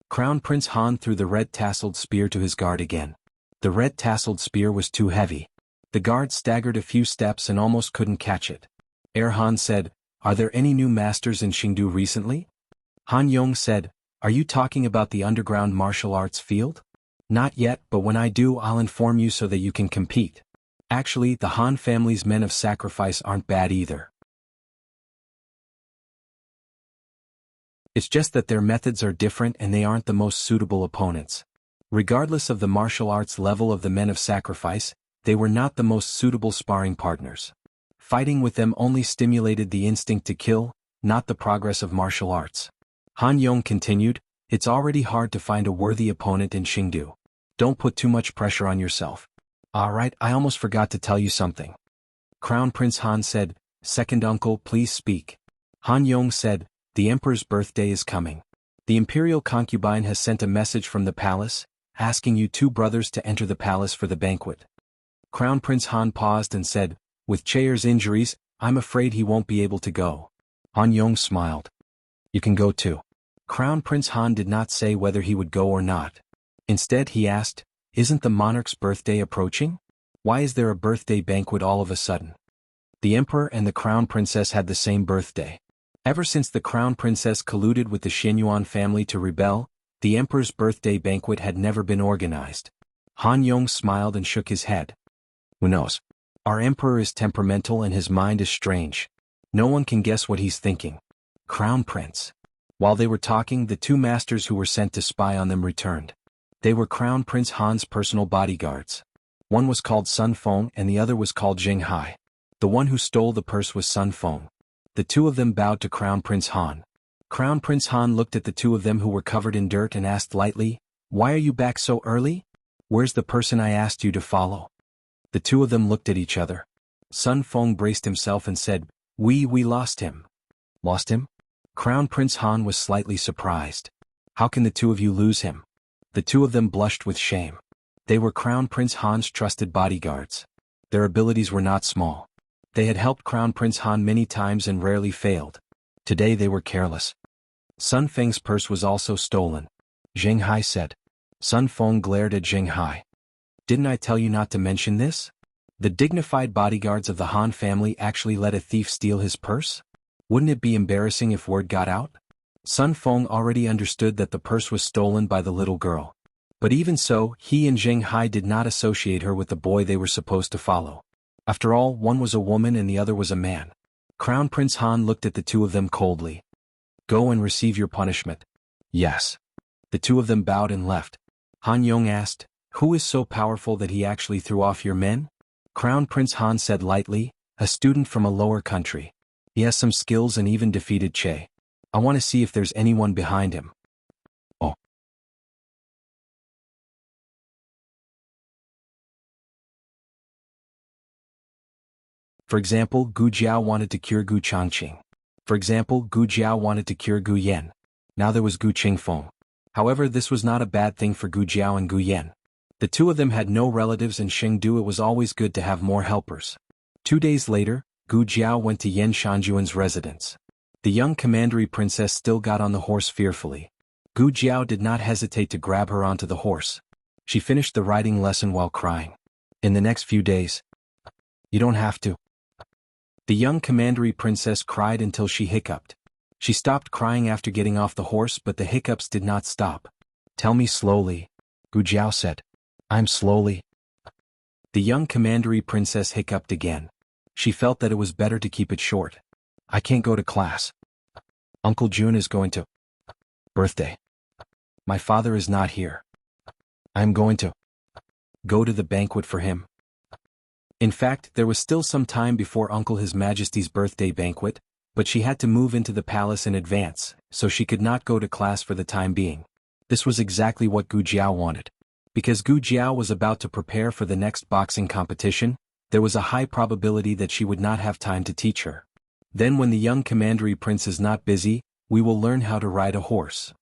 Crown Prince Han threw the red-tasseled spear to his guard again. The red-tasseled spear was too heavy. The guard staggered a few steps and almost couldn't catch it. Han said, Are there any new masters in Qingdu recently? Han Yong said, Are you talking about the underground martial arts field? Not yet, but when I do, I'll inform you so that you can compete. Actually, the Han family's men of sacrifice aren't bad either. It's just that their methods are different and they aren't the most suitable opponents. Regardless of the martial arts level of the men of sacrifice, they were not the most suitable sparring partners. Fighting with them only stimulated the instinct to kill, not the progress of martial arts. Han Yong continued, It's already hard to find a worthy opponent in Qingdu. Don't put too much pressure on yourself. Alright, I almost forgot to tell you something. Crown Prince Han said, Second uncle, please speak. Han Yong said, The emperor's birthday is coming. The imperial concubine has sent a message from the palace, asking you 2 brothers to enter the palace for the banquet. Crown Prince Han paused and said, With Chair's injuries, I'm afraid he won't be able to go. Han Yong smiled. You can go too. Crown Prince Han did not say whether he would go or not. Instead he asked, Isn't the monarch's birthday approaching? Why is there a birthday banquet all of a sudden? The emperor and the crown princess had the same birthday. Ever since the crown princess colluded with the Shenyuan family to rebel, the emperor's birthday banquet had never been organized. Han Yong smiled and shook his head. Who knows? Our emperor is temperamental and his mind is strange. No one can guess what he's thinking. Crown Prince. While they were talking, the 2 masters who were sent to spy on them returned. They were Crown Prince Han's personal bodyguards. One was called Sun Feng and the other was called Jing Hai. The one who stole the purse was Sun Feng. The two of them bowed to Crown Prince Han. Crown Prince Han looked at the two of them who were covered in dirt and asked lightly, "Why are you back so early? Where's the person I asked you to follow?" The two of them looked at each other. Sun Feng braced himself and said, We lost him." "Lost him?" Crown Prince Han was slightly surprised. "How can the two of you lose him?" The two of them blushed with shame. They were Crown Prince Han's trusted bodyguards. Their abilities were not small. They had helped Crown Prince Han many times and rarely failed. Today they were careless. Sun Feng's purse was also stolen. Zheng Hai said. Sun Feng glared at Zheng Hai. "Didn't I tell you not to mention this? The dignified bodyguards of the Han family actually let a thief steal his purse? Wouldn't it be embarrassing if word got out?" Sun Feng already understood that the purse was stolen by the little girl. But even so, he and Zheng Hai did not associate her with the boy they were supposed to follow. After all, one was a woman and the other was a man. Crown Prince Han looked at the two of them coldly. "Go and receive your punishment." "Yes." The two of them bowed and left. Han Yong asked, "Who is so powerful that he actually threw off your men?" Crown Prince Han said lightly, "A student from a lower country. He has some skills and even defeated Che. I want to see if there's anyone behind him." "Oh." For example, Gu Jiao wanted to cure Gu Changqing. For example, Gu Jiao wanted to cure Gu Yen. Now there was Gu Qingfeng. However, this was not a bad thing for Gu Jiao and Gu Yen. The two of them had no relatives in Chengdu. It was always good to have more helpers. 2 days later, Gu Jiao went to Yen Shanjuan's residence. The young commandery princess still got on the horse fearfully. Gu Jiao did not hesitate to grab her onto the horse. She finished the riding lesson while crying. "In the next few days." "You don't have to." The young commandery princess cried until she hiccuped. She stopped crying after getting off the horse, but the hiccups did not stop. "Tell me slowly," Gu Jiao said. "I'm slowly." The young commandery princess hiccuped again. She felt that it was better to keep it short. "I can't go to class. Uncle Jun is going to birthday. My father is not here. I'm going to go to the banquet for him." In fact, there was still some time before Uncle His Majesty's birthday banquet, but she had to move into the palace in advance, so she could not go to class for the time being. This was exactly what Gu Jiao wanted. Because Gu Jiao was about to prepare for the next boxing competition, there was a high probability that she would not have time to teach her. Then when the young commandery prince is not busy, we will learn how to ride a horse.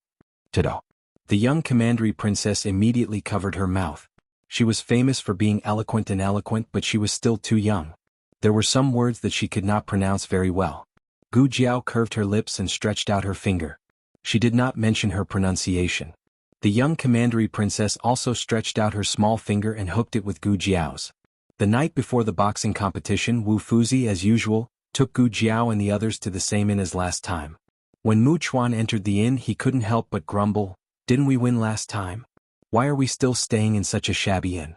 Ta-da! The young commandery princess immediately covered her mouth. She was famous for being eloquent, but she was still too young. There were some words that she could not pronounce very well. Gu Jiao curved her lips and stretched out her finger. She did not mention her pronunciation. The young commandery princess also stretched out her small finger and hooked it with Gu Jiao's. The night before the boxing competition, Wu Fuzi, as usual, took Gu Jiao and the others to the same inn as last time. When Mu Chuan entered the inn, he couldn't help but grumble, "Didn't we win last time? Why are we still staying in such a shabby inn?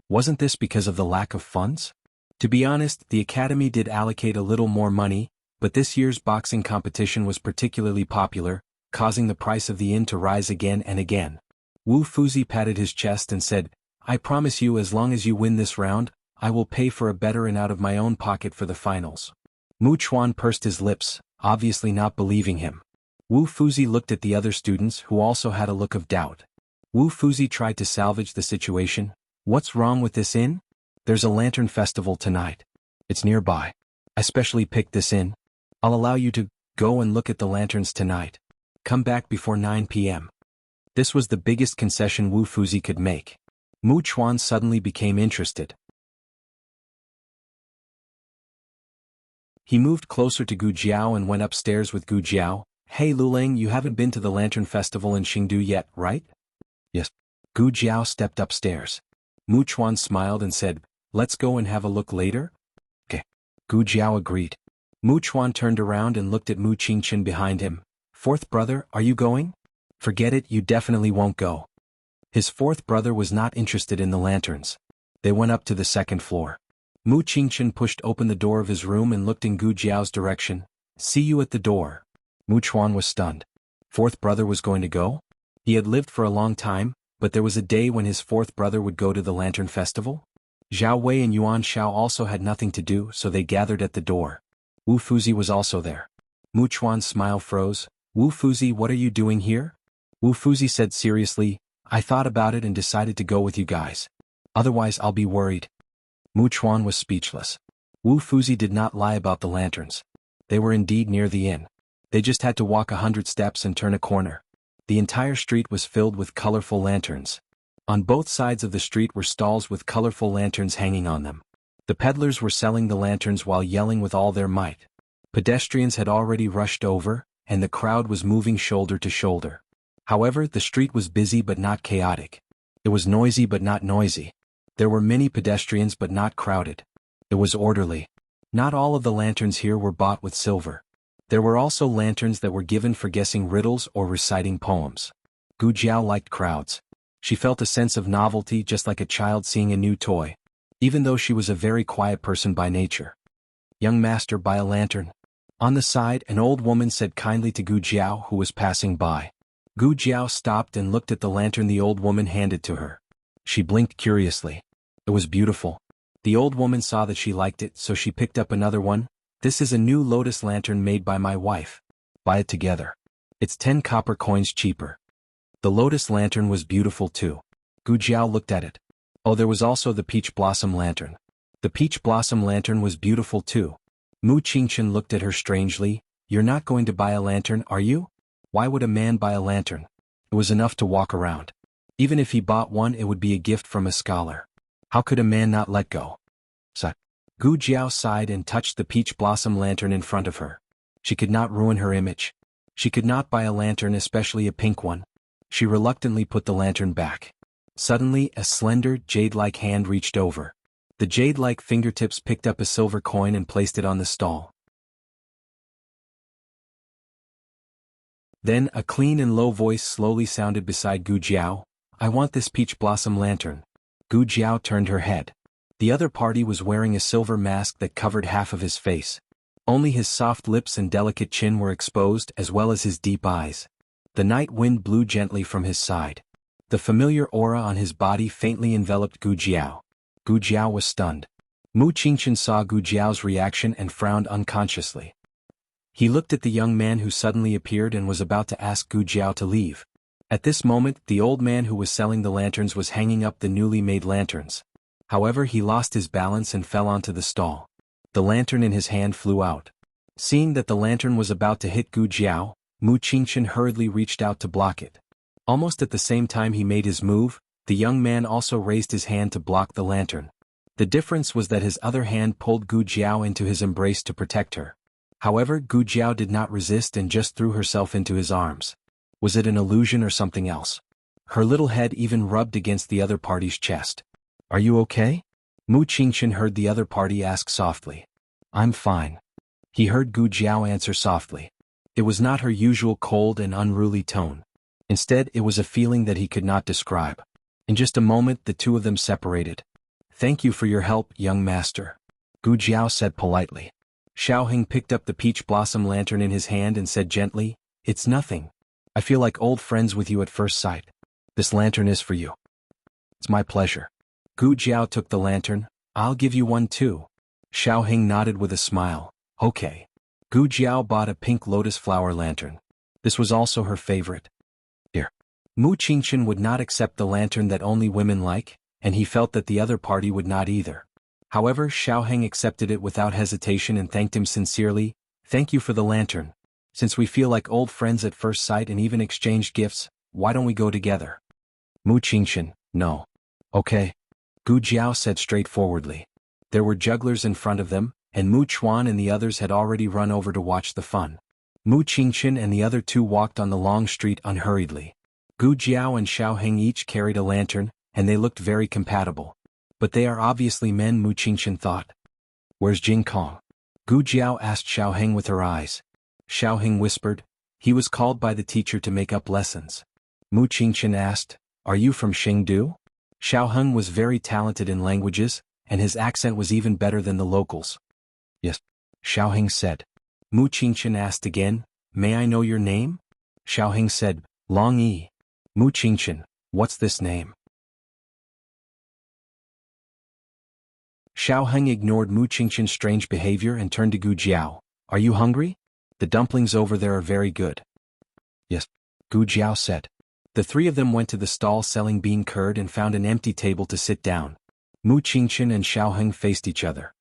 Wasn't this because of the lack of funds?" To be honest, the academy did allocate a little more money, but this year's boxing competition was particularly popular, causing the price of the inn to rise again and again. Wu Fuzi patted his chest and said, "I promise you, as long as you win this round, I will pay for a better inn out of my own pocket for the finals." Mu Chuan pursed his lips, obviously not believing him. Wu Fuzi looked at the other students, who also had a look of doubt. Wu Fuzi tried to salvage the situation. "What's wrong with this inn? There's a lantern festival tonight. It's nearby. I specially picked this inn. I'll allow you to go and look at the lanterns tonight. Come back before 9 p.m. This was the biggest concession Wu Fuzi could make. Mu Chuan suddenly became interested. He moved closer to Gu Jiao and went upstairs with Gu Jiao. "Hey Luling, you haven't been to the lantern festival in Chengdu yet, right?" "Yes." Gu Jiao stepped upstairs. Mu Chuan smiled and said, "Let's go and have a look later?" "Okay." Gu Jiao agreed. Mu Chuan turned around and looked at Mu Qingchen behind him. "Fourth brother, are you going?" "Forget it, you definitely won't go." His fourth brother was not interested in the lanterns. They went up to the second floor. Mu Qingchen pushed open the door of his room and looked in Gu Jiao's direction. "See you at the door." Mu Chuan was stunned. Fourth brother was going to go? He had lived for a long time, but there was a day when his fourth brother would go to the lantern festival? Zhao Wei and Yuan Shao also had nothing to do, so they gathered at the door. Wu Fuzi was also there. Mu Chuan's smile froze. Wu Fuzi, what are you doing here? Wu Fuzi said seriously, I thought about it and decided to go with you guys. Otherwise I'll be worried. Mu Chuan was speechless. Wu Fuzi did not lie about the lanterns. They were indeed near the inn. They just had to walk 100 steps and turn a corner. The entire street was filled with colorful lanterns. On both sides of the street were stalls with colorful lanterns hanging on them. The peddlers were selling the lanterns while yelling with all their might. Pedestrians had already rushed over, and the crowd was moving shoulder to shoulder. However, the street was busy but not chaotic. It was noisy but not noisy. There were many pedestrians but not crowded. It was orderly. Not all of the lanterns here were bought with silver. There were also lanterns that were given for guessing riddles or reciting poems. Gu Jiao liked crowds. She felt a sense of novelty just like a child seeing a new toy, even though she was a very quiet person by nature. Young master, buy a lantern. On the side, an old woman said kindly to Gu Jiao, who was passing by. Gu Jiao stopped and looked at the lantern the old woman handed to her. She blinked curiously. It was beautiful. The old woman saw that she liked it, so she picked up another one. This is a new lotus lantern made by my wife. Buy it together. It's 10 copper coins cheaper. The lotus lantern was beautiful too. Gu Jiao looked at it. Oh, there was also the peach blossom lantern. The peach blossom lantern was beautiful too. Mu Qingchen looked at her strangely. You're not going to buy a lantern, are you? Why would a man buy a lantern? It was enough to walk around. Even if he bought one, it would be a gift from a scholar. How could a man not let go? Gu Jiao sighed and touched the peach blossom lantern in front of her. She could not ruin her image. She could not buy a lantern, especially a pink one. She reluctantly put the lantern back. Suddenly, a slender, jade-like hand reached over. The jade-like fingertips picked up a silver coin and placed it on the stall. Then, a clean and low voice slowly sounded beside Gu Jiao. I want this peach blossom lantern. Gu Jiao turned her head. The other party was wearing a silver mask that covered half of his face. Only his soft lips and delicate chin were exposed, as well as his deep eyes. The night wind blew gently from his side. The familiar aura on his body faintly enveloped Gu Jiao. Gu Jiao was stunned. Mu Qingchen saw Gu Jiao's reaction and frowned unconsciously. He looked at the young man who suddenly appeared and was about to ask Gu Jiao to leave. At this moment, the old man who was selling the lanterns was hanging up the newly made lanterns. However, he lost his balance and fell onto the stall. The lantern in his hand flew out. Seeing that the lantern was about to hit Gu Jiao, Mu Qingchen hurriedly reached out to block it. Almost at the same time he made his move, the young man also raised his hand to block the lantern. The difference was that his other hand pulled Gu Jiao into his embrace to protect her. However, Gu Jiao did not resist and just threw herself into his arms. Was it an illusion or something else? Her little head even rubbed against the other party's chest. Are you okay? Mu Qingchen heard the other party ask softly. I'm fine. He heard Gu Jiao answer softly. It was not her usual cold and unruly tone. Instead, it was a feeling that he could not describe. In just a moment, the two of them separated. Thank you for your help, young master. Gu Jiao said politely. Xiaoheng picked up the peach blossom lantern in his hand and said gently, It's nothing. I feel like old friends with you at first sight. This lantern is for you. It's my pleasure. Gu Jiao took the lantern. I'll give you one too. Xiaoheng nodded with a smile. Okay. Gu Jiao bought a pink lotus flower lantern. This was also her favorite. Here. Mu Qingchen would not accept the lantern that only women like, and he felt that the other party would not either. However, Xiaoheng accepted it without hesitation and thanked him sincerely. Thank you for the lantern. Since we feel like old friends at first sight and even exchanged gifts, why don't we go together? Mu Qingchen, no. Okay. Gu Jiao said straightforwardly. There were jugglers in front of them, and Mu Chuan and the others had already run over to watch the fun. Mu Qingchen and the other two walked on the long street unhurriedly. Gu Jiao and Xiaoheng each carried a lantern, and they looked very compatible. But they are obviously men, Mu Qingchen thought. Where's Jing Kong? Gu Jiao asked Xiaoheng with her eyes. Xiaoheng whispered. He was called by the teacher to make up lessons. Mu Qingchen asked, Are you from Chengdu? Xiaoheng was very talented in languages, and his accent was even better than the locals. Yes, Xiaoheng said. Mu Qingchen asked again, May I know your name? Xiaoheng said, Long Yi. Mu Qingchen, what's this name? Xiaoheng ignored Mu Qingchen's strange behavior and turned to Gu Jiao. Are you hungry? The dumplings over there are very good. Yes, Gu Jiao said. The three of them went to the stall selling bean curd and found an empty table to sit down. Mu Qingchen and Xiaoheng faced each other.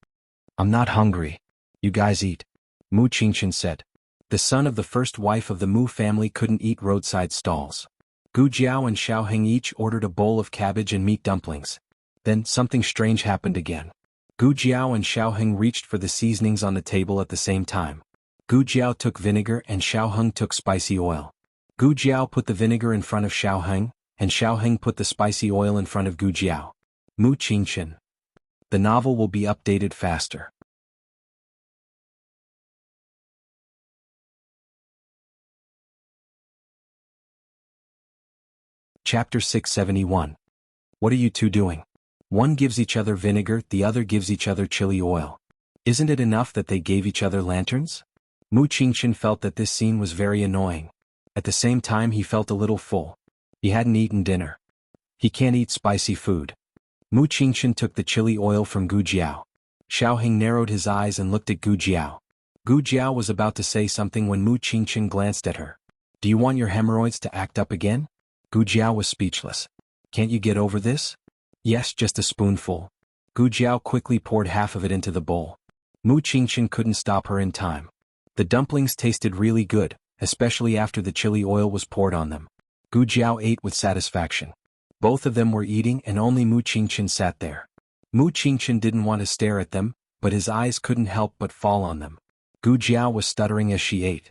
I'm not hungry. You guys eat. Mu Qingchen said. The son of the first wife of the Mu family couldn't eat roadside stalls. Gu Jiao and Xiaoheng each ordered a bowl of cabbage and meat dumplings. Then something strange happened again. Gu Jiao and Xiaoheng reached for the seasonings on the table at the same time. Gu Jiao took vinegar and Xiaoheng took spicy oil. Gu Jiao put the vinegar in front of Xiaoheng, and Xiaoheng put the spicy oil in front of Gu Jiao. Mu Qingchen. The novel will be updated faster. Chapter 671. What are you two doing? One gives each other vinegar, the other gives each other chili oil. Isn't it enough that they gave each other lanterns? Mu Qingchen felt that this scene was very annoying. At the same time he felt a little full. He hadn't eaten dinner. He can't eat spicy food. Mu Qingchen took the chili oil from Gu Jiao. Xiaoheng narrowed his eyes and looked at Gu Jiao. Gu Jiao was about to say something when Mu Qingchen glanced at her. Do you want your hemorrhoids to act up again? Gu Jiao was speechless. Can't you get over this? Yes, just a spoonful. Gu Jiao quickly poured half of it into the bowl. Mu Qingchen couldn't stop her in time. The dumplings tasted really good, especially after the chili oil was poured on them. Gu Jiao ate with satisfaction. Both of them were eating and only Mu Qingchen sat there. Mu Qingchen didn't want to stare at them, but his eyes couldn't help but fall on them. Gu Jiao was stuttering as she ate.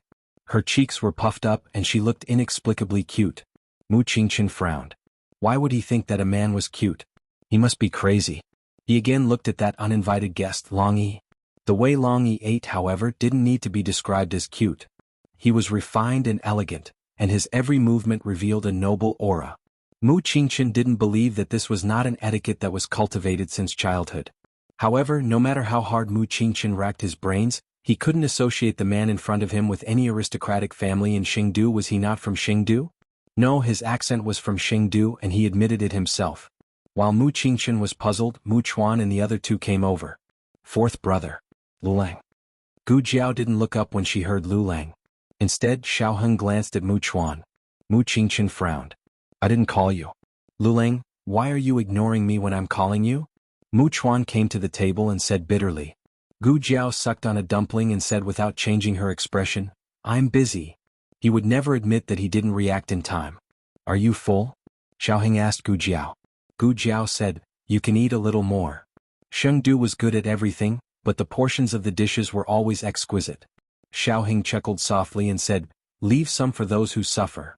Her cheeks were puffed up and she looked inexplicably cute. Mu Qingchen frowned. Why would he think that a man was cute? He must be crazy. He again looked at that uninvited guest, Long Yi. The way Long Yi ate, however, didn't need to be described as cute. He was refined and elegant, and his every movement revealed a noble aura. Mu Qingchen didn't believe that this was not an etiquette that was cultivated since childhood. However, no matter how hard Mu Qingchen racked his brains, he couldn't associate the man in front of him with any aristocratic family in Xingdu. Was he not from Xingdu? No, his accent was from Xingdu and he admitted it himself. While Mu Qingchen was puzzled, Mu Chuan and the other two came over. Fourth brother. Lulang. Gu Jiao didn't look up when she heard Lulang. Instead, Xiaoheng glanced at Mu Chuan. Mu Qingchen frowned. I didn't call you. Lulang, why are you ignoring me when I'm calling you? Mu Chuan came to the table and said bitterly. Gu Jiao sucked on a dumpling and said without changing her expression, I'm busy. He would never admit that he didn't react in time. Are you full? Xiaoheng asked Gu Jiao. Gu Jiao said, you can eat a little more. Shengdu was good at everything, but the portions of the dishes were always exquisite. Xiaoheng chuckled softly and said, leave some for those who suffer.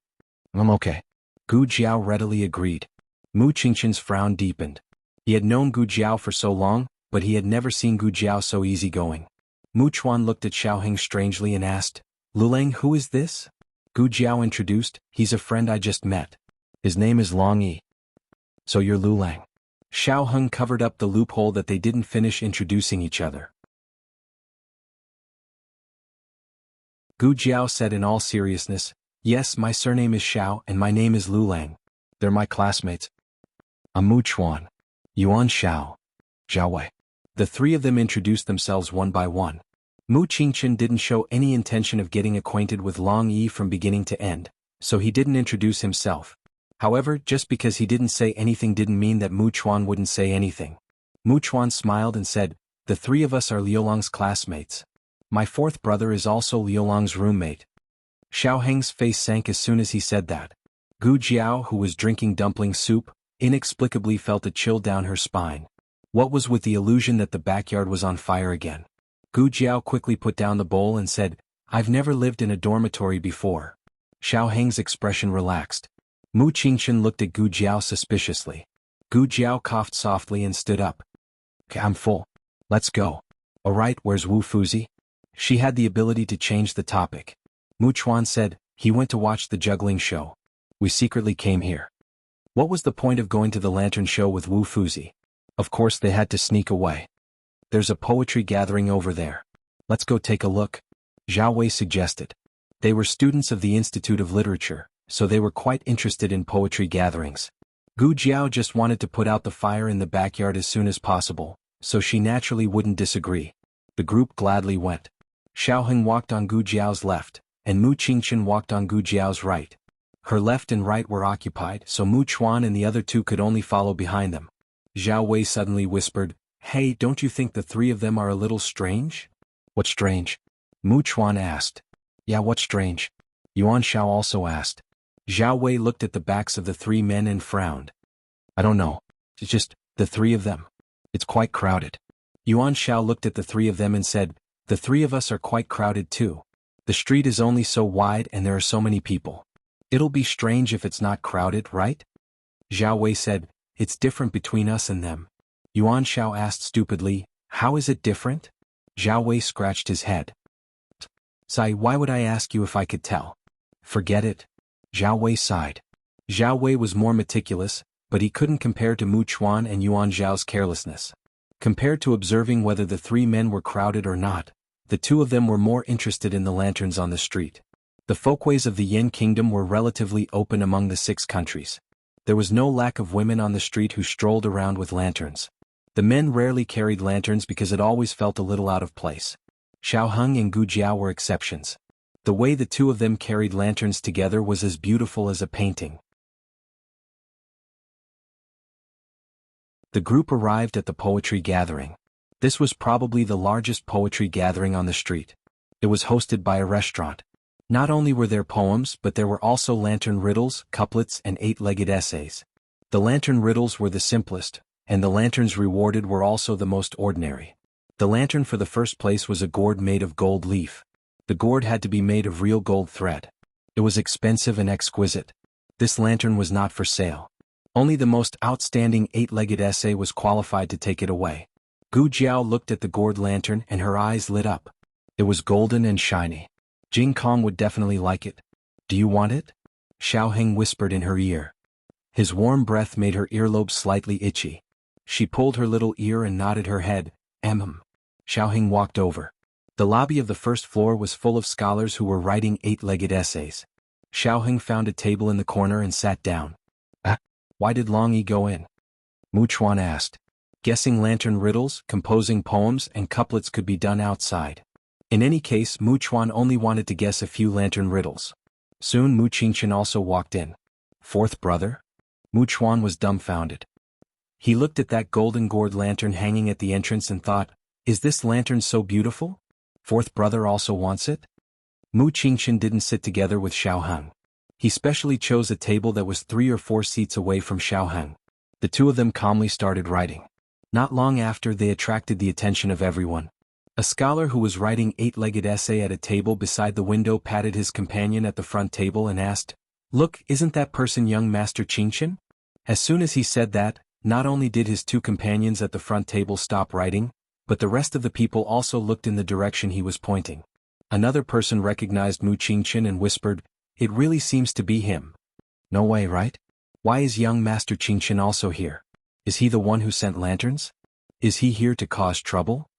I'm okay. Gu Jiao readily agreed. Mu Qingchen's frown deepened. He had known Gu Jiao for so long, but he had never seen Gu Jiao so easygoing. Mu Chuan looked at Xiaoheng strangely and asked, Lulang, who is this? Gu Jiao introduced, he's a friend I just met. His name is Long Yi. So you're Lulang. Xiaoheng covered up the loophole that they didn't finish introducing each other. Gu Jiao said in all seriousness, yes, my surname is Xiao and my name is Lulang. They're my classmates. I'm Mu Chuan. Yuan Xiao. Zhao Wei. The three of them introduced themselves one by one. Mu Qingchen didn't show any intention of getting acquainted with Long Yi from beginning to end, so he didn't introduce himself. However, just because he didn't say anything didn't mean that Mu Chuan wouldn't say anything. Mu Chuan smiled and said, the three of us are Liulong's classmates. My fourth brother is also Liulong's roommate. Xiaoheng's face sank as soon as he said that. Gu Jiao, who was drinking dumpling soup, inexplicably felt a chill down her spine. What was with the illusion that the backyard was on fire again? Gu Jiao quickly put down the bowl and said, I've never lived in a dormitory before. Xiaoheng's expression relaxed. Mu Qingchen looked at Gu Jiao suspiciously. Gu Jiao coughed softly and stood up. I'm full. Let's go. Alright, where's Wu Fuzi? She had the ability to change the topic. Mu Chuan said, he went to watch the juggling show. We secretly came here. What was the point of going to the lantern show with Wu Fuzi? Of course they had to sneak away. There's a poetry gathering over there. Let's go take a look. Zhao Wei suggested. They were students of the Institute of Literature, so they were quite interested in poetry gatherings. Gu Jiao just wanted to put out the fire in the backyard as soon as possible, so she naturally wouldn't disagree. The group gladly went. Xiao Heng walked on Gu Jiao's left, and Mu Qingchen walked on Gu Jiao's right. Her left and right were occupied, so Mu Chuan and the other two could only follow behind them. Zhao Wei suddenly whispered, "Hey, don't you think the three of them are a little strange?" "What's strange?" Mu Chuan asked. "Yeah, what's strange?" Yuan Shao also asked. Zhao Wei looked at the backs of the three men and frowned. "I don't know. It's just, the three of them. It's quite crowded." Yuan Shao looked at the three of them and said, "The three of us are quite crowded too. The street is only so wide and there are so many people. It'll be strange if it's not crowded, right?" Zhao Wei said, "It's different between us and them." Yuan Shao asked stupidly, "How is it different?" Zhao Wei scratched his head. "Sai, why would I ask you if I could tell?" "Forget it." Zhao Wei sighed. Zhao Wei was more meticulous, but he couldn't compare to Mu Chuan and Yuan Zhao's carelessness. Compared to observing whether the three men were crowded or not, the two of them were more interested in the lanterns on the street. The folkways of the Yin Kingdom were relatively open among the 6 countries. There was no lack of women on the street who strolled around with lanterns. The men rarely carried lanterns because it always felt a little out of place. Xiao Heng and Gu Jiao were exceptions. The way the two of them carried lanterns together was as beautiful as a painting. The group arrived at the poetry gathering. This was probably the largest poetry gathering on the street. It was hosted by a restaurant. Not only were there poems, but there were also lantern riddles, couplets, and 8-legged essays. The lantern riddles were the simplest, and the lanterns rewarded were also the most ordinary. The lantern for the first place was a gourd made of gold leaf. The gourd had to be made of real gold thread. It was expensive and exquisite. This lantern was not for sale. Only the most outstanding 8-legged essay was qualified to take it away. Gu Jiao looked at the gourd lantern and her eyes lit up. It was golden and shiny. Jing Kong would definitely like it. "Do you want it?" Xiao Heng whispered in her ear. His warm breath made her earlobe slightly itchy. She pulled her little ear and nodded her head. Xiao Heng walked over. The lobby of the first floor was full of scholars who were writing 8-legged essays. Xiao Heng found a table in the corner and sat down. Why did Long Yi go in?" Mu Chuan asked. Guessing lantern riddles, composing poems, and couplets could be done outside. In any case, Mu Chuan only wanted to guess a few lantern riddles. Soon Mu Qingchen also walked in. "Fourth brother?" Mu Chuan was dumbfounded. He looked at that golden gourd lantern hanging at the entrance and thought, "Is this lantern so beautiful? Fourth brother also wants it?" Mu Qingchen didn't sit together with Xiao Heng. He specially chose a table that was 3 or 4 seats away from Xiao Heng. The two of them calmly started writing. Not long after, they attracted the attention of everyone. A scholar who was writing 8-legged essay at a table beside the window patted his companion at the front table and asked, "Look, isn't that person young Master Qingchen?" As soon as he said that, not only did his 2 companions at the front table stop writing, but the rest of the people also looked in the direction he was pointing. Another person recognized Mu Qingchen and whispered, "It really seems to be him." "No way, right? Why is young Master Qingchen also here? Is he the one who sent lanterns? Is he here to cause trouble?"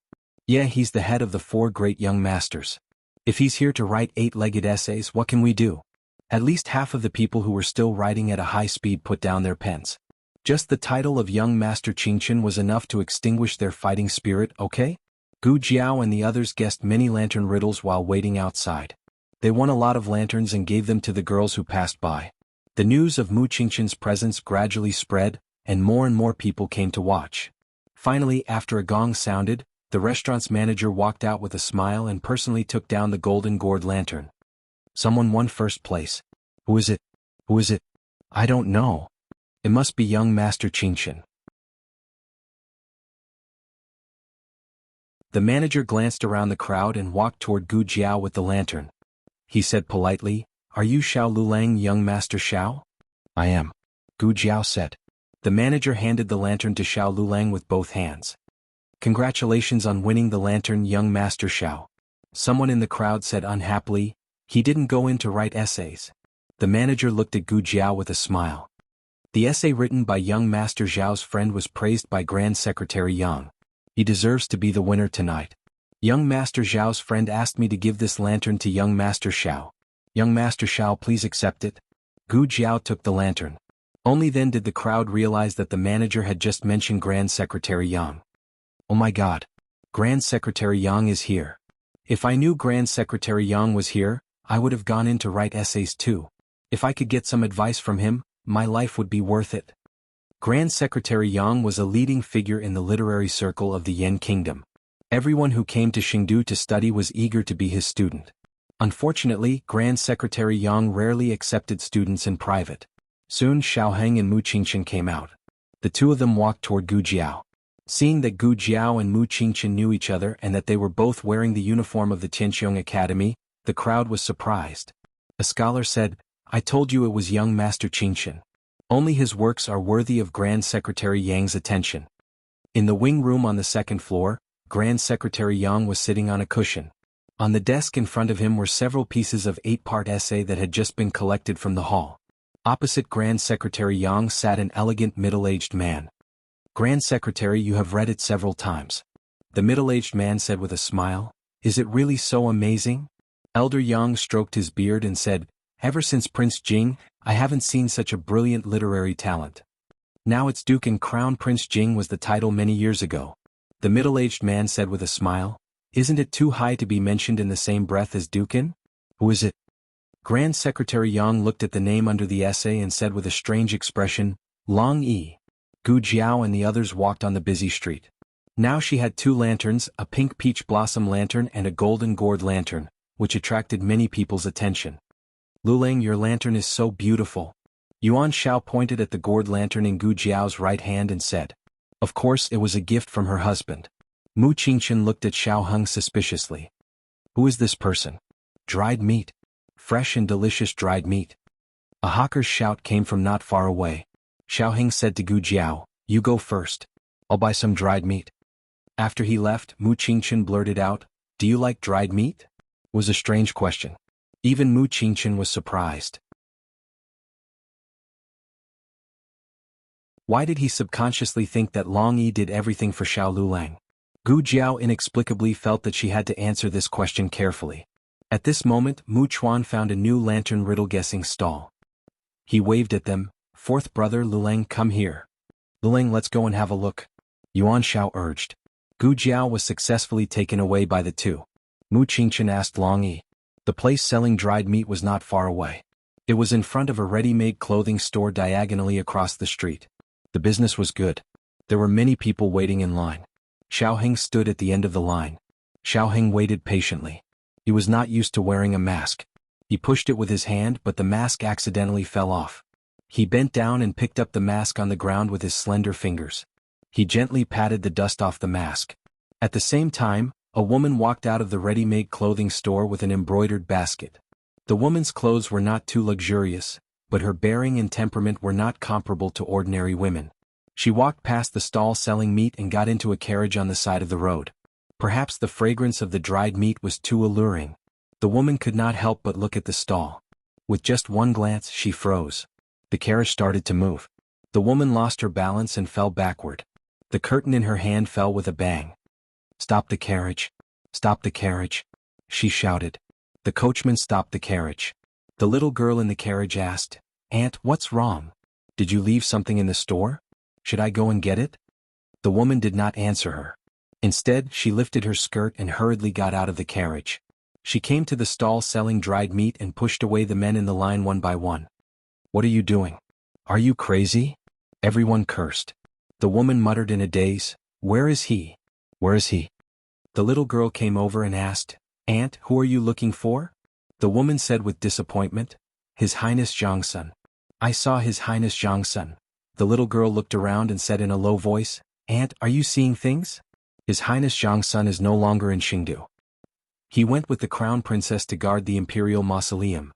"Yeah, he's the head of the 4 great young masters. If he's here to write 8-legged essays, what can we do?" At least half of the people who were still writing at a high speed put down their pens. Just the title of young Master Qingchen was enough to extinguish their fighting spirit, okay? Gu Jiao and the others guessed many lantern riddles while waiting outside. They won a lot of lanterns and gave them to the girls who passed by. The news of Mu Qingchen's presence gradually spread, and more people came to watch. Finally, after a gong sounded, the restaurant's manager walked out with a smile and personally took down the golden gourd lantern. "Someone won first place. Who is it? Who is it? I don't know. It must be young Master Qingchen." The manager glanced around the crowd and walked toward Gu Jiao with the lantern. He said politely, "Are you Xiao Lulang, young Master Xiao?" "I am," Gu Jiao said. The manager handed the lantern to Xiao Lulang with both hands. "Congratulations on winning the lantern, young Master Xiao." Someone in the crowd said unhappily, "He didn't go in to write essays." The manager looked at Gu Jiao with a smile. The essay written by young Master Zhao's friend was praised by Grand Secretary Yang. He deserves to be the winner tonight. Young Master Zhao's friend asked me to give this lantern to young Master Xiao. Young Master Xiao, please accept it. Gu Jiao took the lantern. Only then did the crowd realize that the manager had just mentioned Grand Secretary Yang. "Oh my God! Grand Secretary Yang is here." If I knew Grand Secretary Yang was here, I would have gone in to write essays too. If I could get some advice from him, my life would be worth it. Grand Secretary Yang was a leading figure in the literary circle of the Yan Kingdom. Everyone who came to Chengdu to study was eager to be his student. Unfortunately, Grand Secretary Yang rarely accepted students in private. Soon Xiaoheng and Mu Qingchen came out. The two of them walked toward Gu Jiao. Seeing that Gu Jiao and Mu Qingchen knew each other and that they were both wearing the uniform of the Tianqiong Academy, the crowd was surprised. A scholar said, "I told you it was young Master Qingchen. Only his works are worthy of Grand Secretary Yang's attention." In the wing room on the second floor, Grand Secretary Yang was sitting on a cushion. On the desk in front of him were several pieces of 8-part essay that had just been collected from the hall. Opposite Grand Secretary Yang sat an elegant middle-aged man. "Grand Secretary, you have read it several times." The middle-aged man said with a smile, "Is it really so amazing?" Elder Yang stroked his beard and said, "Ever since Prince Jing, I haven't seen such a brilliant literary talent. Now it's Duke and Crown Prince Jing was the title many years ago." The middle-aged man said with a smile, "Isn't it too high to be mentioned in the same breath as Dukin? Who is it?" Grand Secretary Yang looked at the name under the essay and said with a strange expression, "Long Yi." Gu Jiao and the others walked on the busy street. Now she had 2 lanterns, a pink peach blossom lantern and a golden gourd lantern, which attracted many people's attention. "Lulang, your lantern is so beautiful." Yuan Shao pointed at the gourd lantern in Gu Jiao's right hand and said, "Of course it was a gift from her husband." Mu Qingchen looked at Xiaoheng suspiciously. "Who is this person?" "Dried meat. Fresh and delicious dried meat." A hawker's shout came from not far away. Xiaoheng said to Gu Jiao, "You go first. I'll buy some dried meat." After he left, Mu Qingchen blurted out, "Do you like dried meat?" It was a strange question. Even Mu Qingchen was surprised. Why did he subconsciously think that Long Yi did everything for Xiao Lulang? Gu Jiao inexplicably felt that she had to answer this question carefully. At this moment, Mu Chuan found a new lantern riddle-guessing stall. He waved at them, "Fourth brother Lulang, come here." "Lulang, let's go and have a look," Yuan Shao urged. Gu Jiao was successfully taken away by the two. Mu Qingchen asked Long Yi. The place selling dried meat was not far away. It was in front of a ready-made clothing store diagonally across the street. The business was good. There were many people waiting in line. Xiaoheng stood at the end of the line. Xiaoheng waited patiently. He was not used to wearing a mask. He pushed it with his hand, but the mask accidentally fell off. He bent down and picked up the mask on the ground with his slender fingers. He gently patted the dust off the mask. At the same time, a woman walked out of the ready-made clothing store with an embroidered basket. The woman's clothes were not too luxurious, but her bearing and temperament were not comparable to ordinary women. She walked past the stall selling meat and got into a carriage on the side of the road. Perhaps the fragrance of the dried meat was too alluring. The woman could not help but look at the stall. With just one glance, she froze. The carriage started to move. The woman lost her balance and fell backward. The curtain in her hand fell with a bang. "Stop the carriage! Stop the carriage!" she shouted. The coachman stopped the carriage. The little girl in the carriage asked, "Aunt, what's wrong? Did you leave something in the store? Should I go and get it?" The woman did not answer her. Instead, she lifted her skirt and hurriedly got out of the carriage. She came to the stall selling dried meat and pushed away the men in the line one by one. "What are you doing? Are you crazy?" Everyone cursed. The woman muttered in a daze, "Where is he? Where is he?" The little girl came over and asked, "Aunt, who are you looking for?" The woman said with disappointment, "His Highness Zhangsun." "I saw His Highness Zhangsun." The little girl looked around and said in a low voice, "Aunt, are you seeing things? His Highness Zhangsun is no longer in Chengdu. He went with the crown princess to guard the imperial mausoleum."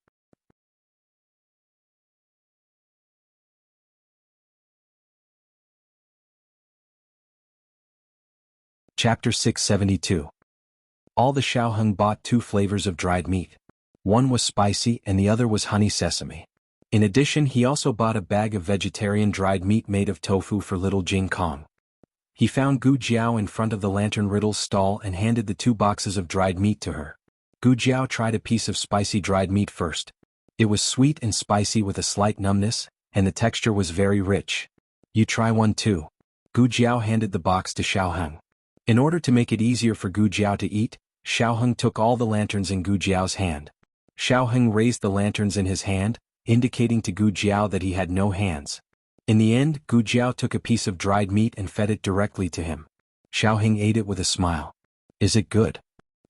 Chapter 672. All the Xiaoheng bought 2 flavors of dried meat. One was spicy and the other was honey sesame. In addition, he also bought a bag of vegetarian dried meat made of tofu for little Jing Kong. He found Gu Jiao in front of the lantern riddles stall and handed the 2 boxes of dried meat to her. Gu Jiao tried a piece of spicy dried meat first. It was sweet and spicy with a slight numbness, and the texture was very rich. "You try one too." Gu Jiao handed the box to Xiaoheng. In order to make it easier for Gu Jiao to eat, Xiaoheng took all the lanterns in Gu Jiao's hand. Xiaoheng raised the lanterns in his hand, indicating to Gu Jiao that he had no hands. In the end, Gu Jiao took a piece of dried meat and fed it directly to him. Xiaoheng ate it with a smile. "Is it good?"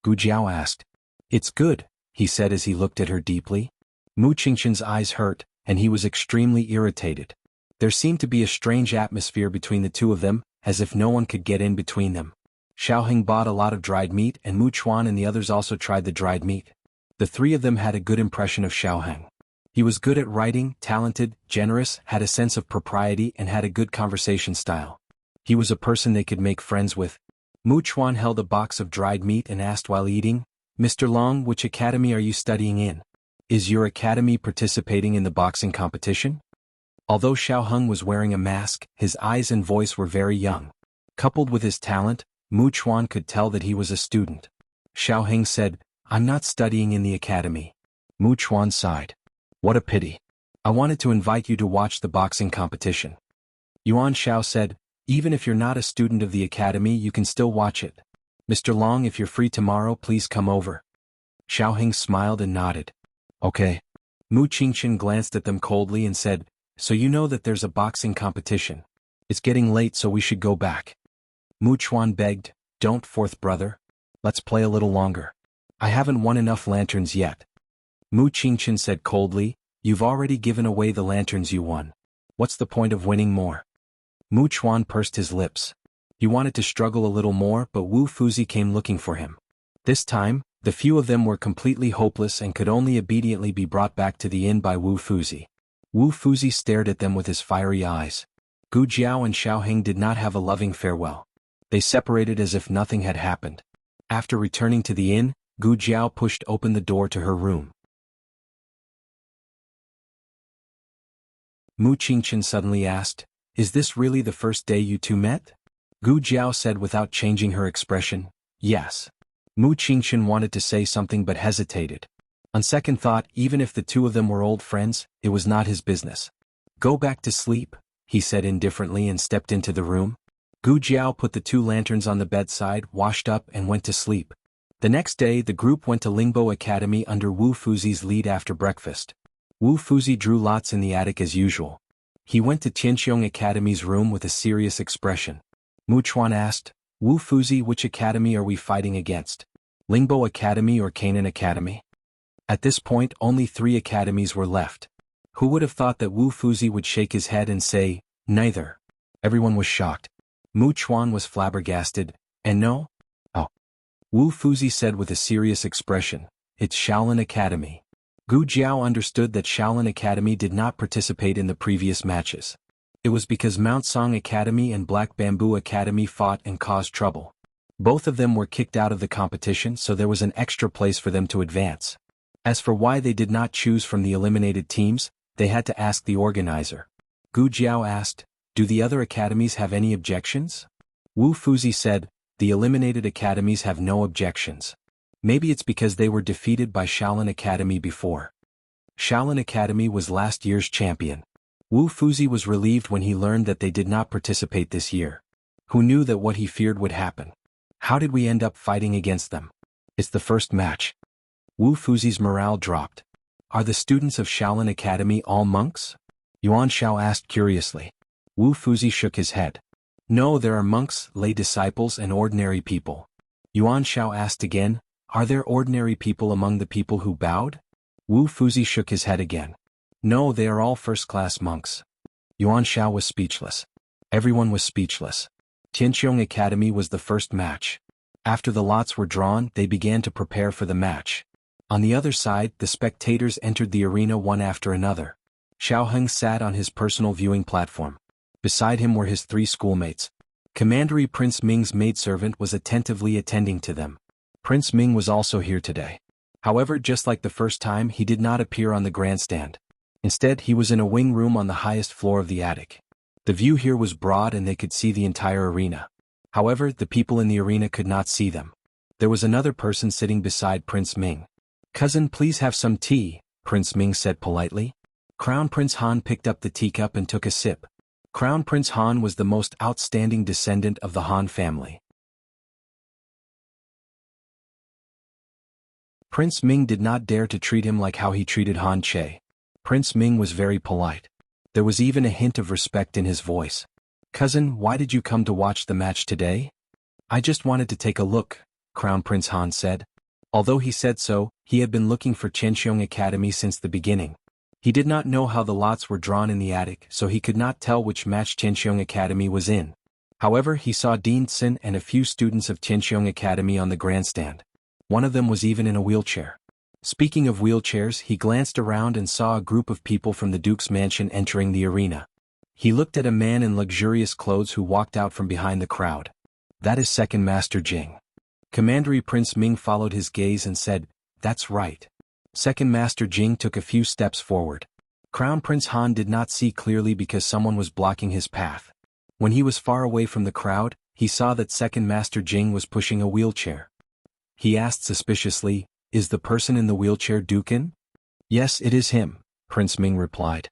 Gu Jiao asked. "It's good," he said as he looked at her deeply. Mu Qingshan's eyes hurt, and he was extremely irritated. There seemed to be a strange atmosphere between the two of them, as if no one could get in between them. Xiaoheng bought a lot of dried meat and Mu Chuan and the others also tried the dried meat. The three of them had a good impression of Xiaoheng. He was good at writing, talented, generous, had a sense of propriety and had a good conversation style. He was a person they could make friends with. Mu Chuan held a box of dried meat and asked while eating, "Mr. Long, which academy are you studying in? Is your academy participating in the boxing competition?" Although Xiaoheng was wearing a mask, his eyes and voice were very young. Coupled with his talent, Mu Chuan could tell that he was a student. Xiaoheng said, "I'm not studying in the academy." Mu Chuan sighed. "What a pity. I wanted to invite you to watch the boxing competition." Yuan Xiao said, "Even if you're not a student of the academy you can still watch it. Mr. Long, if you're free tomorrow please come over." Xiaoheng smiled and nodded. "Okay." Mu Qingshan glanced at them coldly and said, "So you know that there's a boxing competition. It's getting late so we should go back." Mu Chuan begged, "Don't, fourth brother. Let's play a little longer. I haven't won enough lanterns yet." Mu Qingshan said coldly, "You've already given away the lanterns you won. What's the point of winning more?" Mu Chuan pursed his lips. He wanted to struggle a little more but Wu Fuzi came looking for him. This time, the few of them were completely hopeless and could only obediently be brought back to the inn by Wu Fuzi. Wu Fuzi stared at them with his fiery eyes. Gu Jiao and Xiaoheng did not have a loving farewell. They separated as if nothing had happened. After returning to the inn, Gu Jiao pushed open the door to her room. Mu Qingshan suddenly asked, "Is this really the first day you two met?" Gu Jiao said without changing her expression, "Yes." Mu Qingshan wanted to say something but hesitated. On second thought, even if the two of them were old friends, it was not his business. "Go back to sleep," he said indifferently and stepped into the room. Gu Jiao put the two lanterns on the bedside, washed up and went to sleep. The next day the group went to Lingbo Academy under Wu Fuzi's lead after breakfast. Wu Fuzi drew lots in the attic as usual. He went to Tianqiong Academy's room with a serious expression. Mu Chuan asked, "Wu Fuzi, which academy are we fighting against? Lingbo Academy or Canaan Academy?" At this point only 3 academies were left. Who would have thought that Wu Fuzi would shake his head and say, "Neither"? Everyone was shocked. Mu Chuan was flabbergasted. "And no?" "Oh." Wu Fuzi said with a serious expression, "It's Shaolin Academy." Gu Jiao understood that Shaolin Academy did not participate in the previous matches. It was because Mount Song Academy and Black Bamboo Academy fought and caused trouble. Both of them were kicked out of the competition so there was an extra place for them to advance. As for why they did not choose from the eliminated teams, they had to ask the organizer. Gu Jiao asked, "Do the other academies have any objections?" Wu Fuzi said, "The eliminated academies have no objections. Maybe it's because they were defeated by Shaolin Academy before. Shaolin Academy was last year's champion." Wu Fuzi was relieved when he learned that they did not participate this year. Who knew that what he feared would happen? How did we end up fighting against them? It's the first match. Wu Fuzi's morale dropped. "Are the students of Shaolin Academy all monks?" Yuan Xiao asked curiously. Wu Fuzi shook his head. "No, there are monks, lay disciples and ordinary people." Yuan Xiao asked again, "Are there ordinary people among the people who bowed?" Wu Fuzi shook his head again. "No, they are all first-class monks." Yuan Xiao was speechless. Everyone was speechless. Tianqiong Academy was the first match. After the lots were drawn, they began to prepare for the match. On the other side, the spectators entered the arena one after another. Xiaoheng sat on his personal viewing platform. Beside him were his 3 schoolmates. Commandery Prince Ming's maidservant was attentively attending to them. Prince Ming was also here today. However, just like the first time, he did not appear on the grandstand. Instead, he was in a wing room on the highest floor of the attic. The view here was broad and they could see the entire arena. However, the people in the arena could not see them. There was another person sitting beside Prince Ming. "Cousin, please have some tea," Prince Ming said politely. Crown Prince Han picked up the teacup and took a sip. Crown Prince Han was the most outstanding descendant of the Han family. Prince Ming did not dare to treat him like how he treated Han Che. Prince Ming was very polite. There was even a hint of respect in his voice. "Cousin, why did you come to watch the match today?" "I just wanted to take a look," Crown Prince Han said. Although he said so, he had been looking for Qianxiong Academy since the beginning. He did not know how the lots were drawn in the attic, so he could not tell which match Qianxiong Academy was in. However, he saw Dean Tsin and a few students of Qianxiong Academy on the grandstand. One of them was even in a wheelchair. Speaking of wheelchairs, he glanced around and saw a group of people from the Duke's mansion entering the arena. He looked at a man in luxurious clothes who walked out from behind the crowd. "That is Second Master Jing." Commandery Prince Ming followed his gaze and said, "That's right." Second Master Jing took a few steps forward. Crown Prince Han did not see clearly because someone was blocking his path. When he was far away from the crowd, he saw that Second Master Jing was pushing a wheelchair. He asked suspiciously, "Is the person in the wheelchair Dukin?" "Yes, it is him," Prince Ming replied.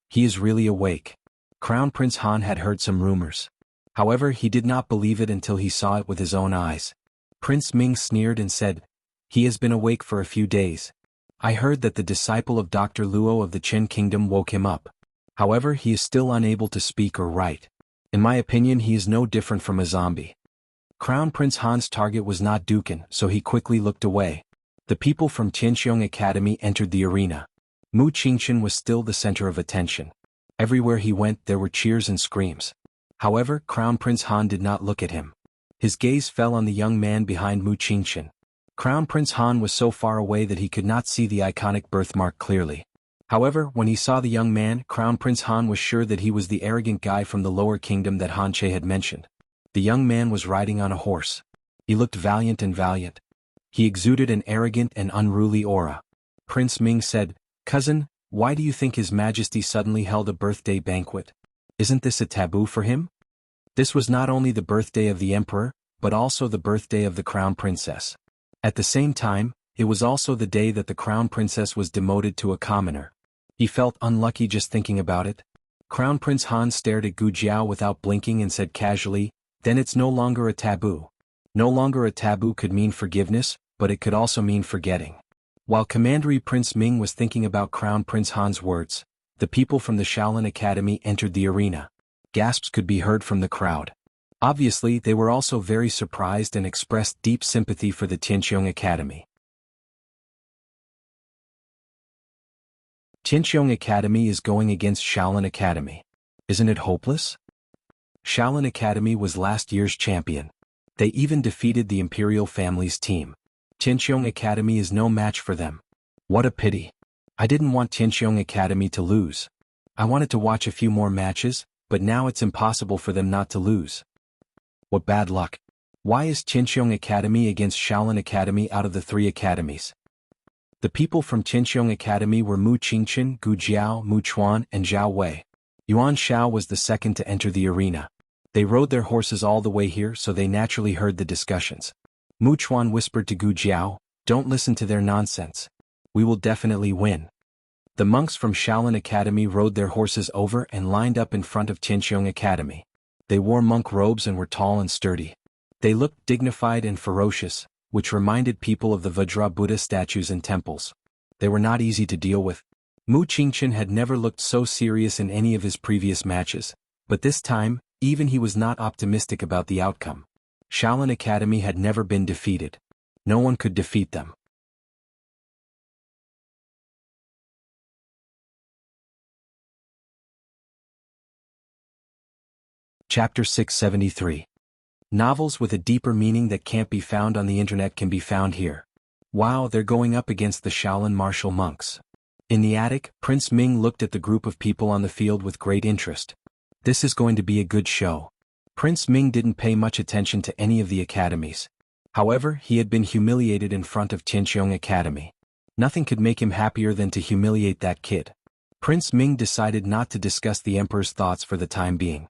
"He is really awake." Crown Prince Han had heard some rumors. However, he did not believe it until he saw it with his own eyes. Prince Ming sneered and said, "He has been awake for a few days. I heard that the disciple of Dr. Luo of the Qin Kingdom woke him up. However, he is still unable to speak or write. In my opinion, he is no different from a zombie." Crown Prince Han's target was not Dukin, so he quickly looked away. The people from Qianxiong Academy entered the arena. Mu Qingchen was still the center of attention. Everywhere he went, there were cheers and screams. However, Crown Prince Han did not look at him. His gaze fell on the young man behind Mu Qingchen. Crown Prince Han was so far away that he could not see the iconic birthmark clearly. However, when he saw the young man, Crown Prince Han was sure that he was the arrogant guy from the lower kingdom that Han Che had mentioned. The young man was riding on a horse. He looked valiant and valiant. He exuded an arrogant and unruly aura. Prince Ming said, "Cousin, why do you think His Majesty suddenly held a birthday banquet? Isn't this a taboo for him?" This was not only the birthday of the emperor, but also the birthday of the crown princess. At the same time, it was also the day that the crown princess was demoted to a commoner. He felt unlucky just thinking about it. Crown Prince Han stared at Gu Jiao without blinking and said casually, "Then it's no longer a taboo." No longer a taboo could mean forgiveness, but it could also mean forgetting. While Commandery Prince Ming was thinking about Crown Prince Han's words, the people from the Shaolin Academy entered the arena. Gasps could be heard from the crowd. Obviously, they were also very surprised and expressed deep sympathy for the Qianxiong Academy. Qianxiong Academy is going against Shaolin Academy. Isn't it hopeless? Shaolin Academy was last year's champion. They even defeated the Imperial family's team. Qianxiong Academy is no match for them. What a pity. I didn't want Qianxiong Academy to lose. I wanted to watch a few more matches, but now it's impossible for them not to lose. What bad luck. Why is Qianxiong Academy against Shaolin Academy out of the three academies? The people from Qianxiong Academy were Mu Qingchen, Gu Jiao, Mu Chuan, and Zhao Wei. Yuan Shao was the second to enter the arena. They rode their horses all the way here, so they naturally heard the discussions. Mu Chuan whispered to Gu Jiao, "Don't listen to their nonsense. We will definitely win." The monks from Shaolin Academy rode their horses over and lined up in front of Qianxiong Academy. They wore monk robes and were tall and sturdy. They looked dignified and ferocious, which reminded people of the Vajra Buddha statues in temples. They were not easy to deal with. Mu Qingchen had never looked so serious in any of his previous matches, but this time, even he was not optimistic about the outcome. Shaolin Academy had never been defeated. No one could defeat them. Chapter 673. Novels with a deeper meaning that can't be found on the internet can be found here. Wow, they're going up against the Shaolin martial monks. In the attic, Prince Ming looked at the group of people on the field with great interest. This is going to be a good show. Prince Ming didn't pay much attention to any of the academies. However, he had been humiliated in front of Qianxiong Academy. Nothing could make him happier than to humiliate that kid. Prince Ming decided not to discuss the emperor's thoughts for the time being.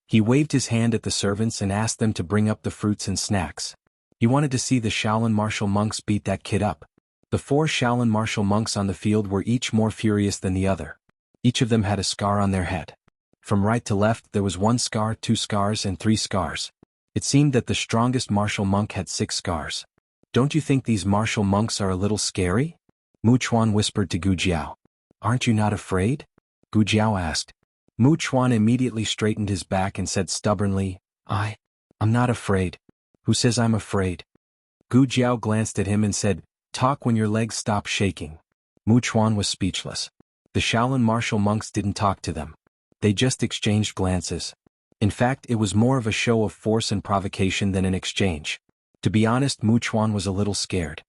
He waved his hand at the servants and asked them to bring up the fruits and snacks. He wanted to see the Shaolin martial monks beat that kid up. The four Shaolin martial monks on the field were each more furious than the other. Each of them had a scar on their head. From right to left there was 1 scar, 2 scars and 3 scars. It seemed that the strongest martial monk had 6 scars. Don't you think these martial monks are a little scary? Mu Chuan whispered to Gu Jiao. Aren't you not afraid? Gu Jiao asked. Mu Chuan immediately straightened his back and said stubbornly, I'm not afraid. Who says I'm afraid? Gu Jiao glanced at him and said, talk when your legs stop shaking. Mu Chuan was speechless. The Shaolin martial monks didn't talk to them. They just exchanged glances. In fact, it was more of a show of force and provocation than an exchange. To be honest, Mu Chuan was a little scared.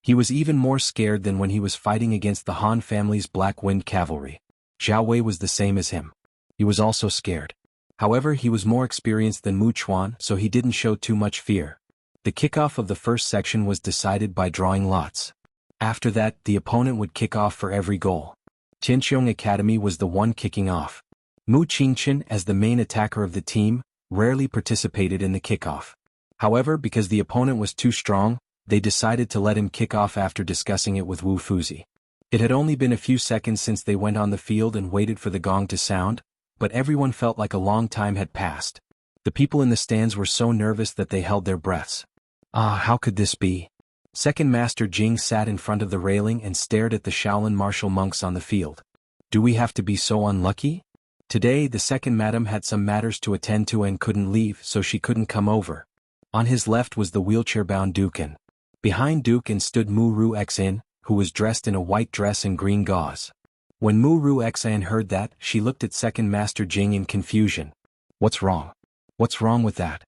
He was even more scared than when he was fighting against the Han family's Black Wind cavalry. Zhao Wei was the same as him. He was also scared. However, he was more experienced than Mu Chuan, so he didn't show too much fear. The kickoff of the first section was decided by drawing lots. After that, the opponent would kick off for every goal. Tianqiong Academy was the one kicking off. Mu Qingchen, as the main attacker of the team, rarely participated in the kickoff. However, because the opponent was too strong, they decided to let him kick off after discussing it with Wu Fuzi. It had only been a few seconds since they went on the field and waited for the gong to sound, but everyone felt like a long time had passed. The people in the stands were so nervous that they held their breaths. How could this be? Second Master Jing sat in front of the railing and stared at the Shaolin martial monks on the field. Do we have to be so unlucky? Today, the second madam had some matters to attend to and couldn't leave, so she couldn't come over. On his left was the wheelchair-bound Dukin. Behind Dukin stood Mu Ru Xin, who was dressed in a white dress and green gauze. When Mu Ru Xin heard that, she looked at Second Master Jing in confusion. What's wrong? What's wrong with that?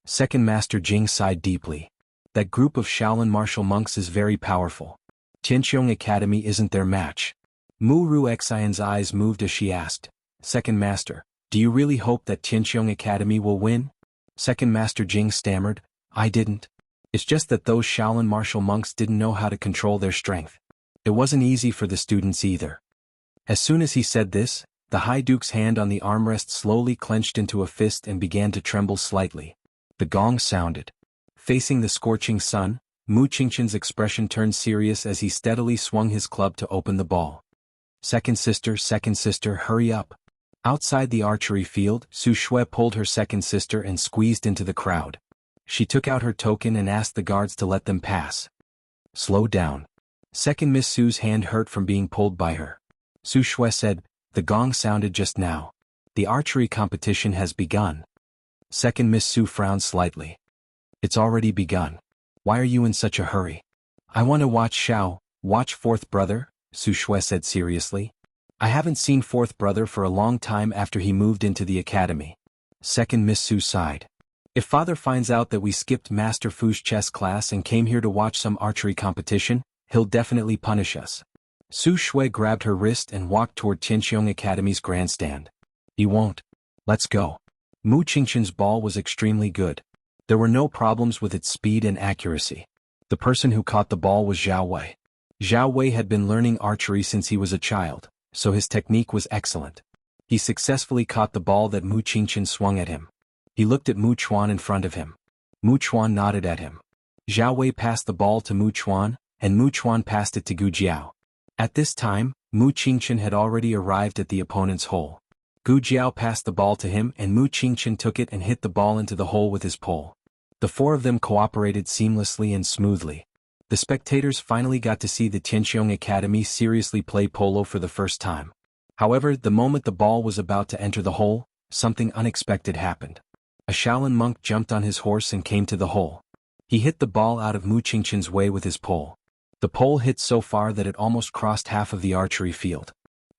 Second Master Jing sighed deeply. That group of Shaolin martial monks is very powerful. Tianqiong Academy isn't their match. Mu Ru Xion's eyes moved as she asked, Second Master, do you really hope that Tianqiong Academy will win? Second Master Jing stammered, I didn't. It's just that those Shaolin martial monks didn't know how to control their strength. It wasn't easy for the students either. As soon as he said this, the High Duke's hand on the armrest slowly clenched into a fist and began to tremble slightly. The gong sounded. Facing the scorching sun, Mu Qingchen's expression turned serious as he steadily swung his club to open the ball. Second sister, hurry up. Outside the archery field, Su Shui pulled her second sister and squeezed into the crowd. She took out her token and asked the guards to let them pass. Slow down. Second Miss Su's hand hurt from being pulled by her. Su Shui said, the gong sounded just now. The archery competition has begun. Second Miss Su frowned slightly. It's already begun. Why are you in such a hurry? I want to watch fourth brother, Su Shui said seriously. I haven't seen fourth brother for a long time after he moved into the academy. Second Miss Su sighed. If father finds out that we skipped Master Fu's chess class and came here to watch some archery competition, he'll definitely punish us. Su Shui grabbed her wrist and walked toward Tianqiong Academy's grandstand. He won't. Let's go. Mu Qingchen's ball was extremely good. There were no problems with its speed and accuracy. The person who caught the ball was Zhao Wei. Zhao Wei had been learning archery since he was a child, so his technique was excellent. He successfully caught the ball that Mu Qingchen swung at him. He looked at Mu Chuan in front of him. Mu Chuan nodded at him. Zhao Wei passed the ball to Mu Chuan, and Mu Chuan passed it to Gu Jiao. At this time, Mu Qingchen had already arrived at the opponent's hole. Gu Jiao passed the ball to him and Mu Qingchen took it and hit the ball into the hole with his pole. The four of them cooperated seamlessly and smoothly. The spectators finally got to see the Tianqiong Academy seriously play polo for the first time. However, the moment the ball was about to enter the hole, something unexpected happened. A Shaolin monk jumped on his horse and came to the hole. He hit the ball out of Mu Qingchen's way with his pole. The pole hit so far that it almost crossed half of the archery field.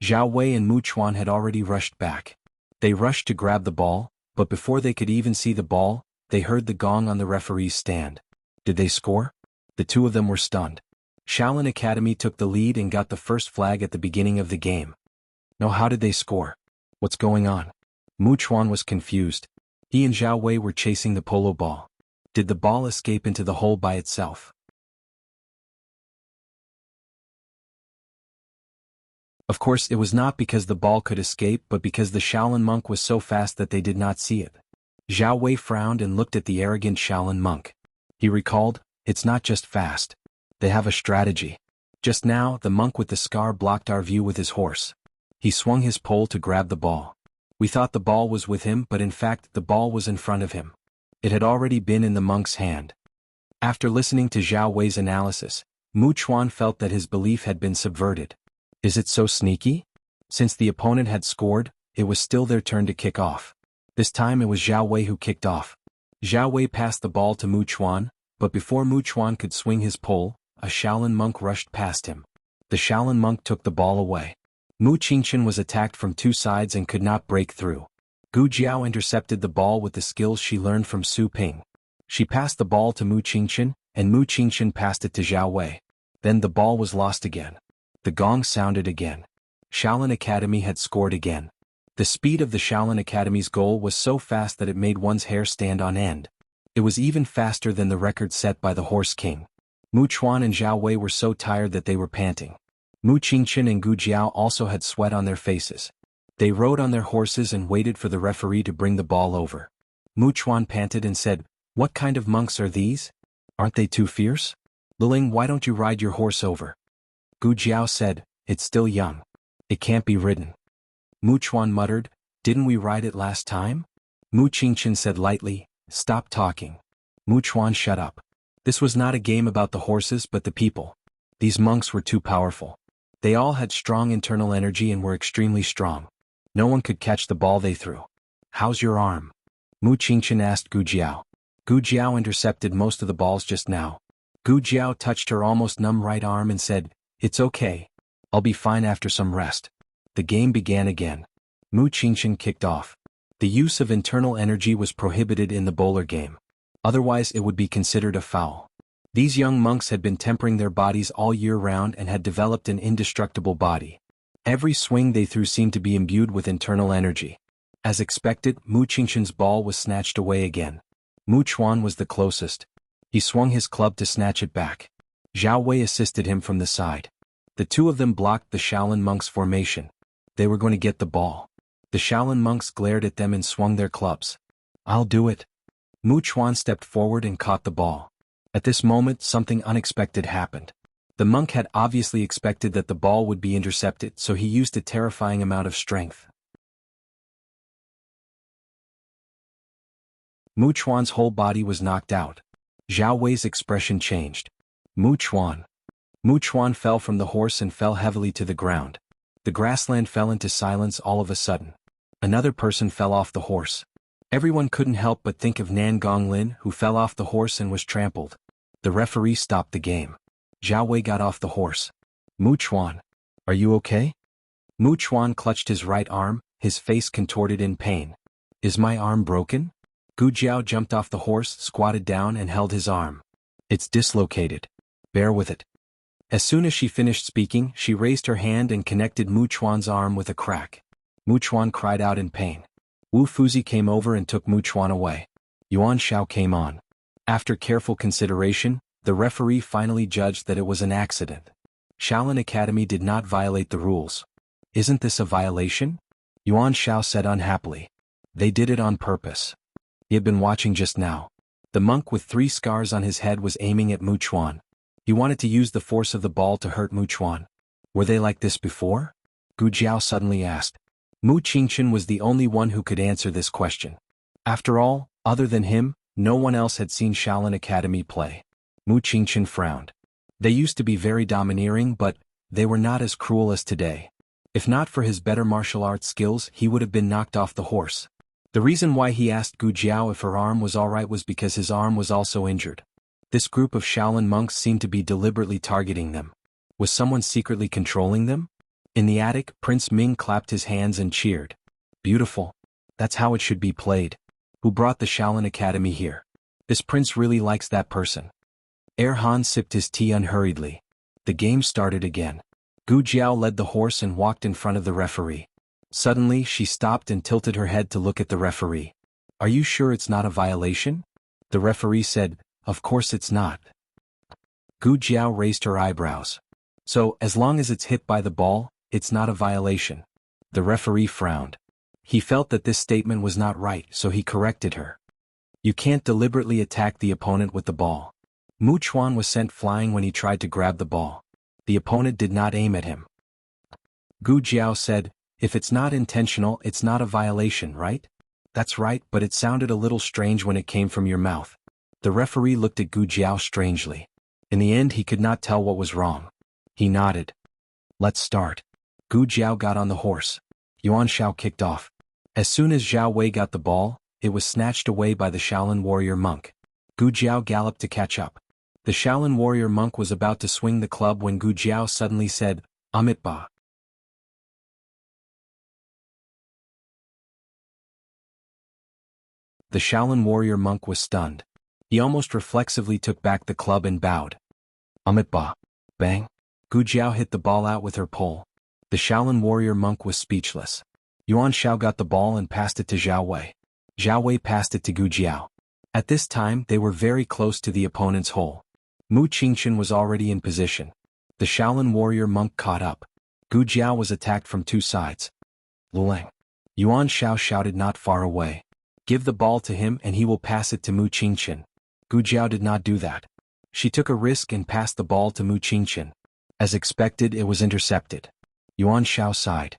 Zhao Wei and Mu Chuan had already rushed back. They rushed to grab the ball, but before they could even see the ball, they heard the gong on the referee's stand. Did they score? The two of them were stunned. Shaolin Academy took the lead and got the first flag at the beginning of the game. No, how did they score? What's going on? Mu Chuan was confused. He and Zhao Wei were chasing the polo ball. Did the ball escape into the hole by itself? Of course, it was not because the ball could escape but because the Shaolin monk was so fast that they did not see it. Zhao Wei frowned and looked at the arrogant Shaolin monk. He recalled, it's not just fast. They have a strategy. Just now, the monk with the scar blocked our view with his horse. He swung his pole to grab the ball. We thought the ball was with him, but in fact the ball was in front of him. It had already been in the monk's hand. After listening to Zhao Wei's analysis, Mu Chuan felt that his belief had been subverted. Is it so sneaky? Since the opponent had scored, it was still their turn to kick off. This time it was Zhao Wei who kicked off. Zhao Wei passed the ball to Mu Chuan, but before Mu Chuan could swing his pole, a Shaolin monk rushed past him. The Shaolin monk took the ball away. Mu Qingchen was attacked from two sides and could not break through. Gu Jiao intercepted the ball with the skills she learned from Su Ping. She passed the ball to Mu Qingchen, and Mu Qingchen passed it to Zhao Wei. Then the ball was lost again. The gong sounded again. Shaolin Academy had scored again. The speed of the Shaolin Academy's goal was so fast that it made one's hair stand on end. It was even faster than the record set by the Horse King. Mu Chuan and Zhao Wei were so tired that they were panting. Mu Qingchen and Gu Jiao also had sweat on their faces. They rode on their horses and waited for the referee to bring the ball over. Mu Chuan panted and said, "What kind of monks are these? Aren't they too fierce? Liling, why don't you ride your horse over?" Gu Jiao said, "It's still young. It can't be ridden." Mu Chuan muttered, "Didn't we ride it last time?" Mu Qingchen said lightly, "Stop talking." Mu Chuan shut up. This was not a game about the horses but the people. These monks were too powerful. They all had strong internal energy and were extremely strong. No one could catch the ball they threw. "How's your arm?" Mu Qingchen asked Gu Jiao. Gu Jiao intercepted most of the balls just now. Gu Jiao touched her almost numb right arm and said, "It's okay. I'll be fine after some rest." The game began again. Mu Qingchen kicked off. The use of internal energy was prohibited in the bowler game. Otherwise it would be considered a foul. These young monks had been tempering their bodies all year round and had developed an indestructible body. Every swing they threw seemed to be imbued with internal energy. As expected, Mu Qingchen's ball was snatched away again. Mu Chuan was the closest. He swung his club to snatch it back. Zhao Wei assisted him from the side. The two of them blocked the Shaolin monks' formation. They were going to get the ball. The Shaolin monks glared at them and swung their clubs. "I'll do it." Mu Chuan stepped forward and caught the ball. At this moment something unexpected happened. The monk had obviously expected that the ball would be intercepted, so he used a terrifying amount of strength. Mu Chuan's whole body was knocked out. Zhao Wei's expression changed. Mu Chuan. Mu Chuan fell from the horse and fell heavily to the ground. The grassland fell into silence all of a sudden. Another person fell off the horse. Everyone couldn't help but think of Nan Gonglin, who fell off the horse and was trampled. The referee stopped the game. Zhao Wei got off the horse. "Mu Chuan, are you okay?" Mu Chuan clutched his right arm, his face contorted in pain. "Is my arm broken?" Gu Jiao jumped off the horse, squatted down and held his arm. "It's dislocated. Bear with it." As soon as she finished speaking, she raised her hand and connected Mu Chuan's arm with a crack. Mu Chuan cried out in pain. Wu Fuzi came over and took Mu Chuan away. Yuan Shao came on. After careful consideration, the referee finally judged that it was an accident. Shaolin Academy did not violate the rules. "Isn't this a violation?" Yuan Shao said unhappily. "They did it on purpose." He had been watching just now. The monk with 3 scars on his head was aiming at Mu Chuan. He wanted to use the force of the ball to hurt Mu Chuan. Were they like this before? Gu Jiao suddenly asked. Mu Qingchen was the only one who could answer this question. After all, other than him, no one else had seen Shaolin Academy play. Mu Qingchen frowned. They used to be very domineering, but they were not as cruel as today. If not for his better martial arts skills, he would have been knocked off the horse. The reason why he asked Gu Jiao if her arm was alright was because his arm was also injured. This group of Shaolin monks seemed to be deliberately targeting them. Was someone secretly controlling them? In the attic, Prince Ming clapped his hands and cheered. "Beautiful. That's how it should be played. Who brought the Shaolin Academy here? This prince really likes that person." Han sipped his tea unhurriedly. The game started again. Gu Jiao led the horse and walked in front of the referee. Suddenly, she stopped and tilted her head to look at the referee. "Are you sure it's not a violation?" The referee said, "Of course it's not." Gu Jiao raised her eyebrows. "So, as long as it's hit by the ball, it's not a violation." The referee frowned. He felt that this statement was not right, so he corrected her. "You can't deliberately attack the opponent with the ball." Mu Chuan was sent flying when he tried to grab the ball. The opponent did not aim at him. Gu Jiao said, "If it's not intentional, it's not a violation, right?" That's right, but it sounded a little strange when it came from your mouth. The referee looked at Gu Jiao strangely. In the end he could not tell what was wrong. He nodded. Let's start. Gu Jiao got on the horse. Yuan Shao kicked off. As soon as Zhao Wei got the ball, it was snatched away by the Shaolin warrior monk. Gu Jiao galloped to catch up. The Shaolin warrior monk was about to swing the club when Gu Jiao suddenly said, Amitba. The Shaolin warrior monk was stunned. He almost reflexively took back the club and bowed. Amitba. Bang. Gu Jiao hit the ball out with her pole. The Shaolin warrior monk was speechless. Yuan Shao got the ball and passed it to Zhao Wei. Zhao Wei passed it to Gu Jiao. At this time they were very close to the opponent's hole. Mu Qingchen was already in position. The Shaolin warrior monk caught up. Gu Jiao was attacked from two sides. Lulang. Yuan Shao shouted not far away. Give the ball to him and he will pass it to Mu Qingchen. Gu Jiao did not do that. She took a risk and passed the ball to Mu Qingchen. As expected, it was intercepted. Yuan Shao sighed.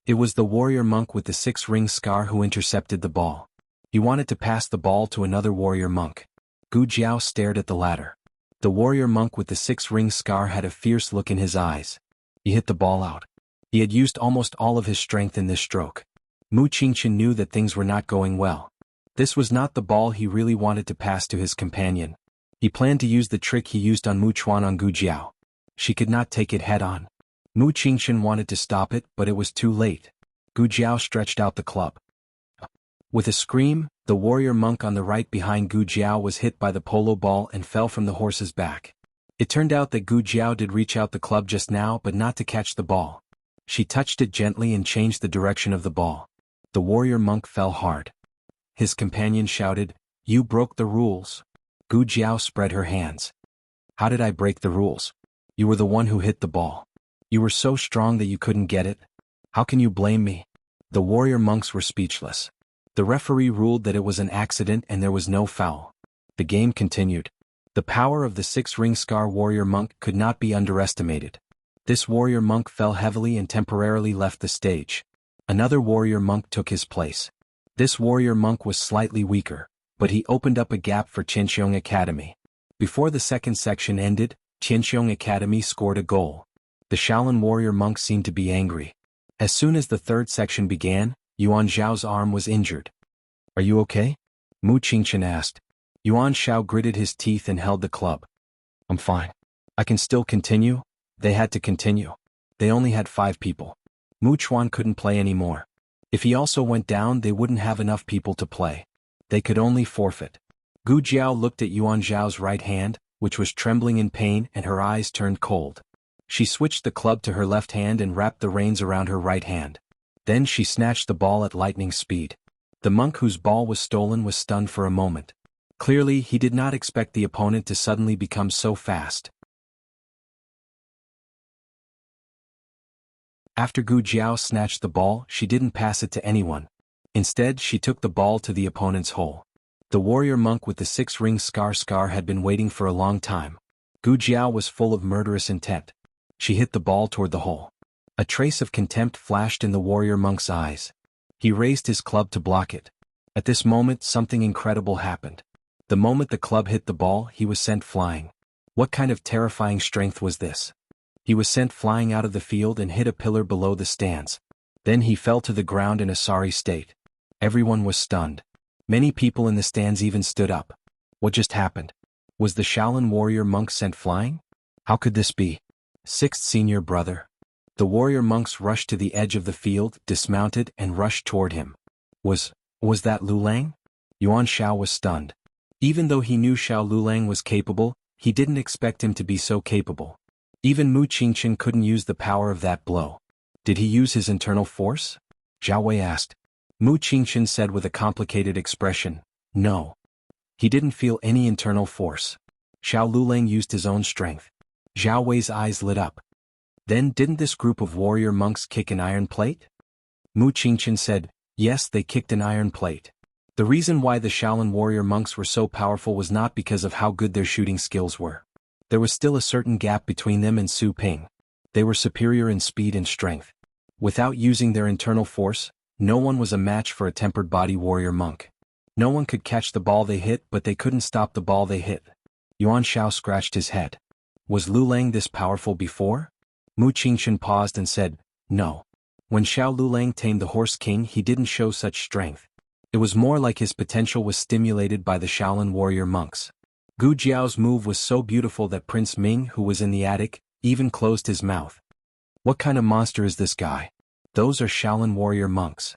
It was the warrior monk with the 6-ring scar who intercepted the ball. He wanted to pass the ball to another warrior monk. Gu Jiao stared at the latter. The warrior monk with the 6-ring scar had a fierce look in his eyes. He hit the ball out. He had used almost all of his strength in this stroke. Mu Qingchen knew that things were not going well. This was not the ball he really wanted to pass to his companion. He planned to use the trick he used on Mu Chuan on Gu Jiao. She could not take it head-on. Mu Qingchen wanted to stop it, but it was too late. Gu Jiao stretched out the club. With a scream, the warrior monk on the right behind Gu Jiao was hit by the polo ball and fell from the horse's back. It turned out that Gu Jiao did reach out the club just now but not to catch the ball. She touched it gently and changed the direction of the ball. The warrior monk fell hard. His companion shouted, "You broke the rules." Gu Jiao spread her hands. "How did I break the rules? You were the one who hit the ball. You were so strong that you couldn't get it. How can you blame me?" The warrior monks were speechless. The referee ruled that it was an accident and there was no foul. The game continued. The power of the 6-ring scar warrior monk could not be underestimated. This warrior monk fell heavily and temporarily left the stage. Another warrior monk took his place. This warrior monk was slightly weaker, but he opened up a gap for Qianxiong Academy. Before the second section ended, Qianxiong Academy scored a goal. The Shaolin warrior monk seemed to be angry. As soon as the third section began, Yuan Zhao's arm was injured. "Are you okay?" Mu Qingchen asked. Yuan Shao gritted his teeth and held the club. "I'm fine. I can still continue." They had to continue. They only had 5 people. Mu Chuan couldn't play anymore. If he also went down, they wouldn't have enough people to play. They could only forfeit. Gu Jiao looked at Yuan Zhao's right hand, which was trembling in pain, and her eyes turned cold. She switched the club to her left hand and wrapped the reins around her right hand. Then she snatched the ball at lightning speed. The monk whose ball was stolen was stunned for a moment. Clearly, he did not expect the opponent to suddenly become so fast. After Gu Jiao snatched the ball, she didn't pass it to anyone. Instead, she took the ball to the opponent's hole. The warrior monk with the 6-ring scar had been waiting for a long time. Gu Jiao was full of murderous intent. She hit the ball toward the hole. A trace of contempt flashed in the warrior monk's eyes. He raised his club to block it. At this moment, something incredible happened. The moment the club hit the ball, he was sent flying. What kind of terrifying strength was this? He was sent flying out of the field and hit a pillar below the stands. Then he fell to the ground in a sorry state. Everyone was stunned. Many people in the stands even stood up. What just happened? Was the Shaolin warrior monk sent flying? How could this be? 6th senior brother. The warrior monks rushed to the edge of the field, dismounted, and rushed toward him. Was that Lulang? Yuan Shao was stunned. Even though he knew Xiao Lulang was capable, he didn't expect him to be so capable. Even Mu Qingchen couldn't use the power of that blow. Did he use his internal force? Zhao Wei asked. Mu Qingchen said with a complicated expression, "No." He didn't feel any internal force. Xiao Lulang used his own strength. Zhao Wei's eyes lit up. Then didn't this group of warrior monks kick an iron plate? Mu Qingchen said, "Yes, they kicked an iron plate." The reason why the Shaolin warrior monks were so powerful was not because of how good their shooting skills were. There was still a certain gap between them and Su Ping. They were superior in speed and strength. Without using their internal force, No one was a match for a tempered body warrior monk. No one could catch the ball they hit, but they couldn't stop the ball they hit. Yuan Shao scratched his head. Was Lu Lang this powerful before? Mu Qingchen paused and said, no. When Xiao Lulang tamed the Horse King, he didn't show such strength. It was more like his potential was stimulated by the Shaolin warrior monks. Gu Jiao's move was so beautiful that Prince Ming, who was in the attic, even closed his mouth. What kind of monster is this guy? Those are Shaolin warrior monks.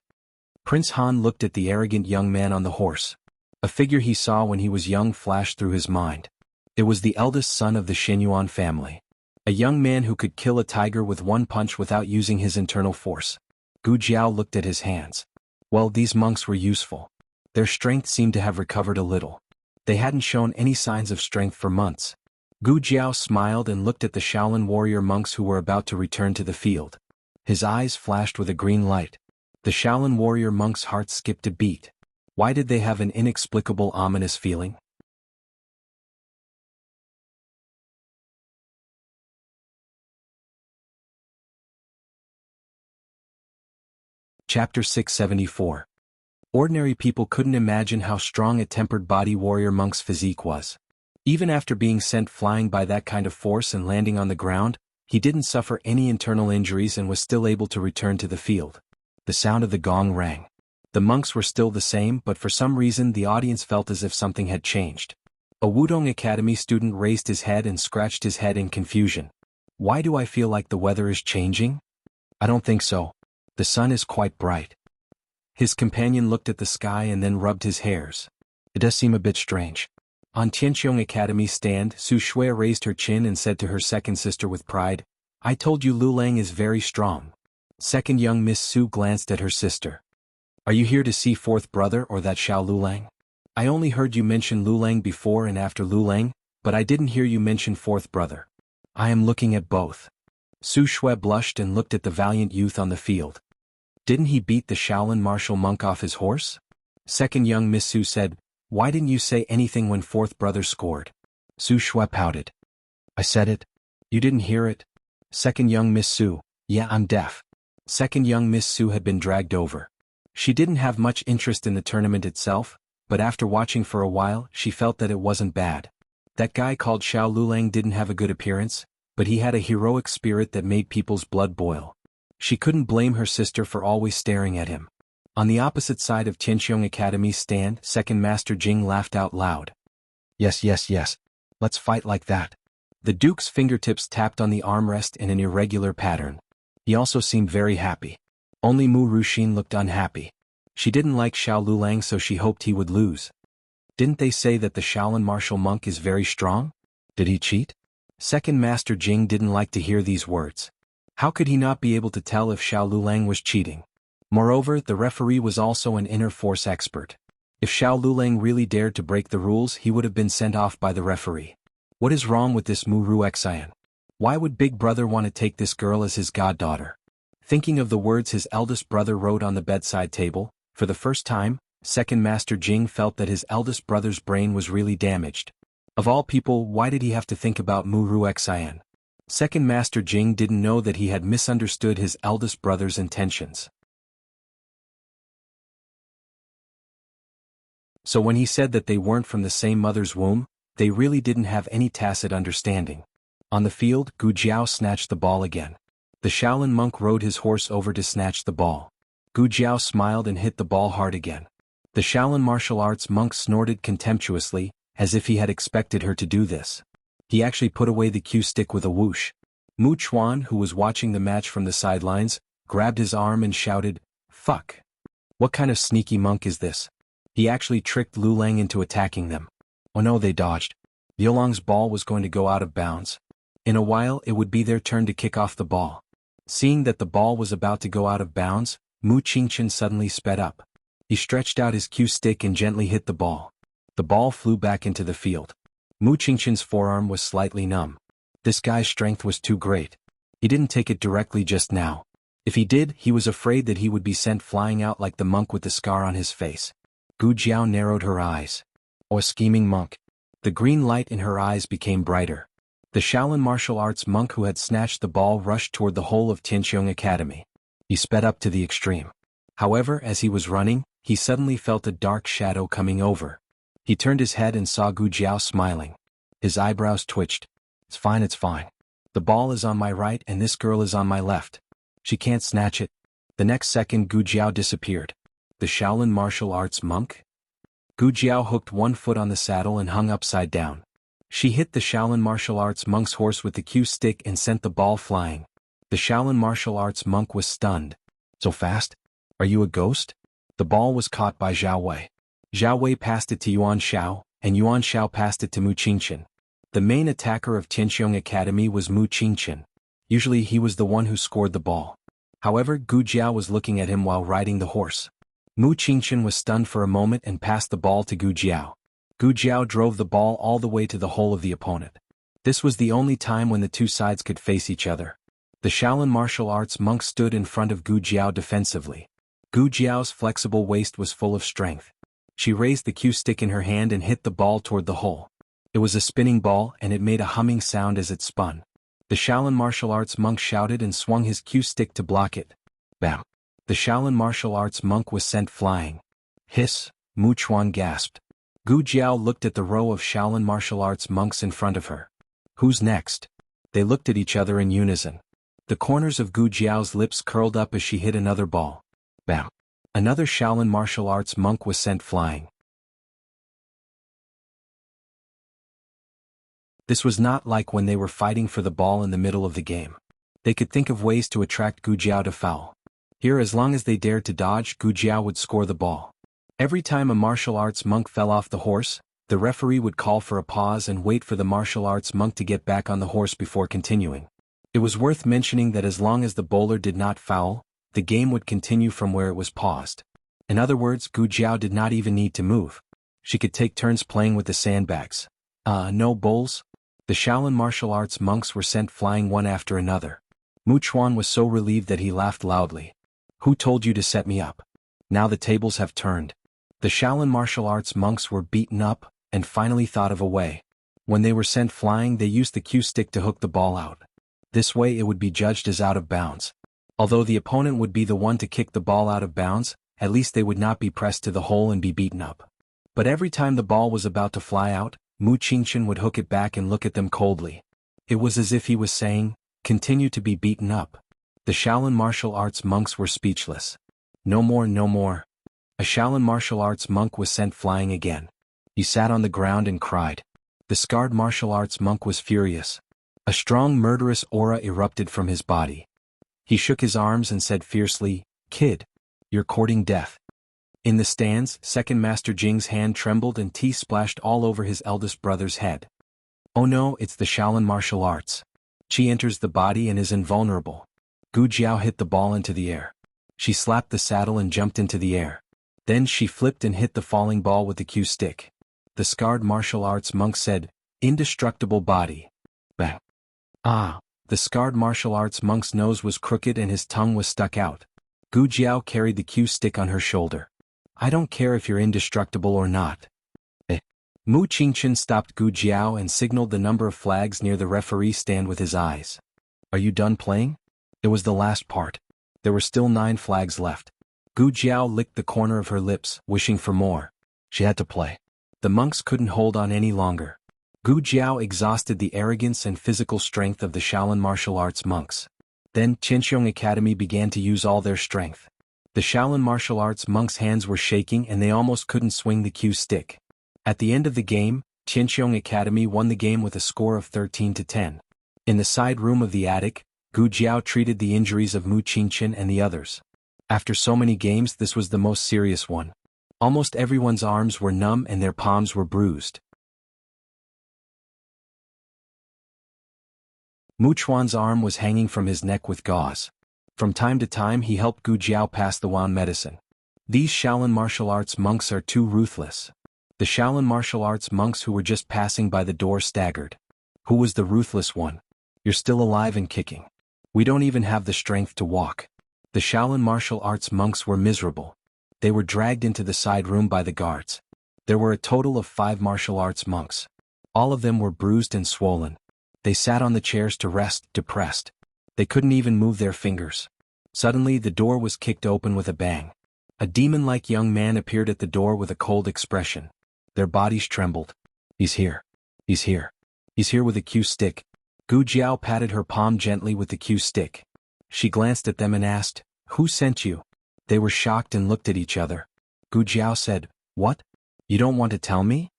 Prince Han looked at the arrogant young man on the horse. A figure he saw when he was young flashed through his mind. It was the eldest son of the Xinyuan family. A young man who could kill a tiger with one punch without using his internal force. Gu Jiao looked at his hands. Well, these monks were useful. Their strength seemed to have recovered a little. They hadn't shown any signs of strength for months. Gu Jiao smiled and looked at the Shaolin warrior monks who were about to return to the field. His eyes flashed with a green light. The Shaolin warrior monks' hearts skipped a beat. Why did they have an inexplicable ominous feeling? Chapter 674. Ordinary people couldn't imagine how strong a tempered body warrior monk's physique was. Even after being sent flying by that kind of force and landing on the ground, he didn't suffer any internal injuries and was still able to return to the field. The sound of the gong rang. The monks were still the same, but for some reason the audience felt as if something had changed. A Wudong Academy student raised his head and scratched his head in confusion. Why do I feel like the weather is changing? I don't think so. The sun is quite bright. His companion looked at the sky and then rubbed his hairs. It does seem a bit strange. On Tianqiong Academy's stand, Su Shui raised her chin and said to her second sister with pride, I told you Lu Lang is very strong. Second young Miss Su glanced at her sister. Are you here to see fourth brother or that Xiao Lulang? I only heard you mention Lulang before and after Lulang, but I didn't hear you mention fourth brother. I am looking at both. Su Shui blushed and looked at the valiant youth on the field. Didn't he beat the Shaolin martial monk off his horse? Second young Miss Su said, why didn't you say anything when fourth brother scored? Su Shui pouted. I said it. You didn't hear it? Second young Miss Su, yeah, I'm deaf. Second young Miss Su had been dragged over. She didn't have much interest in the tournament itself, but after watching for a while, she felt that it wasn't bad. That guy called Xiao Lulang didn't have a good appearance, but he had a heroic spirit that made people's blood boil. She couldn't blame her sister for always staring at him. On the opposite side of Tianqiong Academy's stand, Second Master Jing laughed out loud. Yes, yes, yes. Let's fight like that. The Duke's fingertips tapped on the armrest in an irregular pattern. He also seemed very happy. Only Mu Ruxin looked unhappy. She didn't like Xiao Lulang, so she hoped he would lose. Didn't they say that the Shaolin martial monk is very strong? Did he cheat? Second Master Jing didn't like to hear these words. How could he not be able to tell if Xiao Lulang was cheating? Moreover, the referee was also an inner force expert. If Xiao Lulang really dared to break the rules, he would have been sent off by the referee. What is wrong with this Mu Ruxian? Why would Big Brother want to take this girl as his goddaughter? Thinking of the words his eldest brother wrote on the bedside table, for the first time, Second Master Jing felt that his eldest brother's brain was really damaged. Of all people, why did he have to think about Mu Ruxian? Second Master Jing didn't know that he had misunderstood his eldest brother's intentions. So when he said that they weren't from the same mother's womb, they really didn't have any tacit understanding. On the field, Gu Jiao snatched the ball again. The Shaolin monk rode his horse over to snatch the ball. Gu Jiao smiled and hit the ball hard again. The Shaolin martial arts monk snorted contemptuously, as if he had expected her to do this. He actually put away the cue stick with a whoosh. Mu Chuan, who was watching the match from the sidelines, grabbed his arm and shouted, "Fuck! What kind of sneaky monk is this?" He actually tricked Lu Lang into attacking them. Oh no, they dodged. Yolong's ball was going to go out of bounds. In a while, it would be their turn to kick off the ball. Seeing that the ball was about to go out of bounds, Mu Qingchen suddenly sped up. He stretched out his cue stick and gently hit the ball. The ball flew back into the field. Mu Qingchen's forearm was slightly numb. This guy's strength was too great. He didn't take it directly just now. If he did, he was afraid that he would be sent flying out like the monk with the scar on his face. Gu Jiao narrowed her eyes. Oh, a scheming monk. The green light in her eyes became brighter. The Shaolin martial arts monk who had snatched the ball rushed toward the whole of Tianqiong Academy. He sped up to the extreme. However, as he was running, he suddenly felt a dark shadow coming over. He turned his head and saw Gu Jiao smiling. His eyebrows twitched. It's fine, it's fine. The ball is on my right and this girl is on my left. She can't snatch it. The next second Gu Jiao disappeared. The Shaolin martial arts monk? Gu Jiao hooked one foot on the saddle and hung upside down. She hit the Shaolin martial arts monk's horse with the cue stick and sent the ball flying. The Shaolin martial arts monk was stunned. So fast? Are you a ghost? The ball was caught by Zhao Wei. Zhao Wei passed it to Yuan Shao, and Yuan Shao passed it to Mu Qingchen. The main attacker of Tianqiong Academy was Mu Qingchen. Usually he was the one who scored the ball. However, Gu Jiao was looking at him while riding the horse. Mu Qingchen was stunned for a moment and passed the ball to Gu Jiao. Gu Jiao drove the ball all the way to the hole of the opponent. This was the only time when the two sides could face each other. The Shaolin martial arts monk stood in front of Gu Jiao defensively. Gu Jiao's flexible waist was full of strength. She raised the cue stick in her hand and hit the ball toward the hole. It was a spinning ball and it made a humming sound as it spun. The Shaolin martial arts monk shouted and swung his cue stick to block it. Bam! The Shaolin martial arts monk was sent flying. Hiss! Mu Chuan gasped. Gu Jiao looked at the row of Shaolin martial arts monks in front of her. Who's next? They looked at each other in unison. The corners of Gu Jiao's lips curled up as she hit another ball. Bam! Another Shaolin martial arts monk was sent flying. This was not like when they were fighting for the ball in the middle of the game. They could think of ways to attract Gu Jiao to foul. Here, as long as they dared to dodge, Gu Jiao would score the ball. Every time a martial arts monk fell off the horse, the referee would call for a pause and wait for the martial arts monk to get back on the horse before continuing. It was worth mentioning that as long as the bowler did not foul, the game would continue from where it was paused. In other words, Gu Jiao did not even need to move. She could take turns playing with the sandbags. No bowls? The Shaolin martial arts monks were sent flying one after another. Mu Chuan was so relieved that he laughed loudly. Who told you to set me up? Now the tables have turned. The Shaolin martial arts monks were beaten up, and finally thought of a way. When they were sent flying, they used the cue stick to hook the ball out. This way it would be judged as out of bounds. Although the opponent would be the one to kick the ball out of bounds, at least they would not be pressed to the hole and be beaten up. But every time the ball was about to fly out, Mu Qingchen would hook it back and look at them coldly. It was as if he was saying, "Continue to be beaten up." The Shaolin martial arts monks were speechless. No more, no more. A Shaolin martial arts monk was sent flying again. He sat on the ground and cried. The scarred martial arts monk was furious. A strong murderous aura erupted from his body. He shook his arms and said fiercely, "Kid, you're courting death." In the stands, Second Master Jing's hand trembled and tea splashed all over his eldest brother's head. Oh no, it's the Shaolin martial arts. Qi enters the body and is invulnerable. Gu Jiao hit the ball into the air. She slapped the saddle and jumped into the air. Then she flipped and hit the falling ball with the cue stick. The scarred martial arts monk said, "Indestructible body." Bang. Ah! The scarred martial arts monk's nose was crooked and his tongue was stuck out. Gu Jiao carried the cue stick on her shoulder. I don't care if you're indestructible or not. Mu Qingchen stopped Gu Jiao and signaled the number of flags near the referee stand with his eyes. Are you done playing? It was the last part. There were still 9 flags left. Gu Jiao licked the corner of her lips, wishing for more. She had to play. The monks couldn't hold on any longer. Gu Jiao exhausted the arrogance and physical strength of the Shaolin martial arts monks. Then Tianqiong Academy began to use all their strength. The Shaolin martial arts monks' hands were shaking and they almost couldn't swing the cue stick. At the end of the game, Tianqiong Academy won the game with a score of 13-10. In the side room of the attic, Gu Jiao treated the injuries of Mu Qingchen and the others. After so many games, this was the most serious one. Almost everyone's arms were numb and their palms were bruised. Mu Chuan's arm was hanging from his neck with gauze. From time to time he helped Gu Jiao pass the Wan medicine. These Shaolin martial arts monks are too ruthless. The Shaolin martial arts monks who were just passing by the door staggered. Who was the ruthless one? You're still alive and kicking. We don't even have the strength to walk. The Shaolin martial arts monks were miserable. They were dragged into the side room by the guards. There were a total of 5 martial arts monks. All of them were bruised and swollen. They sat on the chairs to rest, depressed. They couldn't even move their fingers. Suddenly the door was kicked open with a bang. A demon-like young man appeared at the door with a cold expression. Their bodies trembled. He's here. He's here. He's here with a cue stick. Gu Jiao patted her palm gently with the cue stick. She glanced at them and asked, "Who sent you?" They were shocked and looked at each other. Gu Jiao said, "What? You don't want to tell me?"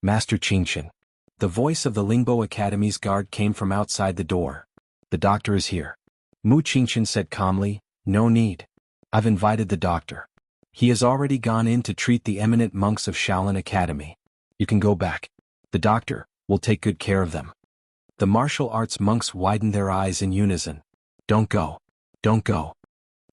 Master Qingshan. The voice of the Lingbo Academy's guard came from outside the door. "The doctor is here." Mu Qingshan said calmly, "No need. I've invited the doctor. He has already gone in to treat the eminent monks of Shaolin Academy. You can go back. The doctor will take good care of them." The martial arts monks widened their eyes in unison. "Don't go. Don't go.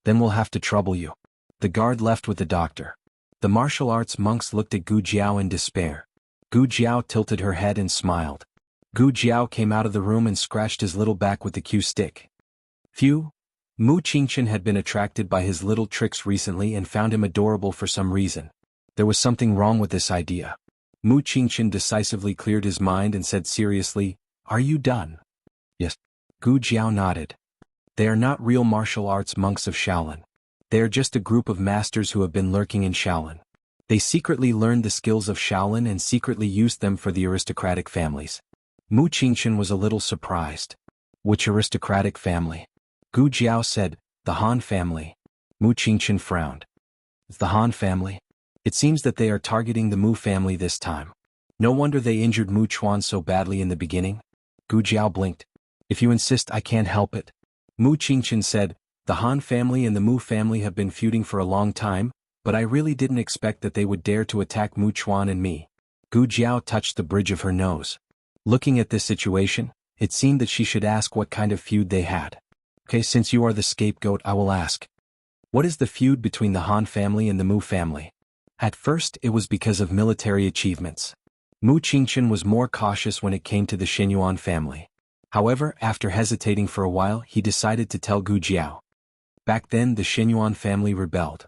Then we'll have to trouble you." The guard left with the doctor. The martial arts monks looked at Gu Jiao in despair. Gu Jiao tilted her head and smiled. Gu Jiao came out of the room and scratched his little back with the cue stick. Phew! Mu Qingshan had been attracted by his little tricks recently and found him adorable for some reason. There was something wrong with this idea. Mu Qingshan decisively cleared his mind and said seriously, "Are you done?" "Yes." Gu Jiao nodded. "They are not real martial arts monks of Shaolin. They are just a group of masters who have been lurking in Shaolin. They secretly learned the skills of Shaolin and secretly used them for the aristocratic families." Mu Qingshan was a little surprised. "Which aristocratic family?" Gu Jiao said, "The Han family." Mu Qingshan frowned. "It's the Han family? It seems that they are targeting the Mu family this time. No wonder they injured Mu Chuan so badly in the beginning." Gu Jiao blinked. "If you insist, I can't help it." Mu Qingshan said, "The Han family and the Mu family have been feuding for a long time, but I really didn't expect that they would dare to attack Mu Chuan and me." Gu Jiao touched the bridge of her nose. Looking at this situation, it seemed that she should ask what kind of feud they had. "Okay, since you are the scapegoat, I will ask. What is the feud between the Han family and the Mu family?" At first it was because of military achievements. Mu Qingshan was more cautious when it came to the Xinyuan family. However, after hesitating for a while, he decided to tell Gu Jiao. Back then the Xinyuan family rebelled.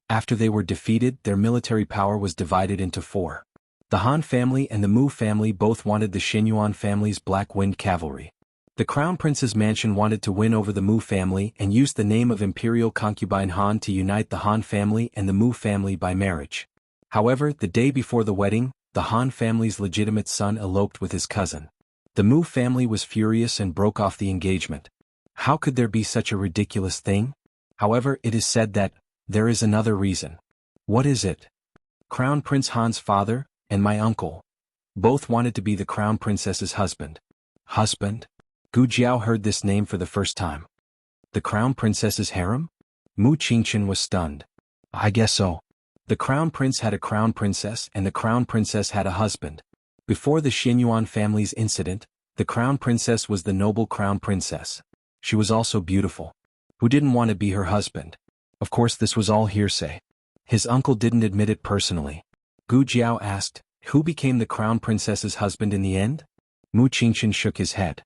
After they were defeated, their military power was divided into four. The Han family and the Mu family both wanted the Xinyuan family's Black Wind Cavalry. The Crown Prince's mansion wanted to win over the Mu family and used the name of Imperial Concubine Han to unite the Han family and the Mu family by marriage. However, the day before the wedding, the Han family's legitimate son eloped with his cousin. The Mu family was furious and broke off the engagement. How could there be such a ridiculous thing? However, it is said that there is another reason. What is it? Crown Prince Han's father and my uncle both wanted to be the Crown Princess's husband. Husband? Gu Jiao heard this name for the first time. The Crown Princess's harem? Mu Qingshan was stunned. I guess so. The Crown Prince had a Crown Princess and the Crown Princess had a husband. Before the Xinyuan family's incident, the Crown Princess was the noble Crown Princess. She was also beautiful. Who didn't want to be her husband? Of course this was all hearsay. His uncle didn't admit it personally. Gu Jiao asked, "Who became the Crown Princess's husband in the end?" Mu Qingshan shook his head.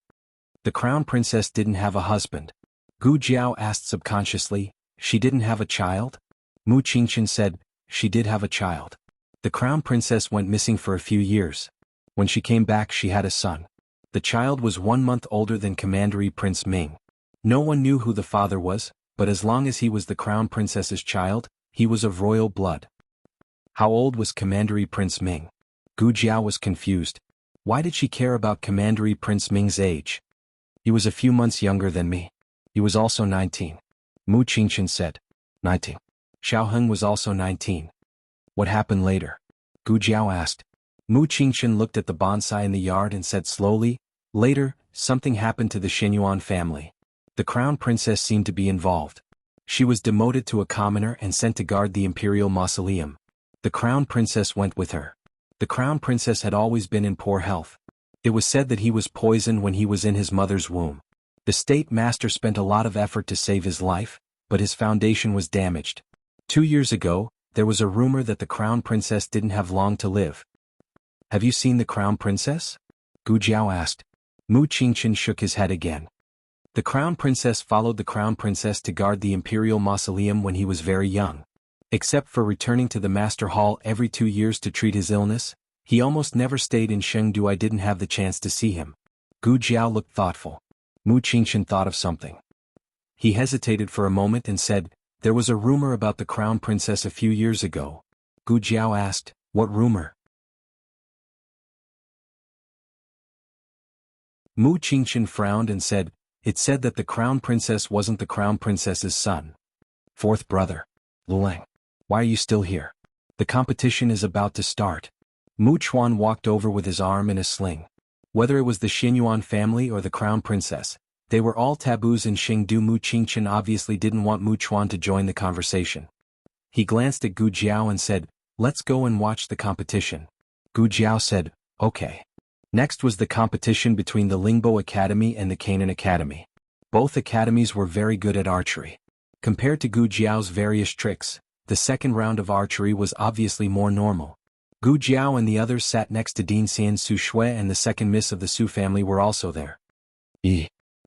The Crown Princess didn't have a husband. Gu Jiao asked subconsciously, "She didn't have a child?" Mu Qingshan said, "She did have a child. The Crown Princess went missing for a few years. When she came back she had a son. The child was 1 month older than Commandery Prince Ming. No one knew who the father was, but as long as he was the Crown Princess's child, he was of royal blood." How old was Commandery Prince Ming? Gu Jiao was confused. Why did she care about Commandery Prince Ming's age? He was a few months younger than me. He was also 19. Mu Qingshan said. 19. Xiao Heng was also 19. What happened later? Gu Jiao asked. Mu Qingshan looked at the bonsai in the yard and said slowly, "Later, something happened to the Xinyuan family. The Crown Princess seemed to be involved. She was demoted to a commoner and sent to guard the Imperial Mausoleum. The Crown Princess went with her. The Crown Princess had always been in poor health. It was said that he was poisoned when he was in his mother's womb. The State Master spent a lot of effort to save his life, but his foundation was damaged. 2 years ago, there was a rumor that the Crown Princess didn't have long to live." "Have you seen the Crown Princess?" Gu Jiao asked. Mu Qingshan shook his head again. The Crown Princess followed the Crown Princess to guard the Imperial Mausoleum when he was very young. Except for returning to the Master Hall every 2 years to treat his illness, he almost never stayed in Chengdu. I didn't have the chance to see him. Gu Jiao looked thoughtful. Mu Qingshan thought of something. He hesitated for a moment and said, "There was a rumor about the crown princess a few years ago." Gu Jiao asked, "What rumor?" Mu Qingchen frowned and said, "It said that the crown princess wasn't the crown princess's son. Fourth brother. Lulang. Why are you still here? The competition is about to start." Mu Chuan walked over with his arm in a sling. Whether it was the Xinyuan family or the crown princess, they were all taboos in Xingdu. Mu Qingchen obviously didn't want Mu Chuan to join the conversation. He glanced at Gu Jiao and said, "Let's go and watch the competition." Gu Jiao said, "Okay." Next was the competition between the Lingbo Academy and the Canaan Academy. Both academies were very good at archery. Compared to Gu Jiao's various tricks, the second round of archery was obviously more normal. Gu Jiao and the others sat next to Dean Xian. Su Shui and the second miss of the Su family were also there.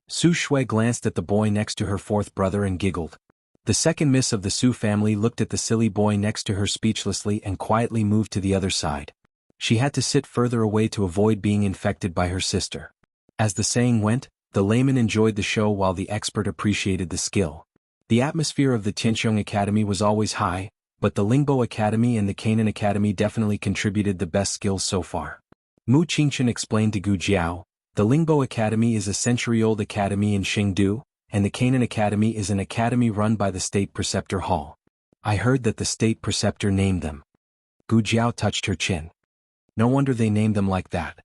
Su Shui glanced at the boy next to her fourth brother and giggled. The second miss of the Su family looked at the silly boy next to her speechlessly and quietly moved to the other side. She had to sit further away to avoid being infected by her sister. As the saying went, the layman enjoyed the show while the expert appreciated the skill. The atmosphere of the Tianqiong Academy was always high, but the Lingbo Academy and the Canaan Academy definitely contributed the best skills so far. Mu Qingchen explained to Gu Jiao, "The Lingbo Academy is a century-old academy in Xingdu, and the Canaan Academy is an academy run by the State Preceptor Hall. I heard that the State Preceptor named them." Gu Jiao touched her chin. "No wonder they named them like that."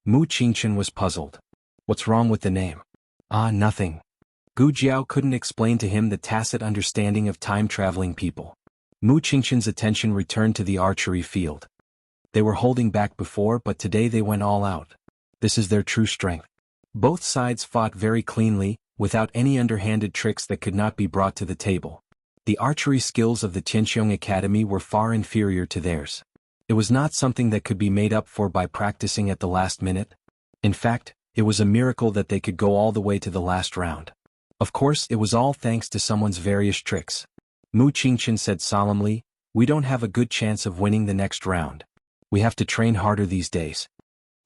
Mu Qingchen was puzzled. "What's wrong with the name?" "Ah, nothing." Gu Jiao couldn't explain to him the tacit understanding of time-traveling people. Mu Qingchen's attention returned to the archery field. They were holding back before, but today they went all out. This is their true strength. Both sides fought very cleanly, without any underhanded tricks that could not be brought to the table. The archery skills of the Tianqiong Academy were far inferior to theirs. It was not something that could be made up for by practicing at the last minute. In fact, it was a miracle that they could go all the way to the last round. Of course, it was all thanks to someone's various tricks. Mu Qingchen said solemnly, "We don't have a good chance of winning the next round. We have to train harder these days."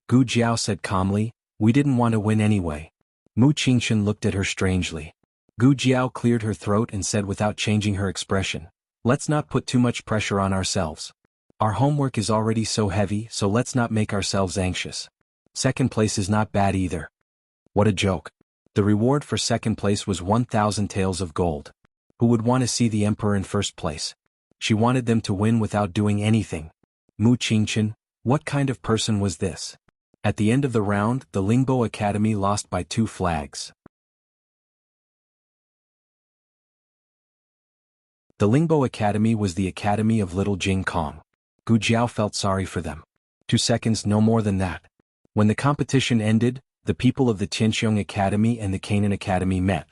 Gu Jiao said calmly, "We didn't want to win anyway." Mu Qingchen looked at her strangely. Gu Jiao cleared her throat and said without changing her expression, "Let's not put too much pressure on ourselves. Our homework is already so heavy, so let's not make ourselves anxious. Second place is not bad either." What a joke. The reward for second place was 1,000 taels of gold. Who would want to see the emperor in first place? She wanted them to win without doing anything. Mu Qingchen, what kind of person was this? At the end of the round, the Lingbo Academy lost by 2 flags. The Lingbo Academy was the academy of little Jing Kong. Gu Jiao felt sorry for them. 2 seconds, no more than that. When the competition ended, the people of the Tianqiong Academy and the Canaan Academy met.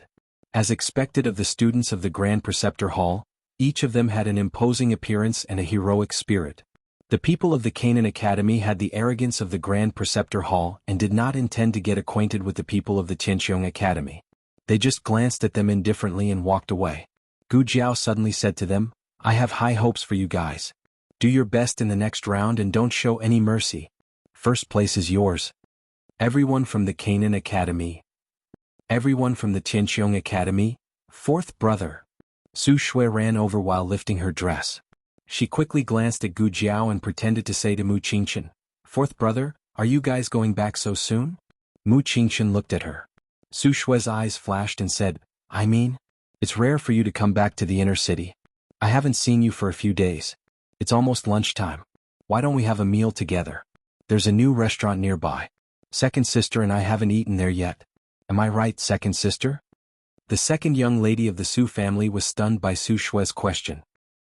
As expected of the students of the Grand Preceptor Hall, each of them had an imposing appearance and a heroic spirit. The people of the Canaan Academy had the arrogance of the Grand Preceptor Hall and did not intend to get acquainted with the people of the Tianqiong Academy. They just glanced at them indifferently and walked away. Gu Jiao suddenly said to them, "I have high hopes for you guys. Do your best in the next round and don't show any mercy. First place is yours." Everyone from the Canaan Academy. Everyone from the Tianqiong Academy. Fourth brother. Su Shui ran over while lifting her dress. She quickly glanced at Gu Jiao and pretended to say to Mu Qingchen, "Fourth brother, are you guys going back so soon?" Mu Qingchen looked at her. Su Shui's eyes flashed and said, "I mean, it's rare for you to come back to the inner city. I haven't seen you for a few days. It's almost lunchtime. Why don't we have a meal together? There's a new restaurant nearby. Second sister and I haven't eaten there yet. Am I right, second sister?" The second young lady of the Su family was stunned by Su Shui's question.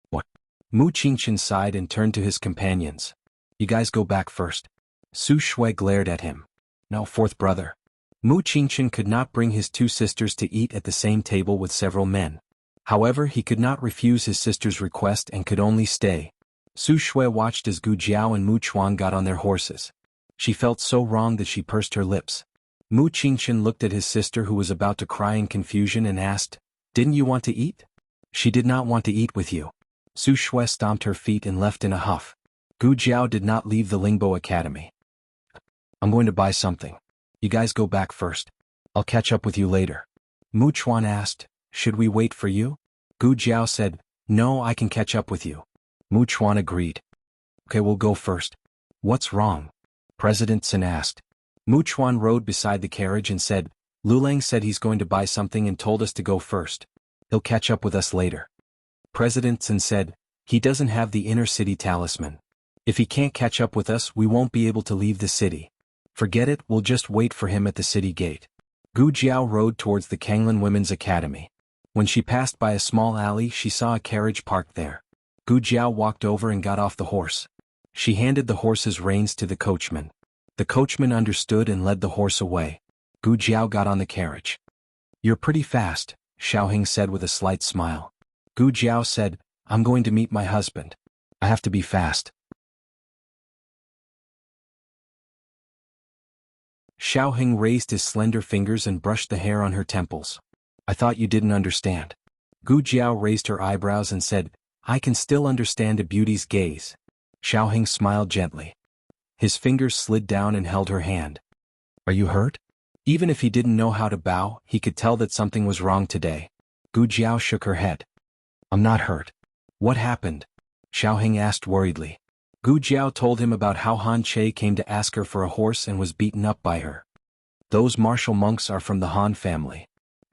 "What?" Mu Qingchen sighed and turned to his companions. "You guys go back first." Su Shui glared at him. "No, fourth brother." Mu Qingchen could not bring his 2 sisters to eat at the same table with several men. However, he could not refuse his sister's request and could only stay. Su Shui watched as Gu Jiao and Mu Chuan got on their horses. She felt so wrong that she pursed her lips. Mu Qingchen looked at his sister who was about to cry in confusion and asked, "Didn't you want to eat?" "She did not want to eat with you." Su Shui stomped her feet and left in a huff. Gu Jiao did not leave the Lingbo Academy. "I'm going to buy something. You guys go back first. I'll catch up with you later." Mu Chuan asked, should we wait for you? Gu Jiao said, no, I can catch up with you. Mu Chuan agreed. Okay, we'll go first. What's wrong? President Sun asked. Mu Chuan rode beside the carriage and said, Lulang said he's going to buy something and told us to go first. He'll catch up with us later. President Sun said, he doesn't have the inner city talisman. If he can't catch up with us, we won't be able to leave the city. Forget it, we'll just wait for him at the city gate. Gu Jiao rode towards the Kanglan Women's Academy. When she passed by a small alley, she saw a carriage parked there. Gu Jiao walked over and got off the horse. She handed the horse's reins to the coachman. The coachman understood and led the horse away. Gu Jiao got on the carriage. You're pretty fast, Xiaoheng said with a slight smile. Gu Jiao said, I'm going to meet my husband. I have to be fast. Xiaoheng raised his slender fingers and brushed the hair on her temples. I thought you didn't understand. Gu Jiao raised her eyebrows and said, I can still understand a beauty's gaze. Xiaoheng smiled gently. His fingers slid down and held her hand. Are you hurt? Even if he didn't know how to bow, he could tell that something was wrong today. Gu Jiao shook her head. I'm not hurt. What happened? Xiaoheng asked worriedly. Gu Jiao told him about how Han Che came to ask her for a horse and was beaten up by her. Those martial monks are from the Han family.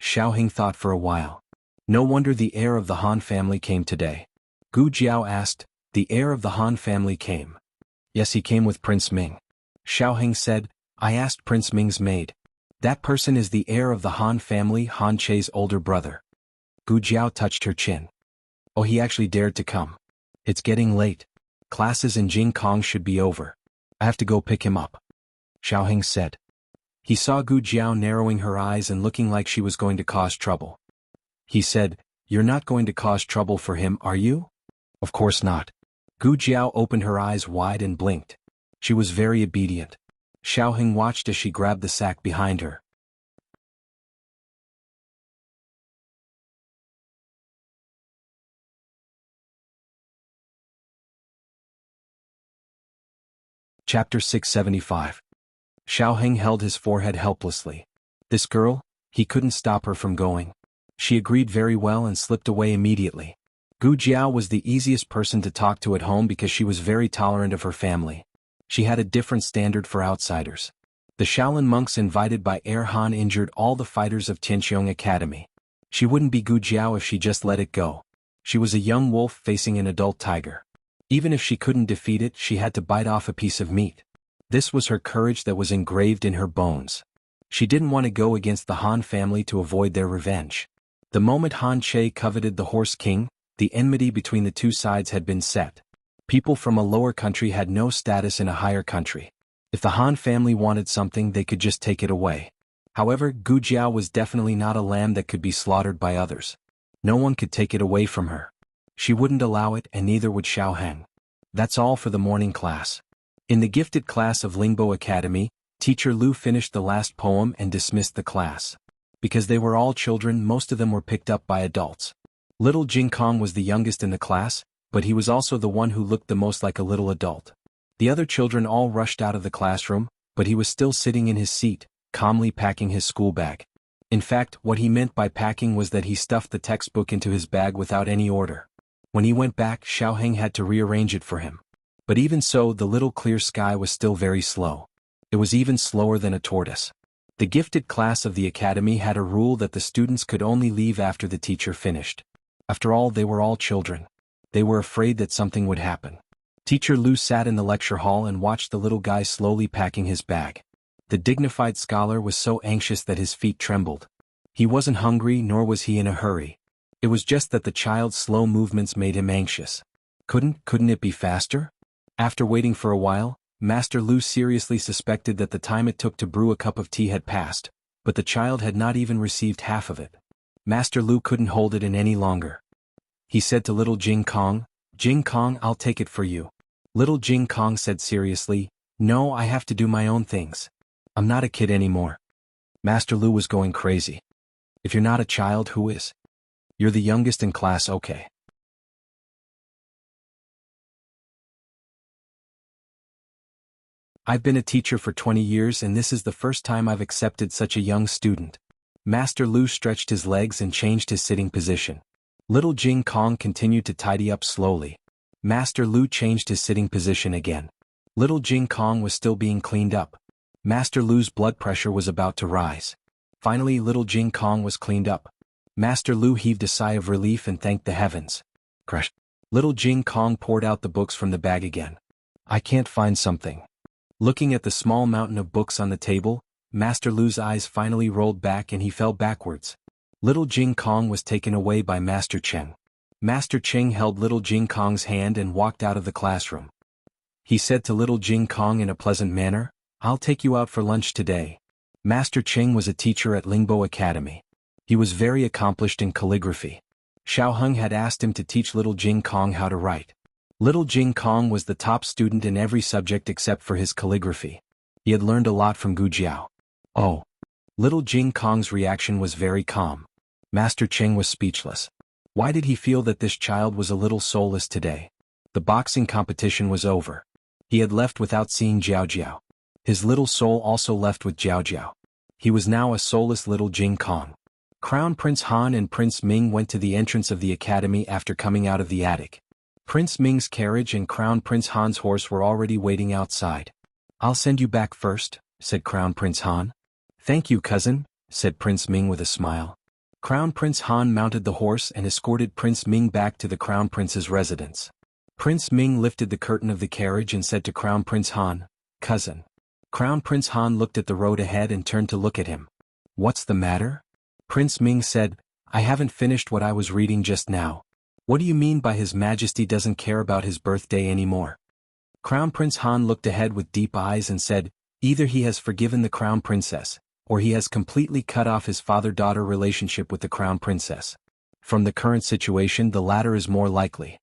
Xiaoheng thought for a while. No wonder the heir of the Han family came today. Gu Jiao asked, the heir of the Han family came. Yes, he came with Prince Ming. Xiaoheng said, I asked Prince Ming's maid. That person is the heir of the Han family, Han Che's older brother. Gu Jiao touched her chin. Oh, he actually dared to come. It's getting late. Classes in Jing Kong should be over. I have to go pick him up. Xiaoheng said. He saw Gu Jiao narrowing her eyes and looking like she was going to cause trouble. He said, You're not going to cause trouble for him, are you? Of course not. Gu Jiao opened her eyes wide and blinked. She was very obedient. Xiaoheng watched as she grabbed the sack behind her. Chapter 675. Xiaoheng held his forehead helplessly. This girl, he couldn't stop her from going. She agreed very well and slipped away immediately. Gu Jiao was the easiest person to talk to at home because she was very tolerant of her family. She had a different standard for outsiders. The Shaolin monks invited by Heir Han injured all the fighters of Tianqiong Academy. She wouldn't be Gu Jiao if she just let it go. She was a young wolf facing an adult tiger. Even if she couldn't defeat it, she had to bite off a piece of meat. This was her courage that was engraved in her bones. She didn't want to go against the Han family to avoid their revenge. The moment Han Che coveted the Horse King, the enmity between the two sides had been set. People from a lower country had no status in a higher country. If the Han family wanted something, they could just take it away. However, Gu Jiao was definitely not a lamb that could be slaughtered by others. No one could take it away from her. She wouldn't allow it, and neither would Xiaoheng. That's all for the morning class. In the gifted class of Lingbo Academy, Teacher Lu finished the last poem and dismissed the class. Because they were all children, most of them were picked up by adults. Little Jing Kong was the youngest in the class, but he was also the one who looked the most like a little adult. The other children all rushed out of the classroom, but he was still sitting in his seat, calmly packing his school bag. In fact, what he meant by packing was that he stuffed the textbook into his bag without any order. When he went back, Xiaoheng had to rearrange it for him. But even so, the little clear sky was still very slow. It was even slower than a tortoise. The gifted class of the academy had a rule that the students could only leave after the teacher finished. After all, they were all children. They were afraid that something would happen. Teacher Lu sat in the lecture hall and watched the little guy slowly packing his bag. The dignified scholar was so anxious that his feet trembled. He wasn't hungry, nor was he in a hurry. It was just that the child's slow movements made him anxious. Couldn't it be faster? After waiting for a while, Master Lu seriously suspected that the time it took to brew a cup of tea had passed, but the child had not even received half of it. Master Lu couldn't hold it in any longer. He said to little Jing Kong, Jing Kong, I'll take it for you. Little Jing Kong said seriously, No, I have to do my own things. I'm not a kid anymore. Master Lu was going crazy. If you're not a child, who is? You're the youngest in class, okay. I've been a teacher for 20 years and this is the first time I've accepted such a young student. Master Lu stretched his legs and changed his sitting position. Little Jing Kong continued to tidy up slowly. Master Lu changed his sitting position again. Little Jing Kong was still being cleaned up. Master Lu's blood pressure was about to rise. Finally, little Jing Kong was cleaned up. Master Lu heaved a sigh of relief and thanked the heavens. Crush. Little Jing Kong poured out the books from the bag again. I can't find something. Looking at the small mountain of books on the table, Master Lu's eyes finally rolled back and he fell backwards. Little Jing Kong was taken away by Master Cheng. Master Cheng held little Jing Kong's hand and walked out of the classroom. He said to little Jing Kong in a pleasant manner, I'll take you out for lunch today. Master Cheng was a teacher at Lingbo Academy. He was very accomplished in calligraphy. Xiao Heng had asked him to teach little Jing Kong how to write. Little Jing Kong was the top student in every subject except for his calligraphy. He had learned a lot from Gu Jiao. Oh. Little Jing Kong's reaction was very calm. Master Cheng was speechless. Why did he feel that this child was a little soulless today? The boxing competition was over. He had left without seeing Jiao Jiao. His little soul also left with Jiao Jiao. He was now a soulless little Jing Kong. Crown Prince Han and Prince Ming went to the entrance of the academy after coming out of the attic. Prince Ming's carriage and Crown Prince Han's horse were already waiting outside. I'll send you back first, said Crown Prince Han. Thank you, cousin, said Prince Ming with a smile. Crown Prince Han mounted the horse and escorted Prince Ming back to the Crown Prince's residence. Prince Ming lifted the curtain of the carriage and said to Crown Prince Han, Cousin. Crown Prince Han looked at the road ahead and turned to look at him. What's the matter? Prince Ming said, I haven't finished what I was reading just now. What do you mean by His Majesty doesn't care about his birthday anymore? Crown Prince Han looked ahead with deep eyes and said, either he has forgiven the Crown Princess, or he has completely cut off his father-daughter relationship with the Crown Princess. From the current situation, the latter is more likely.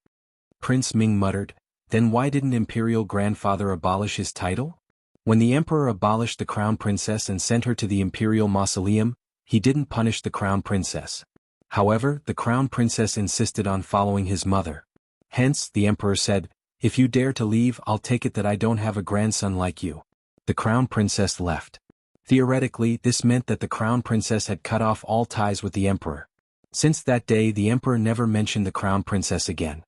Prince Ming muttered, then why didn't Imperial Grandfather abolish his title? When the Emperor abolished the Crown Princess and sent her to the Imperial Mausoleum, he didn't punish the Crown Princess. However, the Crown Princess insisted on following his mother. Hence, the Emperor said, if you dare to leave, I'll take it that I don't have a grandson like you. The Crown Princess left. Theoretically, this meant that the Crown Princess had cut off all ties with the Emperor. Since that day, the Emperor never mentioned the Crown Princess again.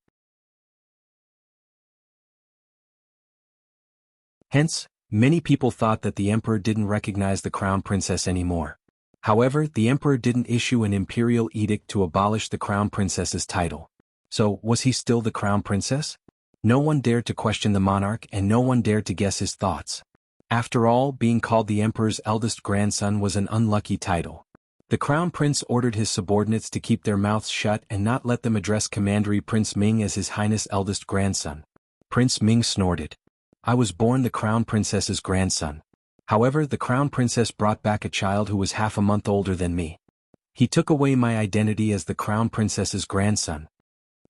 Hence, many people thought that the Emperor didn't recognize the Crown Princess anymore. However, the Emperor didn't issue an imperial edict to abolish the Crown Princess's title. So, was he still the Crown Princess? No one dared to question the monarch and no one dared to guess his thoughts. After all, being called the Emperor's eldest grandson was an unlucky title. The Crown Prince ordered his subordinates to keep their mouths shut and not let them address Commandery Prince Ming as His Highness' eldest grandson. Prince Ming snorted. I was born the Crown Princess's grandson. However, the Crown Princess brought back a child who was half a month older than me. He took away my identity as the Crown Princess's grandson.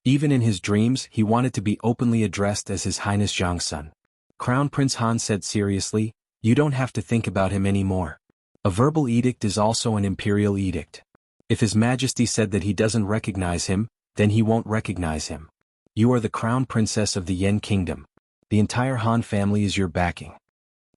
Even in his dreams, he wanted to be openly addressed as His Highness Zhang's son. Crown Prince Han said seriously, you don't have to think about him anymore. A verbal edict is also an imperial edict. If His Majesty said that he doesn't recognize him, then he won't recognize him. You are the Crown Princess of the Yen Kingdom. The entire Han family is your backing.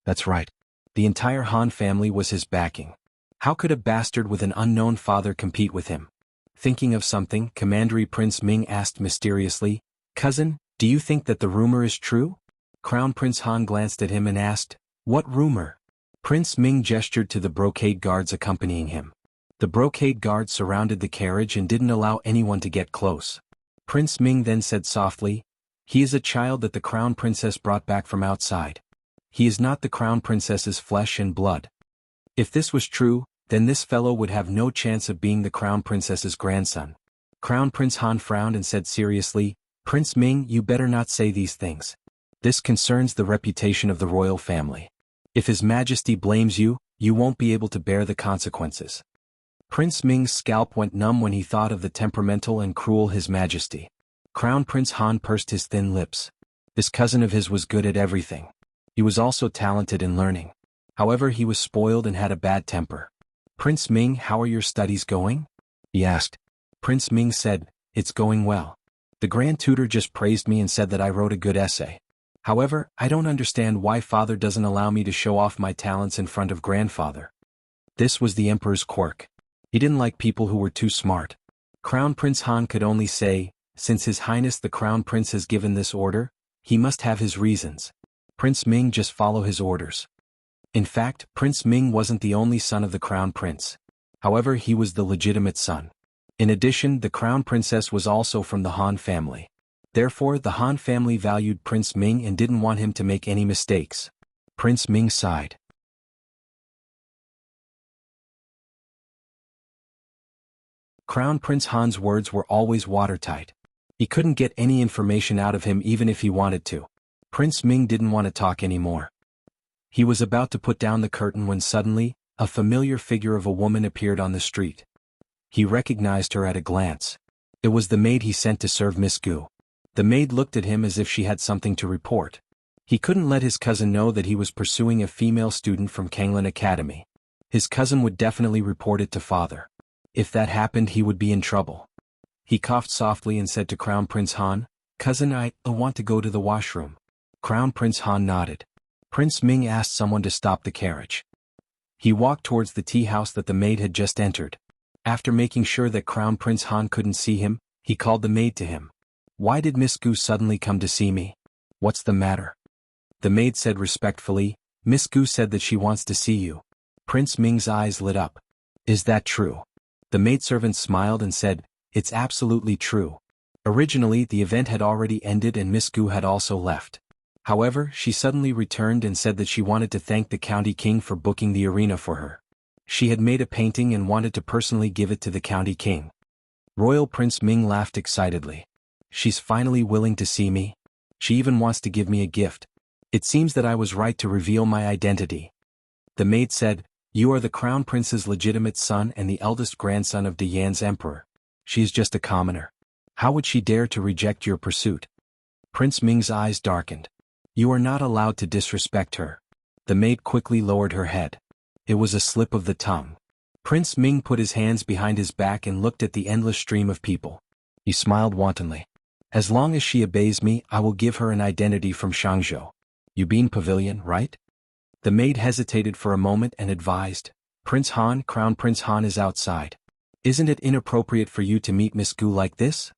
That's right. The entire Han family was his backing. How could a bastard with an unknown father compete with him? Thinking of something, Commandery Prince Ming asked mysteriously, Cousin, do you think that the rumor is true? Crown Prince Han glanced at him and asked, what rumor? Prince Ming gestured to the brocade guards accompanying him. The brocade guards surrounded the carriage and didn't allow anyone to get close. Prince Ming then said softly, he is a child that the Crown Princess brought back from outside. He is not the Crown Princess's flesh and blood. If this was true, then this fellow would have no chance of being the Crown Princess's grandson. Crown Prince Han frowned and said seriously, Prince Ming, you better not say these things. This concerns the reputation of the royal family. If His Majesty blames you, you won't be able to bear the consequences. Prince Ming's scalp went numb when he thought of the temperamental and cruel His Majesty. Crown Prince Han pursed his thin lips. This cousin of his was good at everything. He was also talented in learning. However, he was spoiled and had a bad temper. Prince Ming, how are your studies going? He asked. Prince Ming said, it's going well. The Grand Tutor just praised me and said that I wrote a good essay. However, I don't understand why Father doesn't allow me to show off my talents in front of Grandfather. This was the Emperor's quirk. He didn't like people who were too smart. Crown Prince Han could only say, since His Highness the Crown Prince has given this order, he must have his reasons. Prince Ming just follow his orders. In fact, Prince Ming wasn't the only son of the Crown Prince. However, he was the legitimate son. In addition, the Crown Princess was also from the Han family. Therefore, the Han family valued Prince Ming and didn't want him to make any mistakes. Prince Ming sighed. Crown Prince Han's words were always watertight. He couldn't get any information out of him even if he wanted to. Prince Ming didn't want to talk anymore. He was about to put down the curtain when suddenly, a familiar figure of a woman appeared on the street. He recognized her at a glance. It was the maid he sent to serve Miss Gu. The maid looked at him as if she had something to report. He couldn't let his cousin know that he was pursuing a female student from Kanglan Academy. His cousin would definitely report it to father. If that happened, he would be in trouble. He coughed softly and said to Crown Prince Han, "Cousin, I want to go to the washroom." Crown Prince Han nodded. Prince Ming asked someone to stop the carriage. He walked towards the tea house that the maid had just entered. After making sure that Crown Prince Han couldn't see him, he called the maid to him. "Why did Miss Gu suddenly come to see me? What's the matter?" The maid said respectfully, "Miss Gu said that she wants to see you." Prince Ming's eyes lit up. "Is that true?" The maidservant smiled and said, "It's absolutely true." Originally, the event had already ended and Miss Gu had also left. However, she suddenly returned and said that she wanted to thank the county king for booking the arena for her. She had made a painting and wanted to personally give it to the county king. Royal Prince Ming laughed excitedly. "She's finally willing to see me. She even wants to give me a gift. It seems that I was right to reveal my identity." The maid said, "You are the Crown Prince's legitimate son and the eldest grandson of Dian's emperor. She is just a commoner. How would she dare to reject your pursuit?" Prince Ming's eyes darkened. "You are not allowed to disrespect her." The maid quickly lowered her head. It was a slip of the tongue. Prince Ming put his hands behind his back and looked at the endless stream of people. He smiled wantonly. "As long as she obeys me, I will give her an identity from Shangzhou. Yubin Pavilion, right?" The maid hesitated for a moment and advised, "Prince Han, Crown Prince Han is outside. Isn't it inappropriate for you to meet Miss Gu like this?"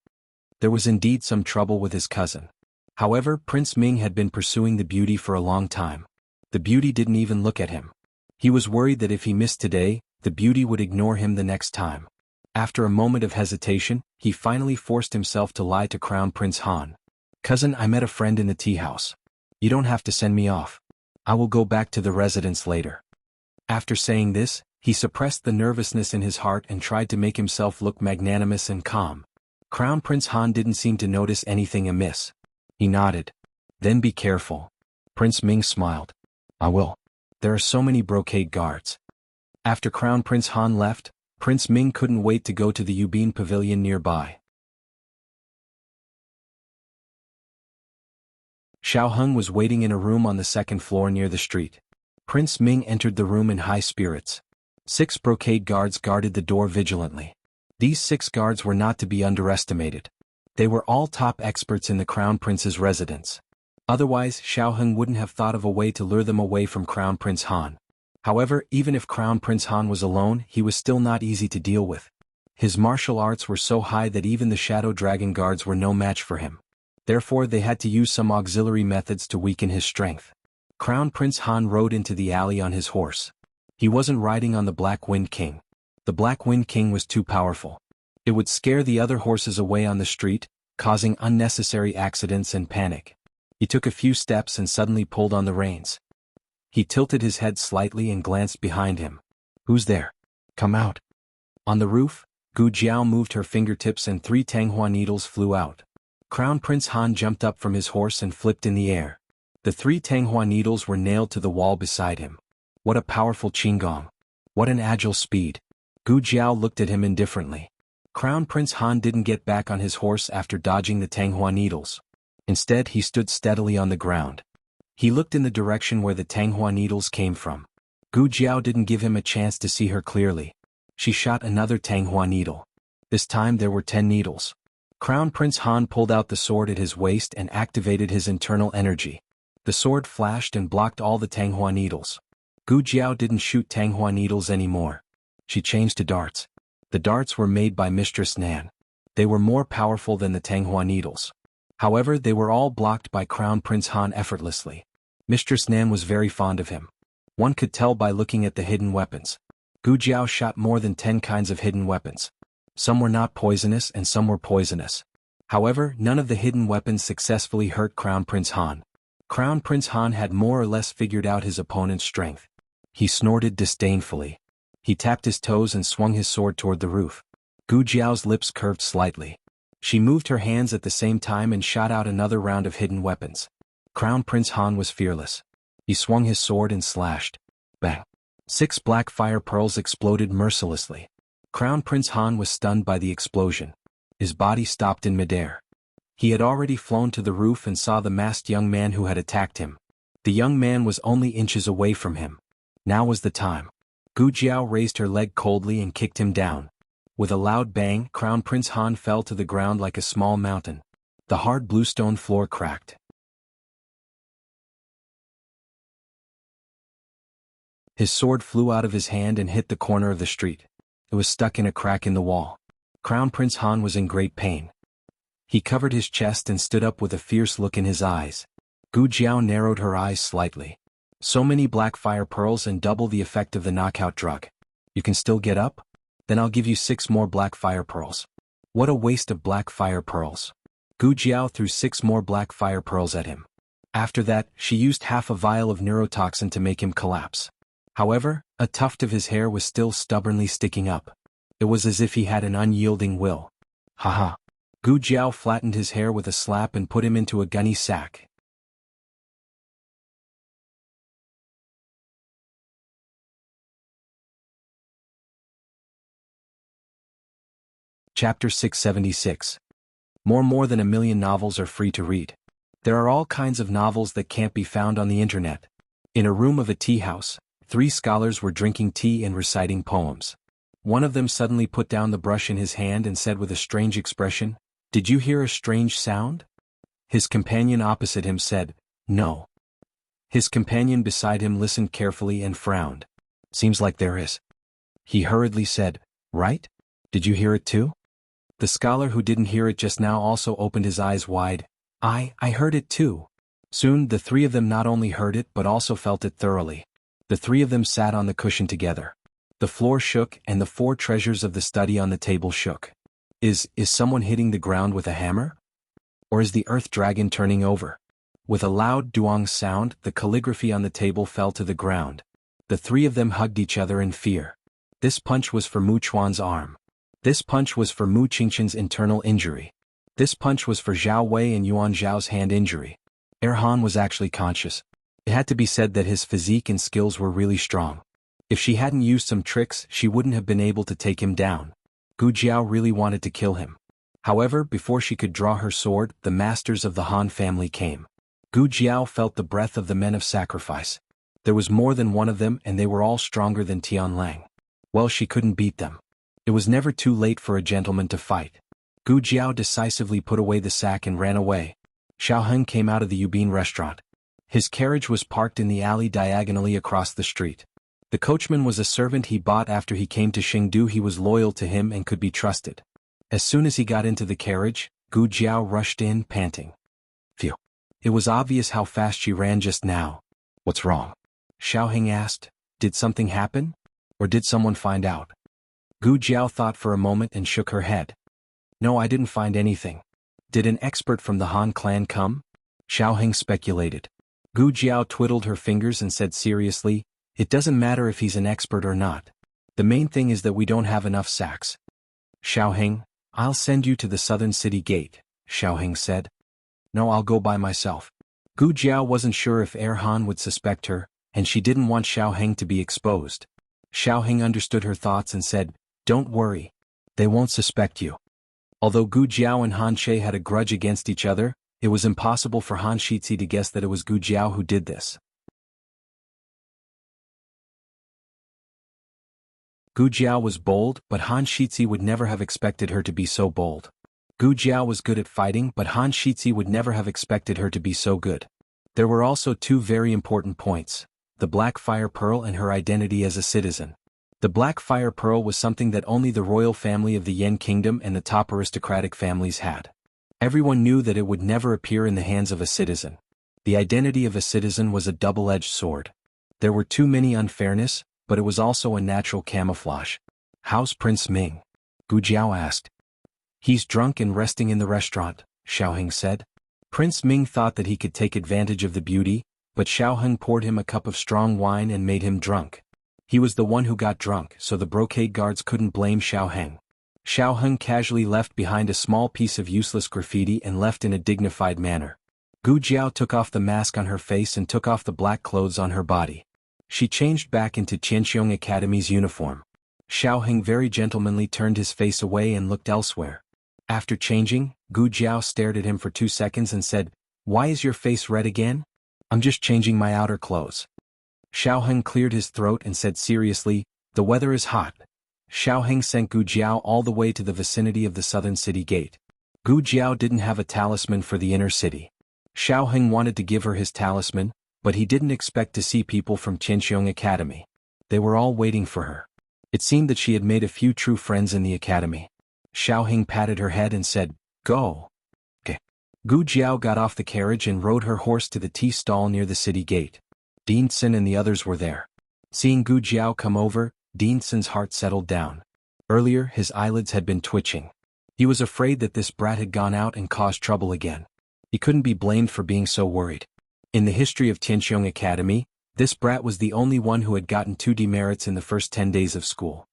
There was indeed some trouble with his cousin. However, Prince Ming had been pursuing the beauty for a long time. The beauty didn't even look at him. He was worried that if he missed today, the beauty would ignore him the next time. After a moment of hesitation, he finally forced himself to lie to Crown Prince Han. "Cousin, I met a friend in the tea house. You don't have to send me off. I will go back to the residence later." After saying this, he suppressed the nervousness in his heart and tried to make himself look magnanimous and calm. Crown Prince Han didn't seem to notice anything amiss. He nodded. "Then be careful." Prince Ming smiled. "I will. There are so many brocade guards." After Crown Prince Han left, Prince Ming couldn't wait to go to the Yubin Pavilion nearby. Xiao Heng was waiting in a room on the second floor near the street. Prince Ming entered the room in high spirits. 6 brocade guards guarded the door vigilantly. These 6 guards were not to be underestimated. They were all top experts in the Crown Prince's residence. Otherwise, Xiao Heng wouldn't have thought of a way to lure them away from Crown Prince Han. However, even if Crown Prince Han was alone, he was still not easy to deal with. His martial arts were so high that even the Shadow Dragon guards were no match for him. Therefore, they had to use some auxiliary methods to weaken his strength. Crown Prince Han rode into the alley on his horse. He wasn't riding on the Black Wind King. The Black Wind King was too powerful. It would scare the other horses away on the street, causing unnecessary accidents and panic. He took a few steps and suddenly pulled on the reins. He tilted his head slightly and glanced behind him. "Who's there? Come out." On the roof, Gu Jiao moved her fingertips and 3 Tanghua needles flew out. Crown Prince Han jumped up from his horse and flipped in the air. The 3 Tanghua needles were nailed to the wall beside him. What a powerful qinggong. What an agile speed. Gu Jiao looked at him indifferently. Crown Prince Han didn't get back on his horse after dodging the Tanghua needles. Instead, he stood steadily on the ground. He looked in the direction where the Tanghua needles came from. Gu Jiao didn't give him a chance to see her clearly. She shot another Tanghua needle. This time there were 10 needles. Crown Prince Han pulled out the sword at his waist and activated his internal energy. The sword flashed and blocked all the Tanghua needles. Gu Jiao didn't shoot Tanghua needles anymore. She changed to darts. The darts were made by Mistress Nan. They were more powerful than the Tanghua needles. However, they were all blocked by Crown Prince Han effortlessly. Mistress Nan was very fond of him. One could tell by looking at the hidden weapons. Gu Jiao shot more than 10 kinds of hidden weapons. Some were not poisonous and some were poisonous. However, none of the hidden weapons successfully hurt Crown Prince Han. Crown Prince Han had more or less figured out his opponent's strength. He snorted disdainfully. He tapped his toes and swung his sword toward the roof. Gu Jiao's lips curved slightly. She moved her hands at the same time and shot out another round of hidden weapons. Crown Prince Han was fearless. He swung his sword and slashed. Bang! 6 black fire pearls exploded mercilessly. Crown Prince Han was stunned by the explosion. His body stopped in midair. He had already flown to the roof and saw the masked young man who had attacked him. The young man was only inches away from him. Now was the time. Gu Jiao raised her leg coldly and kicked him down. With a loud bang, Crown Prince Han fell to the ground like a small mountain. The hard bluestone floor cracked. His sword flew out of his hand and hit the corner of the street. It was stuck in a crack in the wall. Crown Prince Han was in great pain. He covered his chest and stood up with a fierce look in his eyes. Gu Jiao narrowed her eyes slightly. So many black fire pearls and double the effect of the knockout drug. You can still get up? Then I'll give you 6 more black fire pearls. What a waste of black fire pearls. Gu Jiao threw 6 more black fire pearls at him. After that, she used half a vial of neurotoxin to make him collapse. However, a tuft of his hair was still stubbornly sticking up. It was as if he had an unyielding will. Haha. Gu Jiao flattened his hair with a slap and put him into a gunny sack. Chapter 676. More than 1,000,000 novels are free to read. There are all kinds of novels that can't be found on the internet. In a room of a tea house, 3 scholars were drinking tea and reciting poems. One of them suddenly put down the brush in his hand and said with a strange expression, "Did you hear a strange sound?" His companion opposite him said, "No." His companion beside him listened carefully and frowned. "Seems like there is." He hurriedly said, "Right? Did you hear it too?" The scholar who didn't hear it just now also opened his eyes wide. I heard it too." Soon the 3 of them not only heard it but also felt it thoroughly. The 3 of them sat on the cushion together. The floor shook and the 4 treasures of the study on the table shook. Is someone hitting the ground with a hammer? Or is the earth dragon turning over? With a loud duong sound, the calligraphy on the table fell to the ground. The 3 of them hugged each other in fear. This punch was for Mu Chuan's arm. This punch was for Mu Qingqian's internal injury. This punch was for Zhao Wei and Yuan Zhao's hand injury. Han was actually conscious. It had to be said that his physique and skills were really strong. If she hadn't used some tricks, she wouldn't have been able to take him down. Gu Jiao really wanted to kill him. However, before she could draw her sword, the masters of the Han family came. Gu Jiao felt the breath of the men of sacrifice. There was more than one of them and they were all stronger than Tianlang. Well, she couldn't beat them. It was never too late for a gentleman to fight. Gu Jiao decisively put away the sack and ran away. Xiao Heng came out of the Yubin restaurant. His carriage was parked in the alley diagonally across the street. The coachman was a servant he bought after he came to Chengdu. He was loyal to him and could be trusted. As soon as he got into the carriage, Gu Jiao rushed in, panting. Phew. It was obvious how fast she ran just now. What's wrong? Xiao Heng asked. Did something happen? Or did someone find out? Gu Jiao thought for a moment and shook her head. No, I didn't find anything. Did an expert from the Han clan come? Xiao Heng speculated. Gu Jiao twiddled her fingers and said seriously, "It doesn't matter if he's an expert or not. The main thing is that we don't have enough sacks." Xiao Heng, "I'll send you to the southern city gate," Xiao Heng said. "No, I'll go by myself." Gu Jiao wasn't sure if Han would suspect her, and she didn't want Xiao Heng to be exposed. Xiao Heng understood her thoughts and said, "Don't worry. They won't suspect you." Although Gu Jiao and Han Che had a grudge against each other, it was impossible for Han Shitzi to guess that it was Gu Jiao who did this. Gu Jiao was bold, but Han Shitzi would never have expected her to be so bold. Gu Jiao was good at fighting, but Han Shitzi would never have expected her to be so good. There were also 2 very important points: the Black Fire Pearl and her identity as a citizen. The black fire pearl was something that only the royal family of the Yen kingdom and the top aristocratic families had. Everyone knew that it would never appear in the hands of a citizen. The identity of a citizen was a double-edged sword. There were too many unfairness, but it was also a natural camouflage. "How's Prince Ming?" Gu Jiao asked. "He's drunk and resting in the restaurant," Xiaoheng said. Prince Ming thought that he could take advantage of the beauty, but Xiaoheng poured him a cup of strong wine and made him drunk. He was the one who got drunk, so the brocade guards couldn't blame Xiaoheng. Xiaoheng casually left behind a small piece of useless graffiti and left in a dignified manner. Gu Jiao took off the mask on her face and took off the black clothes on her body. She changed back into Qianxiong Academy's uniform. Xiaoheng very gentlemanly turned his face away and looked elsewhere. After changing, Gu Jiao stared at him for 2 seconds and said, "Why is your face red again?" "I'm just changing my outer clothes." Xiaoheng cleared his throat and said seriously, "The weather is hot." Xiaoheng sent Gu Jiao all the way to the vicinity of the southern city gate. Gu Jiao didn't have a talisman for the inner city. Xiaoheng wanted to give her his talisman, but he didn't expect to see people from Qianxiong Academy. They were all waiting for her. It seemed that she had made a few true friends in the academy. Xiaoheng patted her head and said, "Go." "Okay." Gu Jiao got off the carriage and rode her horse to the tea stall near the city gate. Dinsen and the others were there. Seeing Gu Jiao come over, Dinsen's heart settled down. Earlier, his eyelids had been twitching. He was afraid that this brat had gone out and caused trouble again. He couldn't be blamed for being so worried. In the history of Qianxiong Academy, this brat was the only one who had gotten 2 demerits in the first 10 days of school.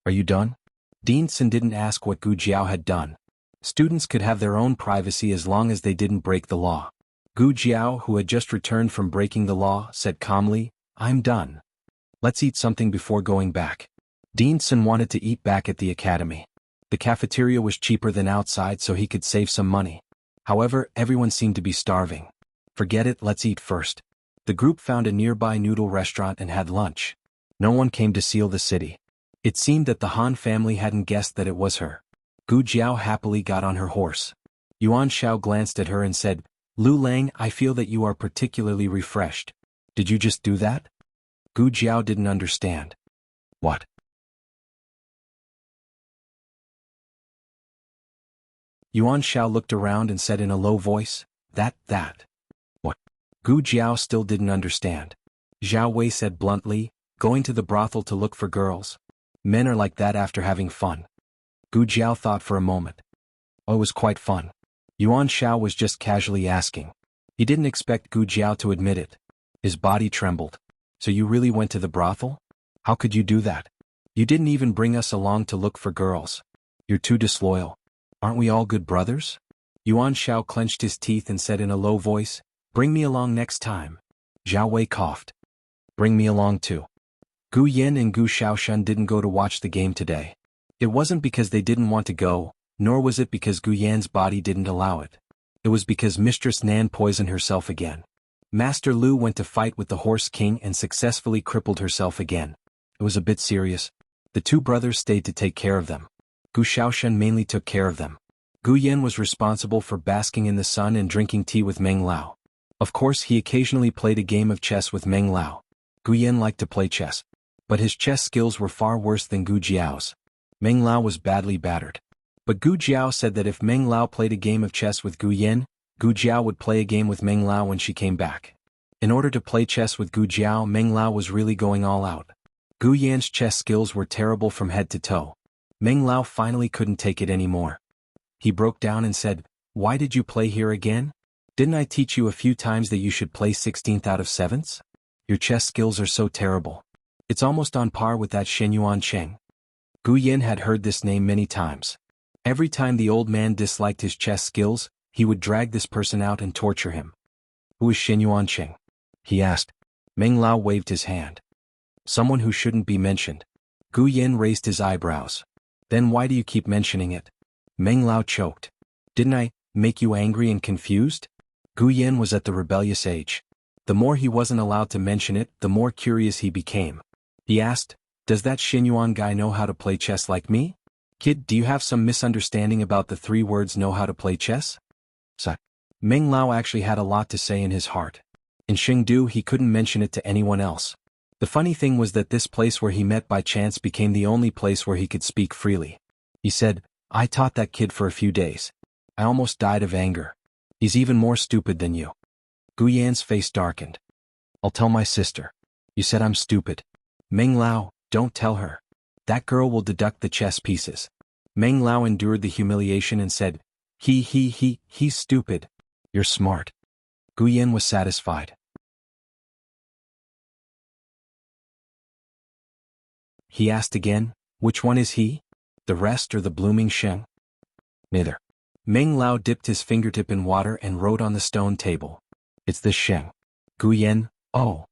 "Are you done?" Dinsen didn't ask what Gu Jiao had done. Students could have their own privacy as long as they didn't break the law. Gu Jiao, who had just returned from breaking the law, said calmly, "I'm done. Let's eat something before going back." Dinsen wanted to eat back at the academy. The cafeteria was cheaper than outside, so he could save some money. However, everyone seemed to be starving. "Forget it, let's eat first." The group found a nearby noodle restaurant and had lunch. No one came to seal the city. It seemed that the Han family hadn't guessed that it was her. Gu Jiao happily got on her horse. Yuan Shao glanced at her and said, "Lu Lang, I feel that you are particularly refreshed. Did you just do that?" Gu Jiao didn't understand. "What?" Yuan Shao looked around and said in a low voice, That. What?" Gu Jiao still didn't understand. Zhao Wei said bluntly, "Going to the brothel to look for girls. Men are like that after having fun." Gu Jiao thought for a moment. "Oh, it was quite fun." Yuan Shao was just casually asking. He didn't expect Gu Jiao to admit it. His body trembled. "So you really went to the brothel? How could you do that? You didn't even bring us along to look for girls. You're too disloyal. Aren't we all good brothers?" Yuan Shao clenched his teeth and said in a low voice, "Bring me along next time." Zhao Wei coughed. "Bring me along too." Gu Yen and Gu Shaoshun didn't go to watch the game today. It wasn't because they didn't want to go, nor was it because Gu Yan's body didn't allow it. It was because Mistress Nan poisoned herself again. Master Lu went to fight with the Horse King and successfully crippled herself again. It was a bit serious. The 2 brothers stayed to take care of them. Gu Shaoshun mainly took care of them. Gu Yen was responsible for basking in the sun and drinking tea with Meng Lao. Of course, he occasionally played a game of chess with Meng Lao. Gu Yen liked to play chess. But his chess skills were far worse than Gu Jiao's. Meng Lao was badly battered. But Gu Jiao said that if Meng Lao played a game of chess with Gu Yen, Gu Jiao would play a game with Meng Lao when she came back. In order to play chess with Gu Jiao, Meng Lao was really going all out. Gu Yan's chess skills were terrible from head to toe. Meng Lao finally couldn't take it anymore. He broke down and said, "Why did you play here again? Didn't I teach you a few times that you should play 16th out of 7ths? Your chess skills are so terrible. It's almost on par with that Shenyuan Cheng." Gu Yen had heard this name many times. Every time the old man disliked his chess skills, he would drag this person out and torture him. "Who is Shenyuan Cheng?" he asked. Meng Lao waved his hand. "Someone who shouldn't be mentioned." Gu Yen raised his eyebrows. "Then why do you keep mentioning it?" Meng Lao choked. "Didn't I make you angry and confused?" Gu Yen was at the rebellious age. The more he wasn't allowed to mention it, the more curious he became. He asked, "Does that Shenyuan guy know how to play chess like me? Kid, do you have some misunderstanding about the 3 words know how to play chess?" Meng Lao actually had a lot to say in his heart. In Chengdu he couldn't mention it to anyone else. The funny thing was that this place where he met by chance became the only place where he could speak freely. He said, "I taught that kid for a few days. I almost died of anger. He's even more stupid than you." Gu Yan's face darkened. "I'll tell my sister. You said I'm stupid." "Meng Lao, don't tell her. That girl will deduct the chess pieces." Meng Lao endured the humiliation and said, He's stupid. You're smart." Gu Yan was satisfied. He asked again, "Which one is he? The rest or the blooming Sheng?" "Neither." Meng Lao dipped his fingertip in water and wrote on the stone table, "It's this Sheng." Gu Yan, "Oh."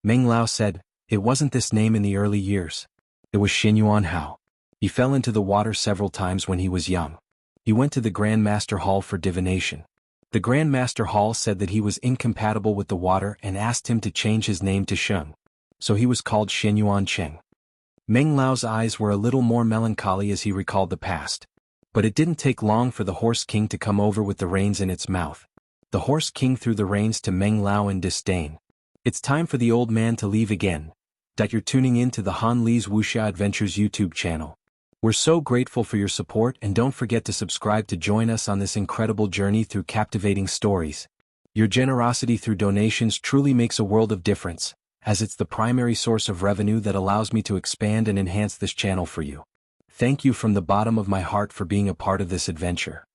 Meng Lao said, "It wasn't this name in the early years. It was Xinyuan Hao. He fell into the water several times when he was young. He went to the Grand Master Hall for divination. The Grand Master Hall said that he was incompatible with the water and asked him to change his name to Sheng. So he was called Xinyuan Cheng." Meng Lao's eyes were a little more melancholy as he recalled the past. But it didn't take long for the Horse King to come over with the reins in its mouth. The Horse King threw the reins to Meng Lao in disdain. "It's time for the old man to leave again." You're tuning in to the Han Li's Wuxia Adventures YouTube channel. We're so grateful for your support, and don't forget to subscribe to join us on this incredible journey through captivating stories. Your generosity through donations truly makes a world of difference, as it's the primary source of revenue that allows me to expand and enhance this channel for you. Thank you from the bottom of my heart for being a part of this adventure.